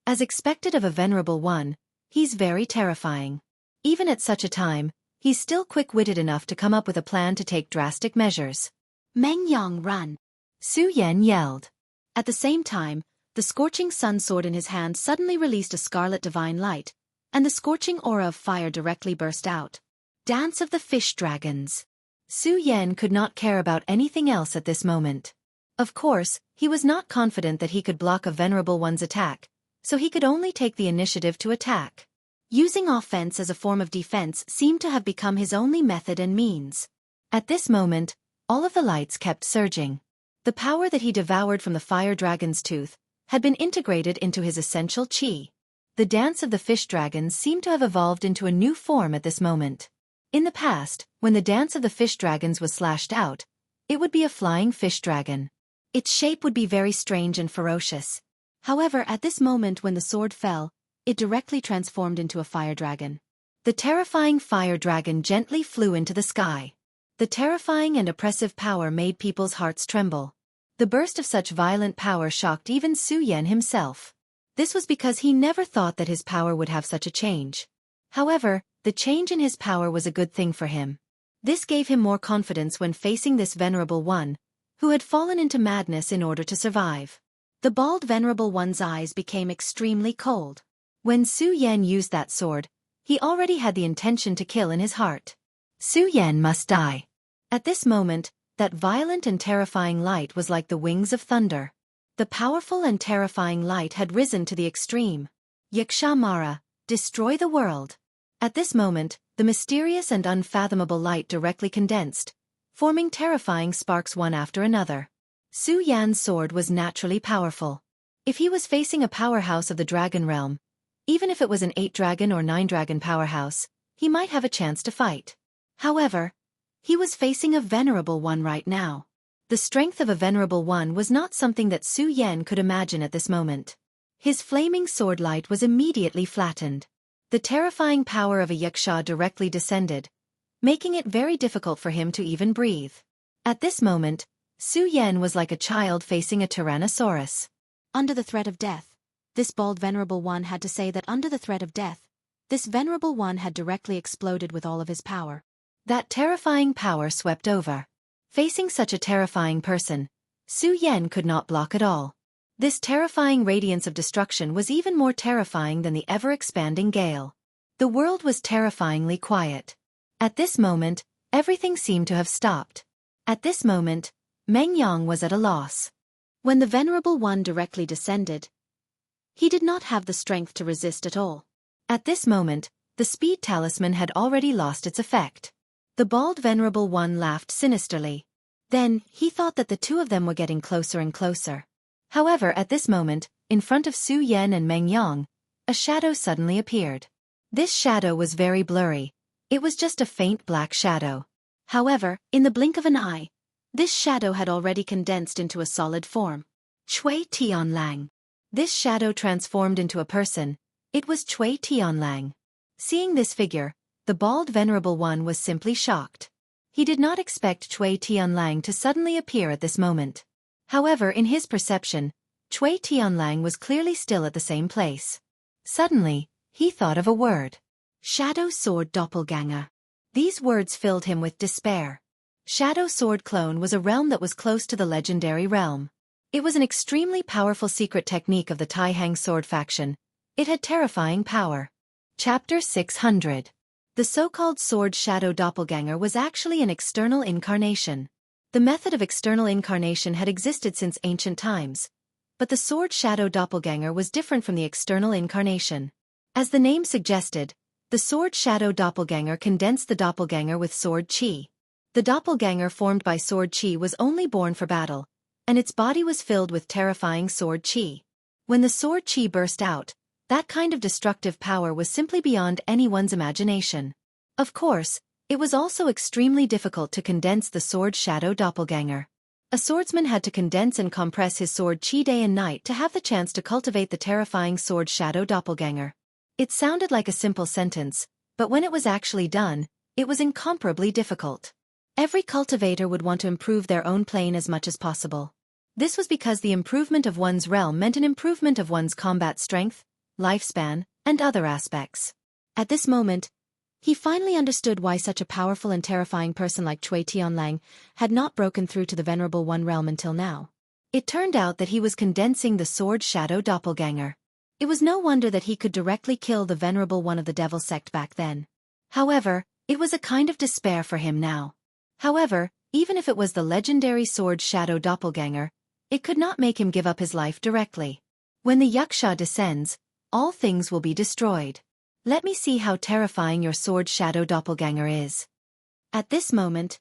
As expected of a Venerable One, he's very terrifying. Even at such a time, he's still quick-witted enough to come up with a plan to take drastic measures. "Meng Yang, run!" Su Yan yelled. At the same time, the scorching sun sword in his hand suddenly released a scarlet divine light, and the scorching aura of fire directly burst out. Dance of the Fish Dragons. Su Yan could not care about anything else at this moment. Of course, he was not confident that he could block a Venerable One's attack, so he could only take the initiative to attack. Using offense as a form of defense seemed to have become his only method and means. At this moment, all of the lights kept surging. The power that he devoured from the fire dragon's tooth had been integrated into his essential chi. The dance of the fish dragons seemed to have evolved into a new form at this moment. In the past, when the dance of the fish dragons was slashed out, it would be a flying fish dragon. Its shape would be very strange and ferocious. However, at this moment when the sword fell, it directly transformed into a fire dragon. The terrifying fire dragon gently flew into the sky. The terrifying and oppressive power made people's hearts tremble. The burst of such violent power shocked even Su Yan himself. This was because he never thought that his power would have such a change. However, the change in his power was a good thing for him. This gave him more confidence when facing this venerable one, who had fallen into madness in order to survive. The bald venerable one's eyes became extremely cold. When Su Yan used that sword, he already had the intention to kill in his heart. Su Yan must die. At this moment, that violent and terrifying light was like the wings of thunder. The powerful and terrifying light had risen to the extreme. Yaksha Mara, destroy the world. At this moment, the mysterious and unfathomable light directly condensed, forming terrifying sparks one after another. Su Yan's sword was naturally powerful. If he was facing a powerhouse of the dragon realm, even if it was an 8-dragon or 9-dragon powerhouse, he might have a chance to fight. However, he was facing a venerable one right now. The strength of a venerable one was not something that Su Yan could imagine at this moment. His flaming sword light was immediately flattened. The terrifying power of a yaksha directly descended, making it very difficult for him to even breathe. At this moment, Su Yan was like a child facing a tyrannosaurus. Under the threat of death, this bald venerable one had to say that under the threat of death, this venerable one had directly exploded with all of his power. That terrifying power swept over. Facing such a terrifying person, Su Yan could not block at all. This terrifying radiance of destruction was even more terrifying than the ever-expanding gale. The world was terrifyingly quiet. At this moment, everything seemed to have stopped. At this moment, Meng Yang was at a loss. When the Venerable One directly descended, he did not have the strength to resist at all. At this moment, the speed talisman had already lost its effect. The bald Venerable One laughed sinisterly. Then, he thought that the two of them were getting closer and closer. However, at this moment, in front of Su Yan and Meng Yang, a shadow suddenly appeared. This shadow was very blurry. It was just a faint black shadow. However, in the blink of an eye, this shadow had already condensed into a solid form. Cui Tianlang. This shadow transformed into a person. It was Cui Tianlang. Seeing this figure, the bald Venerable One was simply shocked. He did not expect Cui Tianlang to suddenly appear at this moment. However, in his perception, Cui Tianlang was clearly still at the same place. Suddenly, he thought of a word. Shadow Sword Doppelganger. These words filled him with despair. Shadow Sword Clone was a realm that was close to the legendary realm. It was an extremely powerful secret technique of the Taihang sword faction. It had terrifying power. Chapter 600. The so-called Sword Shadow Doppelganger was actually an external incarnation. The method of external incarnation had existed since ancient times, but the Sword Shadow Doppelganger was different from the external incarnation. As the name suggested, the Sword Shadow Doppelganger condensed the doppelganger with sword chi. The doppelganger formed by sword chi was only born for battle, and its body was filled with terrifying sword chi. When the sword chi burst out, that kind of destructive power was simply beyond anyone's imagination. Of course, it was also extremely difficult to condense the Sword Shadow Doppelganger. A swordsman had to condense and compress his sword chi day and night to have the chance to cultivate the terrifying Sword Shadow Doppelganger. It sounded like a simple sentence, but when it was actually done, it was incomparably difficult. Every cultivator would want to improve their own plane as much as possible. This was because the improvement of one's realm meant an improvement of one's combat strength, lifespan, and other aspects. At this moment, he finally understood why such a powerful and terrifying person like Cui Tianlang had not broken through to the Venerable One realm until now. It turned out that he was condensing the Sword Shadow Doppelganger. It was no wonder that he could directly kill the Venerable One of the Devil sect back then. However, it was a kind of despair for him now. However, even if it was the legendary Sword Shadow Doppelganger, it could not make him give up his life directly. When the Yaksha descends, all things will be destroyed. Let me see how terrifying your Sword Shadow Doppelganger is. At this moment,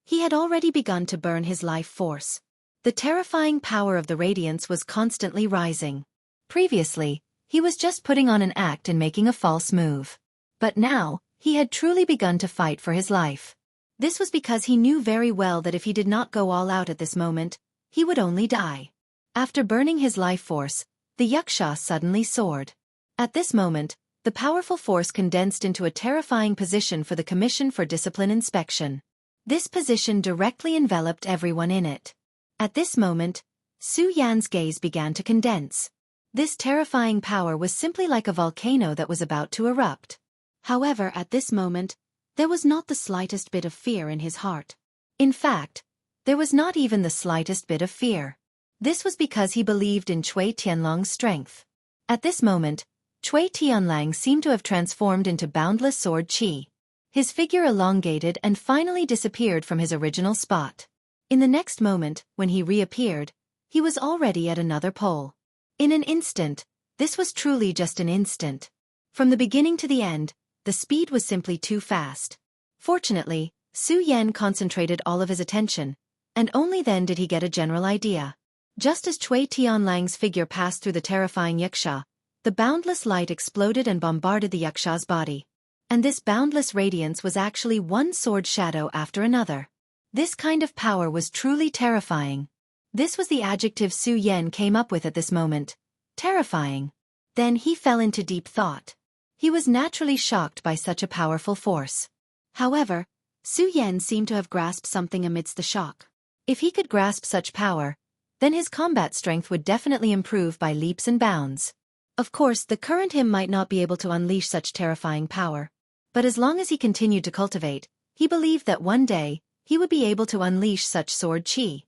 He had already begun to burn his life force. The terrifying power of the radiance was constantly rising. Previously, he was just putting on an act and making a false move. But now, he had truly begun to fight for his life. This was because he knew very well that if he did not go all out at this moment, he would only die. After burning his life force, the yaksha suddenly soared. At this moment, the powerful force condensed into a terrifying position for the Commission for Discipline Inspection. This position directly enveloped everyone in it. At this moment, Su Yan's gaze began to condense. This terrifying power was simply like a volcano that was about to erupt. However, at this moment, there was not the slightest bit of fear in his heart. In fact, there was not even the slightest bit of fear. This was because he believed in Cui Tianlong's strength. At this moment, Cui Tianlang seemed to have transformed into boundless sword qi. His figure elongated and finally disappeared from his original spot. In the next moment, when he reappeared, he was already at another pole. In an instant, this was truly just an instant. From the beginning to the end, the speed was simply too fast. Fortunately, Su Yan concentrated all of his attention, and only then did he get a general idea. Just as Cui Tianlang's figure passed through the terrifying yaksha, the boundless light exploded and bombarded the yaksha's body. And this boundless radiance was actually one sword shadow after another. This kind of power was truly terrifying. This was the adjective Su Yan came up with at this moment. Terrifying. Then he fell into deep thought. He was naturally shocked by such a powerful force. However, Su Yan seemed to have grasped something amidst the shock. If he could grasp such power, then his combat strength would definitely improve by leaps and bounds. Of course, the current him might not be able to unleash such terrifying power. But as long as he continued to cultivate, he believed that one day, he would be able to unleash such sword qi.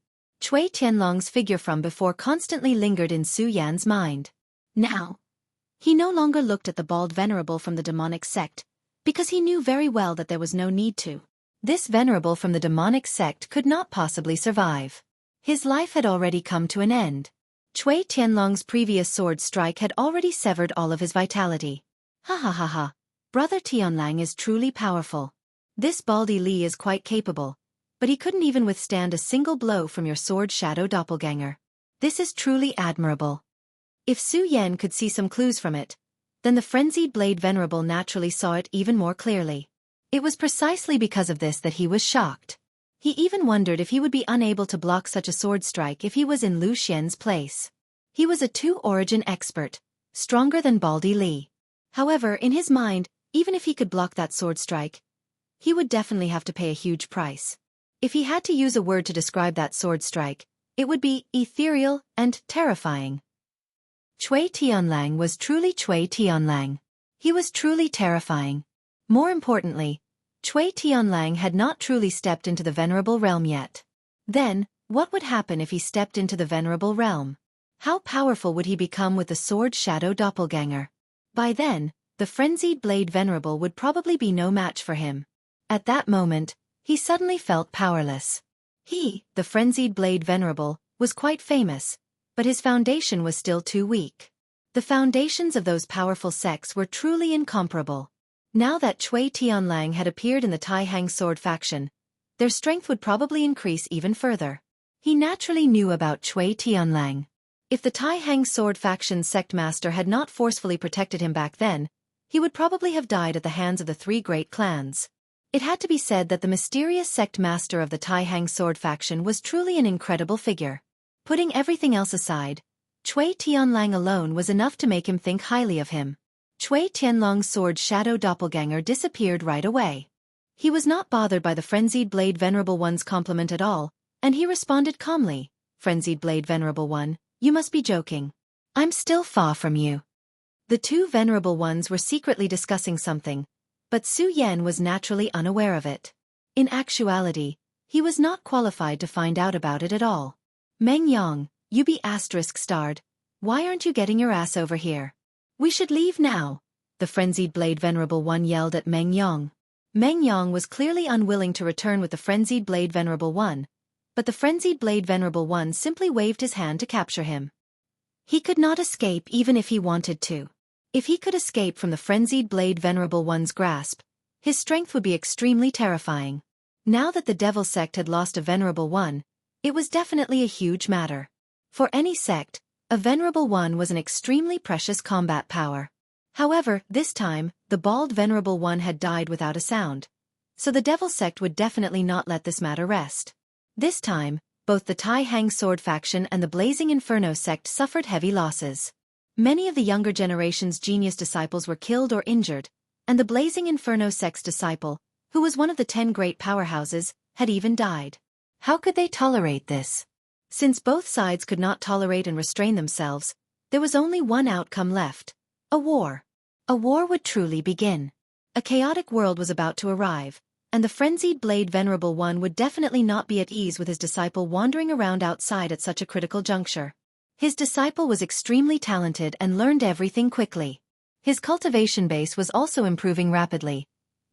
Cui Tianlong's figure from before constantly lingered in Su Yan's mind. Now, he no longer looked at the bald venerable from the demonic sect, because he knew very well that there was no need to. This venerable from the demonic sect could not possibly survive. His life had already come to an end. Cui Tianlong's previous sword strike had already severed all of his vitality. Ha ha ha ha, Brother Tianlang is truly powerful. This Baldy Li is quite capable, but he couldn't even withstand a single blow from your sword shadow doppelganger. This is truly admirable. If Su Yan could see some clues from it, then the frenzied blade venerable naturally saw it even more clearly. It was precisely because of this that he was shocked. He even wondered if he would be unable to block such a sword strike if he was in Lu Xian's place. He was a two-origin expert, stronger than Baldy Li. However, in his mind, even if he could block that sword strike, he would definitely have to pay a huge price. If he had to use a word to describe that sword strike, it would be ethereal and terrifying. Cui Tianlang was truly Cui Tianlang. He was truly terrifying. More importantly, Cui Tianlang had not truly stepped into the venerable realm yet. Then, what would happen if he stepped into the venerable realm? How powerful would he become with the sword shadow doppelganger? By then, the frenzied blade venerable would probably be no match for him. At that moment, he suddenly felt powerless. He, the frenzied blade venerable, was quite famous, but his foundation was still too weak. The foundations of those powerful sects were truly incomparable. Now that Cui Tianlang had appeared in the Tai Hang sword faction, their strength would probably increase even further. He naturally knew about Cui Tianlang. If the Tai Hang sword faction's sect master had not forcefully protected him back then, he would probably have died at the hands of the three great clans. It had to be said that the mysterious sect master of the Tai Hang sword faction was truly an incredible figure. Putting everything else aside, Cui Tianlang alone was enough to make him think highly of him. Cui Tianlong's sword shadow doppelganger disappeared right away. He was not bothered by the frenzied blade venerable one's compliment at all, and he responded calmly, "Frenzied blade venerable one, you must be joking. I'm still far from you." The two venerable ones were secretly discussing something, but Su Yan was naturally unaware of it. In actuality, he was not qualified to find out about it at all. "Meng Yang, you be **starred. Why aren't you getting your ass over here? We should leave now," the frenzied blade venerable one yelled at Meng Yang. Meng Yang was clearly unwilling to return with the frenzied blade venerable one, but the frenzied blade venerable one simply waved his hand to capture him. He could not escape even if he wanted to. If he could escape from the frenzied blade venerable one's grasp, his strength would be extremely terrifying. Now that the devil sect had lost a venerable one, it was definitely a huge matter. For any sect, a venerable one was an extremely precious combat power. However, this time, the bald venerable one had died without a sound. So the devil sect would definitely not let this matter rest. This time, both the Tai Hang Sword faction and the Blazing Inferno sect suffered heavy losses. Many of the younger generation's genius disciples were killed or injured, and the Blazing Inferno sect's disciple, who was one of the 10 great powerhouses, had even died. How could they tolerate this? Since both sides could not tolerate and restrain themselves, there was only one outcome left: a war. A war would truly begin. A chaotic world was about to arrive, and the frenzied Blade Venerable One would definitely not be at ease with his disciple wandering around outside at such a critical juncture. His disciple was extremely talented and learned everything quickly. His cultivation base was also improving rapidly,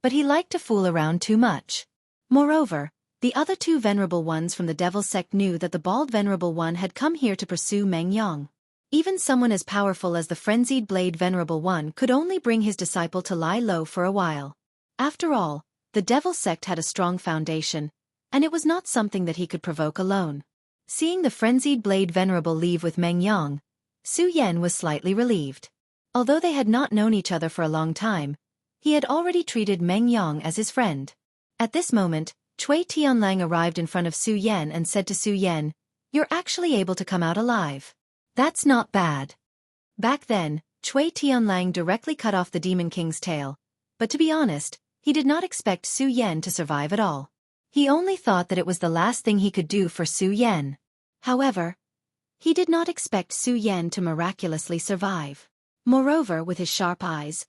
but he liked to fool around too much. Moreover, the other 2 venerable ones from the Devil sect knew that the bald Venerable One had come here to pursue Meng Yang. Even someone as powerful as the frenzied Blade Venerable One could only bring his disciple to lie low for a while. After all, the Devil sect had a strong foundation, and it was not something that he could provoke alone. Seeing the frenzied Blade Venerable leave with Meng Yang, Su Yan was slightly relieved. Although they had not known each other for a long time, he had already treated Meng Yang as his friend. At this moment, Cui Tianlang arrived in front of Su Yan and said to Su Yan, "You're actually able to come out alive. That's not bad." Back then, Cui Tianlang directly cut off the Demon King's tail, but to be honest, he did not expect Su Yan to survive at all. He only thought that it was the last thing he could do for Su Yan. However, he did not expect Su Yan to miraculously survive. Moreover, with his sharp eyes,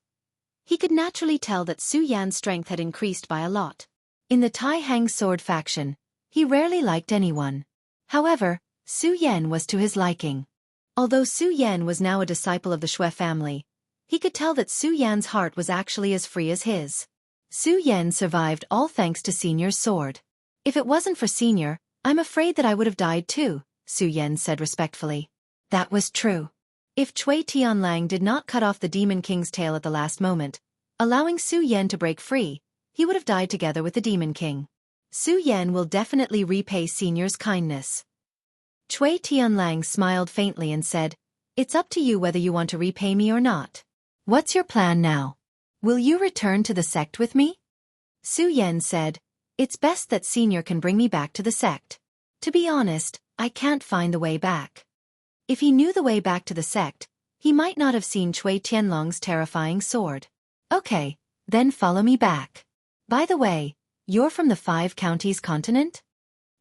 he could naturally tell that Su Yan's strength had increased by a lot. In the Tai Hang Sword faction, he rarely liked anyone. However, Su Yan was to his liking. Although Su Yan was now a disciple of the Shui family, he could tell that Su Yan's heart was actually as free as his. Su Yan survived all thanks to Senior's sword. "If it wasn't for Senior, I'm afraid that I would have died too," Su Yan said respectfully. That was true. If Cui Tianlang did not cut off the Demon King's tail at the last moment, allowing Su Yan to break free, he would have died together with the Demon King. Su Yan will definitely repay Senior's kindness. Cui Tianlang smiled faintly and said, "It's up to you whether you want to repay me or not. What's your plan now? Will you return to the sect with me?" Su Yan said, "It's best that Senior can bring me back to the sect. To be honest, I can't find the way back." If he knew the way back to the sect, he might not have seen Cui Tianlong's terrifying sword. "Okay, then follow me back. By the way, you're from the 5 counties continent?"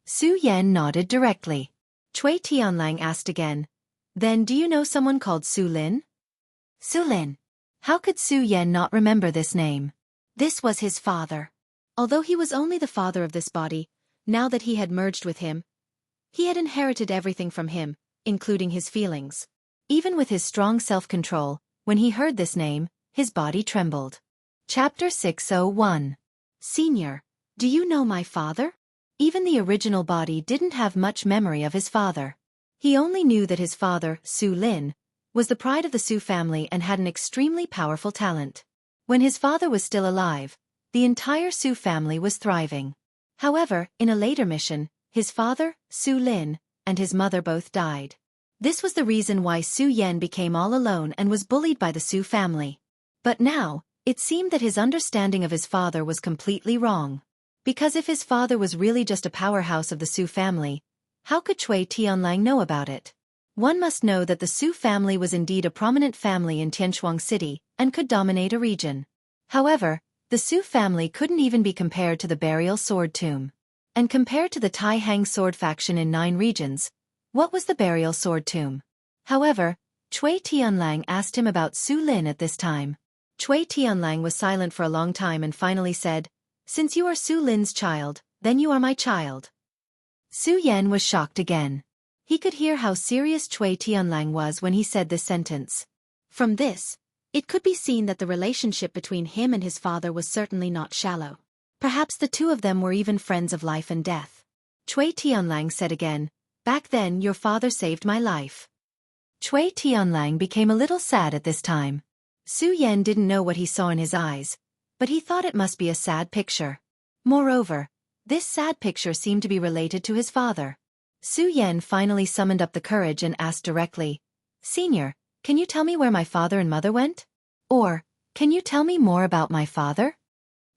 Su Yan nodded directly. Cui Tianlang asked again, "Then do you know someone called Su Lin?" Su Lin. How could Su Yan not remember this name? This was his father. Although he was only the father of this body, now that he had merged with him, he had inherited everything from him, including his feelings. Even with his strong self-control, when he heard this name, his body trembled. Chapter 601. Senior, do you know my father? Even the original body didn't have much memory of his father. He only knew that his father, Su Lin, was the pride of the Su family and had an extremely powerful talent. When his father was still alive, the entire Su family was thriving. However, in a later mission, his father, Su Lin, and his mother both died. This was the reason why Su Yan became all alone and was bullied by the Su family. But now, it seemed that his understanding of his father was completely wrong. Because if his father was really just a powerhouse of the Su family, how could Cui Tianlang know about it? One must know that the Su family was indeed a prominent family in Tianshuang City and could dominate a region. However, the Su family couldn't even be compared to the Burial Sword Tomb. And compared to the Tai Hang Sword faction in 9 regions, what was the Burial Sword Tomb? However, Cui Tianlang asked him about Su Lin at this time. Cui Tianlang was silent for a long time and finally said, "Since you are Su Lin's child, then you are my child." Su Yan was shocked again. He could hear how serious Cui Tianlang was when he said this sentence. From this, it could be seen that the relationship between him and his father was certainly not shallow. Perhaps the two of them were even friends of life and death. Cui Tianlang said again, "Back then your father saved my life." Cui Tianlang became a little sad at this time. Su Yan didn't know what he saw in his eyes, but he thought it must be a sad picture. Moreover, This sad picture seemed to be related to his father. Su Yan finally summoned up the courage and asked directly, "Senior, can you tell me where my father and mother went? Or, can you tell me more about my father?"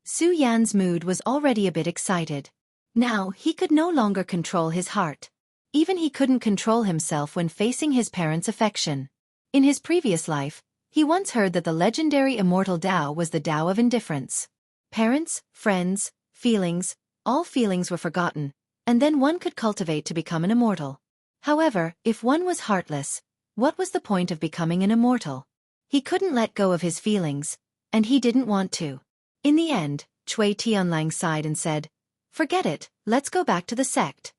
Su Yan's mood was already a bit excited. Now, he could no longer control his heart. Even he couldn't control himself when facing his parents' affection. In his previous life, he once heard that the legendary immortal Tao was the Tao of indifference. Parents, friends, feelings, all feelings were forgotten, and then one could cultivate to become an immortal. However, if one was heartless, what was the point of becoming an immortal? He couldn't let go of his feelings, and he didn't want to. In the end, Cui Tianlang sighed and said, "Forget it, let's go back to the sect."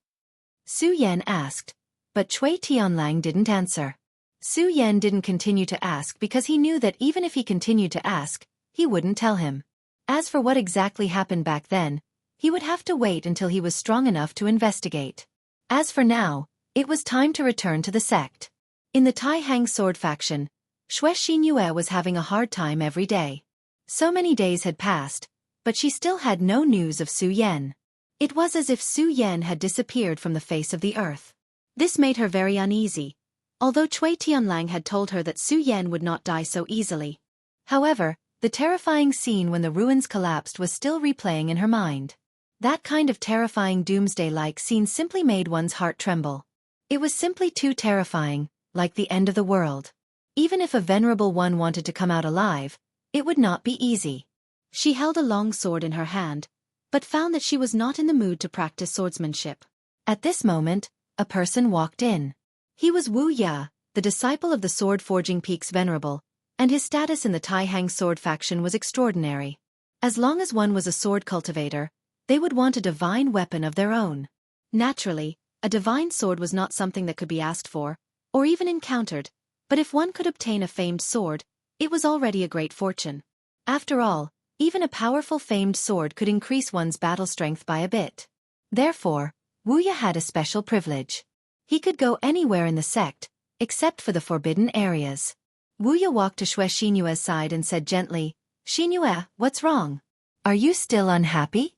Su Yan asked, but Cui Tianlang didn't answer. Su Yan didn't continue to ask because he knew that even if he continued to ask, he wouldn't tell him. As for what exactly happened back then, he would have to wait until he was strong enough to investigate. As for now, it was time to return to the sect. In the Tai Hang sword faction, Xue Xinyue was having a hard time every day. So many days had passed, but she still had no news of Su Yan. It was as if Su Yan had disappeared from the face of the earth. This made her very uneasy, although Cui Tianlang had told her that Su Yan would not die so easily. However, the terrifying scene when the ruins collapsed was still replaying in her mind. That kind of terrifying doomsday-like scene simply made one's heart tremble. It was simply too terrifying, like the end of the world. Even if a venerable one wanted to come out alive, it would not be easy. She held a long sword in her hand, but found that she was not in the mood to practice swordsmanship. At this moment, a person walked in. He was Wu Ya, the disciple of the sword-forging peaks venerable, and his status in the Tai Hang sword faction was extraordinary. As long as one was a sword cultivator, they would want a divine weapon of their own. Naturally, a divine sword was not something that could be asked for, or even encountered, but if one could obtain a famed sword, it was already a great fortune. After all, even a powerful famed sword could increase one's battle strength by a bit. Therefore, Wu Ya had a special privilege. He could go anywhere in the sect, except for the forbidden areas. Wu Ya walked to Xue Xinyue's side and said gently, "Xinyue, what's wrong? Are you still unhappy?"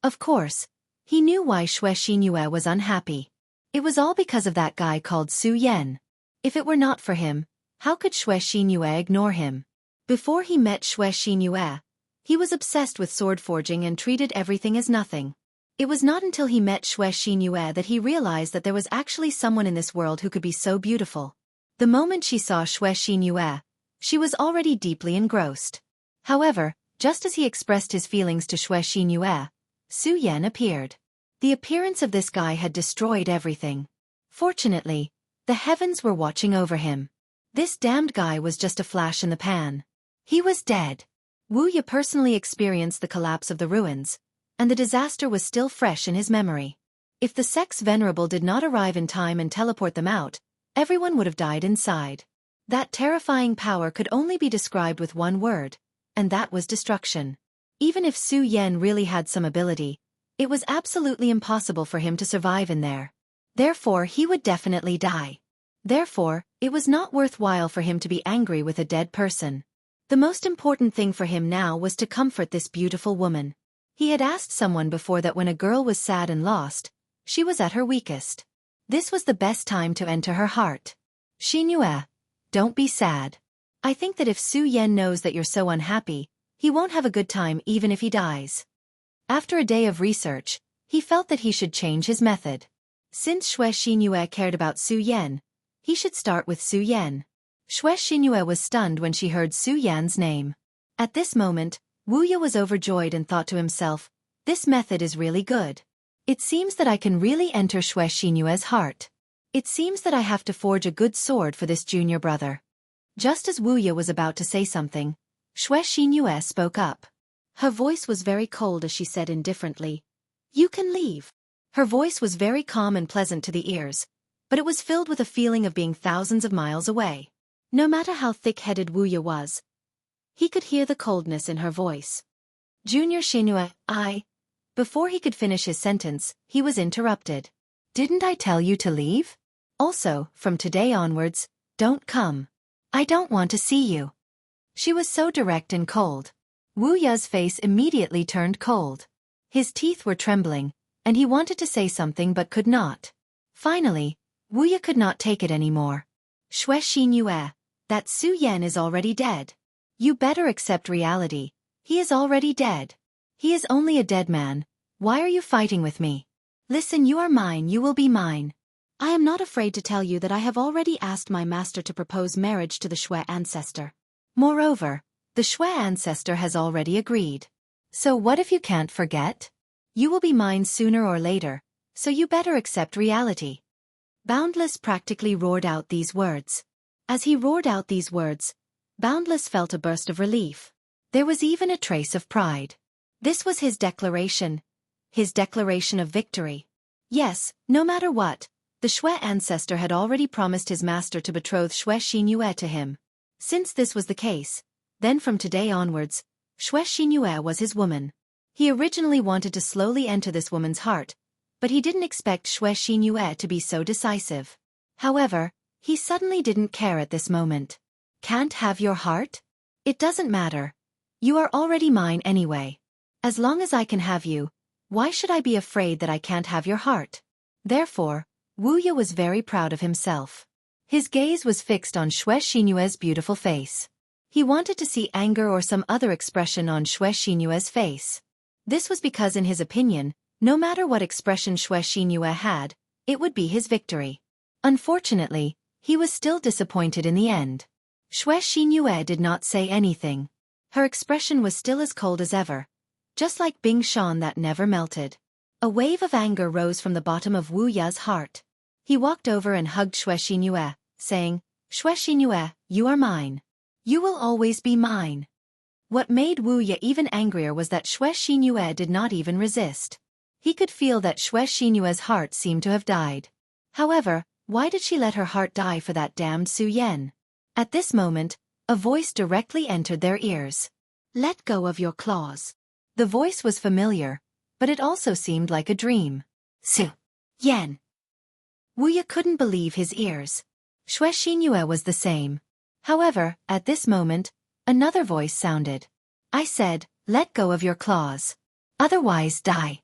Of course, he knew why Xue Xinyue was unhappy. It was all because of that guy called Su Yan. If it were not for him, how could Xue Xinyue ignore him? Before he met Xue Xinyue, he was obsessed with sword forging and treated everything as nothing. It was not until he met Xue Xinyue that he realized that there was actually someone in this world who could be so beautiful. The moment she saw Xue Xinyue, she was already deeply engrossed. However, just as he expressed his feelings to Xue Xinyue, Su Yan appeared. The appearance of this guy had destroyed everything. Fortunately, the heavens were watching over him. This damned guy was just a flash in the pan. He was dead. Wu Ya personally experienced the collapse of the ruins, and the disaster was still fresh in his memory. If the sect's venerable did not arrive in time and teleport them out, everyone would have died inside. That terrifying power could only be described with one word, and that was destruction. Even if Su Yan really had some ability, it was absolutely impossible for him to survive in there. Therefore, he would definitely die. Therefore, it was not worthwhile for him to be angry with a dead person. The most important thing for him now was to comfort this beautiful woman. He had asked someone before that when a girl was sad and lost, she was at her weakest. This was the best time to enter her heart. "Xinyue, don't be sad. I think that if Su Yan knows that you're so unhappy, he won't have a good time even if he dies." After a day of research, he felt that he should change his method. Since Xue Xinyue cared about Su Yan, he should start with Su Yan. Xue Xinyue was stunned when she heard Su Yan's name. At this moment, Wu Ya was overjoyed and thought to himself, "This method is really good. It seems that I can really enter Xue Xinyue's heart. It seems that I have to forge a good sword for this junior brother." Just as Wu Ya was about to say something, Xue Xinyue spoke up. Her voice was very cold as she said indifferently, "You can leave." Her voice was very calm and pleasant to the ears, but it was filled with a feeling of being thousands of miles away. No matter how thick-headed Wu Ya was, he could hear the coldness in her voice. "Junior Xinyue, Before he could finish his sentence, he was interrupted. "Didn't I tell you to leave? Also, from today onwards, don't come. I don't want to see you." She was so direct and cold. Wu Ya's face immediately turned cold. His teeth were trembling, and he wanted to say something but could not. Finally, Wu Ye could not take it anymore. Xue Xinyue, that Su Yan is already dead. You better accept reality. He is already dead. He is only a dead man. Why are you fighting with me? Listen, you are mine, you will be mine. I am not afraid to tell you that I have already asked my master to propose marriage to the Xue ancestor. Moreover, the Xue ancestor has already agreed. So what if you can't forget? You will be mine sooner or later, so you better accept reality. Boundless practically roared out these words. As he roared out these words, Boundless felt a burst of relief. There was even a trace of pride. This was his declaration of victory. Yes, no matter what, the Xue ancestor had already promised his master to betroth Xue Xinyue to him. Since this was the case, then from today onwards, Xue Xinyue was his woman. He originally wanted to slowly enter this woman's heart, but he didn't expect Xue Xinyue to be so decisive. However, he suddenly didn't care at this moment. Can't have your heart? It doesn't matter. You are already mine anyway. As long as I can have you, why should I be afraid that I can't have your heart? Therefore, Wu Ye was very proud of himself. His gaze was fixed on Xue Xinyue's beautiful face. He wanted to see anger or some other expression on Xue Xinyue's face. This was because in his opinion, no matter what expression Xue Xinyue had, it would be his victory. Unfortunately, he was still disappointed in the end. Xue Xinyue did not say anything. Her expression was still as cold as ever, just like Bing Shan that never melted. A wave of anger rose from the bottom of Wu Ye's heart. He walked over and hugged Xue Xinyue, saying, Xue Xinyue, you are mine. You will always be mine. What made Wu Ye even angrier was that Xue Xinyue did not even resist. He could feel that Xue Xinyue's heart seemed to have died. However, why did she let her heart die for that damned Su Yan? At this moment, a voice directly entered their ears. Let go of your claws. The voice was familiar, but it also seemed like a dream. Su Yan. Wu Ye couldn't believe his ears. Xue Xinyue was the same. However, at this moment, another voice sounded. I said, let go of your claws. Otherwise die.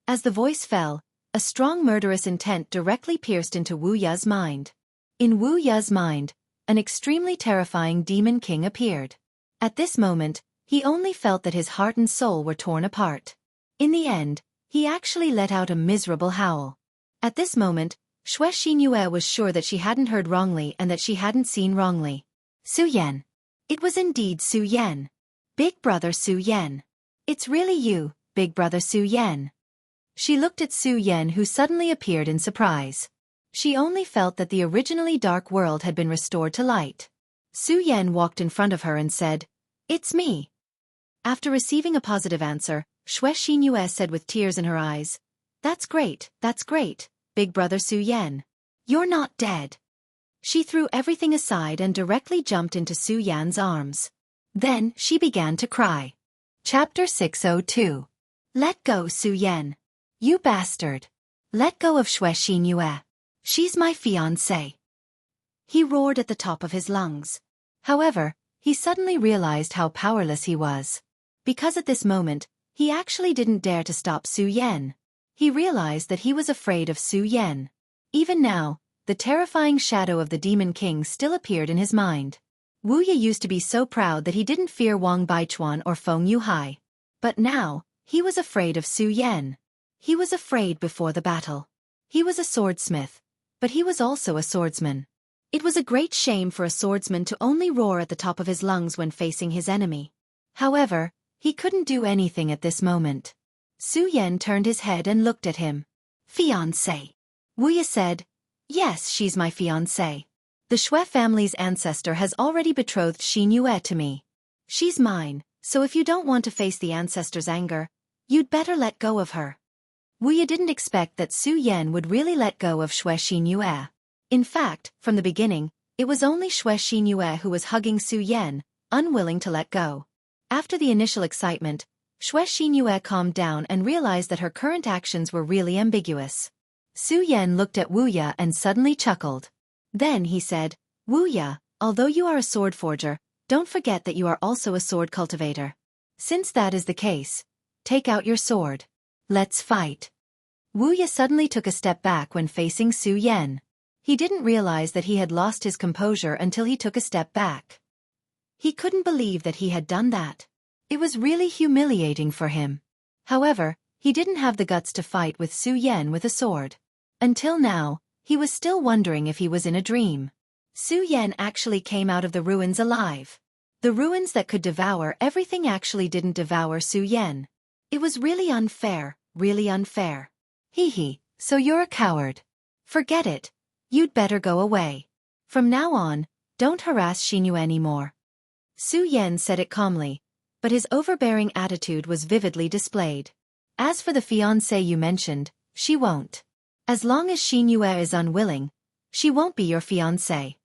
As the voice fell, a strong murderous intent directly pierced into Wu Ye's mind. In Wu Ye's mind, an extremely terrifying demon king appeared. At this moment, he only felt that his heart and soul were torn apart. In the end, he actually let out a miserable howl. At this moment, Xue Xinyue was sure that she hadn't heard wrongly and that she hadn't seen wrongly. Su Yan. It was indeed Su Yan. Big brother Su Yan. It's really you, big brother Su Yan. She looked at Su Yan, who suddenly appeared in surprise. She only felt that the originally dark world had been restored to light. Su Yan walked in front of her and said, It's me. After receiving a positive answer, Xue Xinyue said with tears in her eyes, that's great, big brother Su Yan. You're not dead. She threw everything aside and directly jumped into Su Yan's arms. Then, she began to cry. Chapter 602. Let go, Su Yan. You bastard. Let go of Xue Xinyue. She's my fiancée. He roared at the top of his lungs. However, he suddenly realized how powerless he was. Because at this moment, he actually didn't dare to stop Su Yan. He realized that he was afraid of Su Yan. Even now, the terrifying shadow of the Demon King still appeared in his mind. Wu Ye used to be so proud that he didn't fear Wang Baichuan or Feng Yuhai. But now, he was afraid of Su Yan. He was afraid before the battle. He was a swordsmith, but he was also a swordsman. It was a great shame for a swordsman to only roar at the top of his lungs when facing his enemy. However, he couldn't do anything at this moment. Su Yan turned his head and looked at him. Fiancé. Wu Ye said, Yes, she's my fiancé. The Xue family's ancestor has already betrothed Xinyue to me. She's mine, so if you don't want to face the ancestor's anger, you'd better let go of her. Wu Ye didn't expect that Su Yan would really let go of Xue Xinyue. In fact, from the beginning, it was only Xue Xinyue who was hugging Su Yan, unwilling to let go. After the initial excitement, Xue Xinyue calmed down and realized that her current actions were really ambiguous. Su Yan looked at Wu Ye and suddenly chuckled. Then he said, Wu Ye, although you are a sword forger, don't forget that you are also a sword cultivator. Since that is the case, take out your sword. Let's fight. Wu Ye suddenly took a step back when facing Su Yan. He didn't realize that he had lost his composure until he took a step back. He couldn't believe that he had done that. It was really humiliating for him. However, he didn't have the guts to fight with Su Yan with a sword. Until now, he was still wondering if he was in a dream. Su Yan actually came out of the ruins alive. The ruins that could devour everything actually didn't devour Su Yan. It was really unfair, really unfair. Hee, so you're a coward. Forget it. You'd better go away. From now on, don't harass Xinyu anymore. Su Yan said it calmly, but his overbearing attitude was vividly displayed. As for the fiancée you mentioned, she won't. As long as Xinyu is unwilling, she won't be your fiancée.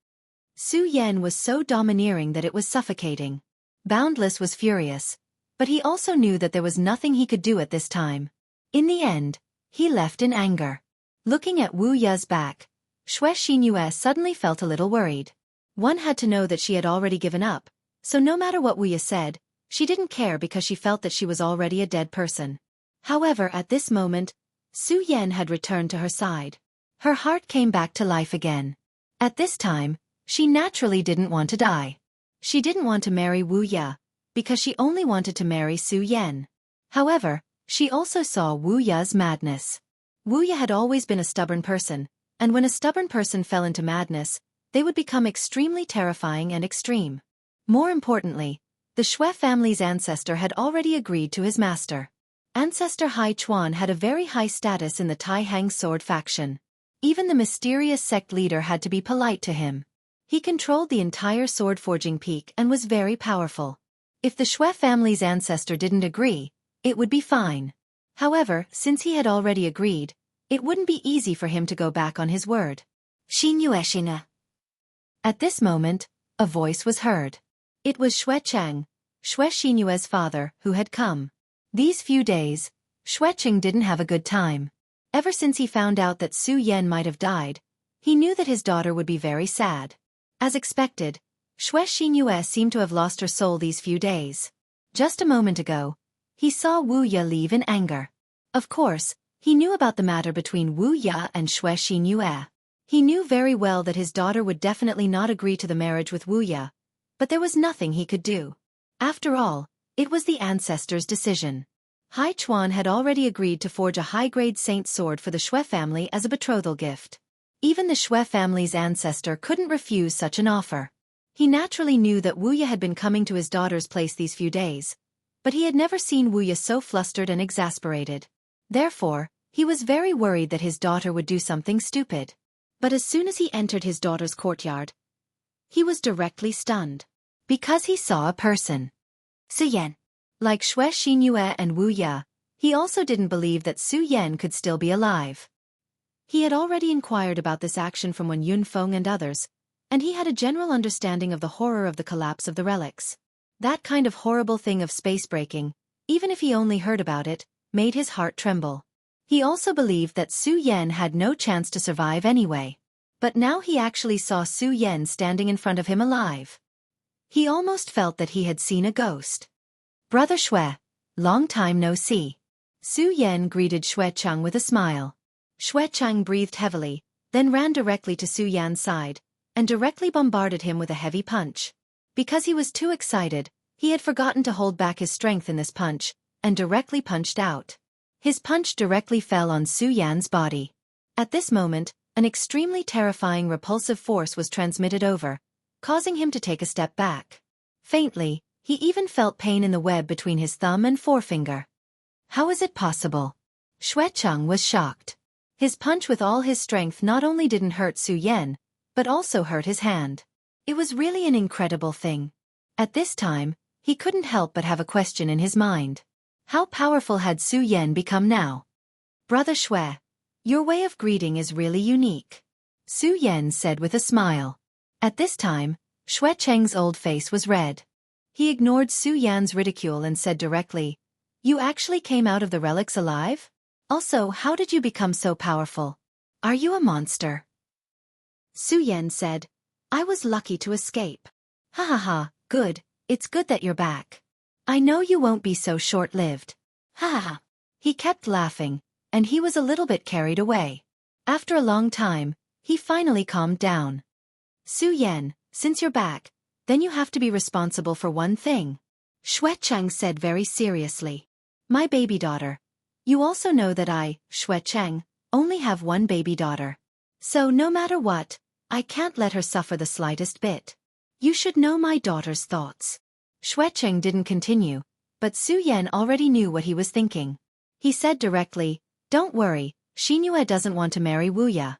Su Yan was so domineering that it was suffocating. Boundless was furious, but he also knew that there was nothing he could do at this time. In the end, he left in anger. Looking at Wu Ye's back, Xinyu suddenly felt a little worried. One had to know that she had already given up, so no matter what Wu Ye said, she didn't care because she felt that she was already a dead person. However, at this moment, Su Yan had returned to her side. Her heart came back to life again. At this time, she naturally didn't want to die. She didn't want to marry Wu Ye, because she only wanted to marry Su Yan. However, she also saw Wu Ye's madness. Wu Ye had always been a stubborn person, and when a stubborn person fell into madness, they would become extremely terrifying and extreme. More importantly, the Xue family's ancestor had already agreed to his master. Ancestor Hai Chuan had a very high status in the Tai Hang sword faction. Even the mysterious sect leader had to be polite to him. He controlled the entire sword-forging peak and was very powerful. If the Xue family's ancestor didn't agree, it would be fine. However, since he had already agreed, it wouldn't be easy for him to go back on his word. Xinyu. At this moment, a voice was heard. It was Xue Cheng, Xue Xinyue's father, who had come. These few days, Xue Cheng didn't have a good time. Ever since he found out that Su Yan might have died, he knew that his daughter would be very sad. As expected, Xue Xinyue seemed to have lost her soul these few days. Just a moment ago, he saw Wu Ye leave in anger. Of course, he knew about the matter between Wu Ye and Xue Xinyue. He knew very well that his daughter would definitely not agree to the marriage with Wu Ye, but there was nothing he could do. After all, it was the ancestors' decision. Hai Chuan had already agreed to forge a high-grade saint sword for the Xue family as a betrothal gift. Even the Xue family's ancestor couldn't refuse such an offer. He naturally knew that Wu Ye had been coming to his daughter's place these few days, but he had never seen Wu Ye so flustered and exasperated. Therefore, he was very worried that his daughter would do something stupid. But as soon as he entered his daughter's courtyard, he was directly stunned. Because he saw a person. Su Yan. Like Xue Xinyue and Wu Ye, he also didn't believe that Su Yan could still be alive. He had already inquired about this action from Wen Yunfeng and others, and he had a general understanding of the horror of the collapse of the relics. That kind of horrible thing of space breaking, even if he only heard about it, made his heart tremble. He also believed that Su Yan had no chance to survive anyway. But now he actually saw Su Yan standing in front of him alive. He almost felt that he had seen a ghost. Brother Xue, long time no see. Su Yan greeted Xue Cheng with a smile. Xue Cheng breathed heavily, then ran directly to Su Yan's side, and directly bombarded him with a heavy punch. Because he was too excited, he had forgotten to hold back his strength in this punch, and directly punched out. His punch directly fell on Su Yan's body. At this moment, an extremely terrifying repulsive force was transmitted over, causing him to take a step back. Faintly, he even felt pain in the web between his thumb and forefinger. How is it possible? Xue Cheng was shocked. His punch with all his strength not only didn't hurt Su Yan, but also hurt his hand. It was really an incredible thing. At this time, he couldn't help but have a question in his mind. How powerful had Su Yan become now? Brother Xue, your way of greeting is really unique. Su Yan said with a smile. At this time, Xue Cheng's old face was red. He ignored Su Yan's ridicule and said directly, "You actually came out of the relics alive? Also, how did you become so powerful? Are you a monster?" Su Yan said, "I was lucky to escape." "Ha ha ha, good, it's good that you're back. I know you won't be so short-lived." "Ha ha ha." He kept laughing, and he was a little bit carried away. After a long time, he finally calmed down. Su Yan, since you're back, then you have to be responsible for one thing. Shui Cheng said very seriously. My baby daughter. You also know that I, Shui Cheng, only have one baby daughter. So no matter what, I can't let her suffer the slightest bit. You should know my daughter's thoughts. Shui Cheng didn't continue, but Su Yan already knew what he was thinking. He said directly, Don't worry, Xinyue doesn't want to marry Wu Ya.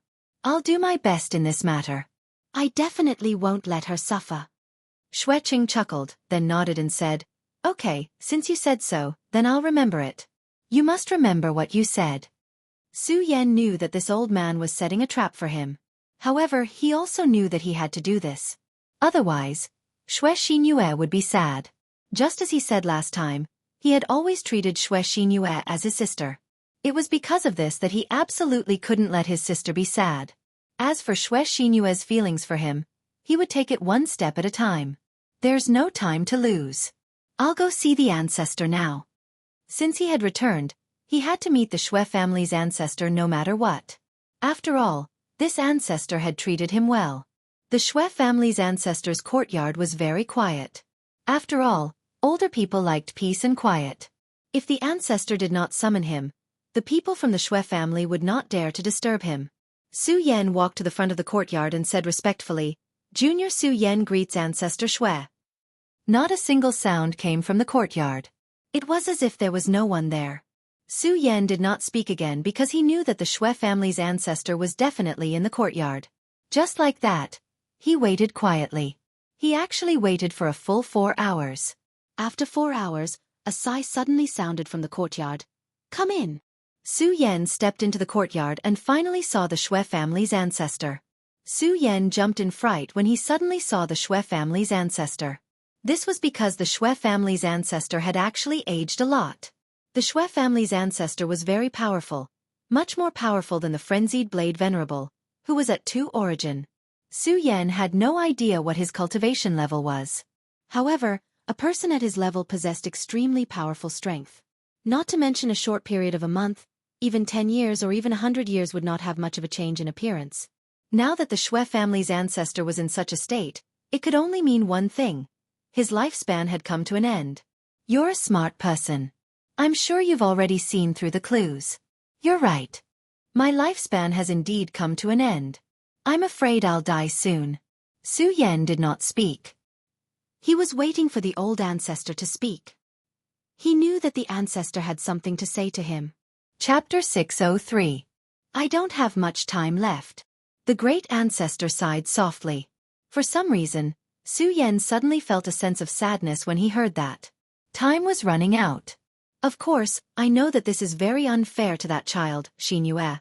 I'll do my best in this matter. I definitely won't let her suffer. Shui Cheng chuckled, then nodded and said, Okay, since you said so, then I'll remember it. You must remember what you said. Su Yan knew that this old man was setting a trap for him. However, he also knew that he had to do this. Otherwise, Shui Xinyue would be sad. Just as he said last time, he had always treated Shui Xinyue as his sister. It was because of this that he absolutely couldn't let his sister be sad. As for Shui Xinyue's feelings for him, he would take it one step at a time. There's no time to lose. I'll go see the ancestor now. Since he had returned, he had to meet the Shui family's ancestor no matter what. After all, this ancestor had treated him well. The Shui family's ancestor's courtyard was very quiet. After all, older people liked peace and quiet. If the ancestor did not summon him, the people from the Shui family would not dare to disturb him. Su Yan walked to the front of the courtyard and said respectfully, Junior Su Yan greets Ancestor Shui. Not a single sound came from the courtyard. It was as if there was no one there. Su Yan did not speak again because he knew that the Shui family's ancestor was definitely in the courtyard. Just like that, he waited quietly. He actually waited for a full 4 hours. After 4 hours, a sigh suddenly sounded from the courtyard. Come in. Su Yan stepped into the courtyard and finally saw the Shui family's ancestor. Su Yan jumped in fright when he suddenly saw the Shui family's ancestor. This was because the Shui family's ancestor had actually aged a lot. The Shui family's ancestor was very powerful, much more powerful than the frenzied Blade Venerable, who was at 2 origin. Su Yan had no idea what his cultivation level was. However, a person at his level possessed extremely powerful strength. Not to mention a short period of a month, even 10 years or even 100 years would not have much of a change in appearance. Now that the Shui family's ancestor was in such a state, it could only mean one thing. His lifespan had come to an end. You're a smart person. I'm sure you've already seen through the clues. You're right. My lifespan has indeed come to an end. I'm afraid I'll die soon. Su Yan did not speak. He was waiting for the old ancestor to speak. He knew that the ancestor had something to say to him. Chapter 603. I don't have much time left. The great ancestor sighed softly. For some reason, Su Yan suddenly felt a sense of sadness when he heard that. Time was running out. Of course, I know that this is very unfair to that child, Xinyue.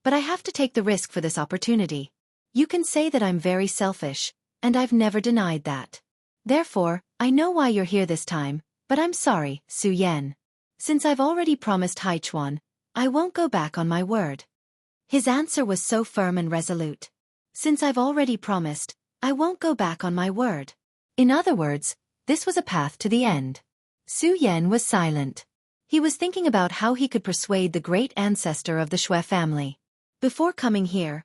But I have to take the risk for this opportunity. You can say that I'm very selfish, and I've never denied that. Therefore, I know why you're here this time, but I'm sorry, Su Yan. Since I've already promised Haichuan, I won't go back on my word. His answer was so firm and resolute. Since I've already promised, I won't go back on my word. In other words, this was a path to the end. Su Yan was silent. He was thinking about how he could persuade the great ancestor of the Shui family. Before coming here,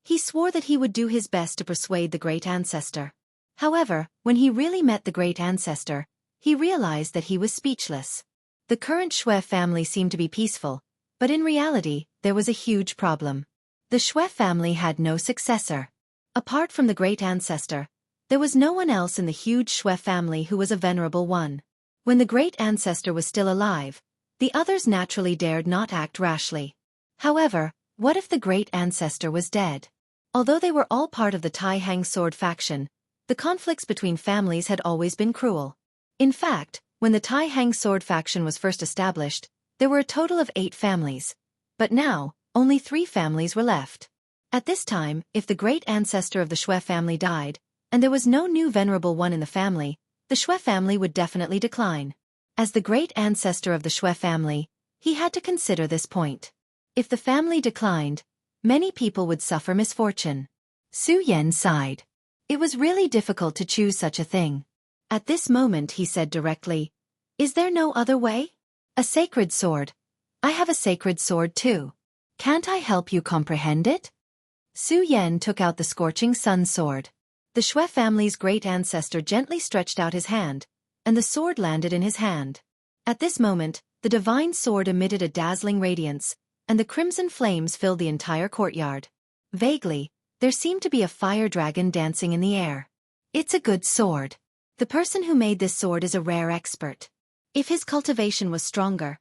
he swore that he would do his best to persuade the great ancestor. However, when he really met the great ancestor, he realized that he was speechless. The current Shui family seemed to be peaceful, but in reality, there was a huge problem. The Shui family had no successor. Apart from the great ancestor, there was no one else in the huge Shui family who was a venerable one. When the great ancestor was still alive, the others naturally dared not act rashly. However, what if the great ancestor was dead? Although they were all part of the Tai Hang sword faction, the conflicts between families had always been cruel. In fact, when the Tai Hang sword faction was first established, there were a total of 8 families. But now, only 3 families were left. At this time, if the great ancestor of the Shui family died, and there was no new venerable one in the family, the Shui family would definitely decline. As the great ancestor of the Shui family, he had to consider this point. If the family declined, many people would suffer misfortune. Su Yan sighed. It was really difficult to choose such a thing. At this moment he said directly, Is there no other way? A sacred sword. I have a sacred sword too. Can't I help you comprehend it? Su Yan took out the scorching sun sword. The Shui family's great ancestor gently stretched out his hand, and the sword landed in his hand. At this moment, the divine sword emitted a dazzling radiance, and the crimson flames filled the entire courtyard. Vaguely, there seemed to be a fire dragon dancing in the air. It's a good sword. The person who made this sword is a rare expert. If his cultivation was stronger,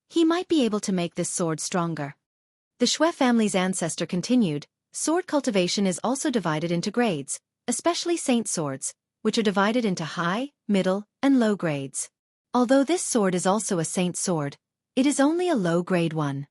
he might be able to make this sword stronger. The Shui family's ancestor continued, sword cultivation is also divided into grades, especially saint swords, which are divided into high, middle, and low grades. Although this sword is also a saint sword, it is only a low-grade one.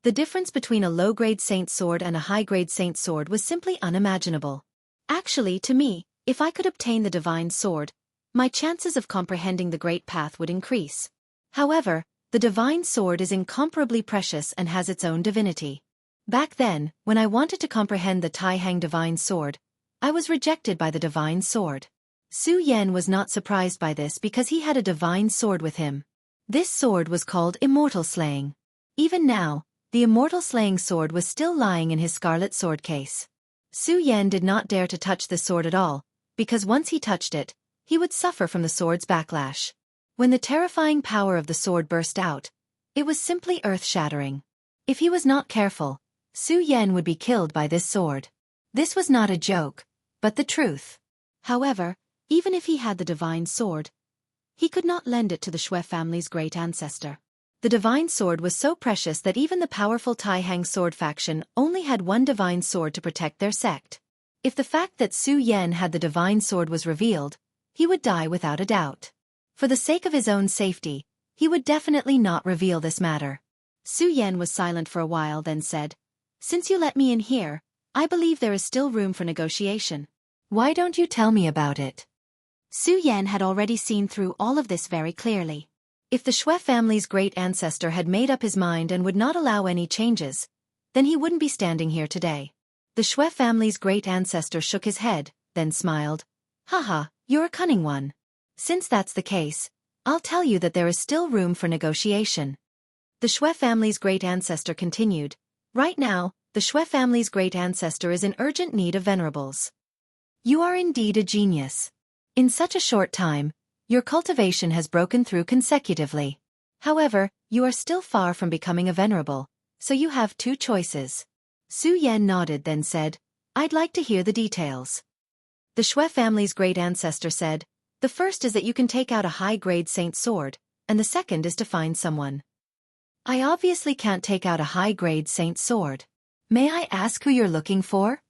The difference between a low-grade saint sword and a high-grade saint sword was simply unimaginable. Actually, to me, if I could obtain the divine sword, my chances of comprehending the great path would increase. However, the divine sword is incomparably precious and has its own divinity. Back then, when I wanted to comprehend the Tai Hang divine sword, I was rejected by the divine sword. Su Yan was not surprised by this because he had a divine sword with him. This sword was called Immortal Slaying. Even now, the Immortal Slaying sword was still lying in his scarlet sword case. Su Yan did not dare to touch the sword at all, because once he touched it, he would suffer from the sword's backlash. When the terrifying power of the sword burst out, it was simply earth-shattering. If he was not careful, Su Yan would be killed by this sword. This was not a joke, but the truth. However, even if he had the divine sword, he could not lend it to the Shui family's great ancestor. The divine sword was so precious that even the powerful Tai Hang sword faction only had one divine sword to protect their sect. If the fact that Su Yan had the divine sword was revealed, he would die without a doubt. For the sake of his own safety, he would definitely not reveal this matter. Su Yan was silent for a while, then said, "Since you let me in here, I believe there is still room for negotiation. Why don't you tell me about it?" Su Yan had already seen through all of this very clearly. If the Shui family's great ancestor had made up his mind and would not allow any changes, then he wouldn't be standing here today. The Shui family's great ancestor shook his head, then smiled. "Haha, you're a cunning one. Since that's the case, I'll tell you that there is still room for negotiation." The Shui family's great ancestor continued. "Right now, the Shui family's great ancestor is in urgent need of venerables. You are indeed a genius. In such a short time, your cultivation has broken through consecutively. However, you are still far from becoming a venerable, so you have two choices." Su Yan nodded, then said, "I'd like to hear the details." The Shui family's great ancestor said, "The first is that you can take out a high-grade saint sword, and the second is to find someone." "I obviously can't take out a high-grade saint sword. May I ask who you're looking for?"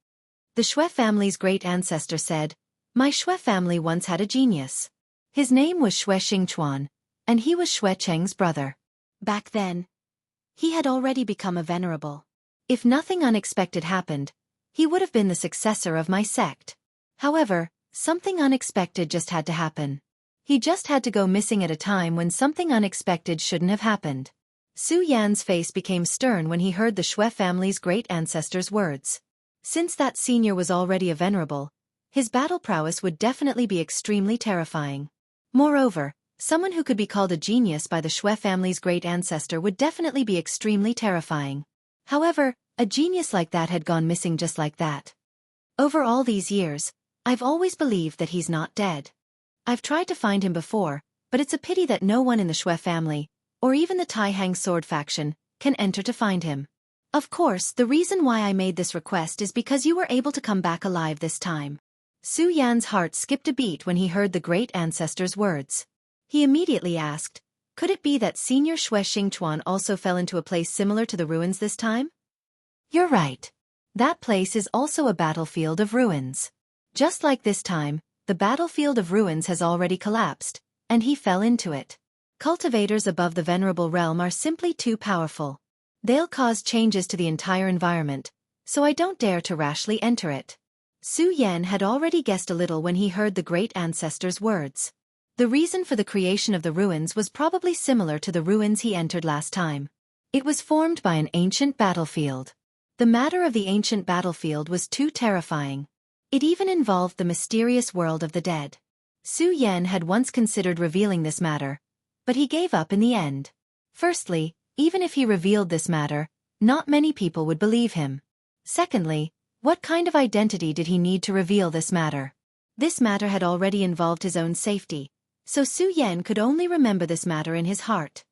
The Shui family's great ancestor said, "My Shui family once had a genius. His name was Shui Xingchuan, and he was Shui Cheng's brother. Back then, he had already become a venerable. If nothing unexpected happened, he would have been the successor of my sect. However, something unexpected just had to happen. He just had to go missing at a time when something unexpected shouldn't have happened." Su Yan's face became stern when he heard the Shui family's great ancestor's words. Since that senior was already a venerable, his battle prowess would definitely be extremely terrifying. Moreover, someone who could be called a genius by the Shui family's great ancestor would definitely be extremely terrifying. However, a genius like that had gone missing just like that. Over all these years, I've always believed that he's not dead. I've tried to find him before, but it's a pity that no one in the Shui family, or even the Tai Hang sword faction, can enter to find him. Of course, the reason why I made this request is because you were able to come back alive this time." Su Yan's heart skipped a beat when he heard the great ancestor's words. He immediately asked, "Could it be that Senior Shui Xingchuan also fell into a place similar to the ruins this time?" "You're right. That place is also a battlefield of ruins. Just like this time, the battlefield of ruins has already collapsed, and he fell into it. Cultivators above the venerable realm are simply too powerful. They'll cause changes to the entire environment, so I don't dare to rashly enter it." Su Yan had already guessed a little when he heard the great ancestor's words. The reason for the creation of the ruins was probably similar to the ruins he entered last time. It was formed by an ancient battlefield. The matter of the ancient battlefield was too terrifying. It even involved the mysterious world of the dead. Su Yan had once considered revealing this matter, but he gave up in the end. Firstly, Even if he revealed this matter, not many people would believe him. Secondly, what kind of identity did he need to reveal this matter? This matter had already involved his own safety, so Su Yan could only remember this matter in his heart.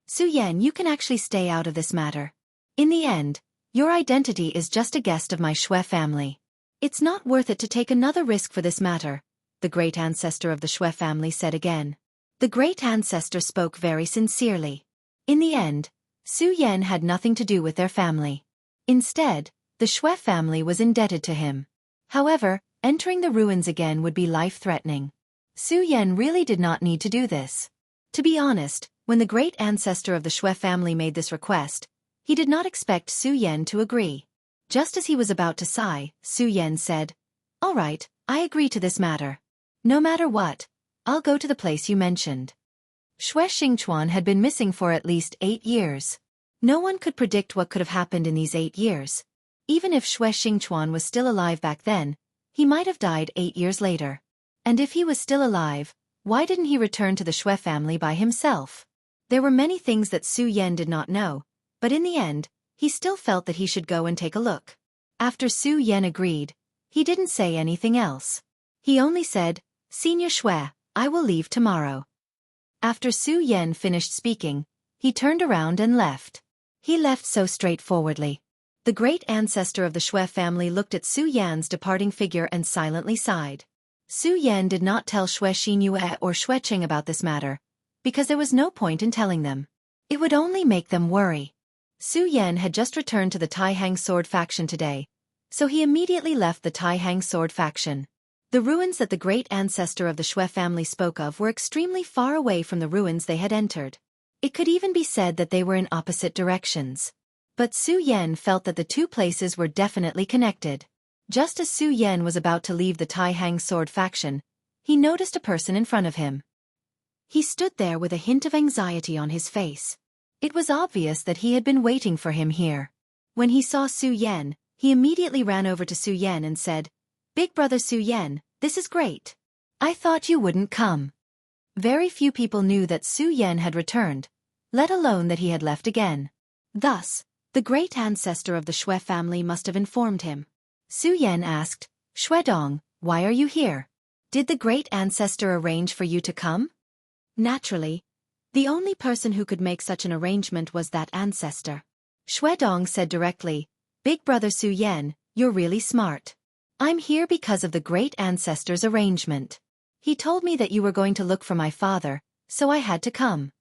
Su Yan, you can actually stay out of this matter. In the end, your identity is just a guest of my Shui family. It's not worth it to take another risk for this matter, the great ancestor of the Shui family said again. The great ancestor spoke very sincerely. In the end, Su Yan had nothing to do with their family. Instead, the Shui family was indebted to him. However, entering the ruins again would be life-threatening. Su Yan really did not need to do this. To be honest, when the great ancestor of the Shui family made this request, he did not expect Su Yan to agree. Just as he was about to sigh, Su Yan said, "All right, I agree to this matter. No matter what, I'll go to the place you mentioned." Shui Xingchuan had been missing for at least 8 years. No one could predict what could have happened in these 8 years. Even if Shui Xingchuan was still alive back then, he might have died 8 years later. And if he was still alive, why didn't he return to the Shui family by himself? There were many things that Su Yan did not know, but in the end, he still felt that he should go and take a look. After Su Yan agreed, he didn't say anything else. He only said, "Senior Shui, I will leave tomorrow." After Su Yan finished speaking, he turned around and left. He left so straightforwardly. The great ancestor of the Shui family looked at Su Yan's departing figure and silently sighed. Su Yan did not tell Shui Xinyue or Shui Qing about this matter, because there was no point in telling them. It would only make them worry. Su Yan had just returned to the Tai Hang Sword faction today, so he immediately left the Tai Hang Sword faction. The ruins that the great ancestor of the Shui family spoke of were extremely far away from the ruins they had entered. It could even be said that they were in opposite directions. But Su Yan felt that the two places were definitely connected. Just as Su Yan was about to leave the Tai Hang Sword faction, he noticed a person in front of him. He stood there with a hint of anxiety on his face. It was obvious that he had been waiting for him here. When he saw Su Yan, he immediately ran over to Su Yan and said, "Big brother Su Yan, this is great. I thought you wouldn't come." Very few people knew that Su Yan had returned, let alone that he had left again. Thus, the great ancestor of the Shui family must have informed him. Su Yan asked, "Shui Dong, why are you here? Did the great ancestor arrange for you to come?" Naturally, the only person who could make such an arrangement was that ancestor. Shui Dong said directly, "Big brother Su Yan, you're really smart. I'm here because of the great ancestor's arrangement. He told me that you were going to look for my father, so I had to come."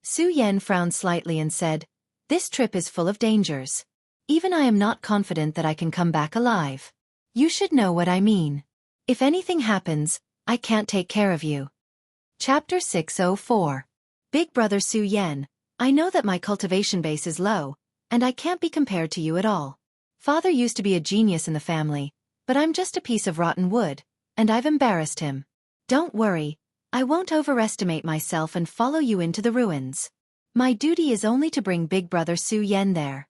Su Yan frowned slightly and said, "This trip is full of dangers. Even I am not confident that I can come back alive. You should know what I mean. If anything happens, I can't take care of you." Chapter 604. Big brother Su Yan, I know that my cultivation base is low, and I can't be compared to you at all. Father used to be a genius in the family, but I'm just a piece of rotten wood, and I've embarrassed him. Don't worry, I won't overestimate myself and follow you into the ruins. My duty is only to bring big brother Su Yan there.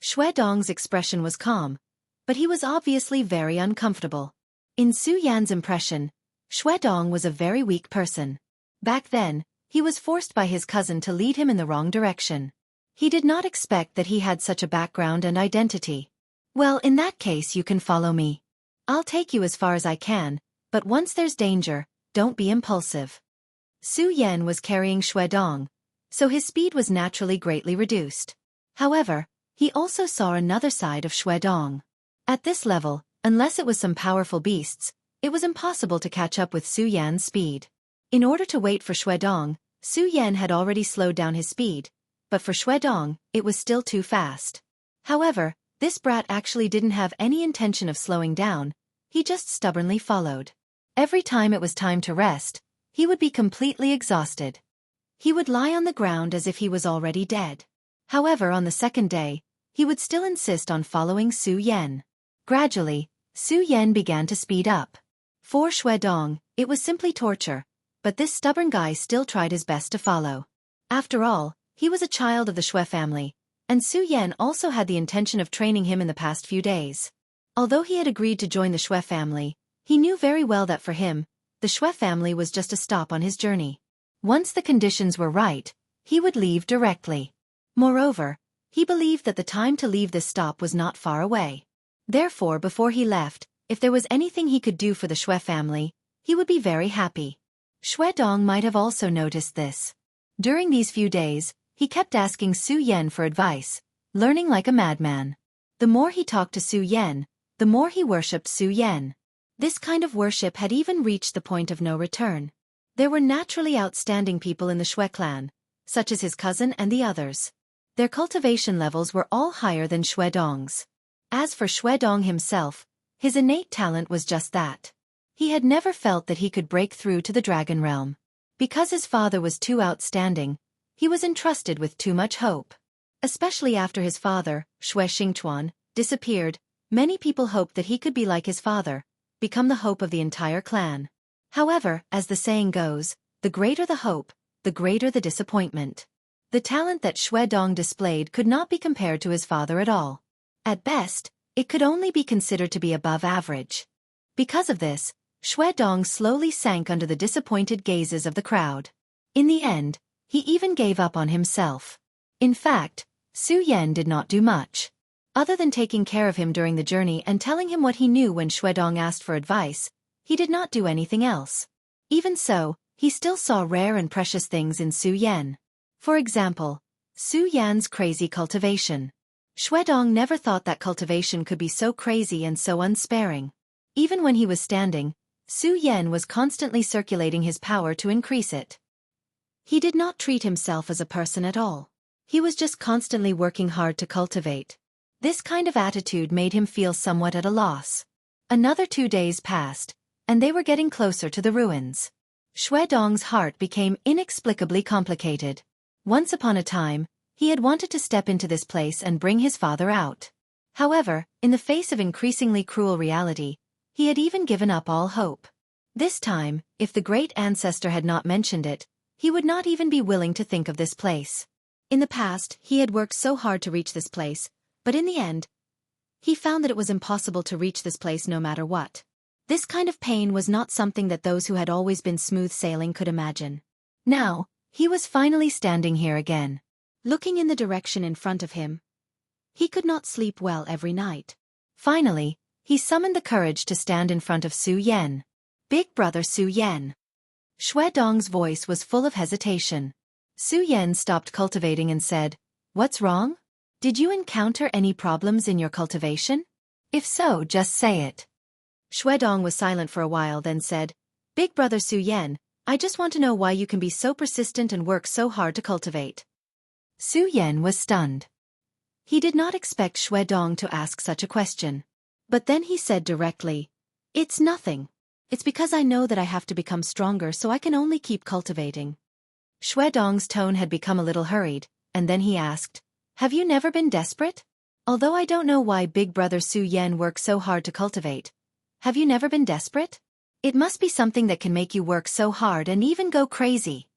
Shui Dong's expression was calm, but he was obviously very uncomfortable. In Su Yan's impression, Shui Dong was a very weak person. Back then, he was forced by his cousin to lead him in the wrong direction. He did not expect that he had such a background and identity. "Well, in that case you can follow me. I'll take you as far as I can, but once there's danger, don't be impulsive." Su Yan was carrying Shui Dong, so his speed was naturally greatly reduced. However, he also saw another side of Shui Dong. At this level, unless it was some powerful beasts, it was impossible to catch up with Su Yan's speed. In order to wait for Shui Dong, Su Yan had already slowed down his speed, but for Shui Dong, it was still too fast. However, this brat actually didn't have any intention of slowing down, he just stubbornly followed. Every time it was time to rest, he would be completely exhausted. He would lie on the ground as if he was already dead. However, on the second day, he would still insist on following Su Yan. Gradually, Su Yan began to speed up. For Shui Dong, it was simply torture, but this stubborn guy still tried his best to follow. After all, he was a child of the Shui family, and Su Yan also had the intention of training him in the past few days. Although he had agreed to join the Shui family, he knew very well that for him, the Shui family was just a stop on his journey. Once the conditions were right, he would leave directly. Moreover, he believed that the time to leave this stop was not far away. Therefore, before he left, if there was anything he could do for the Shui family, he would be very happy. Shui Dong might have also noticed this. During these few days, he kept asking Su Yan for advice, learning like a madman. The more he talked to Su Yan, the more he worshipped Su Yan. This kind of worship had even reached the point of no return. There were naturally outstanding people in the Shui clan, such as his cousin and the others. Their cultivation levels were all higher than Shui Dong's. As for Shui Dong himself, his innate talent was just that. He had never felt that he could break through to the dragon realm. Because his father was too outstanding, he was entrusted with too much hope. Especially after his father, Shui Xingchuan, disappeared, many people hoped that he could be like his father, become the hope of the entire clan. However, as the saying goes, the greater the hope, the greater the disappointment. The talent that Shui Dong displayed could not be compared to his father at all. At best, it could only be considered to be above average. Because of this, Shui Dong slowly sank under the disappointed gazes of the crowd. In the end, he even gave up on himself. In fact, Su Yan did not do much. Other than taking care of him during the journey and telling him what he knew when Shui Dong asked for advice, he did not do anything else. Even so, he still saw rare and precious things in Su Yan. For example, Su Yan's crazy cultivation. Shui Dong never thought that cultivation could be so crazy and so unsparing. Even when he was standing, Su Yan was constantly circulating his power to increase it. He did not treat himself as a person at all. He was just constantly working hard to cultivate. This kind of attitude made him feel somewhat at a loss. Another 2 days passed, and they were getting closer to the ruins. Shui Dong's heart became inexplicably complicated. Once upon a time, he had wanted to step into this place and bring his father out. However, in the face of increasingly cruel reality, he had even given up all hope. This time, if the great ancestor had not mentioned it, he would not even be willing to think of this place. In the past, he had worked so hard to reach this place, but in the end, he found that it was impossible to reach this place no matter what. This kind of pain was not something that those who had always been smooth sailing could imagine. Now, he was finally standing here again. Looking in the direction in front of him, he could not sleep well every night. Finally, he summoned the courage to stand in front of Su Yan. Big brother Su Yan. Shui Dong's voice was full of hesitation. Su Yan stopped cultivating and said, "What's wrong? Did you encounter any problems in your cultivation? If so, just say it." Shui Dong was silent for a while, then said, "Big brother Su Yan, I just want to know why you can be so persistent and work so hard to cultivate." Su Yan was stunned. He did not expect Shui Dong to ask such a question. But then he said directly, "It's nothing. It's because I know that I have to become stronger so I can only keep cultivating." Shui Dong's tone had become a little hurried, and then he asked, "Have you never been desperate? Although I don't know why big brother Su Yan works so hard to cultivate, have you never been desperate? It must be something that can make you work so hard and even go crazy."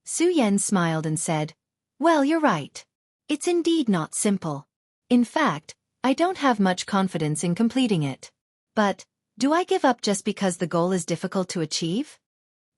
Su Yan smiled and said, "Well, you're right. It's indeed not simple. In fact, I don't have much confidence in completing it. But, do I give up just because the goal is difficult to achieve?"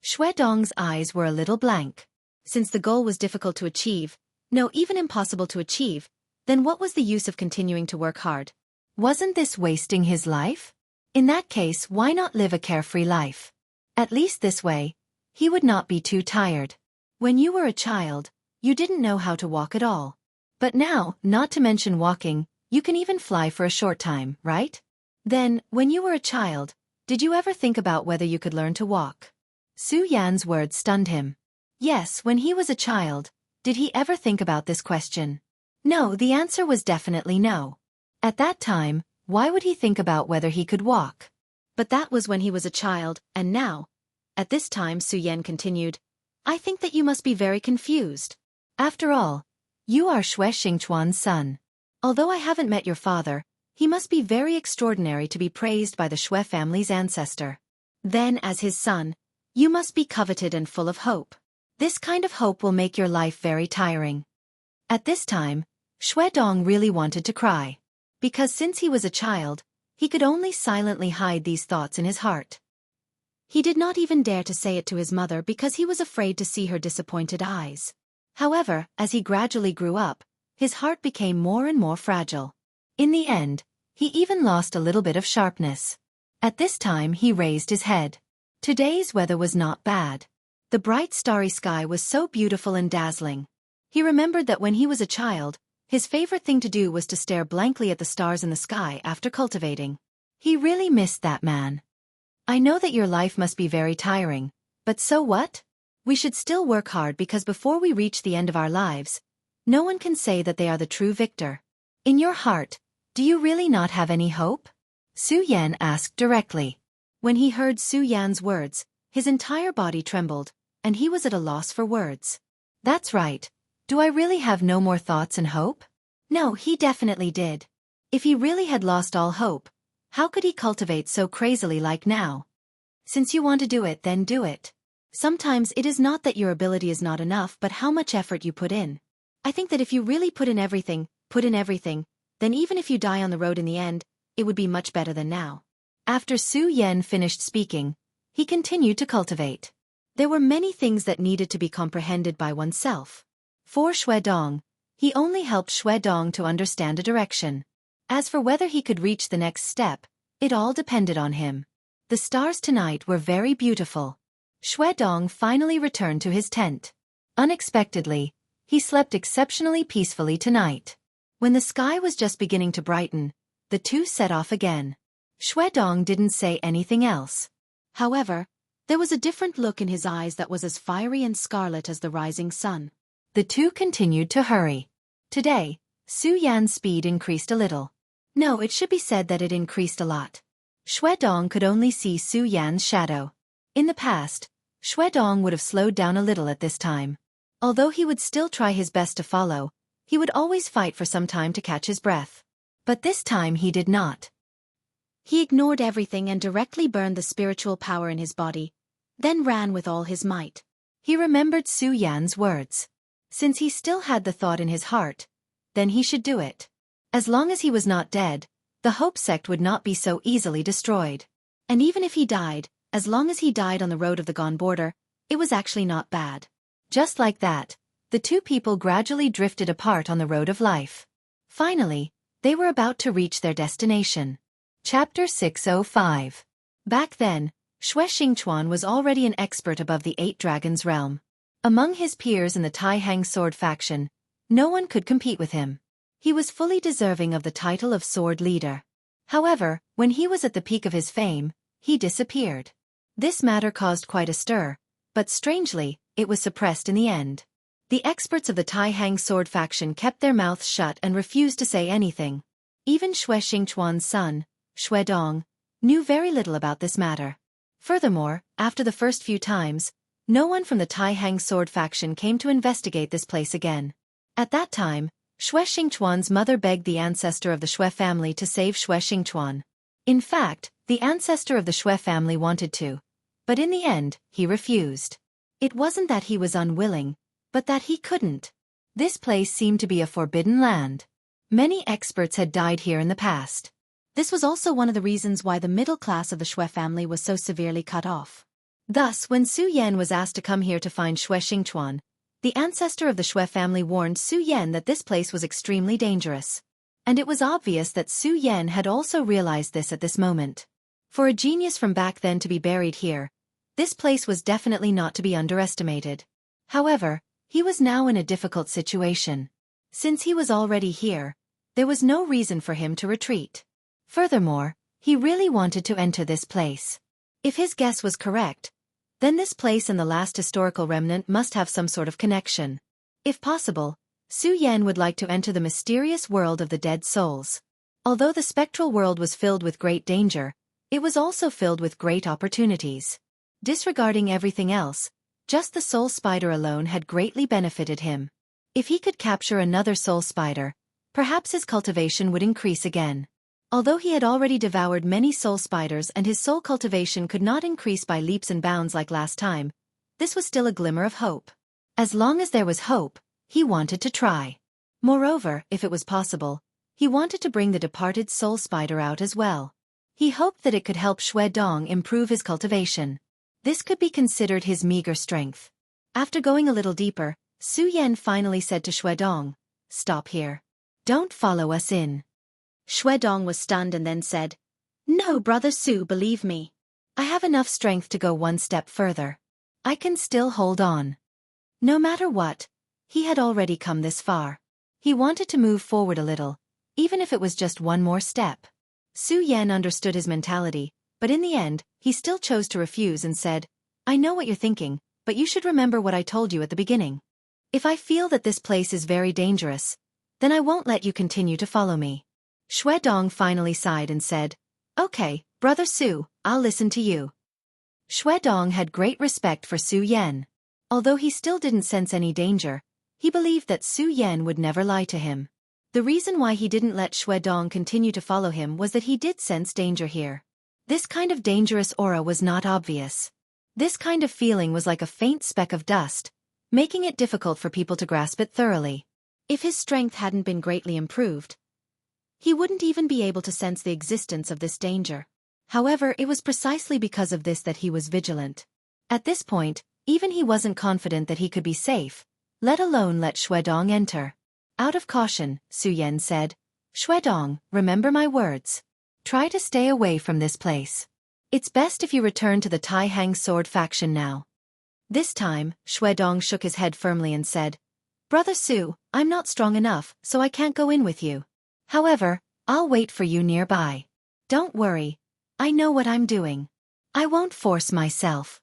Shui Dong's eyes were a little blank. Since the goal was difficult to achieve, no, even impossible to achieve, then what was the use of continuing to work hard? Wasn't this wasting his life? In that case, why not live a carefree life? At least this way, he would not be too tired. When you were a child, you didn't know how to walk at all. But now, not to mention walking, you can even fly for a short time, right? Then, when you were a child, did you ever think about whether you could learn to walk? Su Yan's words stunned him. Yes, when he was a child, did he ever think about this question? No, the answer was definitely no. At that time, why would he think about whether he could walk? But that was when he was a child, and now. At this time, Su Yan continued, "I think that you must be very confused. After all, you are Shui Xingchuan's son. Although I haven't met your father, he must be very extraordinary to be praised by the Shui family's ancestor. Then, as his son, you must be coveted and full of hope. This kind of hope will make your life very tiring." At this time, Shui Dong really wanted to cry. Because since he was a child, he could only silently hide these thoughts in his heart. He did not even dare to say it to his mother because he was afraid to see her disappointed eyes. However, as he gradually grew up, his heart became more and more fragile. In the end, he even lost a little bit of sharpness. At this time he raised his head. Today's weather was not bad. The bright starry sky was so beautiful and dazzling. He remembered that when he was a child, his favorite thing to do was to stare blankly at the stars in the sky after cultivating. He really missed that man. I know that your life must be very tiring, but so what? We should still work hard because before we reach the end of our lives, no one can say that they are the true victor. In your heart, do you really not have any hope? Su Yan asked directly. When he heard Su Yan's words, his entire body trembled, and he was at a loss for words. That's right. Do I really have no more thoughts and hope? No, he definitely did. If he really had lost all hope, how could he cultivate so crazily like now? Since you want to do it, then do it. Sometimes it is not that your ability is not enough but how much effort you put in. I think that if you really put in everything, then even if you die on the road in the end, it would be much better than now. After Su Yan finished speaking, he continued to cultivate. There were many things that needed to be comprehended by oneself. For Xue Dong, he only helped Xue Dong to understand a direction. As for whether he could reach the next step, it all depended on him. The stars tonight were very beautiful. Xue Dong finally returned to his tent. Unexpectedly, he slept exceptionally peacefully tonight. When the sky was just beginning to brighten, the two set off again. Xue Dong didn't say anything else. However, there was a different look in his eyes that was as fiery and scarlet as the rising sun. The two continued to hurry. Today, Su Yan's speed increased a little. No, it should be said that it increased a lot. Xue Dong could only see Su Yan's shadow. In the past, Xue Dong would have slowed down a little at this time. Although he would still try his best to follow, he would always fight for some time to catch his breath. But this time he did not. He ignored everything and directly burned the spiritual power in his body, then ran with all his might. He remembered Su Yan's words. Since he still had the thought in his heart, then he should do it. As long as he was not dead, the Hope sect would not be so easily destroyed. And even if he died, as long as he died on the road of the gone border, it was actually not bad. Just like that, the two people gradually drifted apart on the road of life. Finally, they were about to reach their destination. Chapter 605. Back then, Xue Xingchuan was already an expert above the 8 Dragons realm. Among his peers in the Tai Hang sword faction, no one could compete with him. He was fully deserving of the title of sword leader. However, when he was at the peak of his fame, he disappeared. This matter caused quite a stir, but strangely, it was suppressed in the end. The experts of the Tai Hang sword faction kept their mouths shut and refused to say anything. Even Xue Xingchuan's son, Xue Dong, knew very little about this matter. Furthermore, after the first few times, no one from the Tai Hang sword faction came to investigate this place again. At that time, Xue Xingchuan's mother begged the ancestor of the Xue family to save Xue Xingchuan. In fact, the ancestor of the Xue family wanted to, but in the end, he refused. It wasn't that he was unwilling, but that he couldn't. This place seemed to be a forbidden land. Many experts had died here in the past. This was also one of the reasons why the middle class of the Xue family was so severely cut off. Thus, when Su Yan was asked to come here to find Xue Xingchuan, the ancestor of the Xue family warned Su Yan that this place was extremely dangerous. And it was obvious that Su Yan had also realized this at this moment. For a genius from back then to be buried here, this place was definitely not to be underestimated. However, he was now in a difficult situation. Since he was already here, there was no reason for him to retreat. Furthermore, he really wanted to enter this place. If his guess was correct, then this place and the last historical remnant must have some sort of connection. If possible, Su Yan would like to enter the mysterious world of the dead souls. Although the spectral world was filled with great danger, it was also filled with great opportunities. Disregarding everything else, just the soul spider alone had greatly benefited him. If he could capture another soul spider, perhaps his cultivation would increase again. Although he had already devoured many soul spiders and his soul cultivation could not increase by leaps and bounds like last time, this was still a glimmer of hope. As long as there was hope, he wanted to try. Moreover, if it was possible, he wanted to bring the departed soul spider out as well. He hoped that it could help Xue Dong improve his cultivation. This could be considered his meager strength. After going a little deeper, Su Yan finally said to Xue Dong, stop here. Don't follow us in. Shuedong was stunned and then said, No, Brother Su, believe me. I have enough strength to go one step further. I can still hold on. No matter what, he had already come this far. He wanted to move forward a little, even if it was just one more step. Su Yan understood his mentality, but in the end, he still chose to refuse and said, I know what you're thinking, but you should remember what I told you at the beginning. If I feel that this place is very dangerous, then I won't let you continue to follow me. Shuedong finally sighed and said, Okay, Brother Su, I'll listen to you. Shuedong had great respect for Su Yan. Although he still didn't sense any danger, he believed that Su Yan would never lie to him. The reason why he didn't let Shuedong continue to follow him was that he did sense danger here. This kind of dangerous aura was not obvious. This kind of feeling was like a faint speck of dust, making it difficult for people to grasp it thoroughly. If his strength hadn't been greatly improved, he wouldn't even be able to sense the existence of this danger. However, it was precisely because of this that he was vigilant. At this point, even he wasn't confident that he could be safe, let alone let Shuedong enter. Out of caution, Su Yan said, Shuedong, remember my words. Try to stay away from this place. It's best if you return to the Tai Hang Sword faction now. This time, Shuedong shook his head firmly and said, Brother Su, I'm not strong enough, so I can't go in with you. However, I'll wait for you nearby. Don't worry. I know what I'm doing. I won't force myself.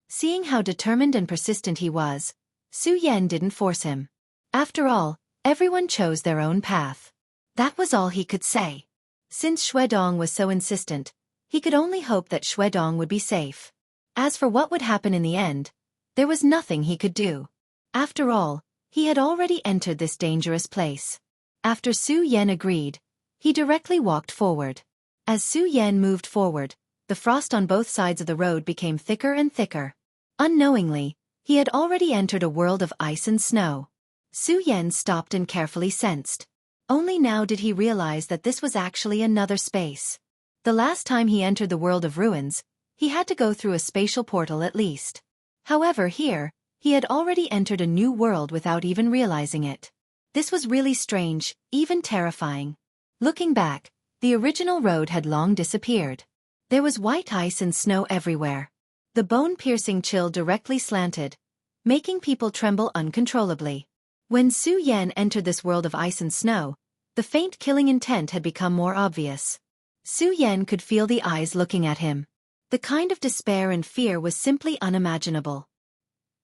Seeing how determined and persistent he was, Su Yan didn't force him. After all, everyone chose their own path. That was all he could say. Since Shuedong was so insistent, he could only hope that Shuedong would be safe. As for what would happen in the end, there was nothing he could do. After all, he had already entered this dangerous place. After Su Yan agreed, he directly walked forward. As Su Yan moved forward, the frost on both sides of the road became thicker and thicker. Unknowingly, he had already entered a world of ice and snow. Su Yan stopped and carefully sensed. Only now did he realize that this was actually another space. The last time he entered the world of ruins, he had to go through a spatial portal at least. However, here, he had already entered a new world without even realizing it. This was really strange, even terrifying. Looking back, the original road had long disappeared. There was white ice and snow everywhere. The bone-piercing chill directly slanted, making people tremble uncontrollably. When Su Yan entered this world of ice and snow, the faint killing intent had become more obvious. Su Yan could feel the eyes looking at him. The kind of despair and fear was simply unimaginable.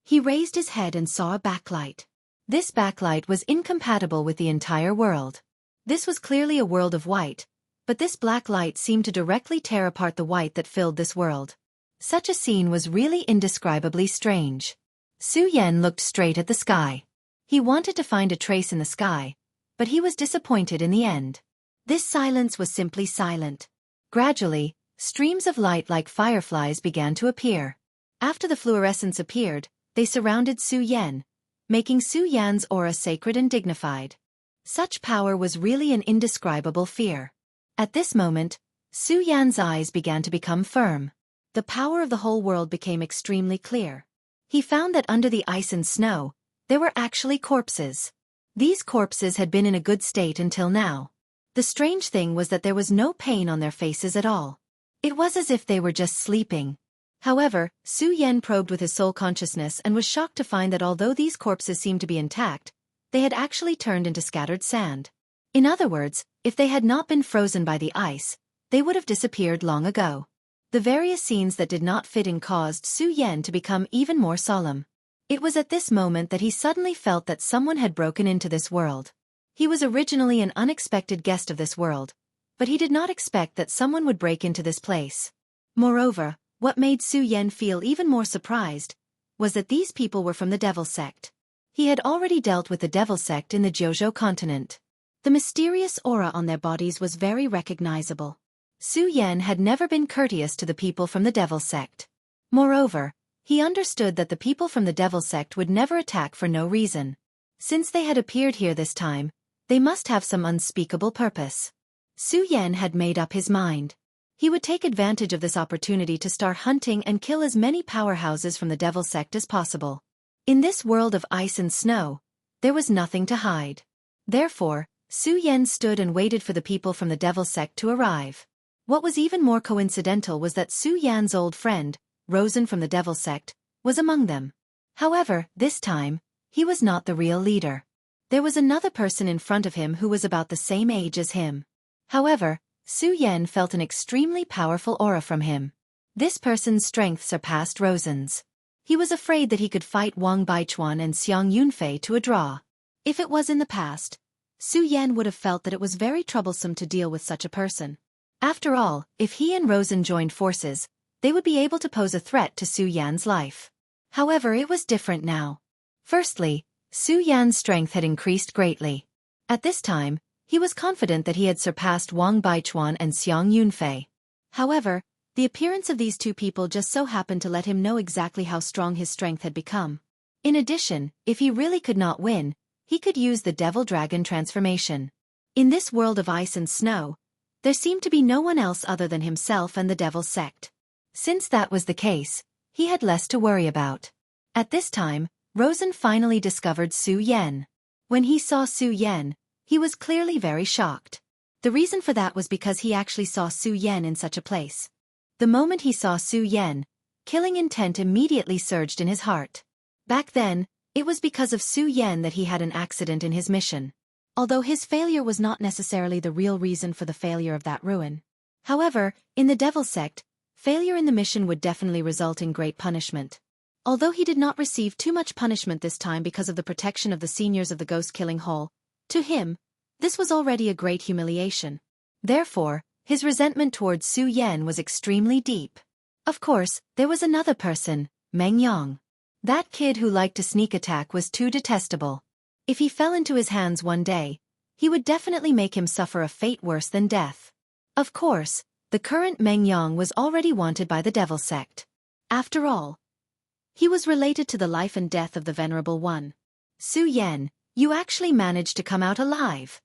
He raised his head and saw a backlight. This backlight was incompatible with the entire world. This was clearly a world of white, but this black light seemed to directly tear apart the white that filled this world. Such a scene was really indescribably strange. Su Yan looked straight at the sky. He wanted to find a trace in the sky, but he was disappointed in the end. This silence was simply silent. Gradually, streams of light like fireflies began to appear. After the fluorescence appeared, they surrounded Su Yan, making Su Yan's aura sacred and dignified. Such power was really an indescribable fear. At this moment, Su Yan's eyes began to become firm. The power of the whole world became extremely clear. He found that under the ice and snow, there were actually corpses. These corpses had been in a good state until now. The strange thing was that there was no pain on their faces at all. It was as if they were just sleeping. However, Su Yan probed with his soul consciousness and was shocked to find that although these corpses seemed to be intact, they had actually turned into scattered sand. In other words, if they had not been frozen by the ice, they would have disappeared long ago. The various scenes that did not fit in caused Su Yan to become even more solemn. It was at this moment that he suddenly felt that someone had broken into this world. He was originally an unexpected guest of this world, but he did not expect that someone would break into this place. Moreover, what made Su Yan feel even more surprised was that these people were from the Devil Sect. He had already dealt with the Devil Sect in the Jojo continent. The mysterious aura on their bodies was very recognizable. Su Yan had never been courteous to the people from the Devil Sect. Moreover, he understood that the people from the Devil Sect would never attack for no reason. Since they had appeared here this time, they must have some unspeakable purpose. Su Yan had made up his mind. He would take advantage of this opportunity to start hunting and kill as many powerhouses from the Devil Sect as possible. In this world of ice and snow, there was nothing to hide. Therefore, Su Yan stood and waited for the people from the devil sect to arrive. What was even more coincidental was that Su Yan's old friend, Rosen from the devil sect, was among them. However, this time, he was not the real leader. There was another person in front of him who was about the same age as him. However, Su Yan felt an extremely powerful aura from him. This person's strength surpassed Rosen's. He was afraid that he could fight Wang Baichuan and Xiang Yunfei to a draw. If it was in the past, Su Yan would have felt that it was very troublesome to deal with such a person. After all, if he and Rosen joined forces, they would be able to pose a threat to Su Yan's life. However, it was different now. Firstly, Su Yan's strength had increased greatly. At this time, he was confident that he had surpassed Wang Baichuan and Xiang Yunfei. However, the appearance of these two people just so happened to let him know exactly how strong his strength had become. In addition, if he really could not win, he could use the Devil Dragon transformation. In this world of ice and snow, there seemed to be no one else other than himself and the Devil sect. Since that was the case, he had less to worry about. At this time, Rosen finally discovered Su Yan. When he saw Su Yan, he was clearly very shocked. The reason for that was because he actually saw Su Yan in such a place. The moment he saw Su Yan, killing intent immediately surged in his heart. Back then, it was because of Su Yan that he had an accident in his mission. Although his failure was not necessarily the real reason for the failure of that ruin. However, in the Devil sect, failure in the mission would definitely result in great punishment. Although he did not receive too much punishment this time because of the protection of the seniors of the ghost-killing hall, to him, this was already a great humiliation. Therefore, his resentment towards Su Yan was extremely deep. Of course, there was another person, Meng Yang. That kid who liked to sneak attack was too detestable. If he fell into his hands one day, he would definitely make him suffer a fate worse than death. Of course, the current Meng Yang was already wanted by the Devil sect. After all, he was related to the life and death of the Venerable One. Su Yan, you actually managed to come out alive.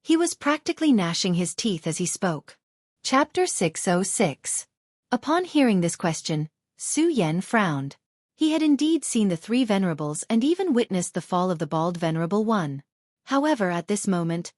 He was practically gnashing his teeth as he spoke. Chapter 606. Upon hearing this question, Su Yan frowned. He had indeed seen the three venerables and even witnessed the fall of the bald Venerable One. However, at this moment,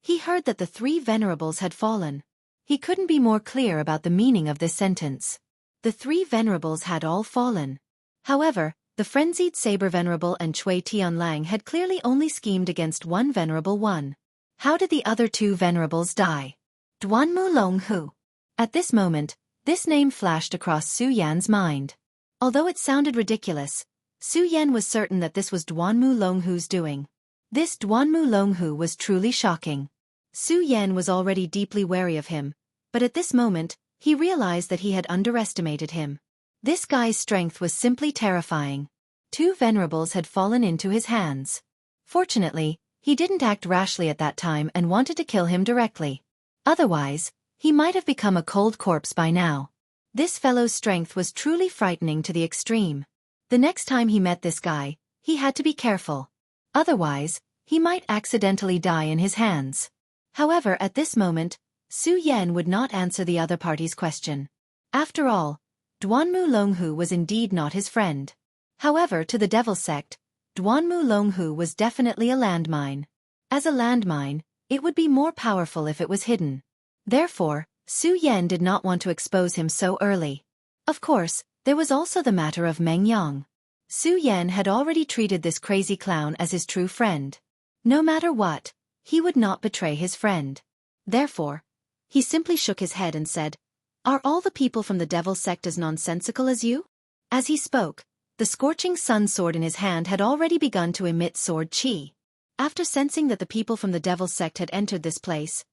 he heard that the three venerables had fallen. He couldn't be more clear about the meaning of this sentence. The three venerables had all fallen. However, the frenzied Saber Venerable and Chui Tianlang had clearly only schemed against one Venerable One. How did the other two venerables die? Duanmu Longhu. At this moment, this name flashed across Su Yan's mind. Although it sounded ridiculous, Su Yan was certain that this was Duanmu Longhu's doing. This Duanmu Longhu was truly shocking. Su Yan was already deeply wary of him, but at this moment, he realized that he had underestimated him. This guy's strength was simply terrifying. Two venerables had fallen into his hands. Fortunately, he didn't act rashly at that time and wanted to kill him directly. Otherwise, he might have become a cold corpse by now. This fellow's strength was truly frightening to the extreme. The next time he met this guy, he had to be careful. Otherwise, he might accidentally die in his hands. However, at this moment, Su Yan would not answer the other party's question. After all, Duanmu Longhu was indeed not his friend. However, to the Devil sect, Duanmu Longhu was definitely a landmine. As a landmine, it would be more powerful if it was hidden. Therefore, Su Yan did not want to expose him so early. Of course, there was also the matter of Meng Yang. Su Yan had already treated this crazy clown as his true friend. No matter what, he would not betray his friend. Therefore, he simply shook his head and said, "Are all the people from the Devil sect as nonsensical as you?" As he spoke, the scorching sun sword in his hand had already begun to emit sword chi. After sensing that the people from the Devil sect had entered this place,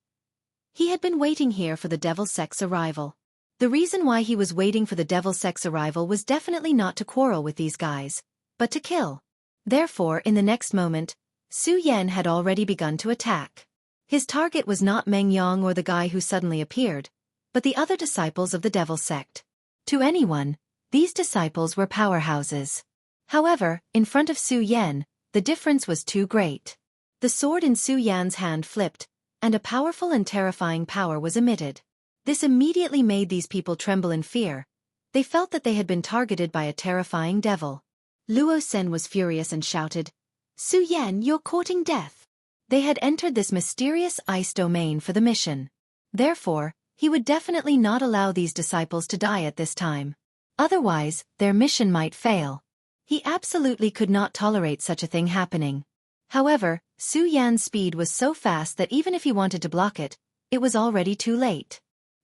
he had been waiting here for the Devil sect's arrival. The reason why he was waiting for the Devil sect's arrival was definitely not to quarrel with these guys, but to kill. Therefore, in the next moment, Su Yan had already begun to attack. His target was not Meng Yang or the guy who suddenly appeared, but the other disciples of the Devil sect. To anyone, these disciples were powerhouses. However, in front of Su Yan, the difference was too great. The sword in Su Yan's hand flipped, and a powerful and terrifying power was emitted. This immediately made these people tremble in fear. They felt that they had been targeted by a terrifying devil. Luo Sen was furious and shouted, "Su Yan, you're courting death. They had entered this mysterious ice domain for the mission. Therefore, he would definitely not allow these disciples to die at this time. Otherwise, their mission might fail. He absolutely could not tolerate such a thing happening. However, Su Yan's speed was so fast that even if he wanted to block it, it was already too late.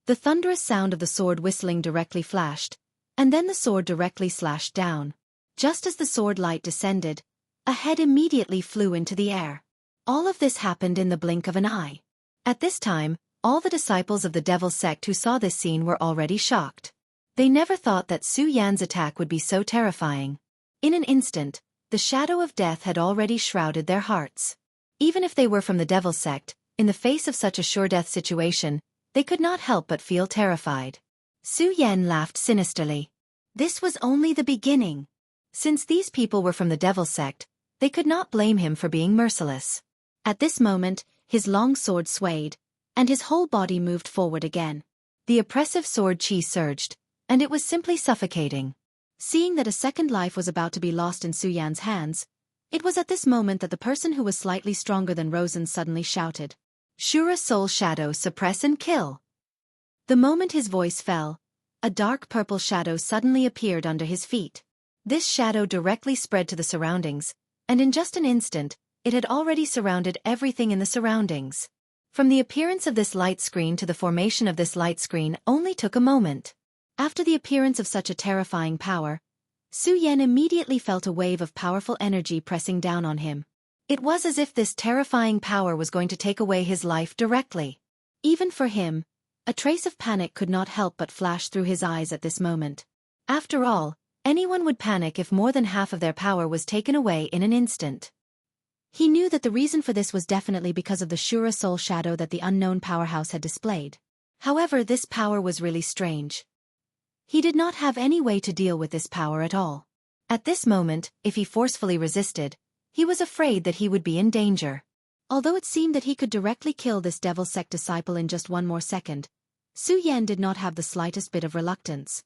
The thunderous sound of the sword whistling directly flashed, and then the sword directly slashed down. Just as the sword light descended, a head immediately flew into the air. All of this happened in the blink of an eye. At this time, all the disciples of the Devil's sect who saw this scene were already shocked. They never thought that Su Yan's attack would be so terrifying. In an instant, the shadow of death had already shrouded their hearts. Even if they were from the Devil's sect, in the face of such a sure-death situation, they could not help but feel terrified. Su Yan laughed sinisterly. This was only the beginning. Since these people were from the Devil's sect, they could not blame him for being merciless. At this moment, his long sword swayed, and his whole body moved forward again. The oppressive sword chi surged, and it was simply suffocating. Seeing that a second life was about to be lost in Su Yan's hands, it was at this moment that the person who was slightly stronger than Rosen suddenly shouted, "Shura Soul Shadow, suppress and kill!" The moment his voice fell, a dark purple shadow suddenly appeared under his feet. This shadow directly spread to the surroundings, and in just an instant, it had already surrounded everything in the surroundings. From the appearance of this light screen to the formation of this light screen only took a moment. After the appearance of such a terrifying power, Su Yan immediately felt a wave of powerful energy pressing down on him. It was as if this terrifying power was going to take away his life directly. Even for him, a trace of panic could not help but flash through his eyes at this moment. After all, anyone would panic if more than half of their power was taken away in an instant. He knew that the reason for this was definitely because of the Shura Soul Shadow that the unknown powerhouse had displayed. However, this power was really strange. He did not have any way to deal with this power at all. At this moment, if he forcefully resisted, he was afraid that he would be in danger. Although it seemed that he could directly kill this Devil's Sect disciple in just one more second, Su Yan did not have the slightest bit of reluctance.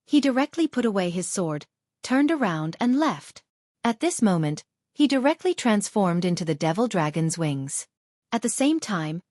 He directly put away his sword, turned around and left. At this moment, he directly transformed into the Devil Dragon's wings. At the same time,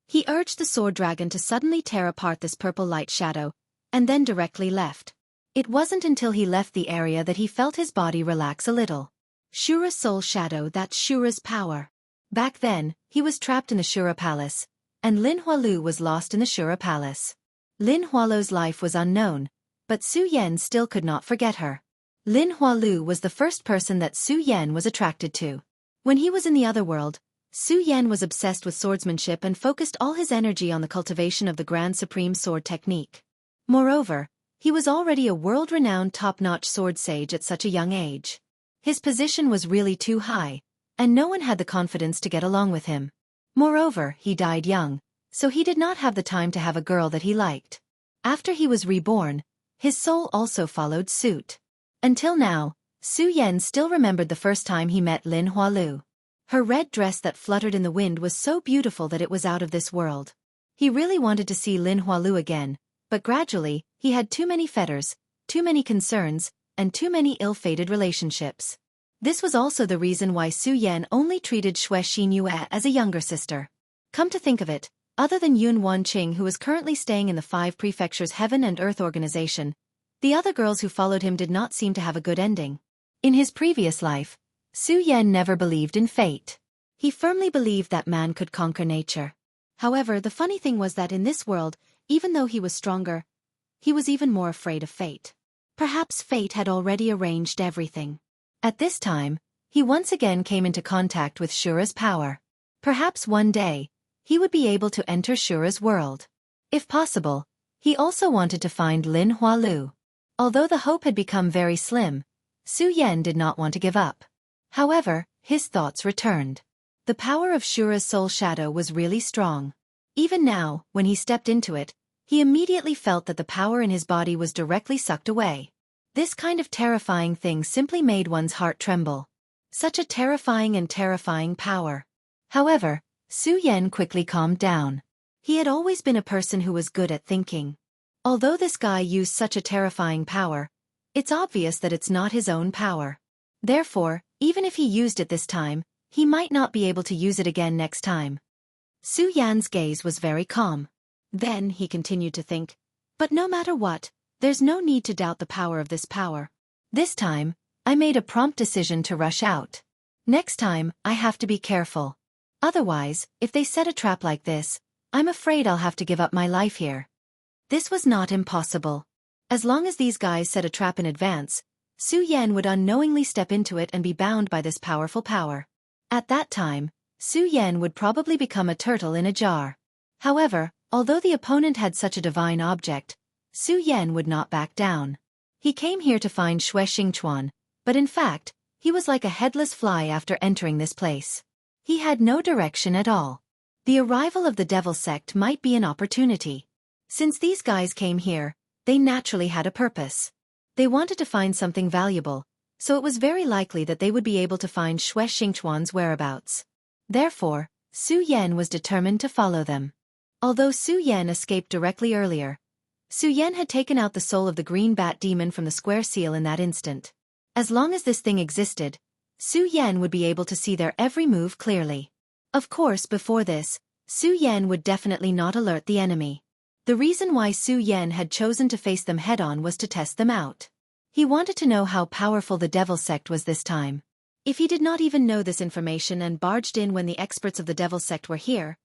he urged the Sword Dragon to suddenly tear apart this purple light shadow, and then directly left. It wasn't until he left the area that he felt his body relax a little. Shura Soul Shadow, that's Shura's power. Back then, he was trapped in the Shura Palace, and Lin Hualu was lost in the Shura Palace. Lin Hualu's life was unknown, but Su Yan still could not forget her. Lin Hualu was the first person that Su Yan was attracted to. When he was in the other world, Su Yan was obsessed with swordsmanship and focused all his energy on the cultivation of the Grand Supreme Sword technique. Moreover, he was already a world-renowned top-notch sword sage at such a young age. His position was really too high, and no one had the confidence to get along with him. Moreover, he died young, so he did not have the time to have a girl that he liked. After he was reborn, his soul also followed suit. Until now, Su Yan still remembered the first time he met Lin Hualu. Her red dress that fluttered in the wind was so beautiful that it was out of this world. He really wanted to see Lin Hualu again, but gradually, he had too many fetters, too many concerns, and too many ill-fated relationships. This was also the reason why Su Yan only treated Xue Xinyue as a younger sister. Come to think of it, other than Yun Wanqing, who is currently staying in the 5 Prefectures Heaven and Earth organization, the other girls who followed him did not seem to have a good ending. In his previous life, Su Yan never believed in fate. He firmly believed that man could conquer nature. However, the funny thing was that in this world, even though he was stronger, he was even more afraid of fate. Perhaps fate had already arranged everything. At this time, he once again came into contact with Shura's power. Perhaps one day, he would be able to enter Shura's world. If possible, he also wanted to find Lin Hualu. Although the hope had become very slim, Su Yan did not want to give up. However, his thoughts returned. The power of Shura's soul shadow was really strong. Even now, when he stepped into it, he immediately felt that the power in his body was directly sucked away. This kind of terrifying thing simply made one's heart tremble. Such a terrifying power. However, Su Yan quickly calmed down. He had always been a person who was good at thinking. Although this guy used such a terrifying power, it's obvious that it's not his own power. Therefore, even if he used it this time, He might not be able to use it again next time. Su Yan's gaze was very calm. Then he continued to think, but no matter what, there's no need to doubt the power of this power. This time, I made a prompt decision to rush out. Next time, I have to be careful. Otherwise, if they set a trap like this, I'm afraid I'll have to give up my life here. This was not impossible. As long as these guys set a trap in advance, Su Yan would unknowingly step into it and be bound by this powerful power. At that time, Su Yan would probably become a turtle in a jar. However, although the opponent had such a divine object, Su Yan would not back down. He came here to find Xue Xingchuan, but in fact, he was like a headless fly after entering this place. He had no direction at all. The arrival of the devil sect might be an opportunity. Since these guys came here, they naturally had a purpose. They wanted to find something valuable, so it was very likely that they would be able to find Xue Xingchuan's whereabouts. Therefore, Su Yan was determined to follow them. Although Su Yan escaped directly earlier, Su Yan had taken out the soul of the green bat demon from the square seal in that instant. As long as this thing existed, Su Yan would be able to see their every move clearly. Of course, before this, Su Yan would definitely not alert the enemy. The reason why Su Yan had chosen to face them head-on was to test them out. He wanted to know how powerful the devil sect was this time. If he did not even know this information and barged in when the experts of the devil sect were here,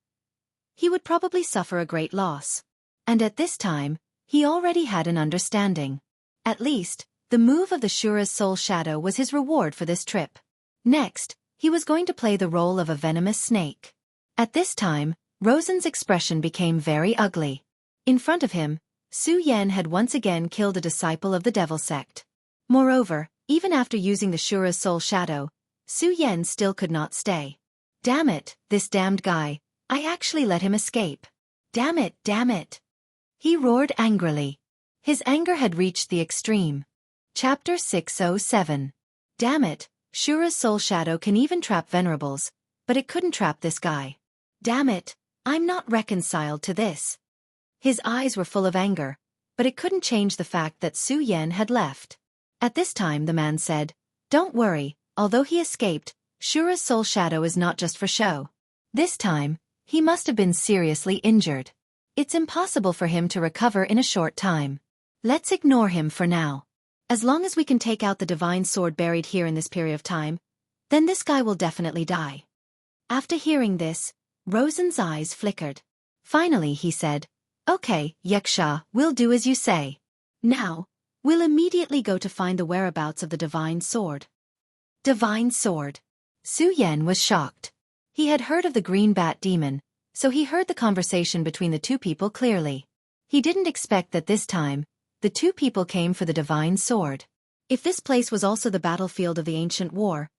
he would probably suffer a great loss. And at this time, he already had an understanding. At least, the move of the Shura's soul shadow was his reward for this trip. Next, he was going to play the role of a venomous snake. At this time, Rosen's expression became very ugly. In front of him, Su Yan had once again killed a disciple of the devil sect. Moreover, even after using the Shura's soul shadow, Su Yan still could not stay. Damn it, this damned guy, I actually let him escape. Damn it, damn it. He roared angrily. His anger had reached the extreme. Chapter 607. Damn it, Shura's soul shadow can even trap venerables, but it couldn't trap this guy. Damn it, I'm not reconciled to this. His eyes were full of anger, but it couldn't change the fact that Su Yan had left. At this time the man said, don't worry, although he escaped, Shura's soul shadow is not just for show. This time, he must have been seriously injured. It's impossible for him to recover in a short time. Let's ignore him for now. As long as we can take out the divine sword buried here in this period of time, then this guy will definitely die. After hearing this, Rosen's eyes flickered. Finally he said, okay, Yaksha, we'll do as you say. Now, we'll immediately go to find the whereabouts of the divine sword. Divine sword. Su Yan was shocked. He had heard of the green bat demon, so he heard the conversation between the two people clearly. He didn't expect that this time, the two people came for the divine sword. If this place was also the battlefield of the ancient war,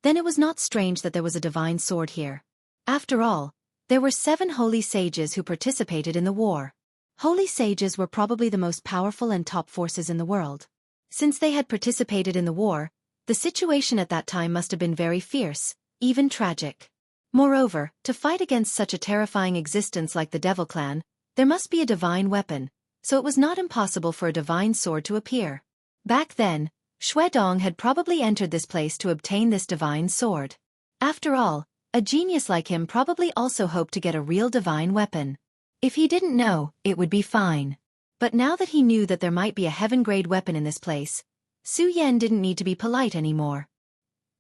then it was not strange that there was a divine sword here. After all, there were 7 holy sages who participated in the war. Holy sages were probably the most powerful and top forces in the world. Since they had participated in the war, the situation at that time must have been very fierce, even tragic. Moreover, to fight against such a terrifying existence like the Devil Clan, there must be a divine weapon, so it was not impossible for a divine sword to appear. Back then, Xue Dong had probably entered this place to obtain this divine sword. After all, a genius like him probably also hoped to get a real divine weapon. If he didn't know, it would be fine. But now that he knew that there might be a heaven-grade weapon in this place, Su Yan didn't need to be polite anymore.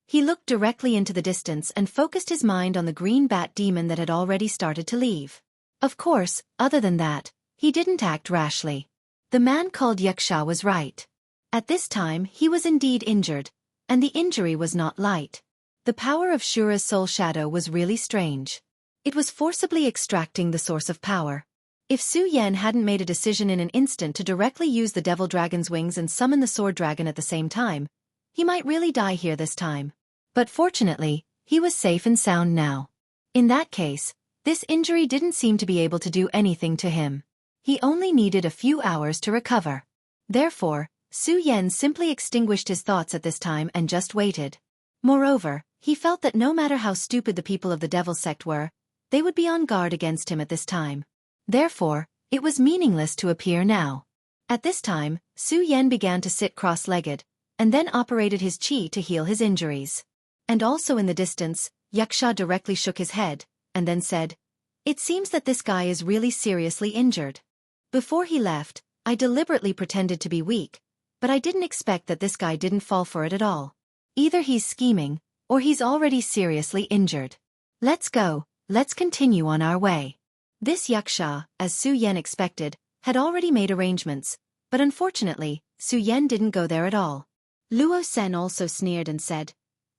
He looked directly into the distance and focused his mind on the green bat demon that had already started to leave. Of course, other than that, he didn't act rashly. The man called Yaksha was right. At this time he was indeed injured, and the injury was not light. The power of Shura's soul shadow was really strange. It was forcibly extracting the source of power. If Su Yan hadn't made a decision in an instant to directly use the devil dragon's wings and summon the sword dragon at the same time, he might really die here this time. But fortunately, he was safe and sound now. In that case, this injury didn't seem to be able to do anything to him. He only needed a few hours to recover. Therefore, Su Yan simply extinguished his thoughts at this time and just waited. Moreover, he felt that no matter how stupid the people of the devil sect were, they would be on guard against him at this time. Therefore, it was meaningless to appear now. At this time, Su Yan began to sit cross-legged, and then operated his qi to heal his injuries. And also in the distance, Yaksha directly shook his head, and then said, "It seems that this guy is really seriously injured. Before he left, I deliberately pretended to be weak, but I didn't expect that this guy didn't fall for it at all. Either he's scheming, or he's already seriously injured. Let's go, let's continue on our way." This Yaksha, as Su Yen expected, had already made arrangements, but unfortunately, Su Yen didn't go there at all. Luo Sen also sneered and said,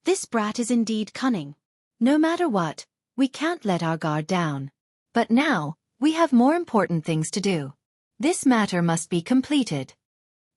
"This brat is indeed cunning. No matter what, we can't let our guard down. But now, we have more important things to do. This matter must be completed."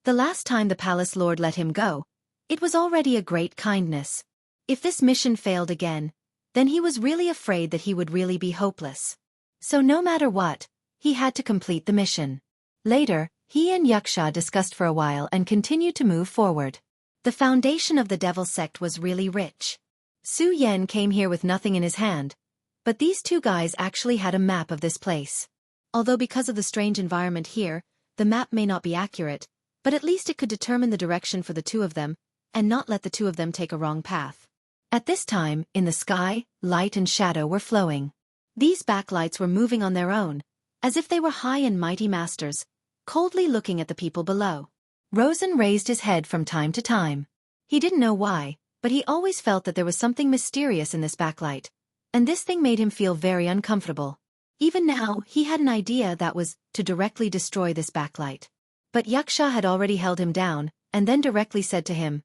The last time the palace lord let him go, it was already a great kindness. If this mission failed again, then he was really afraid that he would really be hopeless. So no matter what, he had to complete the mission. Later, he and Yaksha discussed for a while and continued to move forward. The foundation of the devil sect was really rich. Su Yen came here with nothing in his hand, but these two guys actually had a map of this place. Although because of the strange environment here, the map may not be accurate, but at least it could determine the direction for the two of them, and not let the two of them take a wrong path. At this time, in the sky, light and shadow were flowing. These backlights were moving on their own, as if they were high and mighty masters, coldly looking at the people below. Rosen raised his head from time to time. He didn't know why, but he always felt that there was something mysterious in this backlight, and this thing made him feel very uncomfortable. Even now, he had an idea that was to directly destroy this backlight. But Yaksha had already held him down, and then directly said to him,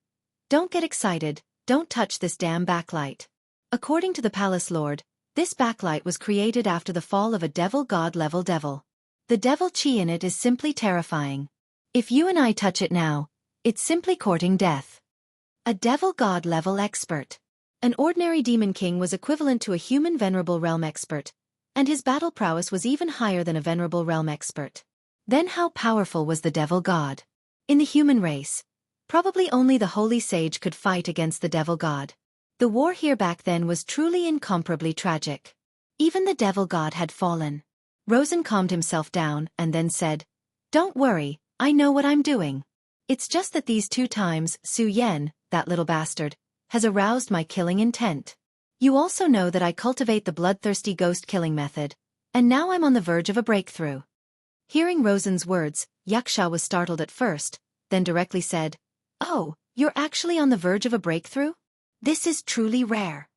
"Don't get excited, don't touch this damn backlight." According to the palace lord, this backlight was created after the fall of a devil god level devil. The devil chi in it is simply terrifying. If you and I touch it now, it's simply courting death. A devil god level expert. An ordinary demon king was equivalent to a human venerable realm expert, and his battle prowess was even higher than a venerable realm expert. Then how powerful was the devil god? In the human race, probably only the holy sage could fight against the devil god. The war here back then was truly incomparably tragic. Even the devil god had fallen. Rosen calmed himself down and then said, "Don't worry, I know what I'm doing. It's just that these two times, Su Yen, that little bastard, has aroused my killing intent. You also know that I cultivate the bloodthirsty ghost killing method, and now I'm on the verge of a breakthrough." Hearing Rosen's words, Yaksha was startled at first, then directly said, "Oh, you're actually on the verge of a breakthrough? This is truly rare."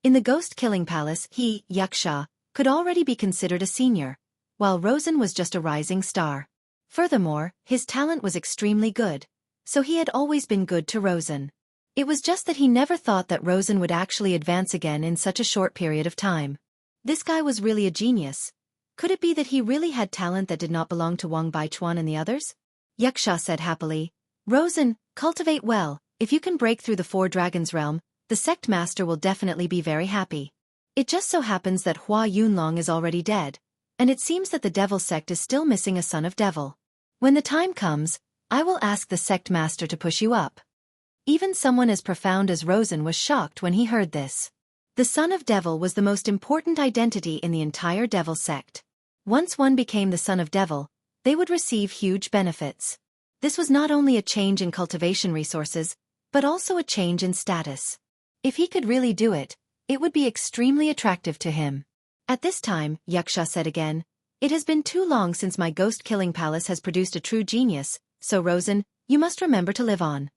In the ghost killing palace, he, Yaksha, could already be considered a senior, while Rosen was just a rising star. Furthermore, his talent was extremely good, so he had always been good to Rosen. It was just that he never thought that Rosen would actually advance again in such a short period of time. This guy was really a genius. Could it be that he really had talent that did not belong to Wang Baichuan and the others? Yaksha said happily, "Rosen, cultivate well. If you can break through the Four Dragons realm, the sect master will definitely be very happy. It just so happens that Hua Yunlong is already dead, and it seems that the devil sect is still missing a son of devil. When the time comes, I will ask the sect master to push you up." Even someone as profound as Rosen was shocked when he heard this. The son of devil was the most important identity in the entire devil sect. Once one became the son of devil, they would receive huge benefits. This was not only a change in cultivation resources, but also a change in status. If he could really do it, it would be extremely attractive to him. At this time, Yaksha said again, "It has been too long since my ghost-killing palace has produced a true genius, so Rosen, you must remember to live on."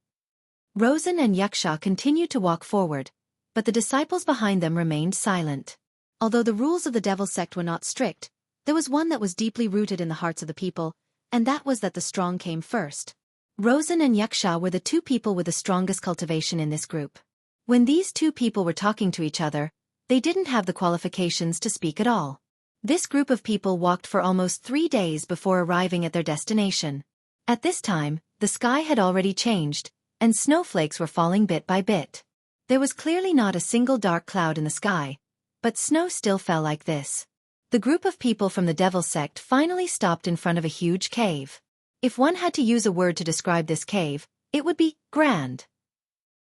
Rosen and Yaksha continued to walk forward, but the disciples behind them remained silent. Although the rules of the devil sect were not strict, there was one that was deeply rooted in the hearts of the people, and that was that the strong came first. Rosen and Yaksha were the two people with the strongest cultivation in this group. When these two people were talking to each other, they didn't have the qualifications to speak at all. This group of people walked for almost 3 days before arriving at their destination. At this time, the sky had already changed, and snowflakes were falling bit by bit. There was clearly not a single dark cloud in the sky, but snow still fell like this. The group of people from the devil sect finally stopped in front of a huge cave. If one had to use a word to describe this cave, it would be grand.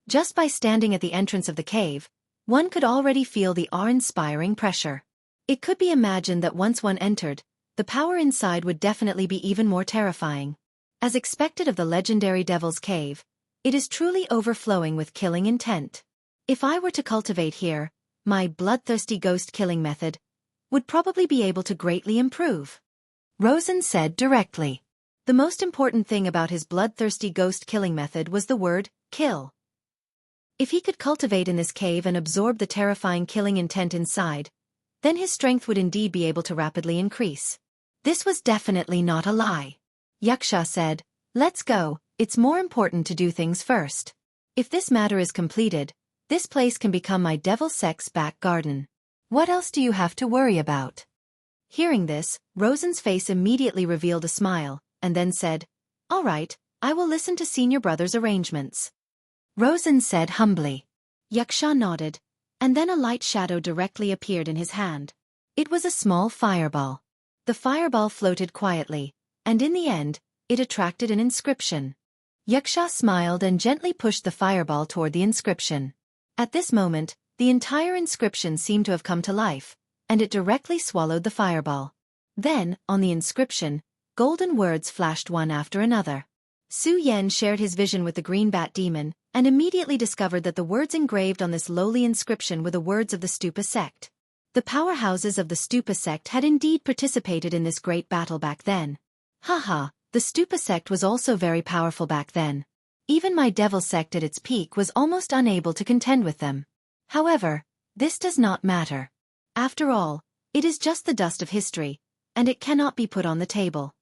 Just by standing at the entrance of the cave, one could already feel the awe-inspiring pressure. It could be imagined that once one entered, the power inside would definitely be even more terrifying. As expected of the legendary Devil's Cave, it is truly overflowing with killing intent. If I were to cultivate here, my bloodthirsty ghost killing method, would probably be able to greatly improve. Rosen said directly. The most important thing about his bloodthirsty ghost killing method was the word, kill. If he could cultivate in this cave and absorb the terrifying killing intent inside, then his strength would indeed be able to rapidly increase. This was definitely not a lie. Yaksha said, let's go, it's more important to do things first. If this matter is completed, this place can become my devil sex back garden. What else do you have to worry about? Hearing this, Rosen's face immediately revealed a smile, and then said, all right, I will listen to senior brother's arrangements. Rosen said humbly. Yaksha nodded, and then a light shadow directly appeared in his hand. It was a small fireball. The fireball floated quietly, and in the end, it attracted an inscription. Yaksha smiled and gently pushed the fireball toward the inscription. At this moment, the entire inscription seemed to have come to life, and it directly swallowed the fireball. Then, on the inscription, golden words flashed one after another. Su Yen shared his vision with the green bat demon, and immediately discovered that the words engraved on this lowly inscription were the words of the Stupa sect. The powerhouses of the Stupa sect had indeed participated in this great battle back then. Haha, the Stupa sect was also very powerful back then. Even my devil sect at its peak was almost unable to contend with them. However, this does not matter. After all, it is just the dust of history, and it cannot be put on the table.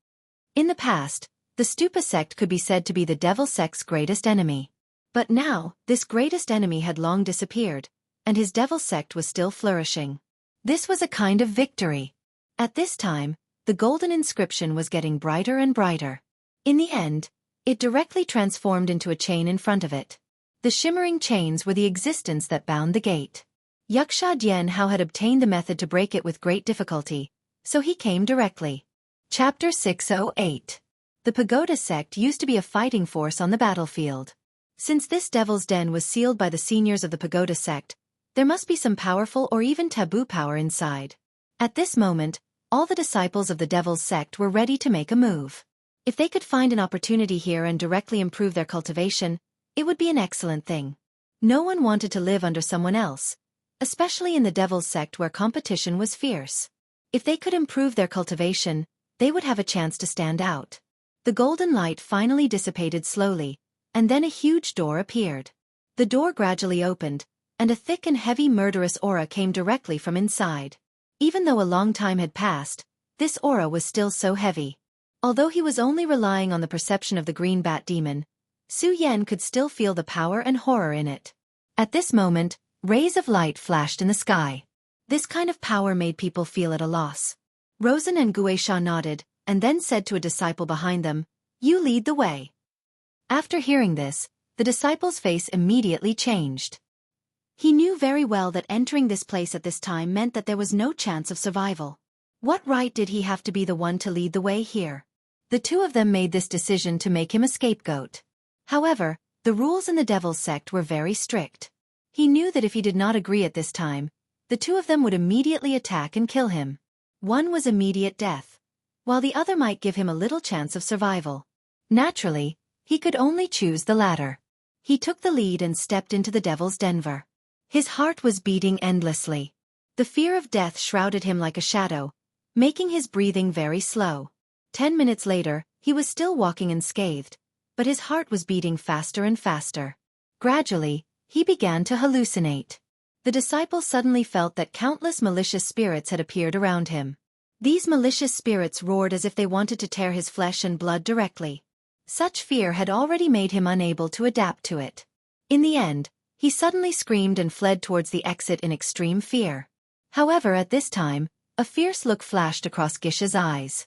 In the past, the Stupa sect could be said to be the devil sect's greatest enemy. But now, this greatest enemy had long disappeared, and his devil sect was still flourishing. This was a kind of victory. At this time, the golden inscription was getting brighter and brighter. In the end, it directly transformed into a chain in front of it. The shimmering chains were the existence that bound the gate. Yaksha Dianhao had obtained the method to break it with great difficulty, so he came directly. Chapter 608. The Pagoda sect used to be a fighting force on the battlefield. Since this devil's den was sealed by the seniors of the Pagoda sect, there must be some powerful or even taboo power inside. At this moment, all the disciples of the devil's sect were ready to make a move. If they could find an opportunity here and directly improve their cultivation, it would be an excellent thing. No one wanted to live under someone else, especially in the devil's sect where competition was fierce. If they could improve their cultivation, they would have a chance to stand out. The golden light finally dissipated slowly, and then a huge door appeared. The door gradually opened, and a thick and heavy murderous aura came directly from inside. Even though a long time had passed, this aura was still so heavy. Although he was only relying on the perception of the green bat demon, Su Yen could still feel the power and horror in it. At this moment, rays of light flashed in the sky. This kind of power made people feel at a loss. Rosen and Guisha nodded, and then said to a disciple behind them, "You lead the way." After hearing this, the disciple's face immediately changed. He knew very well that entering this place at this time meant that there was no chance of survival. What right did he have to be the one to lead the way here? The two of them made this decision to make him a scapegoat. However, the rules in the devil's sect were very strict. He knew that if he did not agree at this time, the two of them would immediately attack and kill him. One was immediate death, while the other might give him a little chance of survival. Naturally, he could only choose the latter. He took the lead and stepped into the devil's denver. His heart was beating endlessly. The fear of death shrouded him like a shadow, making his breathing very slow. 10 minutes later, he was still walking unscathed, but his heart was beating faster and faster. Gradually, he began to hallucinate. The disciple suddenly felt that countless malicious spirits had appeared around him. These malicious spirits roared as if they wanted to tear his flesh and blood directly. Such fear had already made him unable to adapt to it. In the end, he suddenly screamed and fled towards the exit in extreme fear. However, at this time, a fierce look flashed across Gisha's eyes.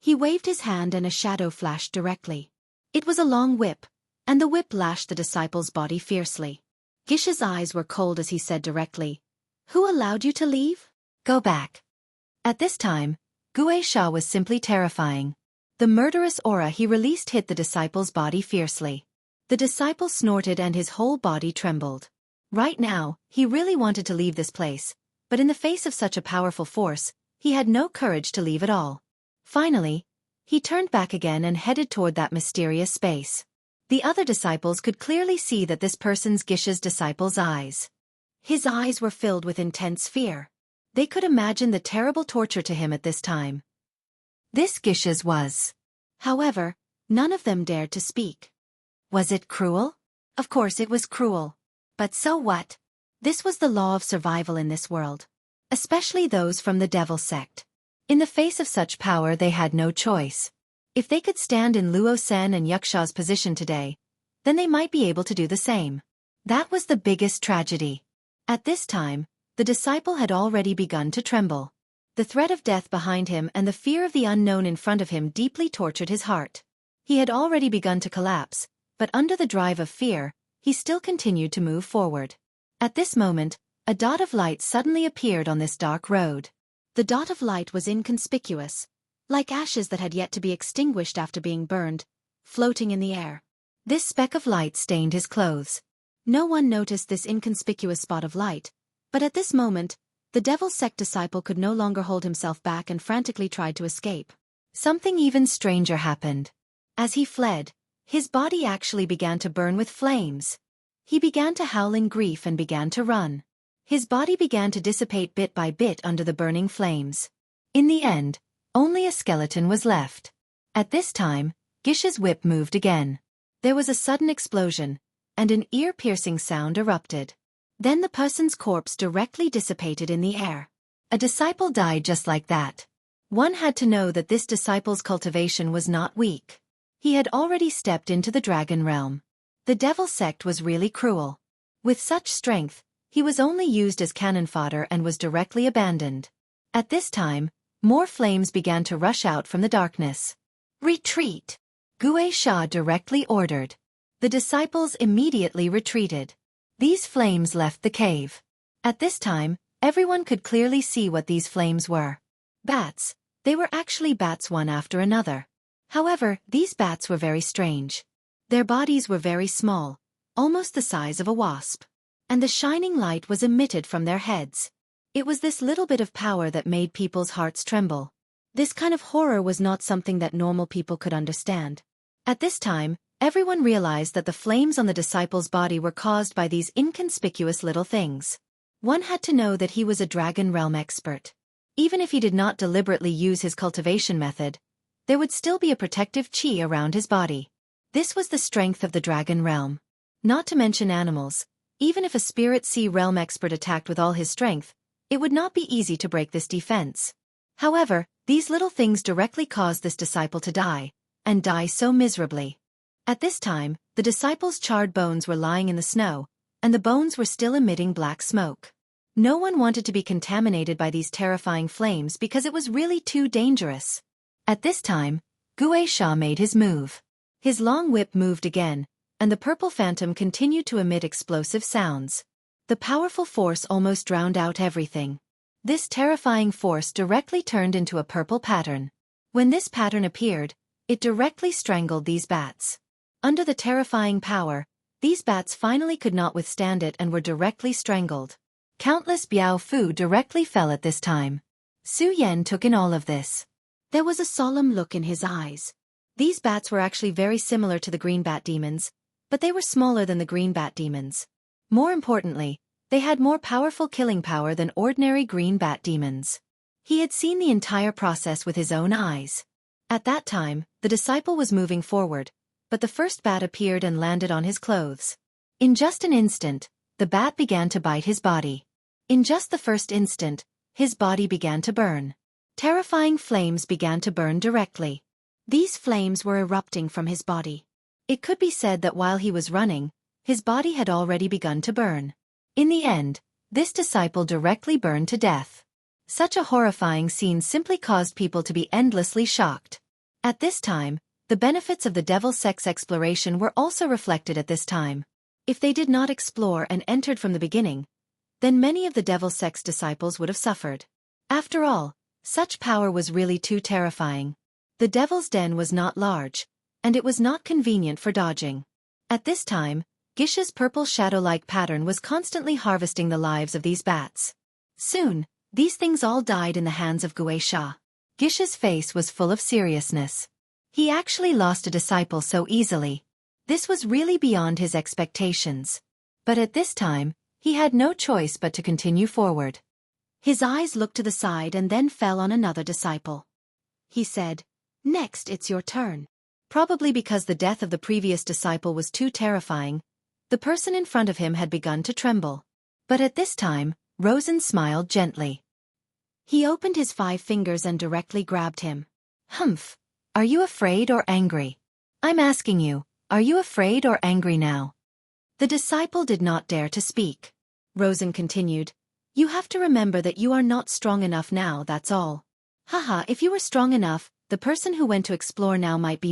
He waved his hand and a shadow flashed directly. It was a long whip, and the whip lashed the disciple's body fiercely. Gisha's eyes were cold as he said directly, "Who allowed you to leave? Go back." At this time, Guisha was simply terrifying. The murderous aura he released hit the disciple's body fiercely. The disciple snorted and his whole body trembled. Right now, he really wanted to leave this place, but in the face of such a powerful force, he had no courage to leave at all. Finally, he turned back again and headed toward that mysterious space. The other disciples could clearly see that this person's Gisha's disciple's eyes. His eyes were filled with intense fear. They could imagine the terrible torture to him at this time. This Gisha's was. However, none of them dared to speak. Was it cruel? Of course it was cruel. But so what? This was the law of survival in this world. Especially those from the devil sect. In the face of such power they had no choice. If they could stand in Luo Sen and Yuksha's position today, then they might be able to do the same. That was the biggest tragedy. At this time, the disciple had already begun to tremble. The threat of death behind him and the fear of the unknown in front of him deeply tortured his heart. He had already begun to collapse, but under the drive of fear, he still continued to move forward. At this moment, a dot of light suddenly appeared on this dark road. The dot of light was inconspicuous, like ashes that had yet to be extinguished after being burned, floating in the air. This speck of light stained his clothes. No one noticed this inconspicuous spot of light, but at this moment, the devil's sect disciple could no longer hold himself back and frantically tried to escape. Something even stranger happened. As he fled, his body actually began to burn with flames. He began to howl in grief and began to run. His body began to dissipate bit by bit under the burning flames. In the end, only a skeleton was left. At this time, Gisha's whip moved again. There was a sudden explosion, and an ear-piercing sound erupted. Then the person's corpse directly dissipated in the air. A disciple died just like that. One had to know that this disciple's cultivation was not weak. He had already stepped into the dragon realm. The devil sect was really cruel. With such strength, he was only used as cannon fodder and was directly abandoned. At this time, more flames began to rush out from the darkness. Retreat! Gue Sha directly ordered. The disciples immediately retreated. These flames left the cave. At this time, everyone could clearly see what these flames were. Bats. They were actually bats one after another. However, these bats were very strange. Their bodies were very small, almost the size of a wasp. And the shining light was emitted from their heads. It was this little bit of power that made people's hearts tremble. This kind of horror was not something that normal people could understand. At this time, everyone realized that the flames on the disciple's body were caused by these inconspicuous little things. One had to know that he was a dragon realm expert. Even if he did not deliberately use his cultivation method, there would still be a protective chi around his body. This was the strength of the dragon realm. Not to mention animals, even if a spirit sea realm expert attacked with all his strength, it would not be easy to break this defense. However, these little things directly caused this disciple to die, and die so miserably. At this time, the disciple's charred bones were lying in the snow, and the bones were still emitting black smoke. No one wanted to be contaminated by these terrifying flames because it was really too dangerous. At this time, Gue Sha made his move. His long whip moved again, and the purple phantom continued to emit explosive sounds. The powerful force almost drowned out everything. This terrifying force directly turned into a purple pattern. When this pattern appeared, it directly strangled these bats. Under the terrifying power, these bats finally could not withstand it and were directly strangled. Countless Biao Fu directly fell at this time. Su Yen took in all of this. There was a solemn look in his eyes. These bats were actually very similar to the green bat demons, but they were smaller than the green bat demons. More importantly, they had more powerful killing power than ordinary green bat demons. He had seen the entire process with his own eyes. At that time, the disciple was moving forward, but the first bat appeared and landed on his clothes. In just an instant, the bat began to bite his body. In just the first instant, his body began to burn. Terrifying flames began to burn directly. These flames were erupting from his body. It could be said that while he was running, his body had already begun to burn. In the end, this disciple directly burned to death. Such a horrifying scene simply caused people to be endlessly shocked. At this time, the benefits of the devil sex exploration were also reflected at this time. If they did not explore and entered from the beginning, then many of the devil sex disciples would have suffered. After all, such power was really too terrifying. The devil's den was not large, and it was not convenient for dodging. At this time, Gisha's purple shadow-like pattern was constantly harvesting the lives of these bats. Soon, these things all died in the hands of Gue Sha. Gisha's face was full of seriousness. He actually lost a disciple so easily. This was really beyond his expectations. But at this time, He had no choice but to continue forward. His eyes looked to the side and then fell on another disciple. He said, "Next, it's your turn." Probably because the death of the previous disciple was too terrifying, the person in front of him had begun to tremble. But at this time, Rosen smiled gently. He opened his 5 fingers and directly grabbed him. "Humph! Are you afraid or angry? I'm asking you, are you afraid or angry now?" The disciple did not dare to speak. Rosen continued, "You have to remember that you are not strong enough now, that's all. Haha, if you were strong enough, the person who went to explore now might be